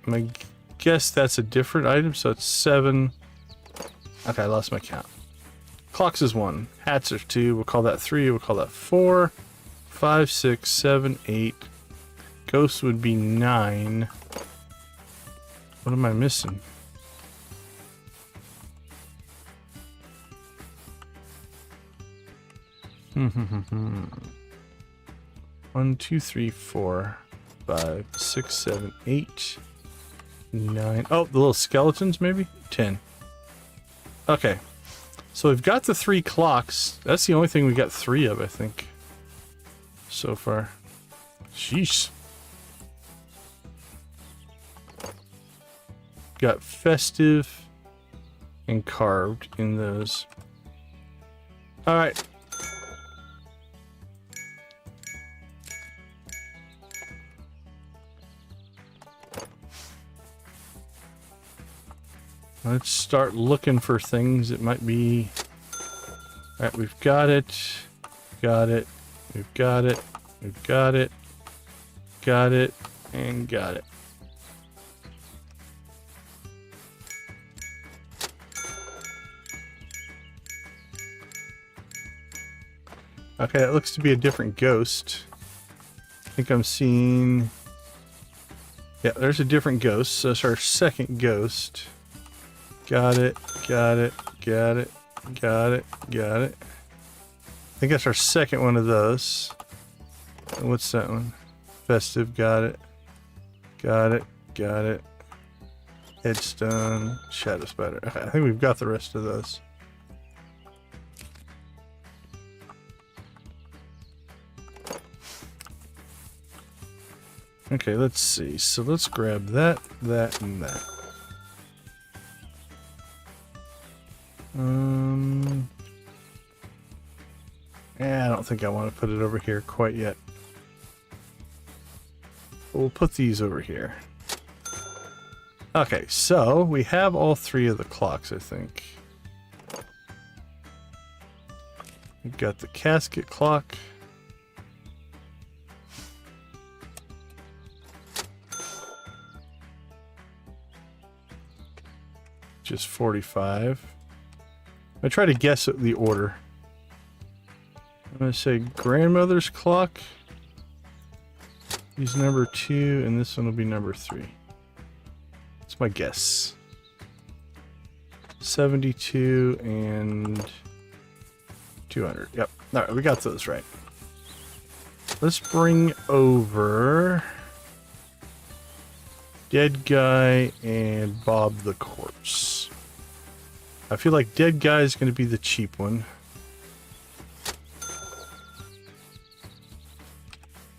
I guess that's a different item, so it's 7. Okay, I lost my count. Clocks is 1. Hats are 2. We'll call that 3. We'll call that 4. 5, 6, 7, 8. Ghosts would be 9. What am I missing? Hmm. 1, 2, 3, 4, 5, 6, 7, 8, 9. Oh, the little skeletons, maybe? 10. Okay. So we've got the 3 clocks. That's the only thing we got 3 of, I think. So far. Sheesh. Got festive and carved in those. Alright. Let's start looking for things that might be... Alright, we've got it. Got it. We've got it. We've got it. Got it. And got it. Okay, that looks to be a different ghost. I think I'm seeing... Yeah, there's a different ghost. So that's our second ghost. Got it, got it, got it, got it, got it. I think that's our second one of those. And what's that one? Festive, got it. Got it, got it. Headstone, shadow spider. Okay, I think we've got the rest of those. Okay, let's see. So let's grab that, that, and that. Yeah, I don't think I want to put it over here quite yet. We'll put these over here. Okay, so we have all three of the clocks, I think. We've got the casket clock. Just 45. I try to guess at the order. I'm going to say grandmother's clock. He's number 2, and this one will be number 3. That's my guess. 72 and 200. Yep. All right, we got those right. Let's bring over Dead Guy and Bob the Corpse. I feel like Dead Guy is going to be the cheap one.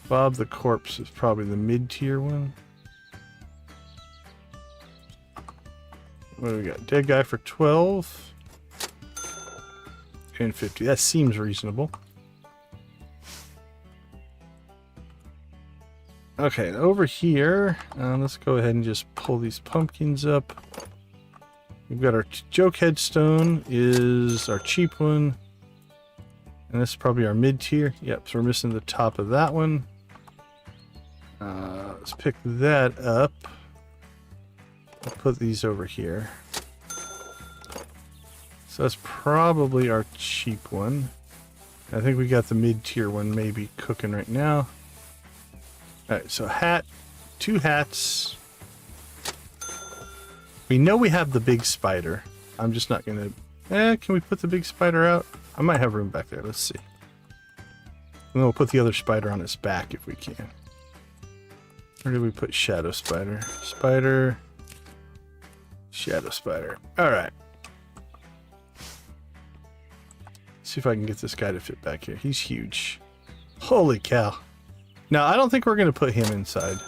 Bob the Corpse is probably the mid-tier one. What do we got? Dead Guy for 12 and 50. That seems reasonable. Okay, over here, let's go ahead and just pull these pumpkins up. We've got our joke headstone is our cheap one. And this is probably our mid-tier. Yep, so we're missing the top of that one. Let's pick that up. I'll put these over here. So that's probably our cheap one. I think we got the mid-tier one maybe cooking right now. Alright, so hat, 2 hats. We know we have the big spider. I'm just not gonna... can we put the big spider out? I might have room back there. Let's see. And then we'll put the other spider on its back if we can. Where did we put shadow spider? Spider. Shadow spider. Alright. See if I can get this guy to fit back here. He's huge. Holy cow. Now, I don't think we're going to put him inside.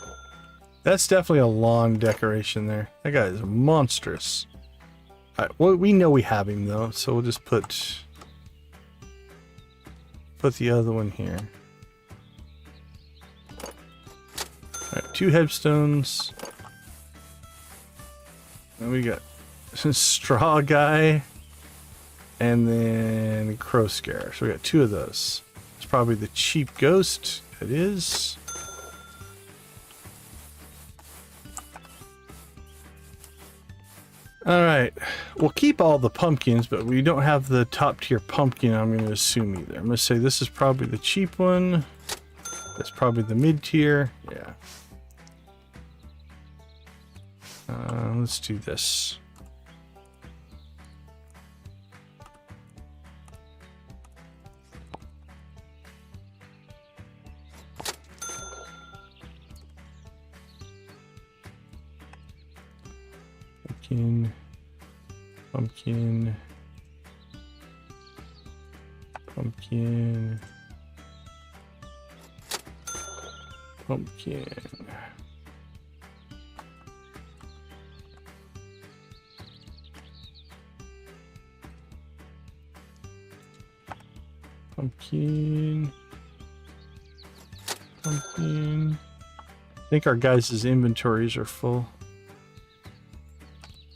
That's definitely a long decoration there. That guy is monstrous. Alright, well, we know we have him, though, so we'll just put the other one here. Alright, 2 headstones. And we got straw guy. And then crow scare. So we got 2 of those. It's probably the cheap ghost. It is. Alright. We'll keep all the pumpkins, but we don't have the top tier pumpkin, I'm going to assume either. I'm going to say this is probably the cheap one. That's probably the mid tier. Yeah. Let's do this. Pumpkin, pumpkin, pumpkin, pumpkin. Pumpkin. Pumpkin. I think our guys' inventories are full.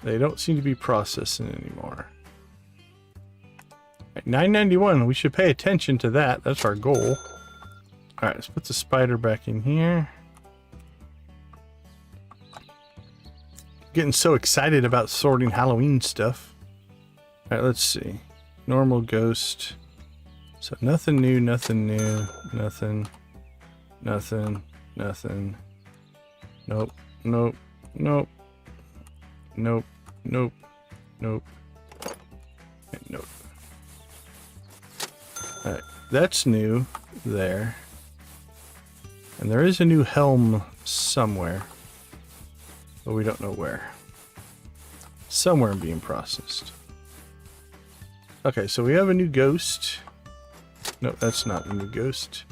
They don't seem to be processing anymore. Right, 991. We should pay attention to that. That's our goal. Alright, let's put the spider back in here. Getting so excited about sorting Halloween stuff. Alright, let's see. Normal ghost. So nothing new, nothing new, nothing, nothing, nothing. Nope, nope, nope, nope, nope, nope, and nope. Alright, that's new there. And there is a new helm somewhere, but we don't know where. Somewhere being processed. Okay, so we have a new ghost. No, that's not a new ghost.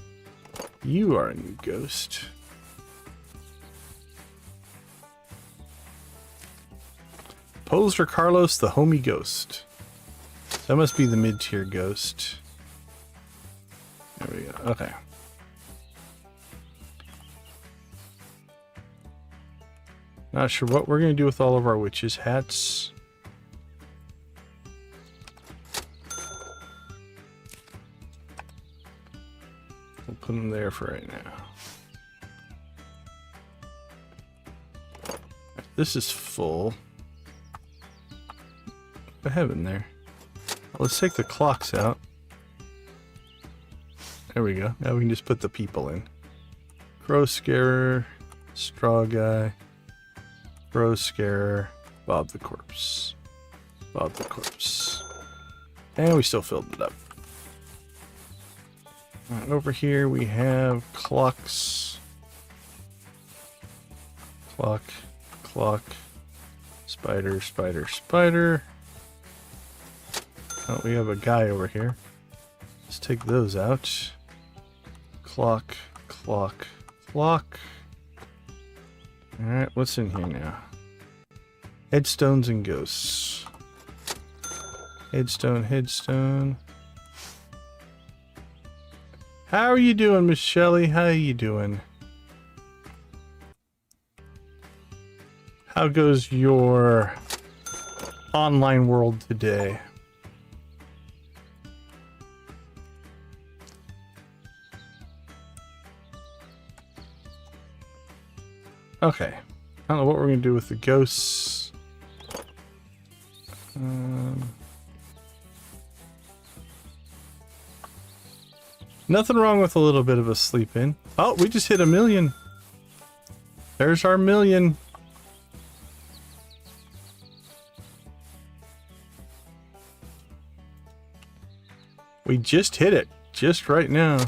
You are a new ghost. Poser Carlos, the homie ghost. That must be the mid-tier ghost. There we go. Okay. Not sure what we're going to do with all of our witches' hats. We'll put them there for right now. This is full. What I have in there? Let's take the clocks out. There we go. Now we can just put the people in. Crow Scarer, Straw Guy, Crow Scarer, Bob the Corpse. Bob the Corpse. And we still filled it up. Right, over here we have clocks. Clock, clock, spider, spider, spider. Oh, we have a guy over here. Let's take those out. Clock, clock, clock. Alright, what's in here now? Headstones and ghosts. Headstone, headstone. How are you doing, Miss Shelley? How are you doing? How goes your online world today? Okay. I don't know what we're going to do with the ghosts. Nothing wrong with a little bit of a sleep in. Oh, we just hit 1 million. There's our 1 million. We just hit it. Just right now.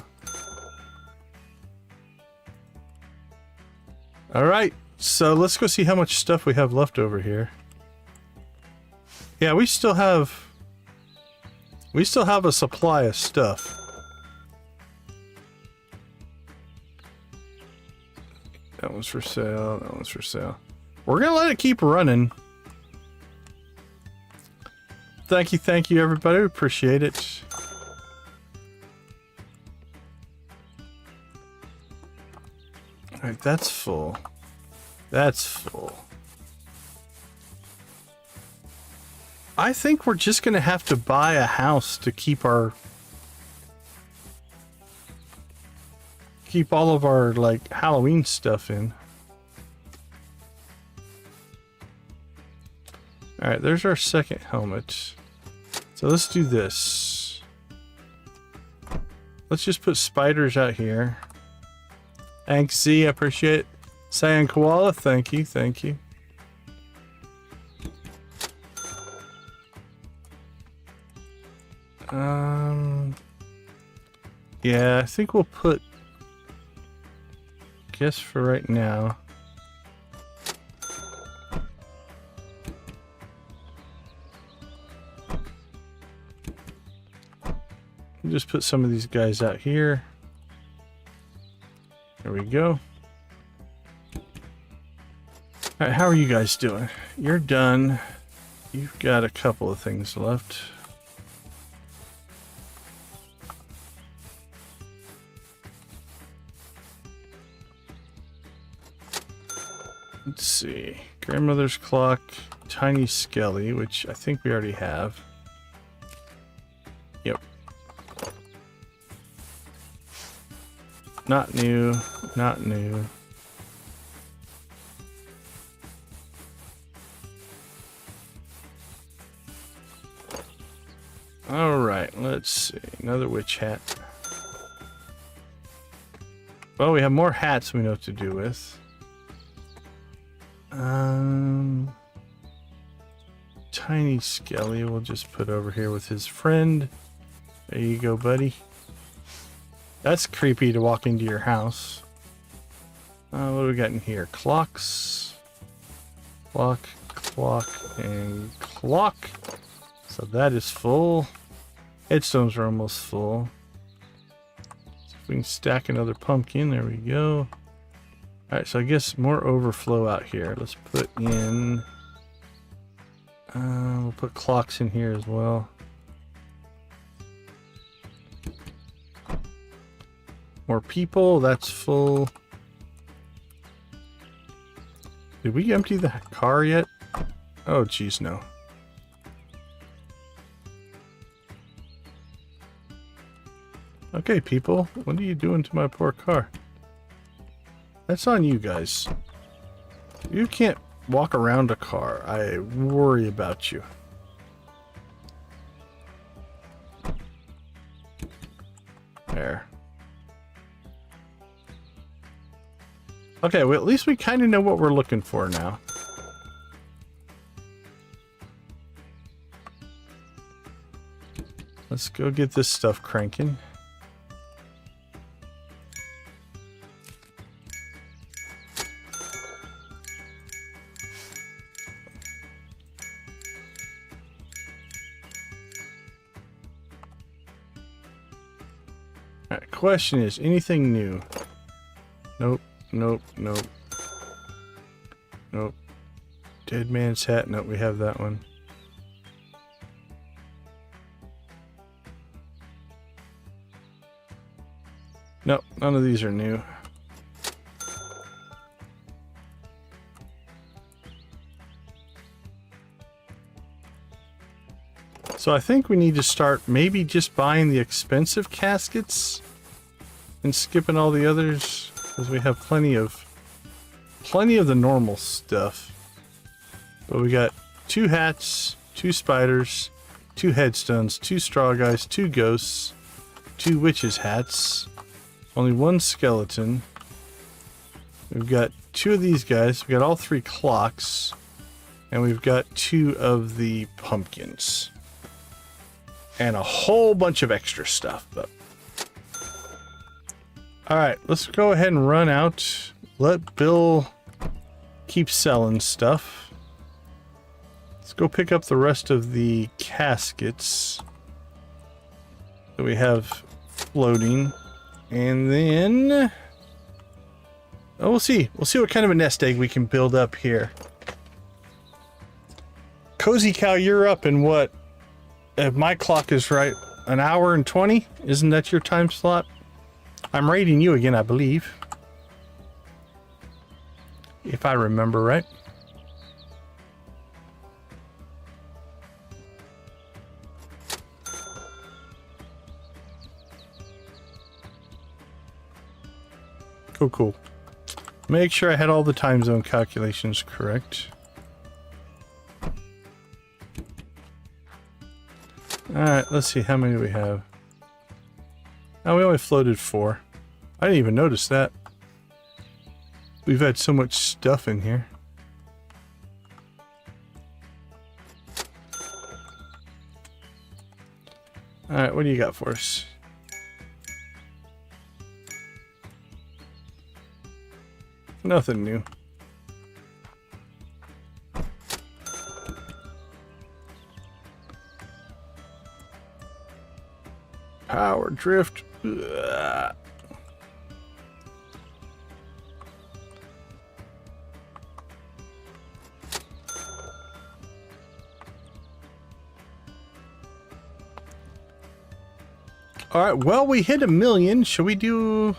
Alright, so let's go see how much stuff we have left over here. Yeah, we still have a supply of stuff. That one's for sale, that one's for sale. We're gonna let it keep running. Thank you everybody, appreciate it. Alright, that's full. That's full. I think we're just gonna have to buy a house to keep all of our like Halloween stuff in. Alright, there's our second helmet. So let's do this. Let's just put spiders out here. Thanks, Z, I appreciate it. Cyan Koala, thank you, thank you. Yeah, I think we'll put, guess for right now. We'll just put some of these guys out here. There we go. Alright, how are you guys doing? You're done. You've got a couple of things left. Let's see. Grandmother's clock, Tiny Skelly, which I think we already have. Yep. Not new, not new. Alright, let's see. Another witch hat. Well, we have more hats we know what to do with. Tiny Skelly we'll just put over here with his friend. There you go, buddy. That's creepy to walk into your house. What do we got in here? Clocks. Clock, clock, and clock. So that is full. Headstones are almost full. So if we can stack another pumpkin, there we go. Alright, so I guess more overflow out here. Let's put in We'll put clocks in here as well. More people, that's full. Did we empty the car yet? Oh, geez, no. Okay, people, what are you doing to my poor car? That's on you guys. You can't walk around a car. I worry about you. There. Okay, well, at least we kind of know what we're looking for now. Let's go get this stuff cranking. Alright, question is, anything new? Nope. Nope, nope. Nope. Dead man's hat. Nope, we have that one. Nope, none of these are new. So I think we need to start maybe just buying the expensive caskets and skipping all the others. Because we have plenty of the normal stuff. But we got 2 hats, 2 spiders, 2 headstones, 2 straw guys, 2 ghosts, 2 witches' hats, only 1 skeleton. We've got 2 of these guys, we've got all 3 clocks, and we've got 2 of the pumpkins. And a whole bunch of extra stuff, but alright, let's go ahead and run out. Let Bill keep selling stuff. Let's go pick up the rest of the caskets that we have floating. And then... oh, we'll see. We'll see what kind of a nest egg we can build up here. Cozy Cow, you're up in what? If my clock is right, an hour and 20? Isn't that your time slot? I'm raiding you again, I believe. If I remember right. Cool, cool. Make sure I had all the time zone calculations correct. Alright, let's see, how many do we have? Oh, we only floated 4. I didn't even notice that. We've had so much stuff in here. Alright, what do you got for us? Nothing new. Power drift. Ugh. All right, well, we hit 1 million. Should we do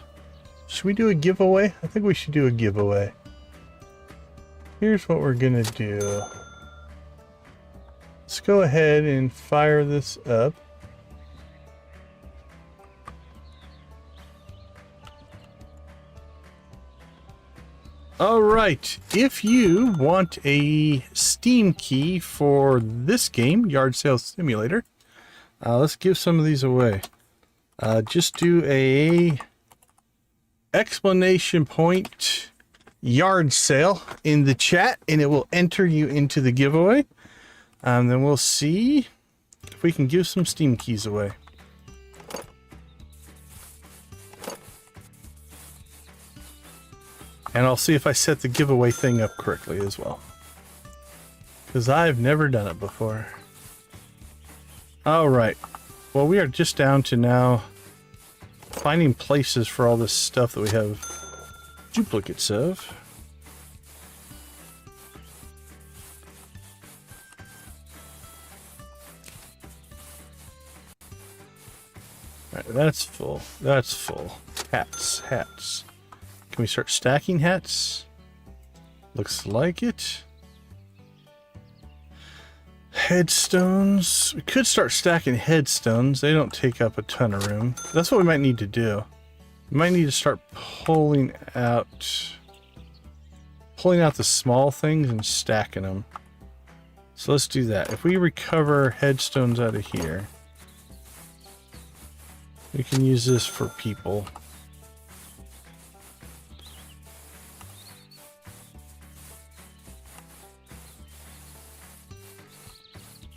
a giveaway? I think we should do a giveaway. Here's what we're gonna do. Let's go ahead and fire this up. All right, if you want a Steam key for this game, Yard Sale Simulator, let's give some of these away. Just do a exclamation point yard sale in the chat and it will enter you into the giveaway. Then we'll see if we can give some Steam keys away. And I'll see if I set the giveaway thing up correctly as well, because I've never done it before. Alright, well, we are just down to now finding places for all this stuff that we have duplicates of. Alright, that's full. That's full. Hats, hats. Can we start stacking hats? Looks like it. Headstones. We could start stacking headstones. They don't take up a ton of room. That's what we might need to do. We might need to start pulling out the small things and stacking them. So let's do that. If we recover headstones out of here, we can use this for people.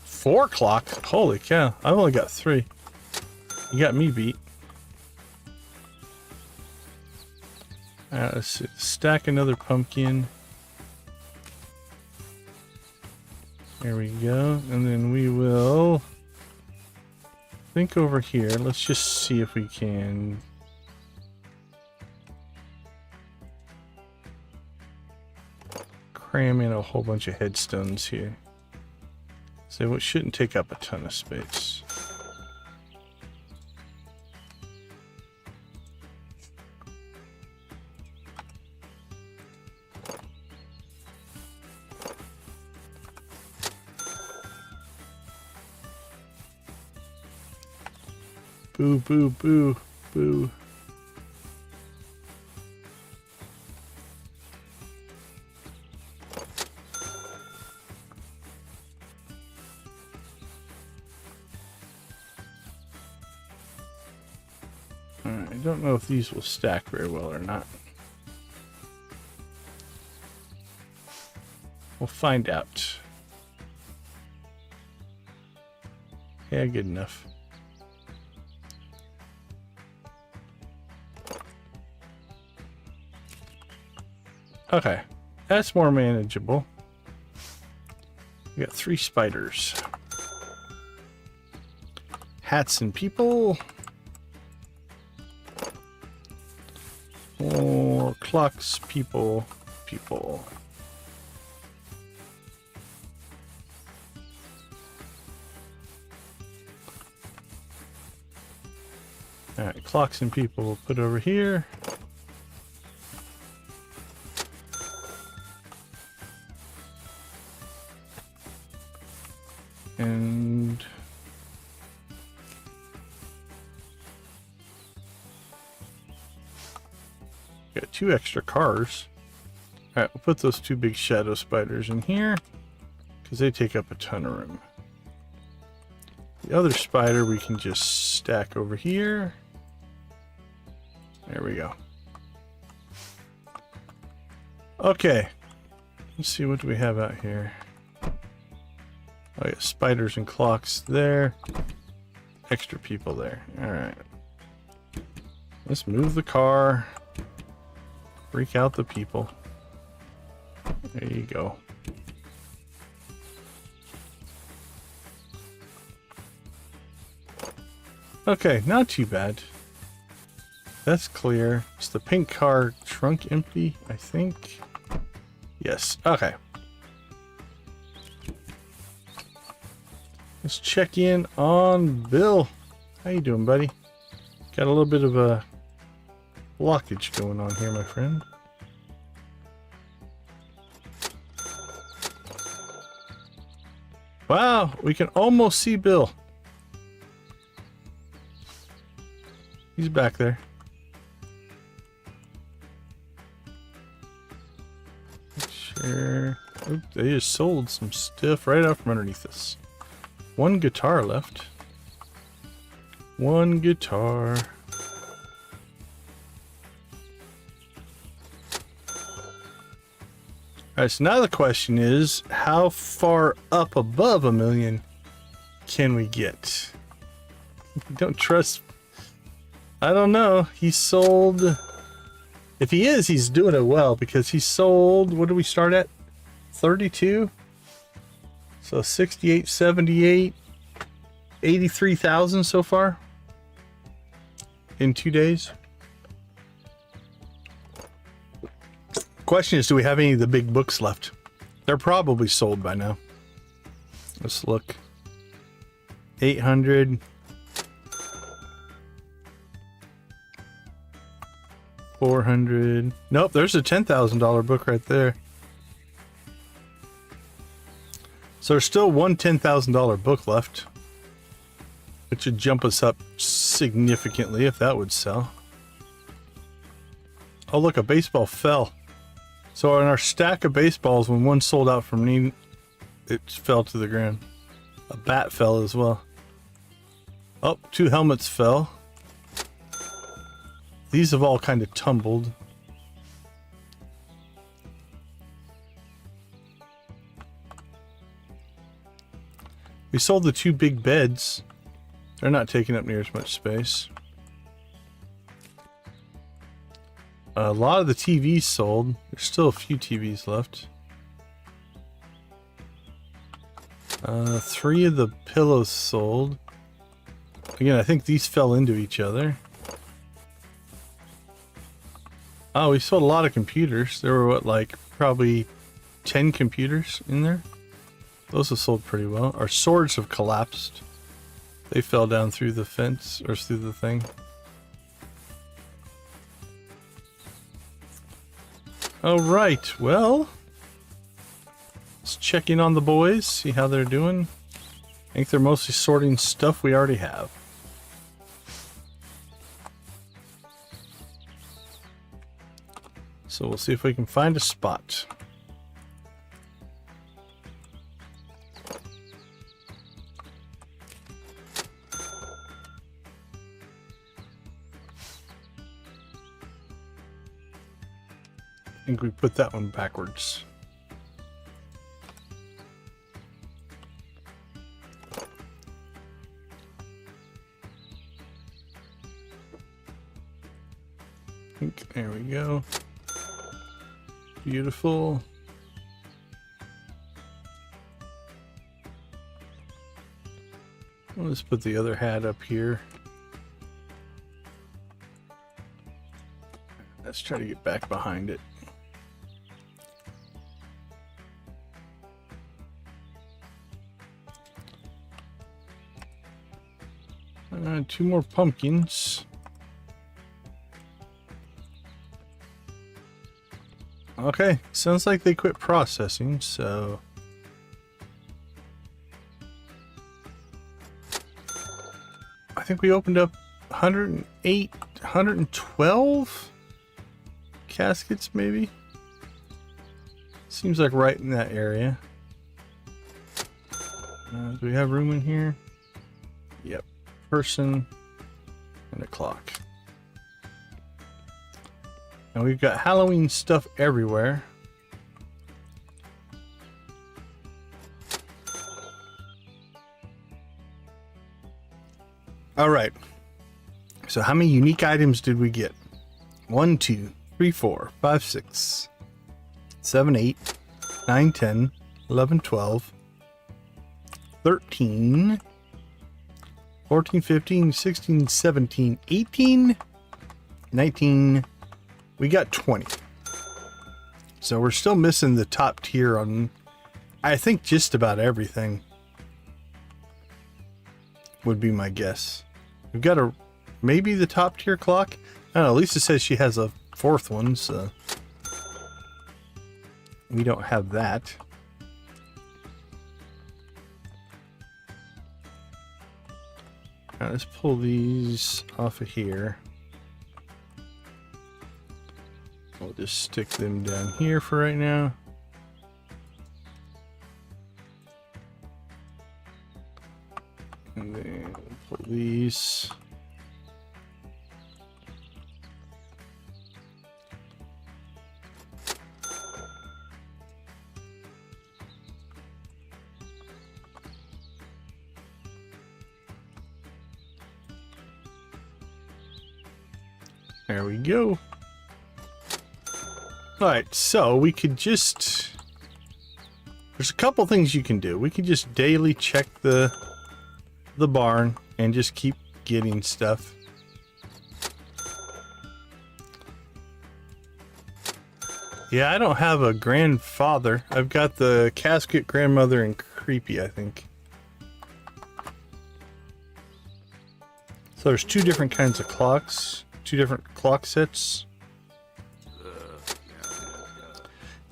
Four o'clock? Holy cow. I've only got 3. You got me beat. Alright, let's see. Stack another pumpkin. There we go. And then we will think over here. Let's just see if we can cram in a whole bunch of headstones here. So it shouldn't take up a ton of space. Boo, boo, boo, boo. I don't know if these will stack very well or not. We'll find out. Yeah, good enough. Okay, that's more manageable. We got 3 spiders. Hats and people. More clocks, people, people. Alright, clocks and people we'll put over here. And got 2 extra cars. Alright, we'll put those 2 big shadow spiders in here because they take up a ton of room. The other spider we can just stack over here. There we go. Okay, let's see, what do we have out here? Oh yeah, spiders and clocks there. Extra people there. Alright. Let's move the car. Freak out the people. There you go. Okay, not too bad. That's clear. Is the pink car trunk empty? I think. Yes. Okay. Let's check in on Bill. How you doing, buddy? Got a little bit of a blockage going on here, my friend. Wow, we can almost see Bill. He's back there. Sure. Oop, they just sold some stuff right out from underneath us. 1 guitar left. 1 guitar. Alright, so now the question is, how far up above 1 million can we get? Don't trust. I don't know. He sold. If he is, he's doing it well because he sold. What did we start at? 32? So 68, 78, 83,000 so far in 2 days. Question is, do we have any of the big books left? They're probably sold by now. Let's look. 800. 400. Nope, there's a $10,000 book right there. So there's still one $10,000 book left, which would jump us up significantly if that would sell. Oh, look, a baseball fell. So in our stack of baseballs, when one sold out from me, it fell to the ground. A bat fell as well. Oh, 2 helmets fell. These have all kind of tumbled. We sold the 2 big beds. They're not taking up near as much space. A lot of the TVs sold. There's still a few TVs left. 3 of the pillows sold. Again, I think these fell into each other. Oh, we sold a lot of computers. There were, what, like, probably 10 computers in there? Those have sold pretty well. Our swords have collapsed. They fell down through the fence, or through the thing. Alright, well, let's check in on the boys, see how they're doing. I think they're mostly sorting stuff we already have. So we'll see if we can find a spot. I think we put that one backwards. There we go. Beautiful. Let's put the other hat up here. Let's try to get back behind it. Two more pumpkins. Okay, sounds like they quit processing, so I think we opened up 108, 112 caskets maybe. Seems like right in that area. Do we have room in here? Yep. Person and a clock. And we've got Halloween stuff everywhere. All right. So how many unique items did we get? 1, 2, 3, 4, 5, 6, 7, 8, 9, 10, 11, 12, 13, 14, 15, 16, 17, 18, 19. We got 20. So we're still missing the top tier on, I think, just about everything. Would be my guess. We've got maybe the top tier clock. I don't know. Lisa says she has a 4th one, so we don't have that. All right, let's pull these off of here. We'll just stick them down here for right now. And then we'll pull these. There we go. Alright, so we could just... There's a couple things you can do. We could just daily check the barn and just keep getting stuff. Yeah, I don't have a grandfather. I've got the casket, grandmother, and creepy, I think. So there's 2 different kinds of clocks. 2 different clock sets.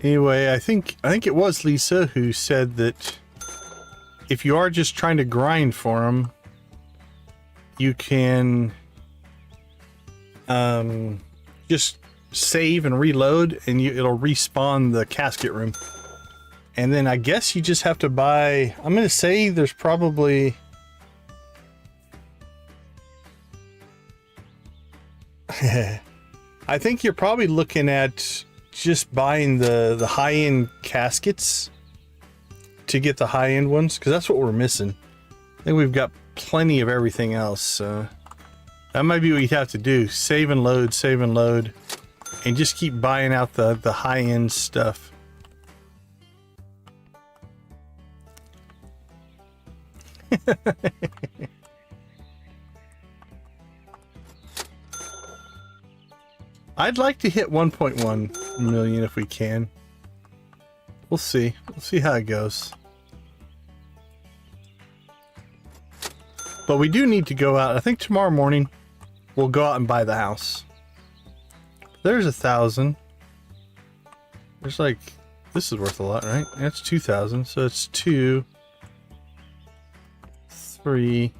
Anyway, I think it was Lisa who said that if you are just trying to grind for them, you can just save and reload, and it'll respawn the casket room. And then I guess you just have to buy, I'm going to say there's probably I think you're probably looking at just buying the high-end caskets to get the high-end ones, because that's what we're missing. I think we've got plenty of everything else, so that might be what you'd have to do. Save and load, and just keep buying out the high-end stuff. I'd like to hit 1.1 million if we can. We'll see. We'll see how it goes. But we do need to go out. I think tomorrow morning we'll go out and buy the house. There's 1,000. There's like, this is worth a lot, right? That's 2,000. So it's 2, 3. Is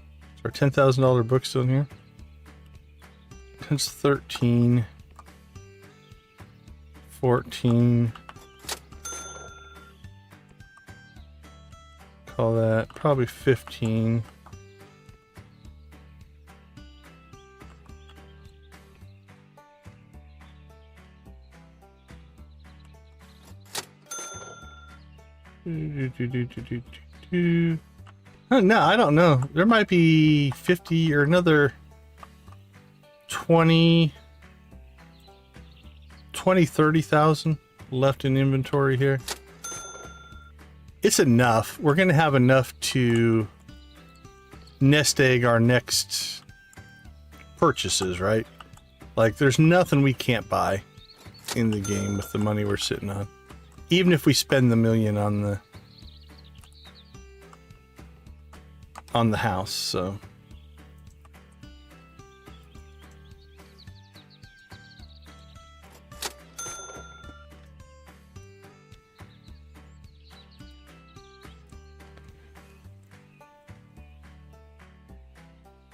our $10,000 book still in here? That's 13. 14. Call that probably 15. No, I don't know. There might be 50 or another 30,000 left in inventory here. It's enough. We're going to have enough to nest egg our next purchases, right? Like, there's nothing we can't buy in the game with the money we're sitting on. Even if we spend the million on the house, so.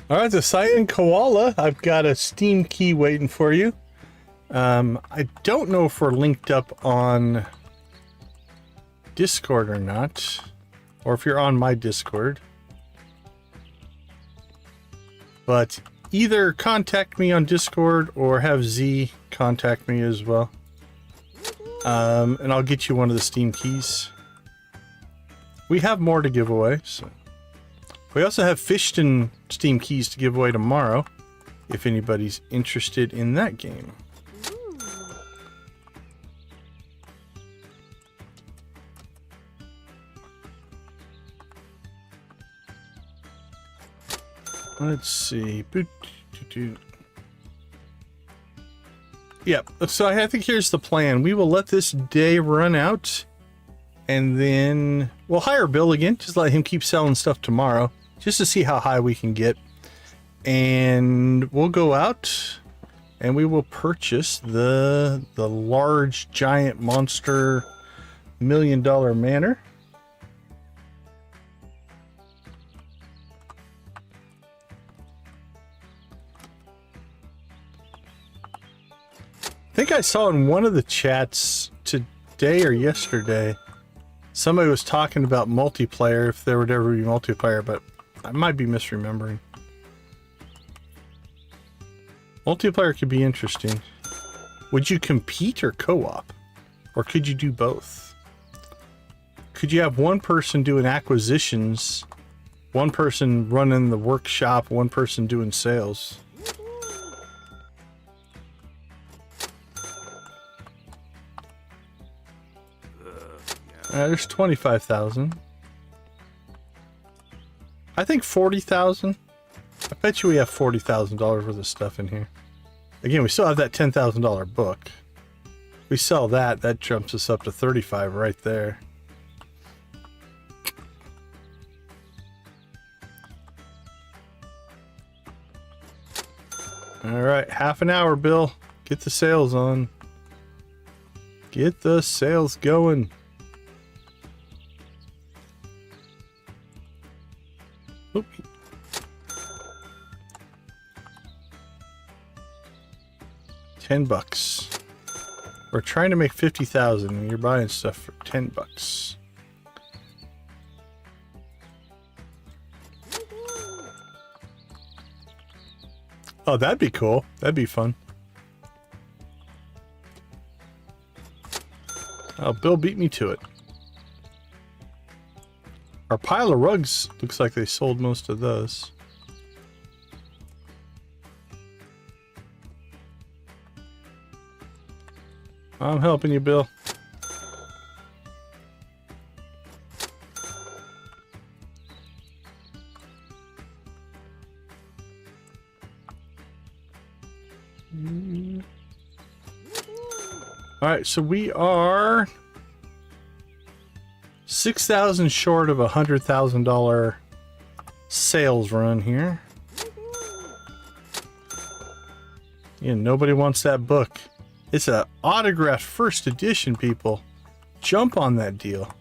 All right, the Cyan Koala. I've got a Steam key waiting for you. I don't know if we're linked up on Discord or not, or if you're on my Discord. But either contact me on Discord or have Z contact me as well. And I'll get you one of the Steam keys. We have more to give away, so. We also have Fishton Steam keys to give away tomorrow, if anybody's interested in that game. Let's see. Yep. So I think here's the plan. We will let this day run out, and then we'll hire Bill again. Just let him keep selling stuff tomorrow, just to see how high we can get. And we'll go out and we will purchase the large giant monster $1 million manor. I think I saw in one of the chats today or yesterday, somebody was talking about multiplayer, if there would ever be multiplayer, but I might be misremembering. Multiplayer could be interesting. Would you compete or co-op? Or could you do both? Could you have one person doing acquisitions, one person running the workshop, one person doing sales? There's 25,000. I think 40,000. I bet you we have $40,000 worth of stuff in here. Again, we still have that $10,000 book. We sell that, that jumps us up to 35 right there. All right, half an hour, Bill. Get the sales on. Get the sales going. Oop. $10. We're trying to make 50,000 and you're buying stuff for $10. Oh, that'd be cool. That'd be fun. Oh, Bill beat me to it. Our pile of rugs looks like they sold most of those. I'm helping you, Bill. All right, so we are 6,000 short of $100,000 sales run here. Yeah, nobody wants that book. It's an autographed first edition, people. Jump on that deal.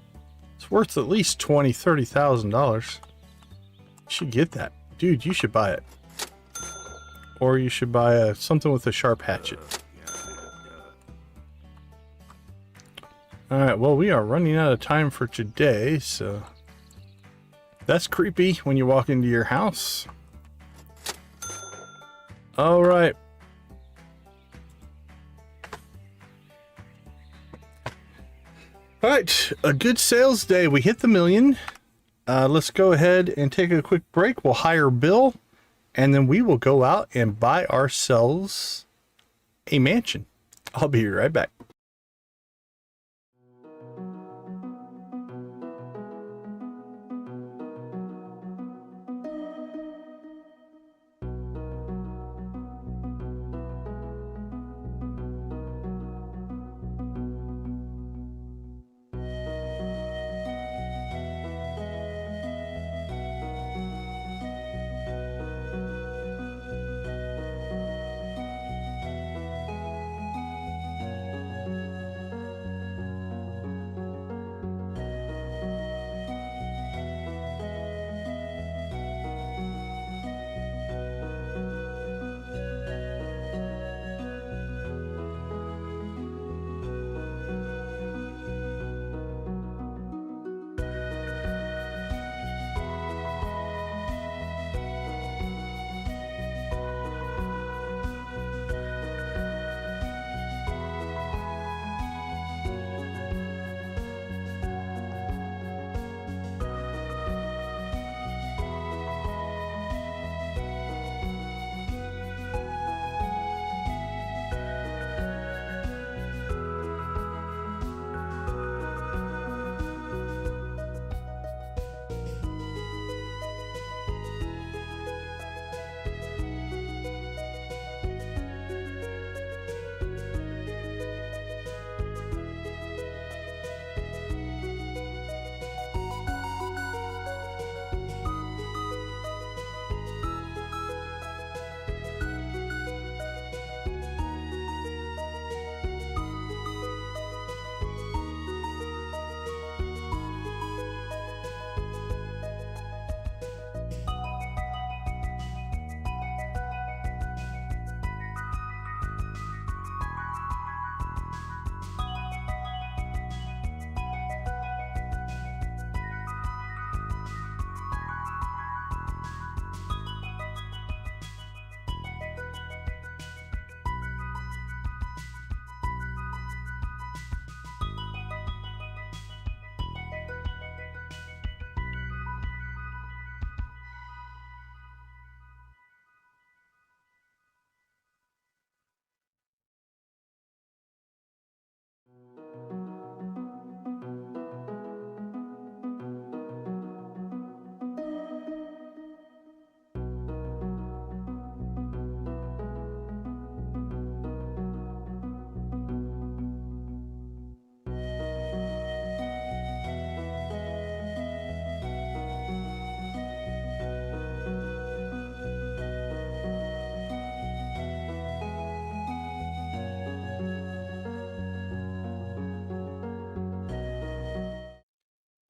It's worth at least $20,000-$30,000. You should get that. Dude, you should buy it. Or you should buy something with a sharp hatchet. Alright, well, we are running out of time for today, so that's creepy when you walk into your house. Alright. Alright, a good sales day. We hit the million. Let's go ahead and take a quick break. We'll hire Bill, and then we will go out and buy ourselves a mansion. I'll be right back.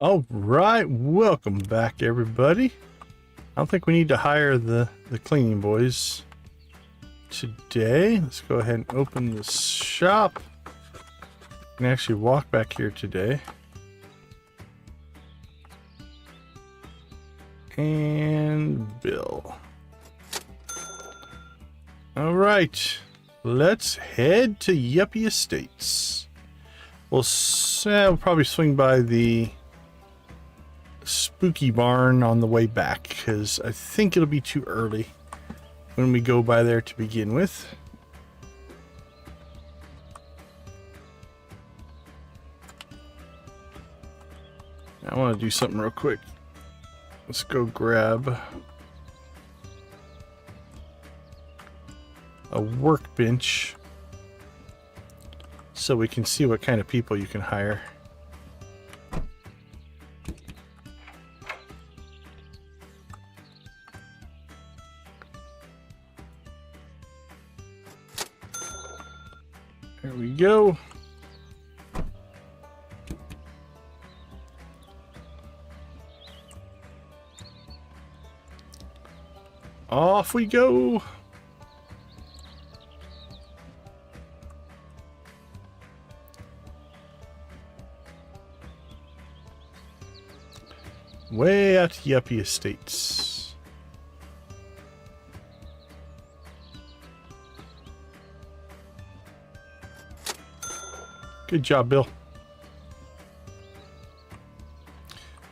All right, welcome back, everybody. I don't think we need to hire the cleaning boys today. Let's go ahead and open the shop. You can actually walk back here today. And Bill. All right, let's head to Yuppie Estates. We'll probably swing by the spooky barn on the way back because I think it'll be too early when we go by there to begin with. I want to do something real quick. Let's go grab a workbench so we can see what kind of people you can hire. There we go. Off we go. Way out to Yuppie Estates. Good job, Bill.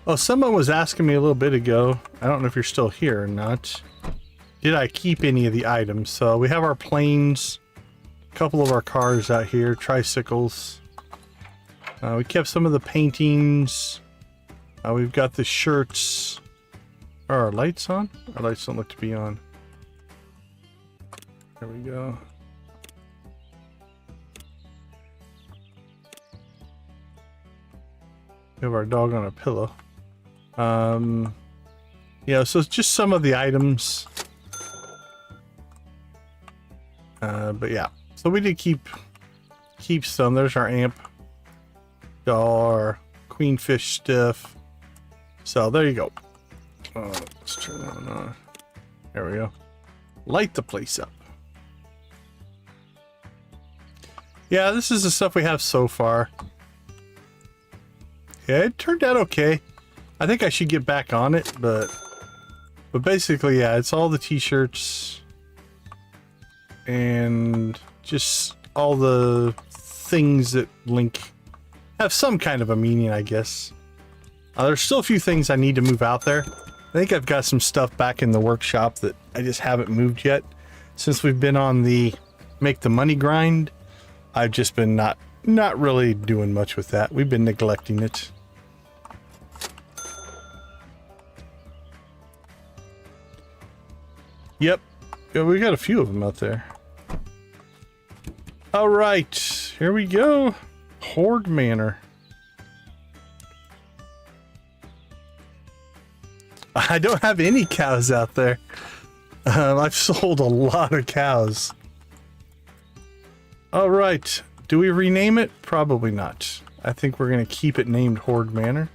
Oh, someone was asking me a little bit ago, I don't know if you're still here or not, did I keep any of the items? So we have our planes, a couple of our cars out here, tricycles. We kept some of the paintings. We've got the shirts. Are our lights on? Our lights don't look to be on. There we go. We have our dog on a pillow. Yeah, so it's just some of the items. But yeah, so we did keep some. There's our amp, our queenfish stuff. So there you go. Let's turn that one on. There we go. Light the place up. Yeah, this is the stuff we have so far. Yeah, it turned out okay. I think I should get back on it, but basically, yeah, it's all the t-shirts and just all the things that link have some kind of a meaning, I guess. There's still a few things I need to move out there. I think I've got some stuff back in the workshop that I just haven't moved yet. Since we've been on the make the money grind, I've just been not really doing much with that. We've been neglecting it. Yep. Yeah, we got a few of them out there. All right, here we go. Hoard Manor. I don't have any cows out there. I've sold a lot of cows. All right, do we rename it? Probably not. I think we're gonna keep it named Hoard Manor.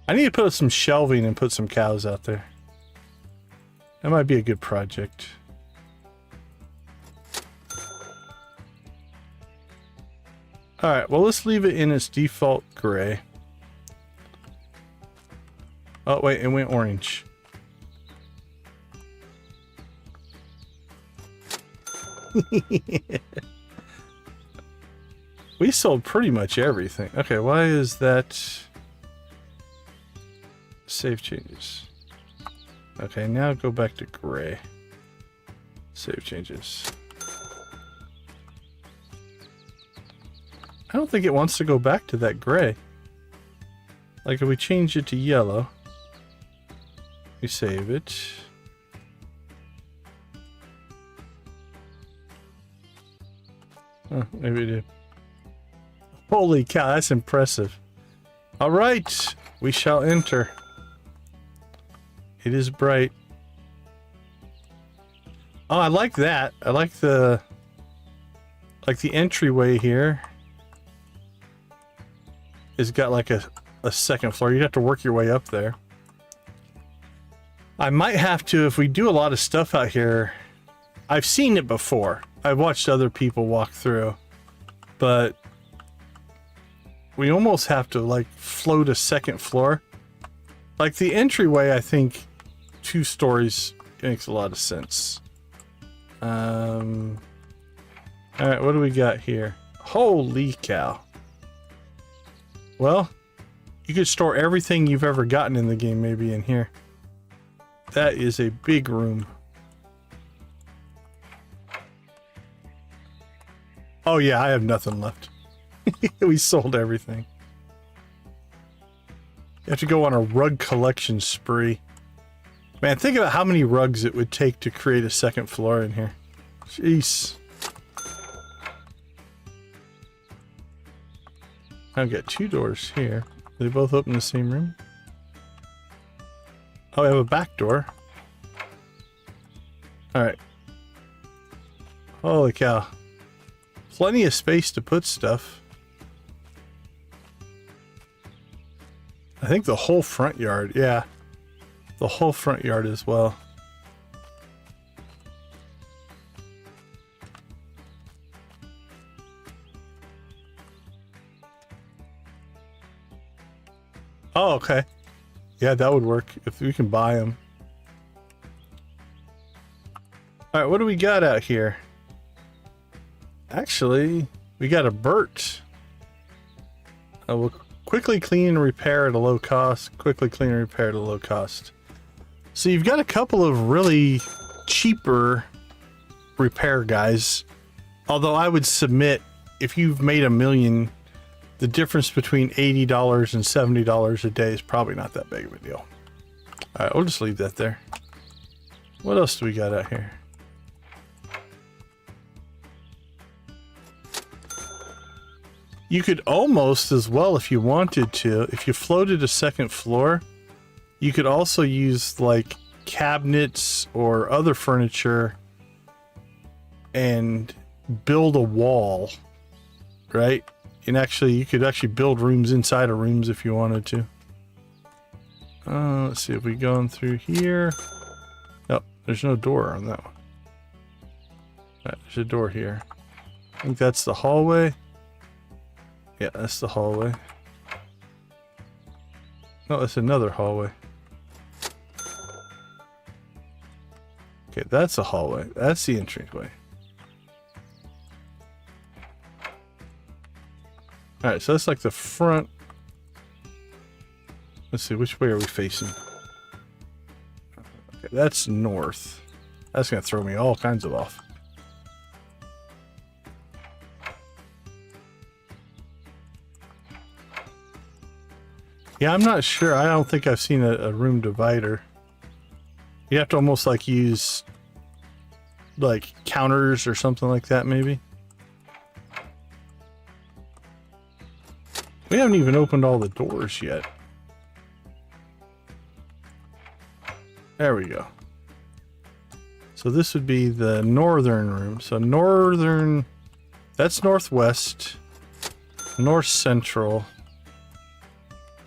I need to put some shelving and put some cows out there. That might be a good project. Alright, well, let's leave it in its default gray. Oh, wait, it went orange. We sold pretty much everything. Okay, why is that... Save changes. Okay, now go back to gray. Save changes. I don't think it wants to go back to that gray. Like if we change it to yellow, we save it. Oh, maybe we do. Holy cow, that's impressive. All right, we shall enter. It is bright. Oh, I like that. I like the entryway here. It's got like a second floor. You'd have to work your way up there. I might have to, if we do a lot of stuff out here. I've seen it before. I've watched other people walk through, but we almost have to like float a second floor. Like the entryway, I think 2 stories makes a lot of sense. All right, what do we got here? Holy cow. Well, you could store everything you've ever gotten in the game maybe in here. That is a big room. Oh yeah, I have nothing left. We sold everything. You have to go on a rug collection spree. Man, think about how many rugs it would take to create a second floor in here. Jeez. I've got 2 doors here. They both open the same room. Oh, I have a back door. Alright. Holy cow. Plenty of space to put stuff. I think the whole front yard, yeah. The whole front yard as well. Oh, okay. Yeah, that would work if we can buy them. All right, what do we got out here? Actually, we got a Bert. We'll quickly clean and repair at a low cost. Quickly clean and repair at a low cost. So you've got a couple of really cheaper repair guys. Although I would submit, if you've made $1 million, the difference between $80 and $70 a day is probably not that big of a deal. All right, we'll just leave that there. What else do we got out here? You could almost as well, if you wanted to, if you floated a second floor, you could also use like cabinets or other furniture and build a wall, right? And actually, you could actually build rooms inside of rooms if you wanted to. Let's see if we go in through here. Oh, there's no door on that one. All right, there's a door here. I think that's the hallway. Yeah, that's the hallway. No, that's another hallway. Okay, that's a hallway. That's the entryway. Alright, so that's like the front. Let's see, which way are we facing? Okay, that's north. That's going to throw me all kinds of off. Yeah, I'm not sure. I don't think I've seen a room divider. You have to almost like use like counters or something like that, maybe. We haven't even opened all the doors yet. There we go. So this would be the northern room. So northern, that's northwest, north central,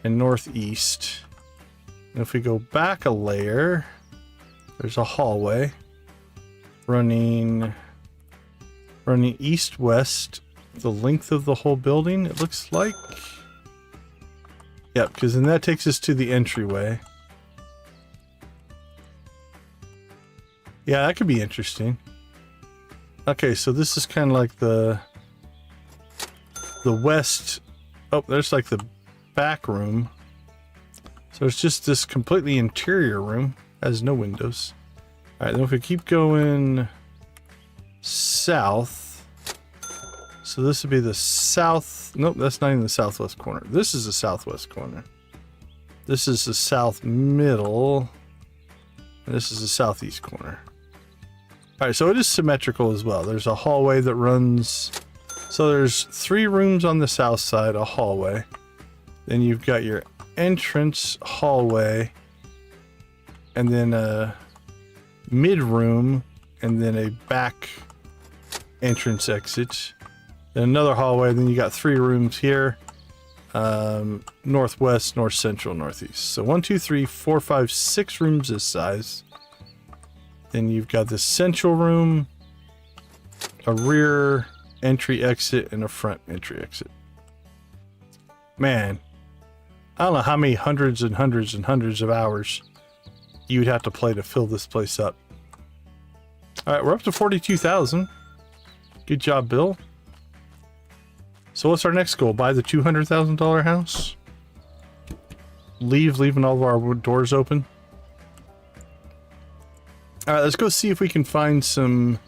and northeast. And if we go back a layer, there's a hallway running east-west the length of the whole building, it looks like. Yep, because then that takes us to the entryway. Yeah, that could be interesting. Okay, so this is kind of like the west. Oh, there's like the back room. So it's just this completely interior room. Has no windows. All right, then if we keep going south. So this would be the south. Nope, that's not even the southwest corner. This is the southwest corner. This is the south middle. And this is the southeast corner. All right, so it is symmetrical as well. There's a hallway that runs. So there's 3 rooms on the south side, a hallway. Then you've got your entrance hallway. And then a mid room and then a back entrance exit. Then another hallway, then you got 3 rooms here. Northwest, north central, northeast. So 1, 2, 3, 4, 5, 6 rooms this size. Then you've got the central room, a rear entry exit, and a front entry exit. Man, I don't know how many hundreds and hundreds and hundreds of hours you would have to play to fill this place up. All right, we're up to 42,000. Good job, Bill. So what's our next goal? Buy the $200,000 house? Leaving all of our doors open? All right, let's go see if we can find some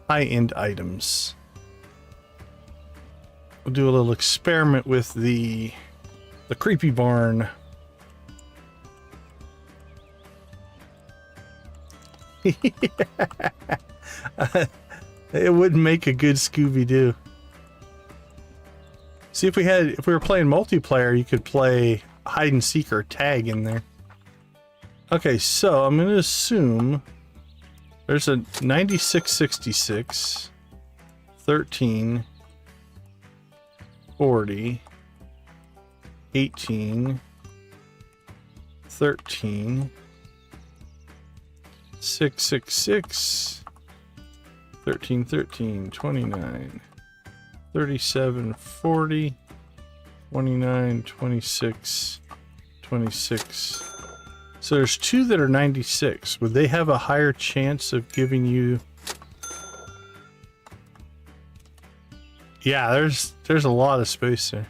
high-end items. We'll do a little experiment with the creepy barn. It wouldn't make a good Scooby-Doo. See, if we were playing multiplayer, you could play hide and seek or tag in there. Okay, so I'm going to assume there's a 9666, 13, 40, 18, 13, 666, 13, 13, 29, 37, 40, 29, 26, 26. So there's 2 that are 96. Would they have a higher chance of giving you... Yeah, there's a lot of space there.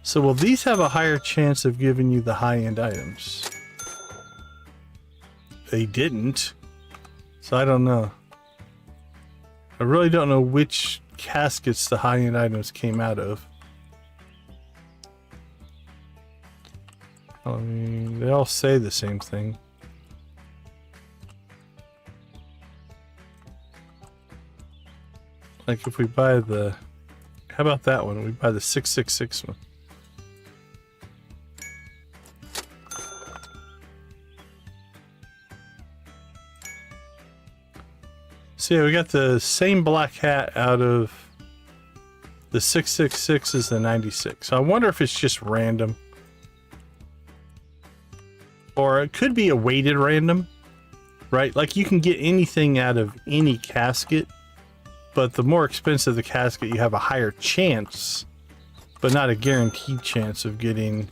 So will these have a higher chance of giving you the high-end items? They didn't. So I don't know. I really don't know which caskets the high-end items came out of. I mean, they all say the same thing. Like if we buy the... How about that one? We buy the 666 one. So yeah, we got the same black hat out of the 666 as the 96. So I wonder if it's just random. Or it could be a weighted random, right? Like you can get anything out of any casket, but the more expensive the casket, you have a higher chance, but not a guaranteed chance of getting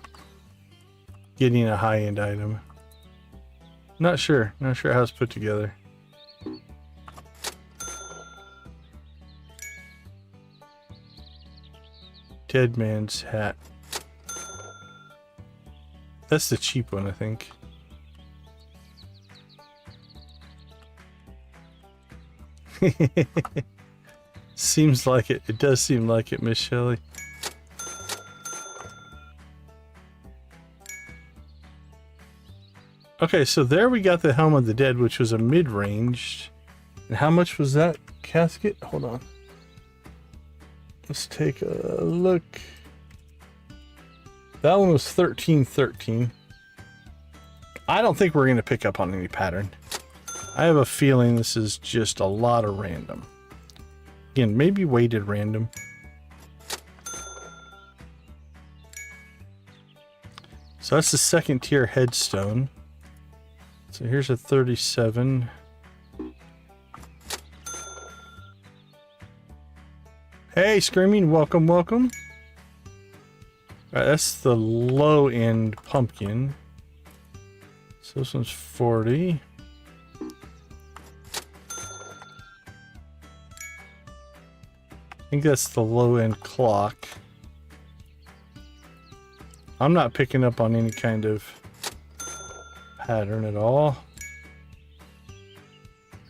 a high-end item. Not sure how it's put together. Dead man's hat. That's the cheap one, I think. Seems like it. It does seem like it, Miss Shelley. Okay, so there we got the Helm of the Dead, which was a mid-range. And how much was that casket? Hold on. Let's take a look. That one was 1313. I don't think we're going to pick up on any pattern. I have a feeling this is just a lot of random. Again, maybe weighted random. So that's the second tier headstone. So here's a 37. Hey, Screaming, welcome, welcome. All right, that's the low end pumpkin. So this one's 40. I think that's the low end clock. I'm not picking up on any kind of pattern at all.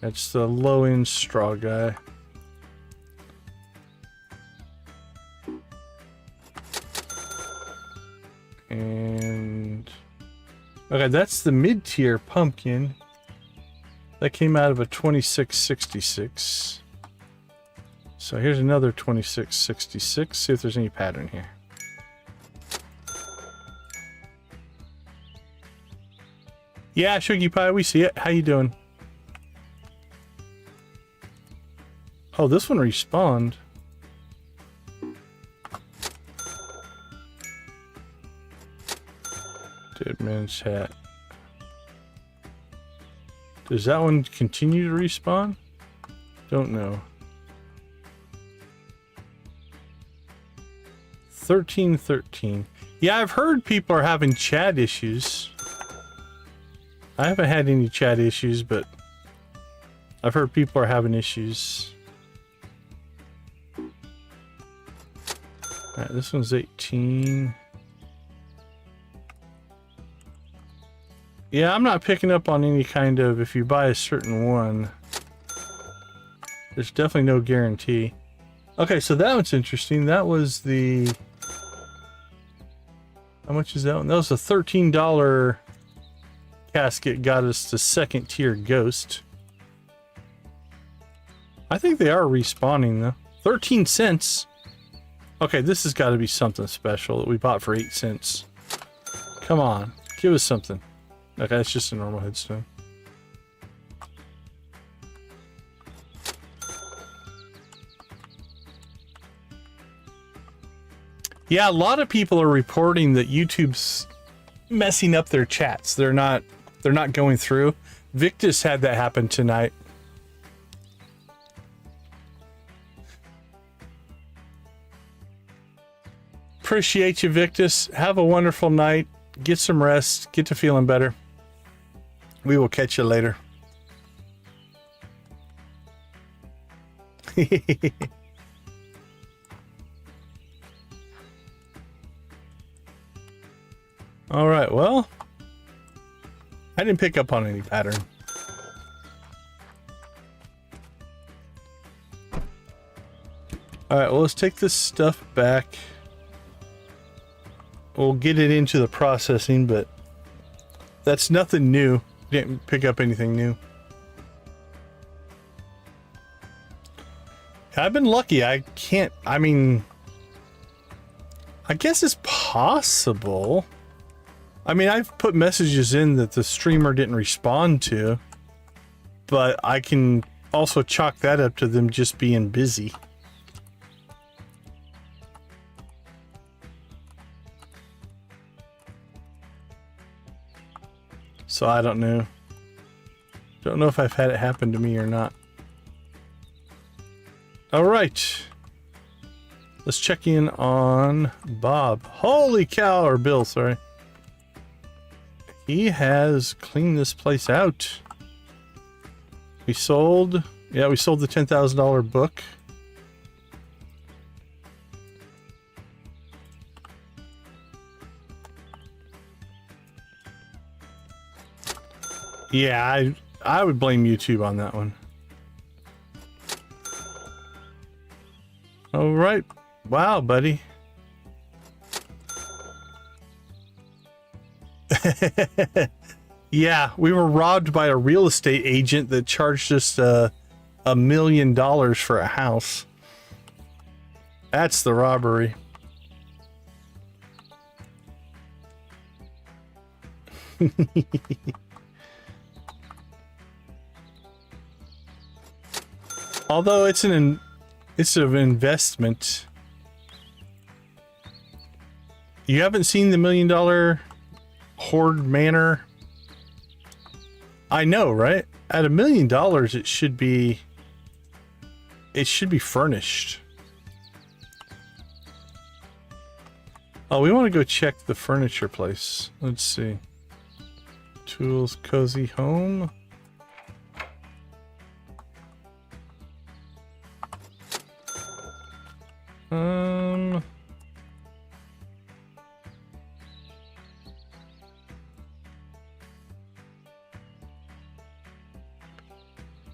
That's the low end straw guy. And okay, that's the mid-tier pumpkin. That came out of a 2666. So here's another 2666. See if there's any pattern here. Yeah, Shuggy Pie, we see it. How you doing? Oh, this one respawned. Dead man's hat. Does that one continue to respawn? Don't know. 1313. Yeah, I've heard people are having chat issues. I haven't had any chat issues, but I've heard people are having issues. Alright, this one's 18. Yeah, I'm not picking up on any kind of, if you buy a certain one, there's definitely no guarantee. Okay, so that one's interesting. That was the... How much is that one? That was a $13 casket, got us to second tier ghost. I think they are respawning though. 13 cents. Okay, this has got to be something special that we bought for 8 cents. Come on, give us something. Okay, it's just a normal headstone. Yeah, a lot of people are reporting that YouTube's messing up their chats. They're not going through. Victus had that happen tonight. Appreciate you, Victus. Have a wonderful night. Get some rest. Get to feeling better. We will catch you later. All right, well, I didn't pick up on any pattern. All right, well, let's take this stuff back. We'll get it into the processing, but that's nothing new. Didn't pick up anything new. I've been lucky. I guess it's possible. I mean, I've put messages in that the streamer didn't respond to, but I can also chalk that up to them just being busy. So I don't know. Don't know if I've had it happen to me or not. All right. Let's check in on Bob. Holy cow, or Bill, sorry. He has cleaned this place out. We sold the $10,000 book. Yeah, I would blame YouTube on that one. All right. Wow, buddy. Yeah, we were robbed by a real estate agent that charged us $1 million for a house. That's the robbery. Although it's an investment. You haven't seen the $1 million Hoard Manor? I know, right? At $1 million, it should be furnished. Oh, we want to go check the furniture place. Let's see. Tools, cozy home.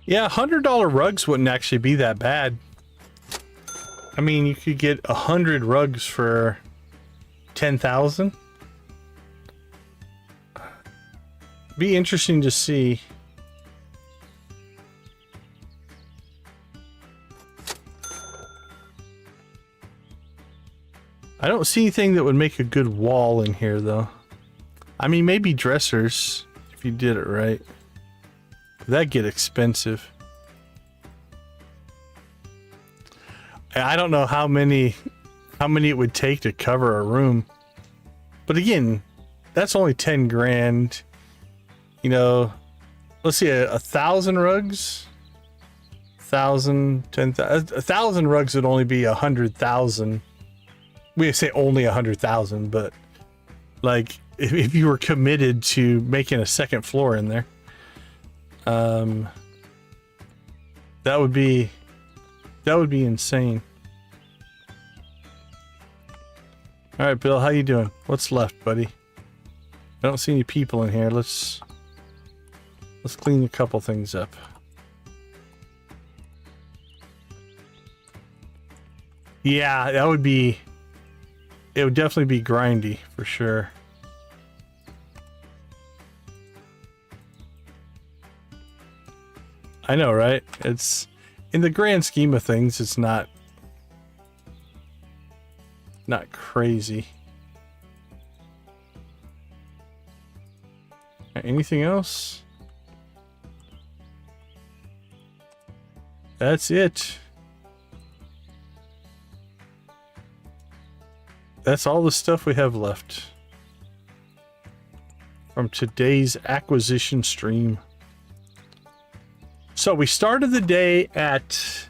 Yeah, $100 rugs wouldn't actually be that bad. I mean, you could get 100 rugs for 10,000. Be interesting to see. I don't see anything that would make a good wall in here, though. I mean, maybe dressers, if you did it right. That'd get expensive. I don't know how many it would take to cover a room. But again, that's only 10 grand. You know, let's see, 1,000 rugs, 1,000, 10,000, 1,000 rugs would only be 100,000. We say only 100,000, but like if you were committed to making a second floor in there, that would be insane. All right, Bill, how you doing? What's left, buddy? I don't see any people in here. Let's clean a couple things up. Yeah, it would definitely be grindy for sure. I know, right? It's in the grand scheme of things, it's not crazy. Anything else? That's it. That's all the stuff we have left from today's acquisition stream. So we started the day at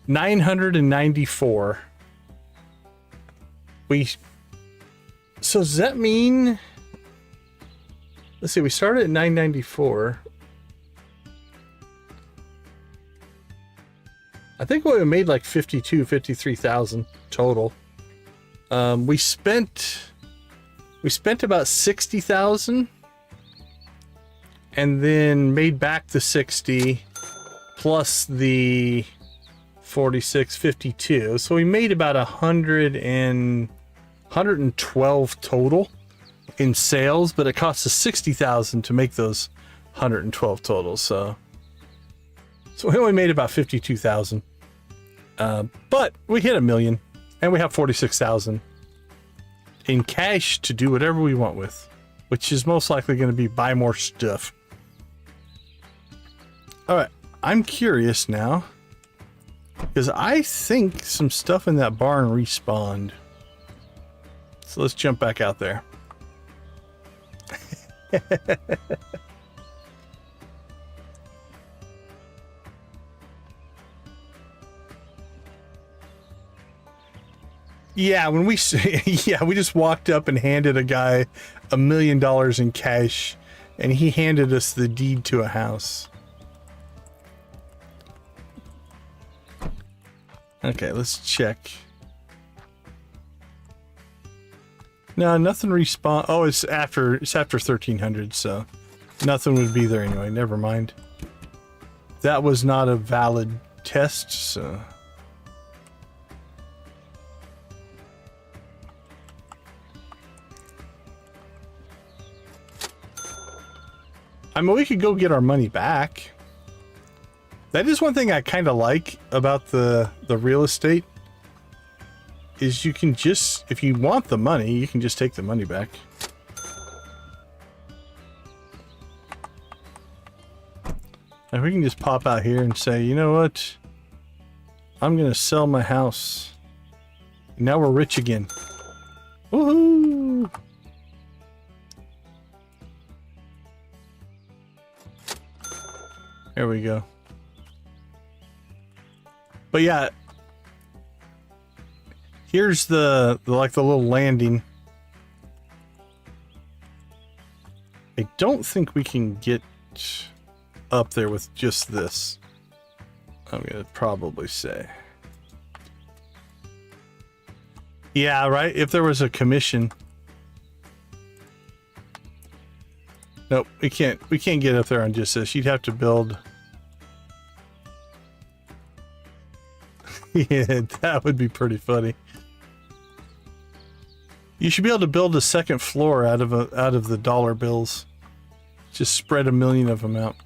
994. So does that mean, let's see, we started at 994. I think we made like 53,000 total. We spent about 60,000 and then made back the 60 plus the 46, 52. So we made about 112 total in sales, but it cost us 60,000 to make those 112 total. So we only made about 52,000. But we hit 1 million and we have 46,000 in cash to do whatever we want with, which is most likely going to be buy more stuff. All right, I'm curious now because I think some stuff in that barn respawned. So let's jump back out there. Yeah, when we we just walked up and handed a guy $1 million in cash, and he handed us the deed to a house. Okay, let's check. No, nothing respawn. Oh, it's after 1300, so nothing would be there anyway. Never mind. That was not a valid test, so. I mean, we could go get our money back. That is one thing I kind of like about the real estate is you can just, if you want the money, you can just take the money back. And we can just pop out here and say, you know what? I'm going to sell my house. Now we're rich again. Woohoo! There we go. But yeah, here's the little landing. I don't think we can get up there with just this. I'm gonna probably say. Yeah, right? If there was a commission. Nope, we can't get up there on just this. You'd have to build. Yeah, that would be pretty funny. You should be able to build a second floor out of the dollar bills. Just spread 1 million of them out.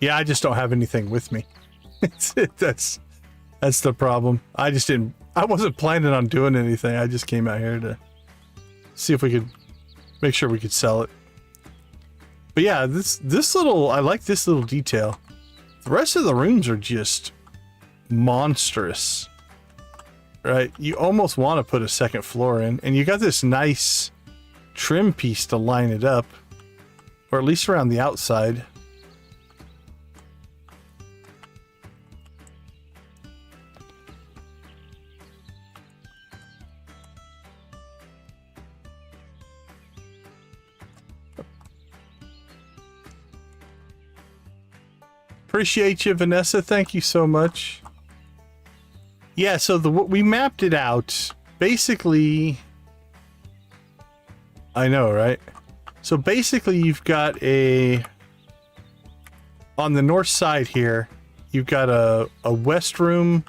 Yeah, I just don't have anything with me. That's the problem. I wasn't planning on doing anything. I just came out here to see if we could make sure we could sell it. But yeah, I like this little detail. The rest of the rooms are just monstrous, right? You almost want to put a second floor in, and you got this nice trim piece to line it up, or at least around the outside. Appreciate you, Vanessa. Thank you so much. Yeah, so we mapped it out. Basically, I know, right? So basically, you've got on the north side here, you've got a west room,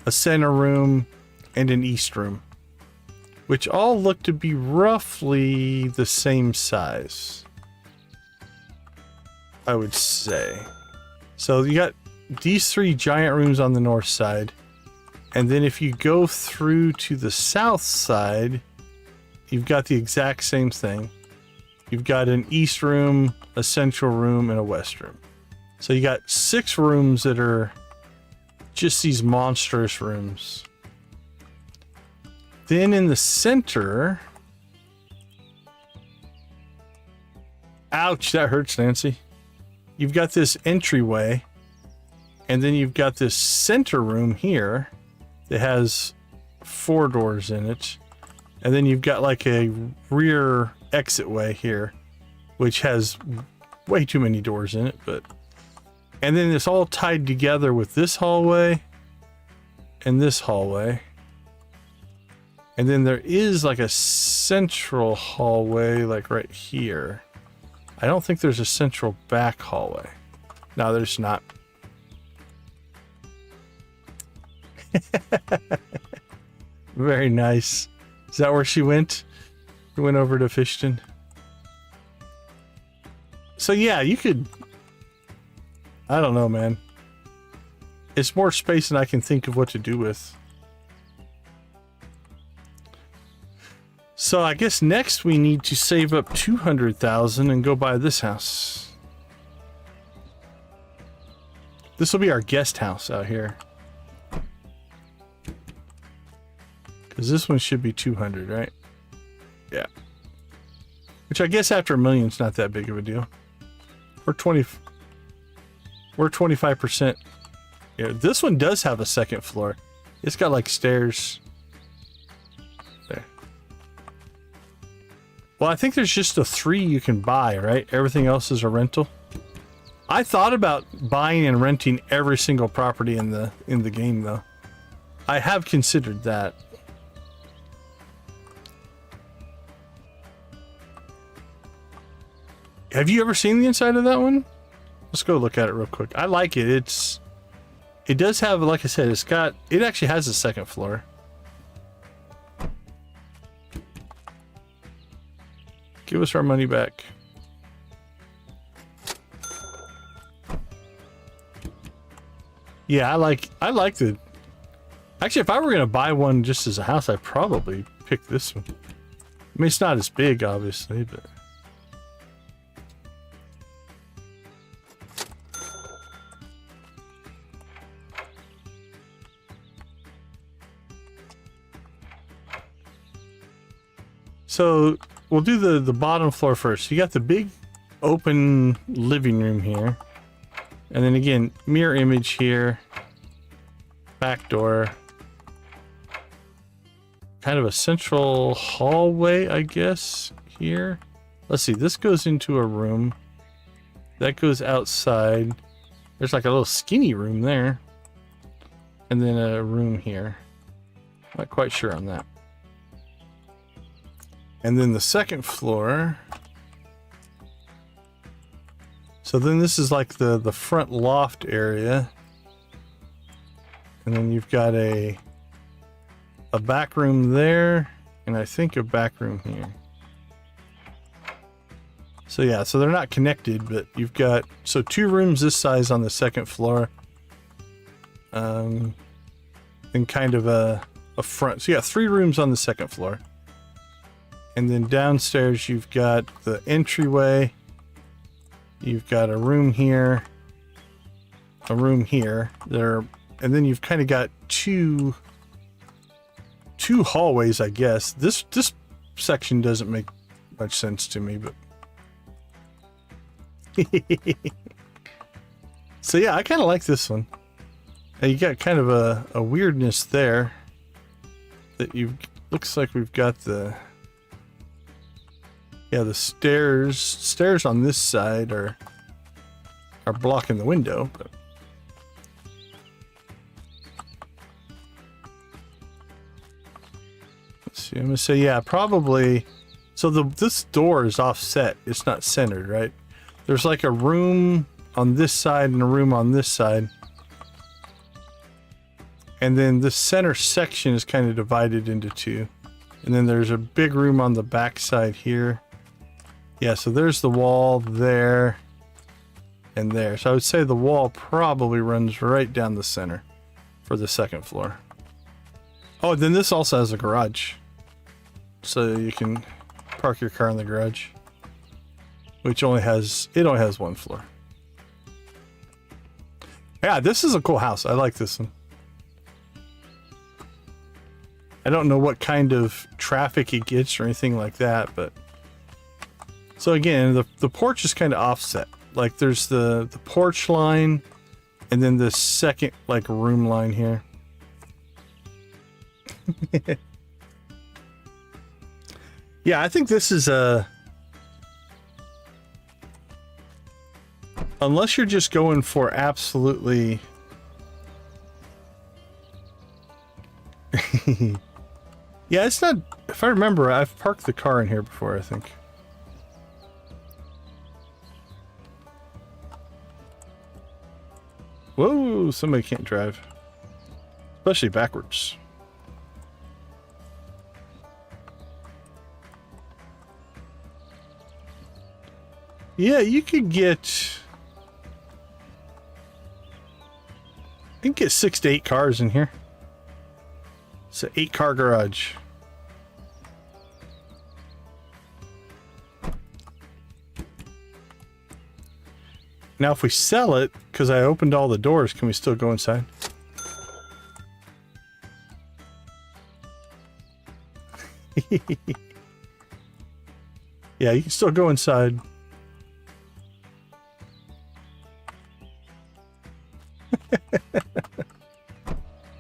a center room, and an east room, which all look to be roughly the same size, I would say. So you got these three giant rooms on the north side, and then if you go through to the south side, you've got the exact same thing. You've got an east room, a central room, and a west room. So you got 6 rooms that are just these monstrous rooms. Then in the center... Ouch, that hurts, Nancy. You've got this entryway, and then you've got this center room here that has 4 doors in it. And then you've got like a rear exit way here, which has way too many doors in it, but... And then it's all tied together with this hallway and this hallway. And then there is like a central hallway, like right here. I don't think there's a central back hallway. No, there's not. Very nice. Is that where she went? She went over to Fishton. So yeah, you could... I don't know, man. It's more space than I can think of what to do with. So I guess next we need to save up 200,000 and go buy this house. This will be our guest house out here. Because this one should be 200, right? Yeah. Which I guess after $1 million is not that big of a deal. We're 25%. Yeah, this one does have a second floor. It's got like stairs. There. Well, I think there's just the 3 you can buy, right? Everything else is a rental. I thought about buying and renting every single property in the game, though. I have considered that. Have you ever seen the inside of that one? Let's go look at it real quick. I like it. It does have, like I said, it actually has a second floor. Give us our money back. Yeah, I like the... Actually, if I were going to buy one just as a house, I'd probably pick this one. I mean, it's not as big, obviously, but... So we'll do the bottom floor first. You got the big open living room here. And then again, mirror image here. Back door. Kind of a central hallway, I guess, here. Let's see, this goes into a room. That goes outside. There's like a little skinny room there. And then a room here. Not quite sure on that. And then the second floor. So then this is like the front loft area. And then you've got a back room there. And I think a back room here. So yeah, so they're not connected, but you've got, so 2 rooms this size on the second floor. And kind of a front. So you got 3 rooms on the second floor. And then downstairs, you've got the entryway. You've got a room here. a room here. There, and then you've kind of got two hallways, I guess. This section doesn't make much sense to me, but so yeah, I kind of like this one. And you got kind of a weirdness there that looks like we've got the stairs on this side are blocking the window, but let's see. I'm gonna say, yeah, probably. So this door is offset. It's not centered, right? There's like a room on this side and a room on this side. And then the center section is kind of divided into two. And then there's a big room on the back side here. Yeah, so there's the wall there and there. So I would say the wall probably runs right down the center for the second floor. Oh, then this also has a garage. So you can park your car in the garage, which only has one floor. Yeah, this is a cool house. I like this one. I don't know what kind of traffic it gets or anything like that, but so again, the porch is kind of offset. Like there's the porch line and then the second like room line here. Yeah, I think this is unless you're just going for absolutely yeah, it's not, if I remember, I've parked the car in here before, I think. Whoa, somebody can't drive. Especially backwards. Yeah, you could get... You can get 6 to 8 cars in here. It's an 8-car garage. Now, if we sell it, because I opened all the doors, can we still go inside? Yeah, you can still go inside.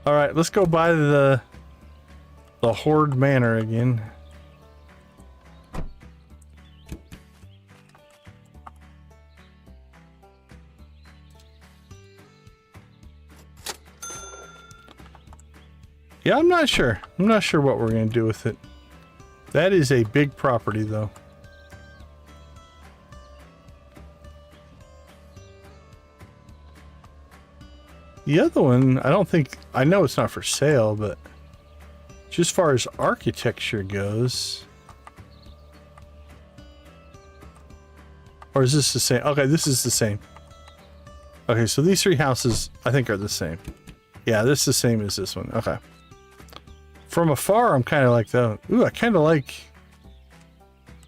All right, let's go by the Hoard Manor again. Yeah, I'm not sure. I'm not sure what we're going to do with it. That is a big property, though. The other one, I don't think... I know it's not for sale, but... just as far as architecture goes... Or is this the same? Okay, this is the same. Okay, so these 3 houses, I think, are the same. Yeah, this is the same as this one. Okay. From afar, I'm kind of like, though. Ooh, I kind of like...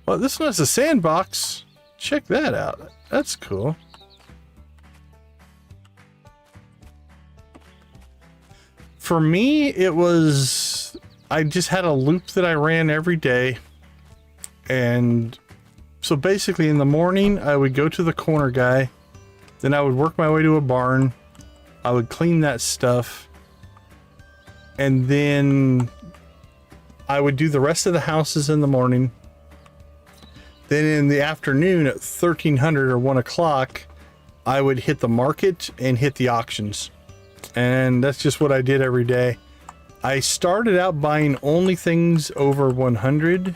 Well, this one has a sandbox. Check that out. That's cool. For me, it was... I just had a loop that I ran every day. And so basically in the morning, I would go to the corner guy. Then I would work my way to a barn. I would clean that stuff. And then I would do the rest of the houses in the morning. Then in the afternoon at 1300 or 1 o'clock, I would hit the market and hit the auctions. And that's just what I did every day. I started out buying only things over $100,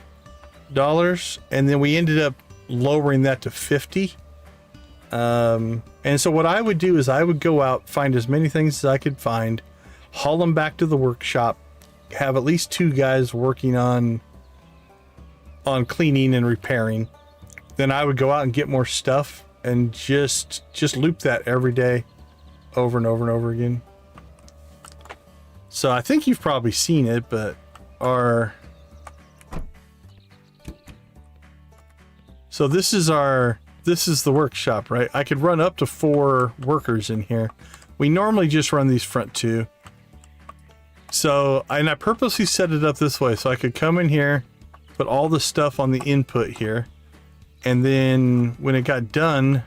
and then we ended up lowering that to 50. And so what I would do is I would go out, find as many things as I could find, haul them back to the workshop, have at least 2 guys working on cleaning and repairing. Then I would go out and get more stuff and just loop that every day over and over and over again. So I think you've probably seen it, but so this is our this is the workshop, right? I could run up to 4 workers in here. We normally just run these front 2. So, and I purposely set it up this way so I could come in here, put all the stuff on the input here, and then when it got done,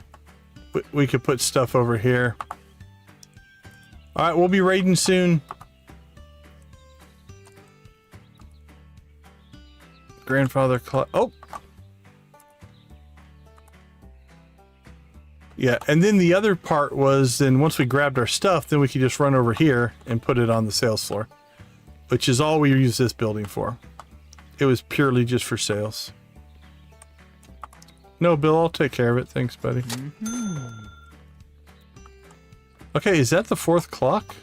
we could put stuff over here. All right, we'll be raiding soon. Grandfather clock. Oh. Yeah, and then the other part was then once we grabbed our stuff, then we could just run over here and put it on the sales floor, which is all we use this building for. It was purely just for sales. No, Bill, I'll take care of it. Thanks, buddy. Okay, is that the 4th clock?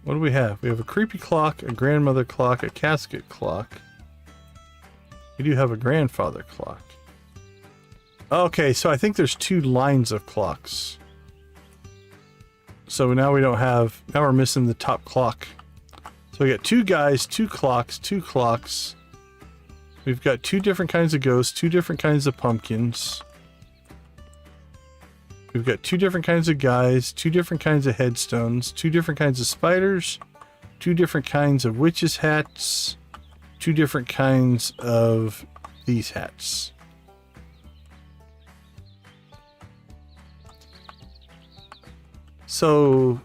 What do we have? We have a creepy clock, a grandmother clock, a casket clock. We do have a grandfather clock. Okay, so I think there's 2 lines of clocks. So now we don't have... Now we're missing the top clock. So we got 2 guys, 2 clocks, 2 clocks. We've got 2 different kinds of ghosts, 2 different kinds of pumpkins. We've got 2 different kinds of guys, 2 different kinds of headstones, 2 different kinds of spiders, 2 different kinds of witches' hats, 2 different kinds of these hats. So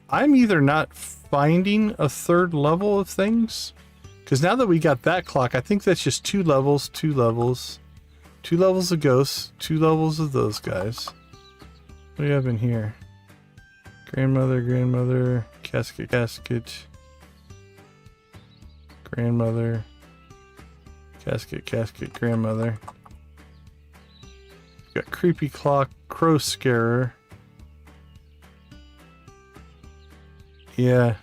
I'm either not finding a 3rd level of things, because now that we got that clock, I think that's just 2 levels, 2 levels, 2 levels of ghosts, 2 levels of those guys. What do you have in here? Grandmother, casket, grandmother, casket, grandmother. Got creepy clock, crow scarer. Yeah.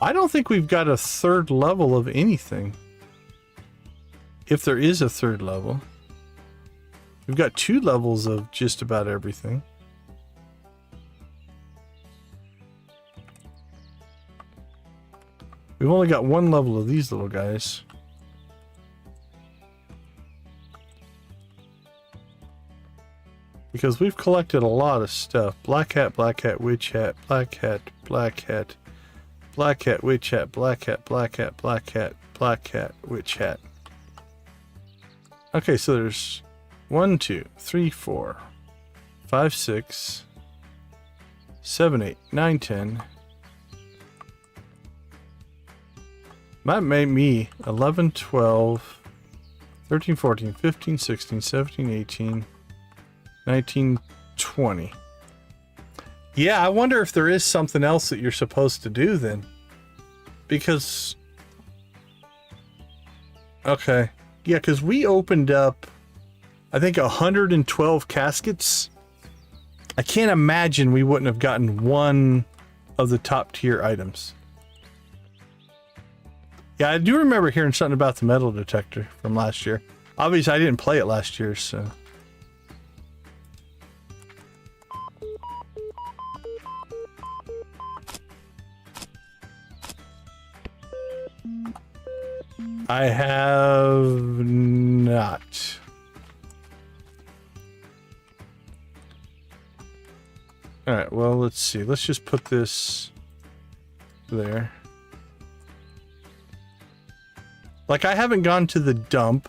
I don't think we've got a 3rd level of anything. If there is a 3rd level. We've got 2 levels of just about everything. We've only got 1 level of these little guys. Because we've collected a lot of stuff. Black hat, witch hat, black hat, witch hat, black hat, witch hat. Okay, so there's 1, 2, 3, 4, 5, 6, 7, 8, 9, 10. That made me 11, 12, 13, 14, 15, 16, 17, 18, 19, 20. Yeah, I wonder if there is something else that you're supposed to do then. Because... Okay. Yeah, because we opened up, I think, 112 caskets. I can't imagine we wouldn't have gotten one of the top tier items. Yeah, I do remember hearing something about the metal detector from last year. Obviously, I didn't play it last year, so... I have not. Alright, well, let's see. Let's just put this there. Like, I haven't gone to the dump.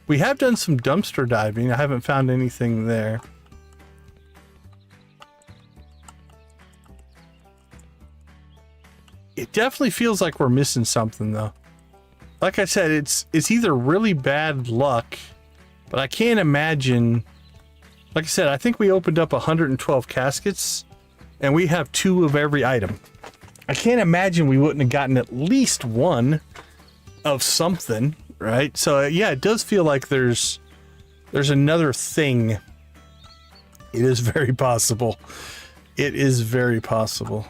We have done some dumpster diving. I haven't found anything there. It definitely feels like we're missing something, though. Like I said, it's either really bad luck, but I can't imagine... Like I said, I think we opened up 112 caskets, and we have 2 of every item. I can't imagine we wouldn't have gotten at least 1 of something, right? So, yeah, it does feel like there's another thing. It is very possible. It is very possible.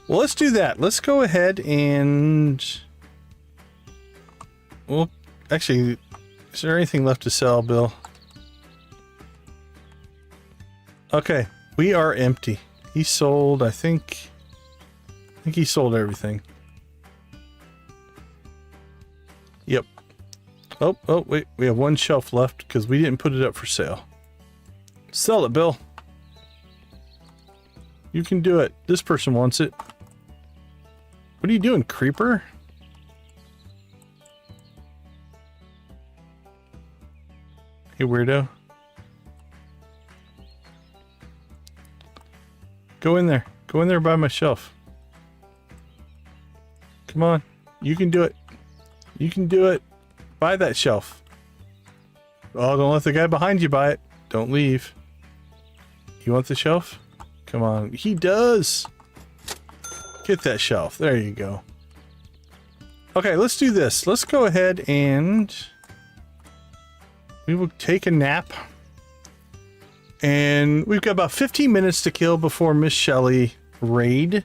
Well, let's do that. Let's go ahead and... Well, actually, is there anything left to sell, Bill? Okay, we are empty. He sold, I think he sold everything. Yep. Oh, wait. We have one shelf left because we didn't put it up for sale. Sell it, Bill. You can do it. This person wants it. What are you doing, creeper? Hey, weirdo. Go in there. Go in there by my shelf. Come on. You can do it. You can do it. Buy that shelf. Oh, don't let the guy behind you buy it. Don't leave. You want the shelf? Come on. He does. Get that shelf. There you go. Okay, let's do this. Let's go ahead and we will take a nap. And we've got about 15 minutes to kill before Miss Shelley raid.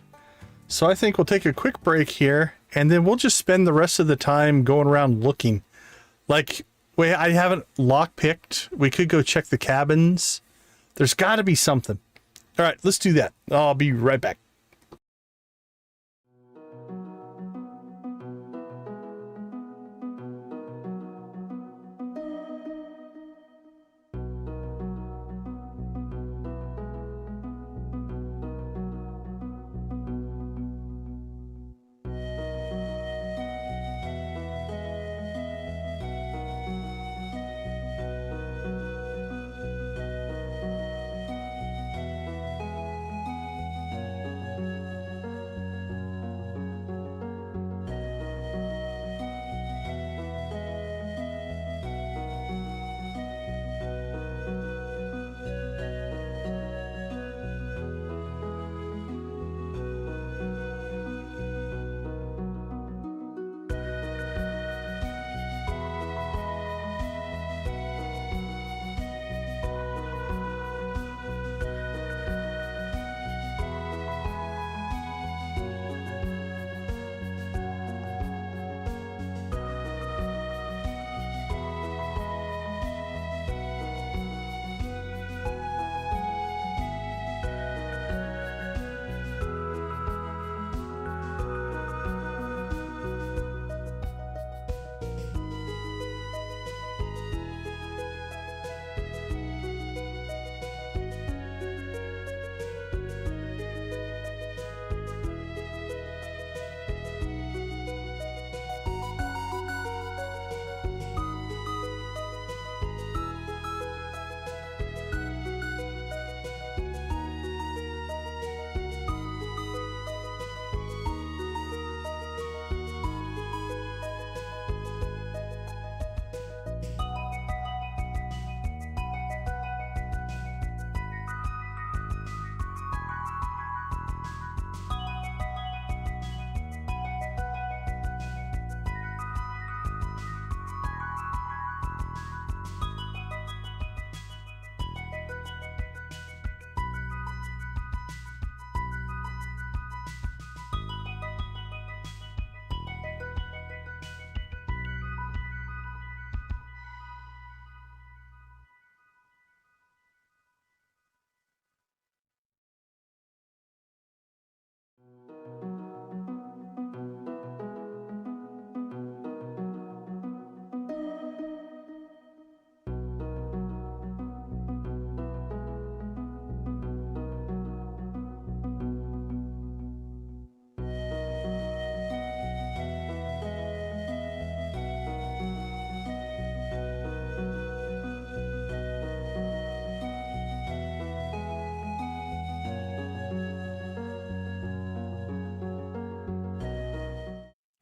So I think we'll take a quick break here and then we'll just spend the rest of the time going around looking. Like, wait, I haven't lockpicked. We could go check the cabins. There's got to be something. All right, let's do that. I'll be right back.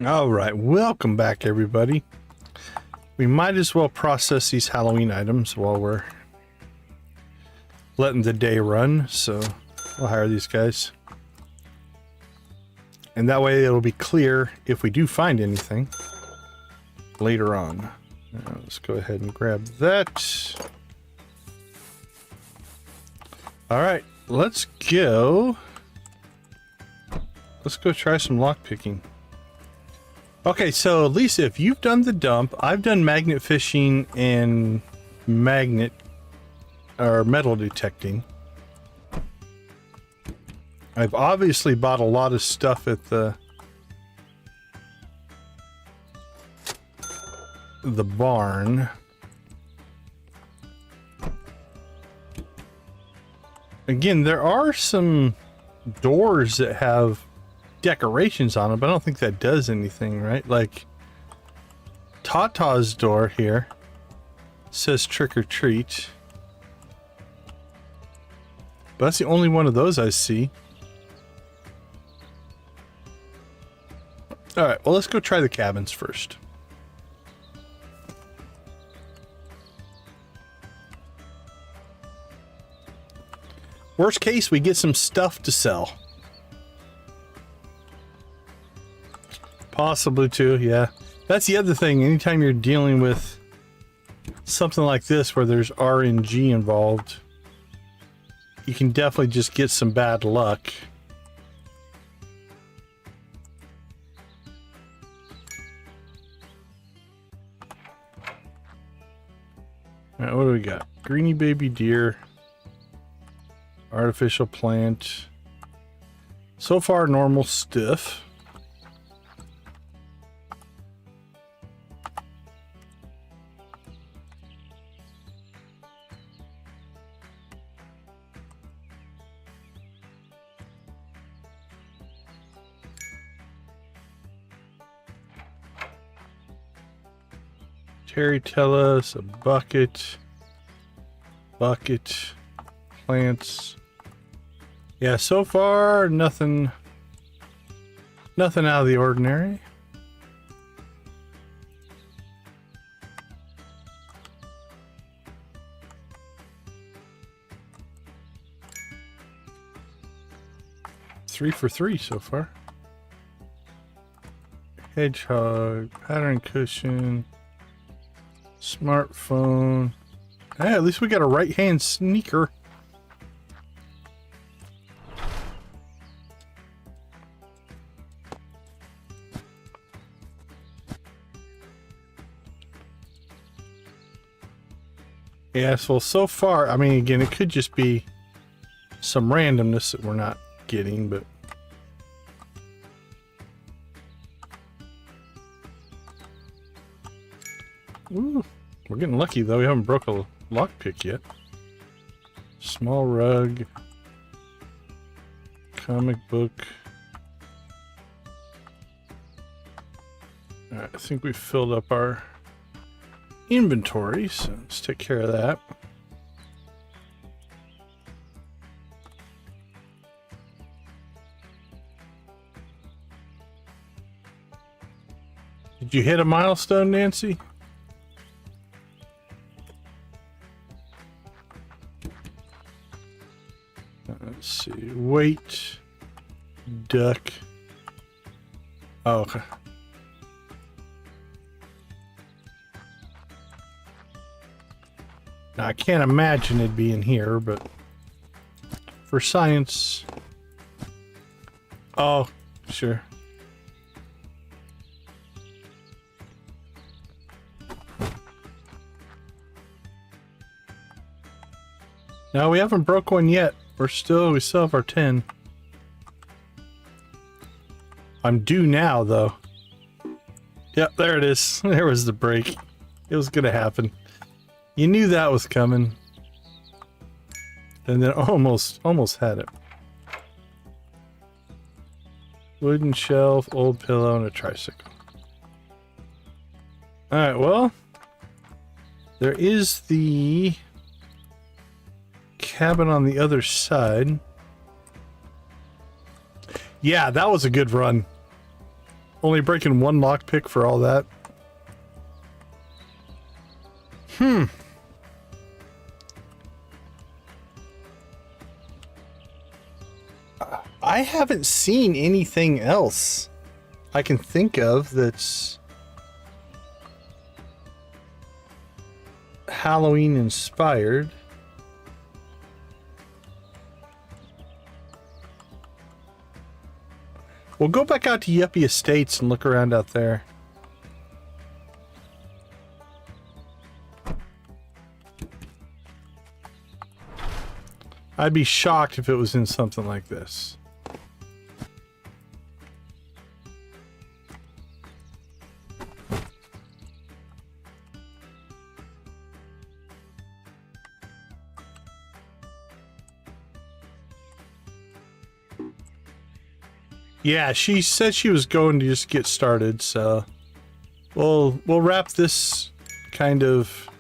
All right, welcome back, everybody. We might as well process these Halloween items while we're letting the day run. So we'll hire these guys. And that way it'll be clear if we do find anything later on. Now, let's go ahead and grab that. All right, let's go. Let's go try some lockpicking. Okay, so Lisa, if you've done the dump, I've done magnet fishing and magnet or metal detecting. I've obviously bought a lot of stuff at the the barn. Again, there are some doors that have decorations on them, but I don't think that does anything, right? Like Tata's door here says trick or treat. But that's the only one of those I see. Alright, well, let's go try the cabins first. Worst case, we get some stuff to sell. Possibly too, yeah. That's the other thing. Anytime you're dealing with something like this where there's RNG involved, you can definitely just get some bad luck. Alright, what do we got? Greeny baby deer. Artificial plant. So far, normal stiff. Terry, tell us a bucket, plants. Yeah, so far nothing out of the ordinary. Three for three so far. Hedgehog, pattern cushion. Smartphone. Hey, at least we got a right-hand sneaker. Yes, well, so far, I mean, again, it could just be some randomness that we're not getting, but... Ooh, we're getting lucky though. We haven't broke a lockpick yet. Small rug. Comic book. Alright, I think we filled up our inventory, so let's take care of that. Did you hit a milestone, Nancy? Let's see. Wait. Duck. Oh, okay. Now, I can't imagine it'd be in here, but for science. Oh, sure. No, we haven't broke one yet. We still have our 10. I'm due now, though. Yep, there it is. There was the break. It was gonna happen. You knew that was coming. And then almost had it. Wooden shelf, old pillow, and a tricycle. Alright, well. There is the cabin on the other side. Yeah, that was a good run. Only breaking one lockpick for all that. I haven't seen anything else I can think of that's Halloween inspired. We'll go back out to Yuppie Estates and look around out there. I'd be shocked if it was in something like this. Yeah, she said she was going to just get started, so we'll wrap this kind of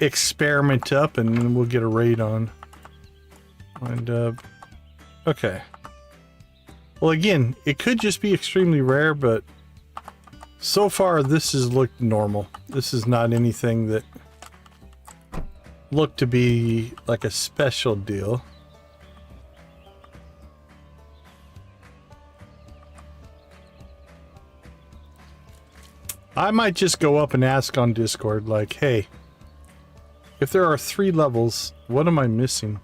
experiment up and then we'll get a raid on. And okay. Well, again, it could just be extremely rare, but so far this has looked normal. This is not anything that looked to be like a special deal. I might just go up and ask on Discord, like, hey, if there are 3 levels, what am I missing?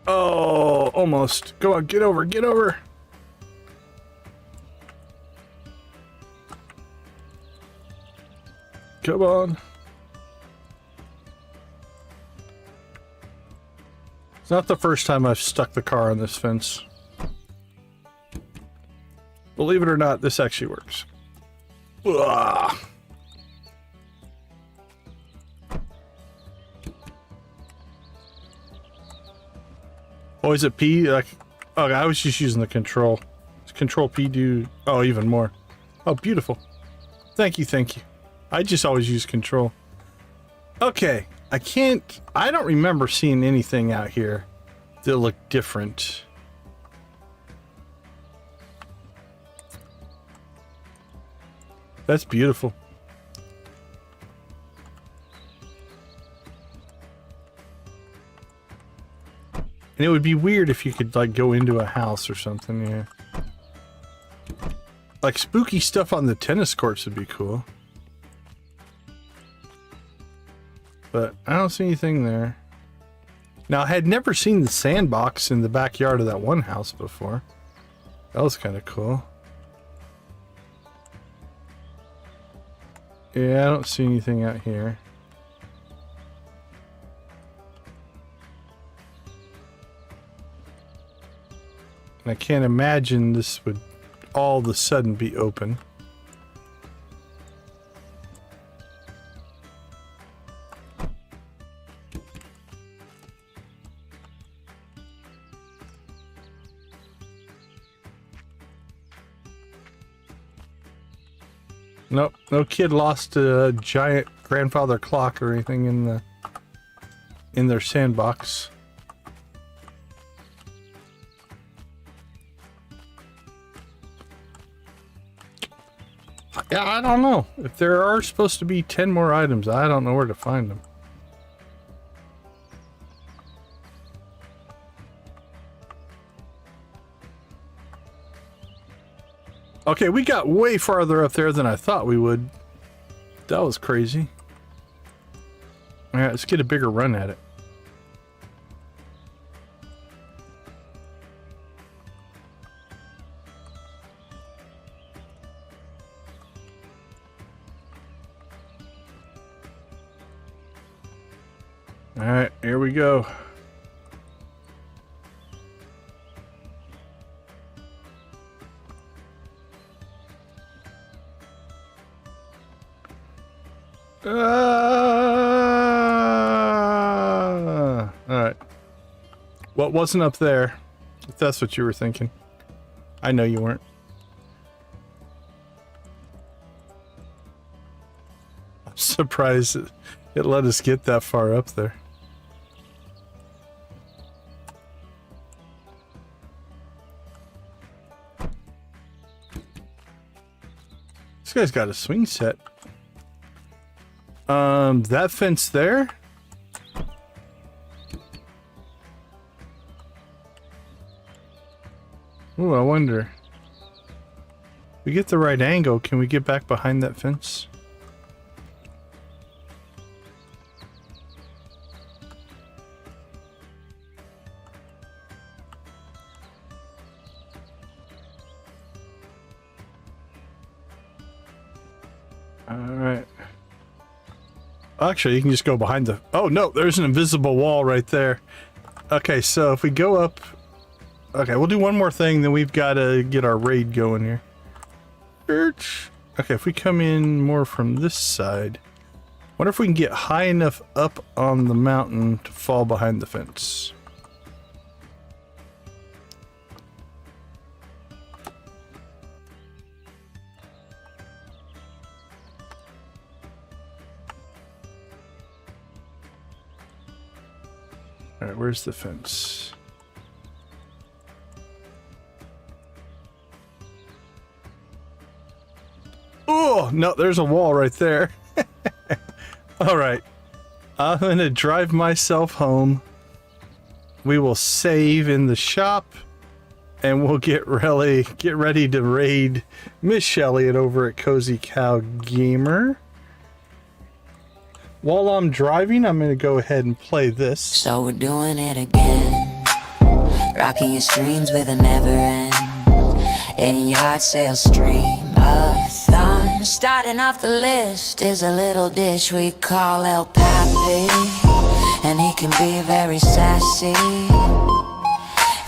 Oh, almost. Go on, get over, get over. Come on. It's not the first time I've stuck the car on this fence. Believe it or not, this actually works. Ugh. Oh, is it P? Like, oh, I was just using the control. Does Control P do? Oh, even more. Oh, beautiful. Thank you, thank you. I just always use control. Okay, I don't remember seeing anything out here that looked different. That's beautiful. And it would be weird if you could, like, go into a house or something, yeah. Like, spooky stuff on the tennis courts would be cool. But I don't see anything there. Now, I had never seen the sandbox in the backyard of that one house before. That was kind of cool. Yeah, I don't see anything out here. And I can't imagine this would all of a sudden be open. Nope, no kid lost a giant grandfather clock or anything in their sandbox. Yeah, I don't know. If there are supposed to be 10 more items, I don't know where to find them. Okay, we got way farther up there than I thought we would. That was crazy. Alright, let's get a bigger run at it. Alright, here we go. Alright. What wasn't up there? If that's what you were thinking. I know you weren't. I'm surprised it let us get that far up there. This guy's got a swing set. That fence there? Ooh, I wonder. If we get the right angle, can we get back behind that fence? Alright. Actually, you can just go behind the... Oh, no, there's an invisible wall right there. Okay, so if we go up Okay, we'll do one more thing, then we've got to get our raid going here. Church. Okay, if we come in more from this side, wonder if we can get high enough up on the mountain to fall behind the fence. All right, where's the fence? Oh, no, there's a wall right there. All right. I'm going to drive myself home. We will save in the shop and we'll get ready to raid Miss Shelley over at Cozy Cow Gamer. While I'm driving, I'm going to go ahead and play this. So we're doing it again, rocking your streams with a never end. In yard sale stream-a-thon. Starting off the list is a little dish we call El Papi, and he can be very sassy.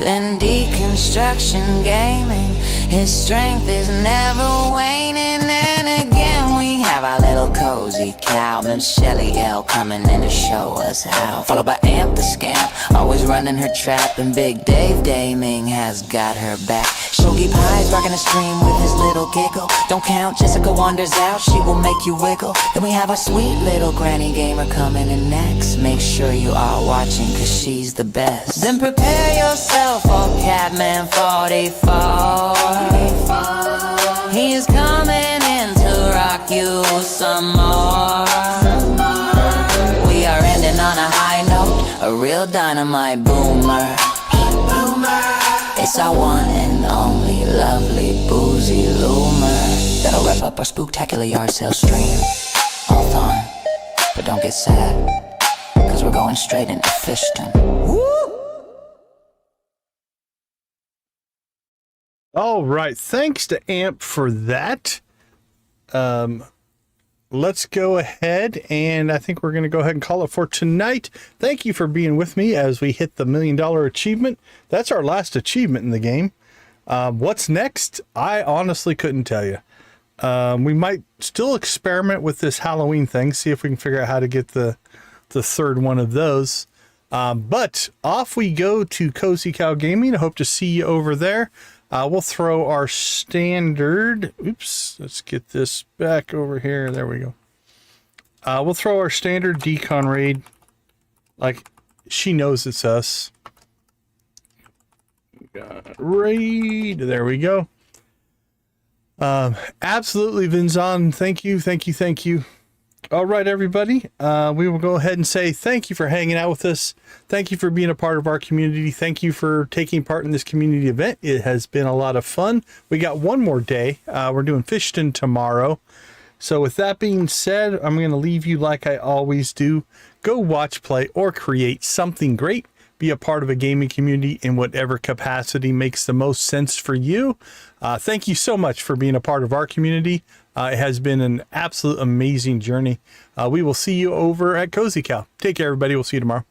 Then deconstruction gaming, his strength is never waning. And again we have our little cozy cow, Miss Shelly L coming in to show us how. Followed by Amp the Scamp, always running her trap, and Big Dave Daming has got her back. Shogi Pie's rocking a stream with his little giggle. Don't count Jessica Wonders out, she will make you wiggle. Then we have our sweet little granny gamer coming in next. Make sure you are watching, cause she's the best. Then prepare yourself for Catman 44. He is coming in to rock you some more. We are ending on a high note, a real dynamite boomer. It's our one and only lovely boozy loomer that'll wrap up our spooktacular yard sale stream-a-thon. But don't get sad, cause we're going straight into Fishton. All right, thanks to Amp for that. Let's go ahead, and I think we're going to go ahead and call it for tonight. Thank you for being with me as we hit the $1 million achievement. That's our last achievement in the game. What's next? I honestly couldn't tell you. We might still experiment with this Halloween thing, see if we can figure out how to get the third one of those. But off we go to Cozy Cow Gaming. I hope to see you over there. We'll throw our standard, oops, let's get this back over here. There we go. We'll throw our standard decon raid. Like, she knows it's us. Raid, there we go. Absolutely, Vinzon, thank you. All right, everybody. We will go ahead and say thank you for hanging out with us. Thank you for being a part of our community. Thank you for taking part in this community event. It has been a lot of fun. We got one more day. We're doing Fishton tomorrow. So with that being said, I'm going to leave you like I always do. Go watch, play, or create something great. Be a part of a gaming community in whatever capacity makes the most sense for you. Thank you so much for being a part of our community. It has been an absolute amazing journey. We will see you over at Cozy Cow. Take care, everybody. We'll see you tomorrow.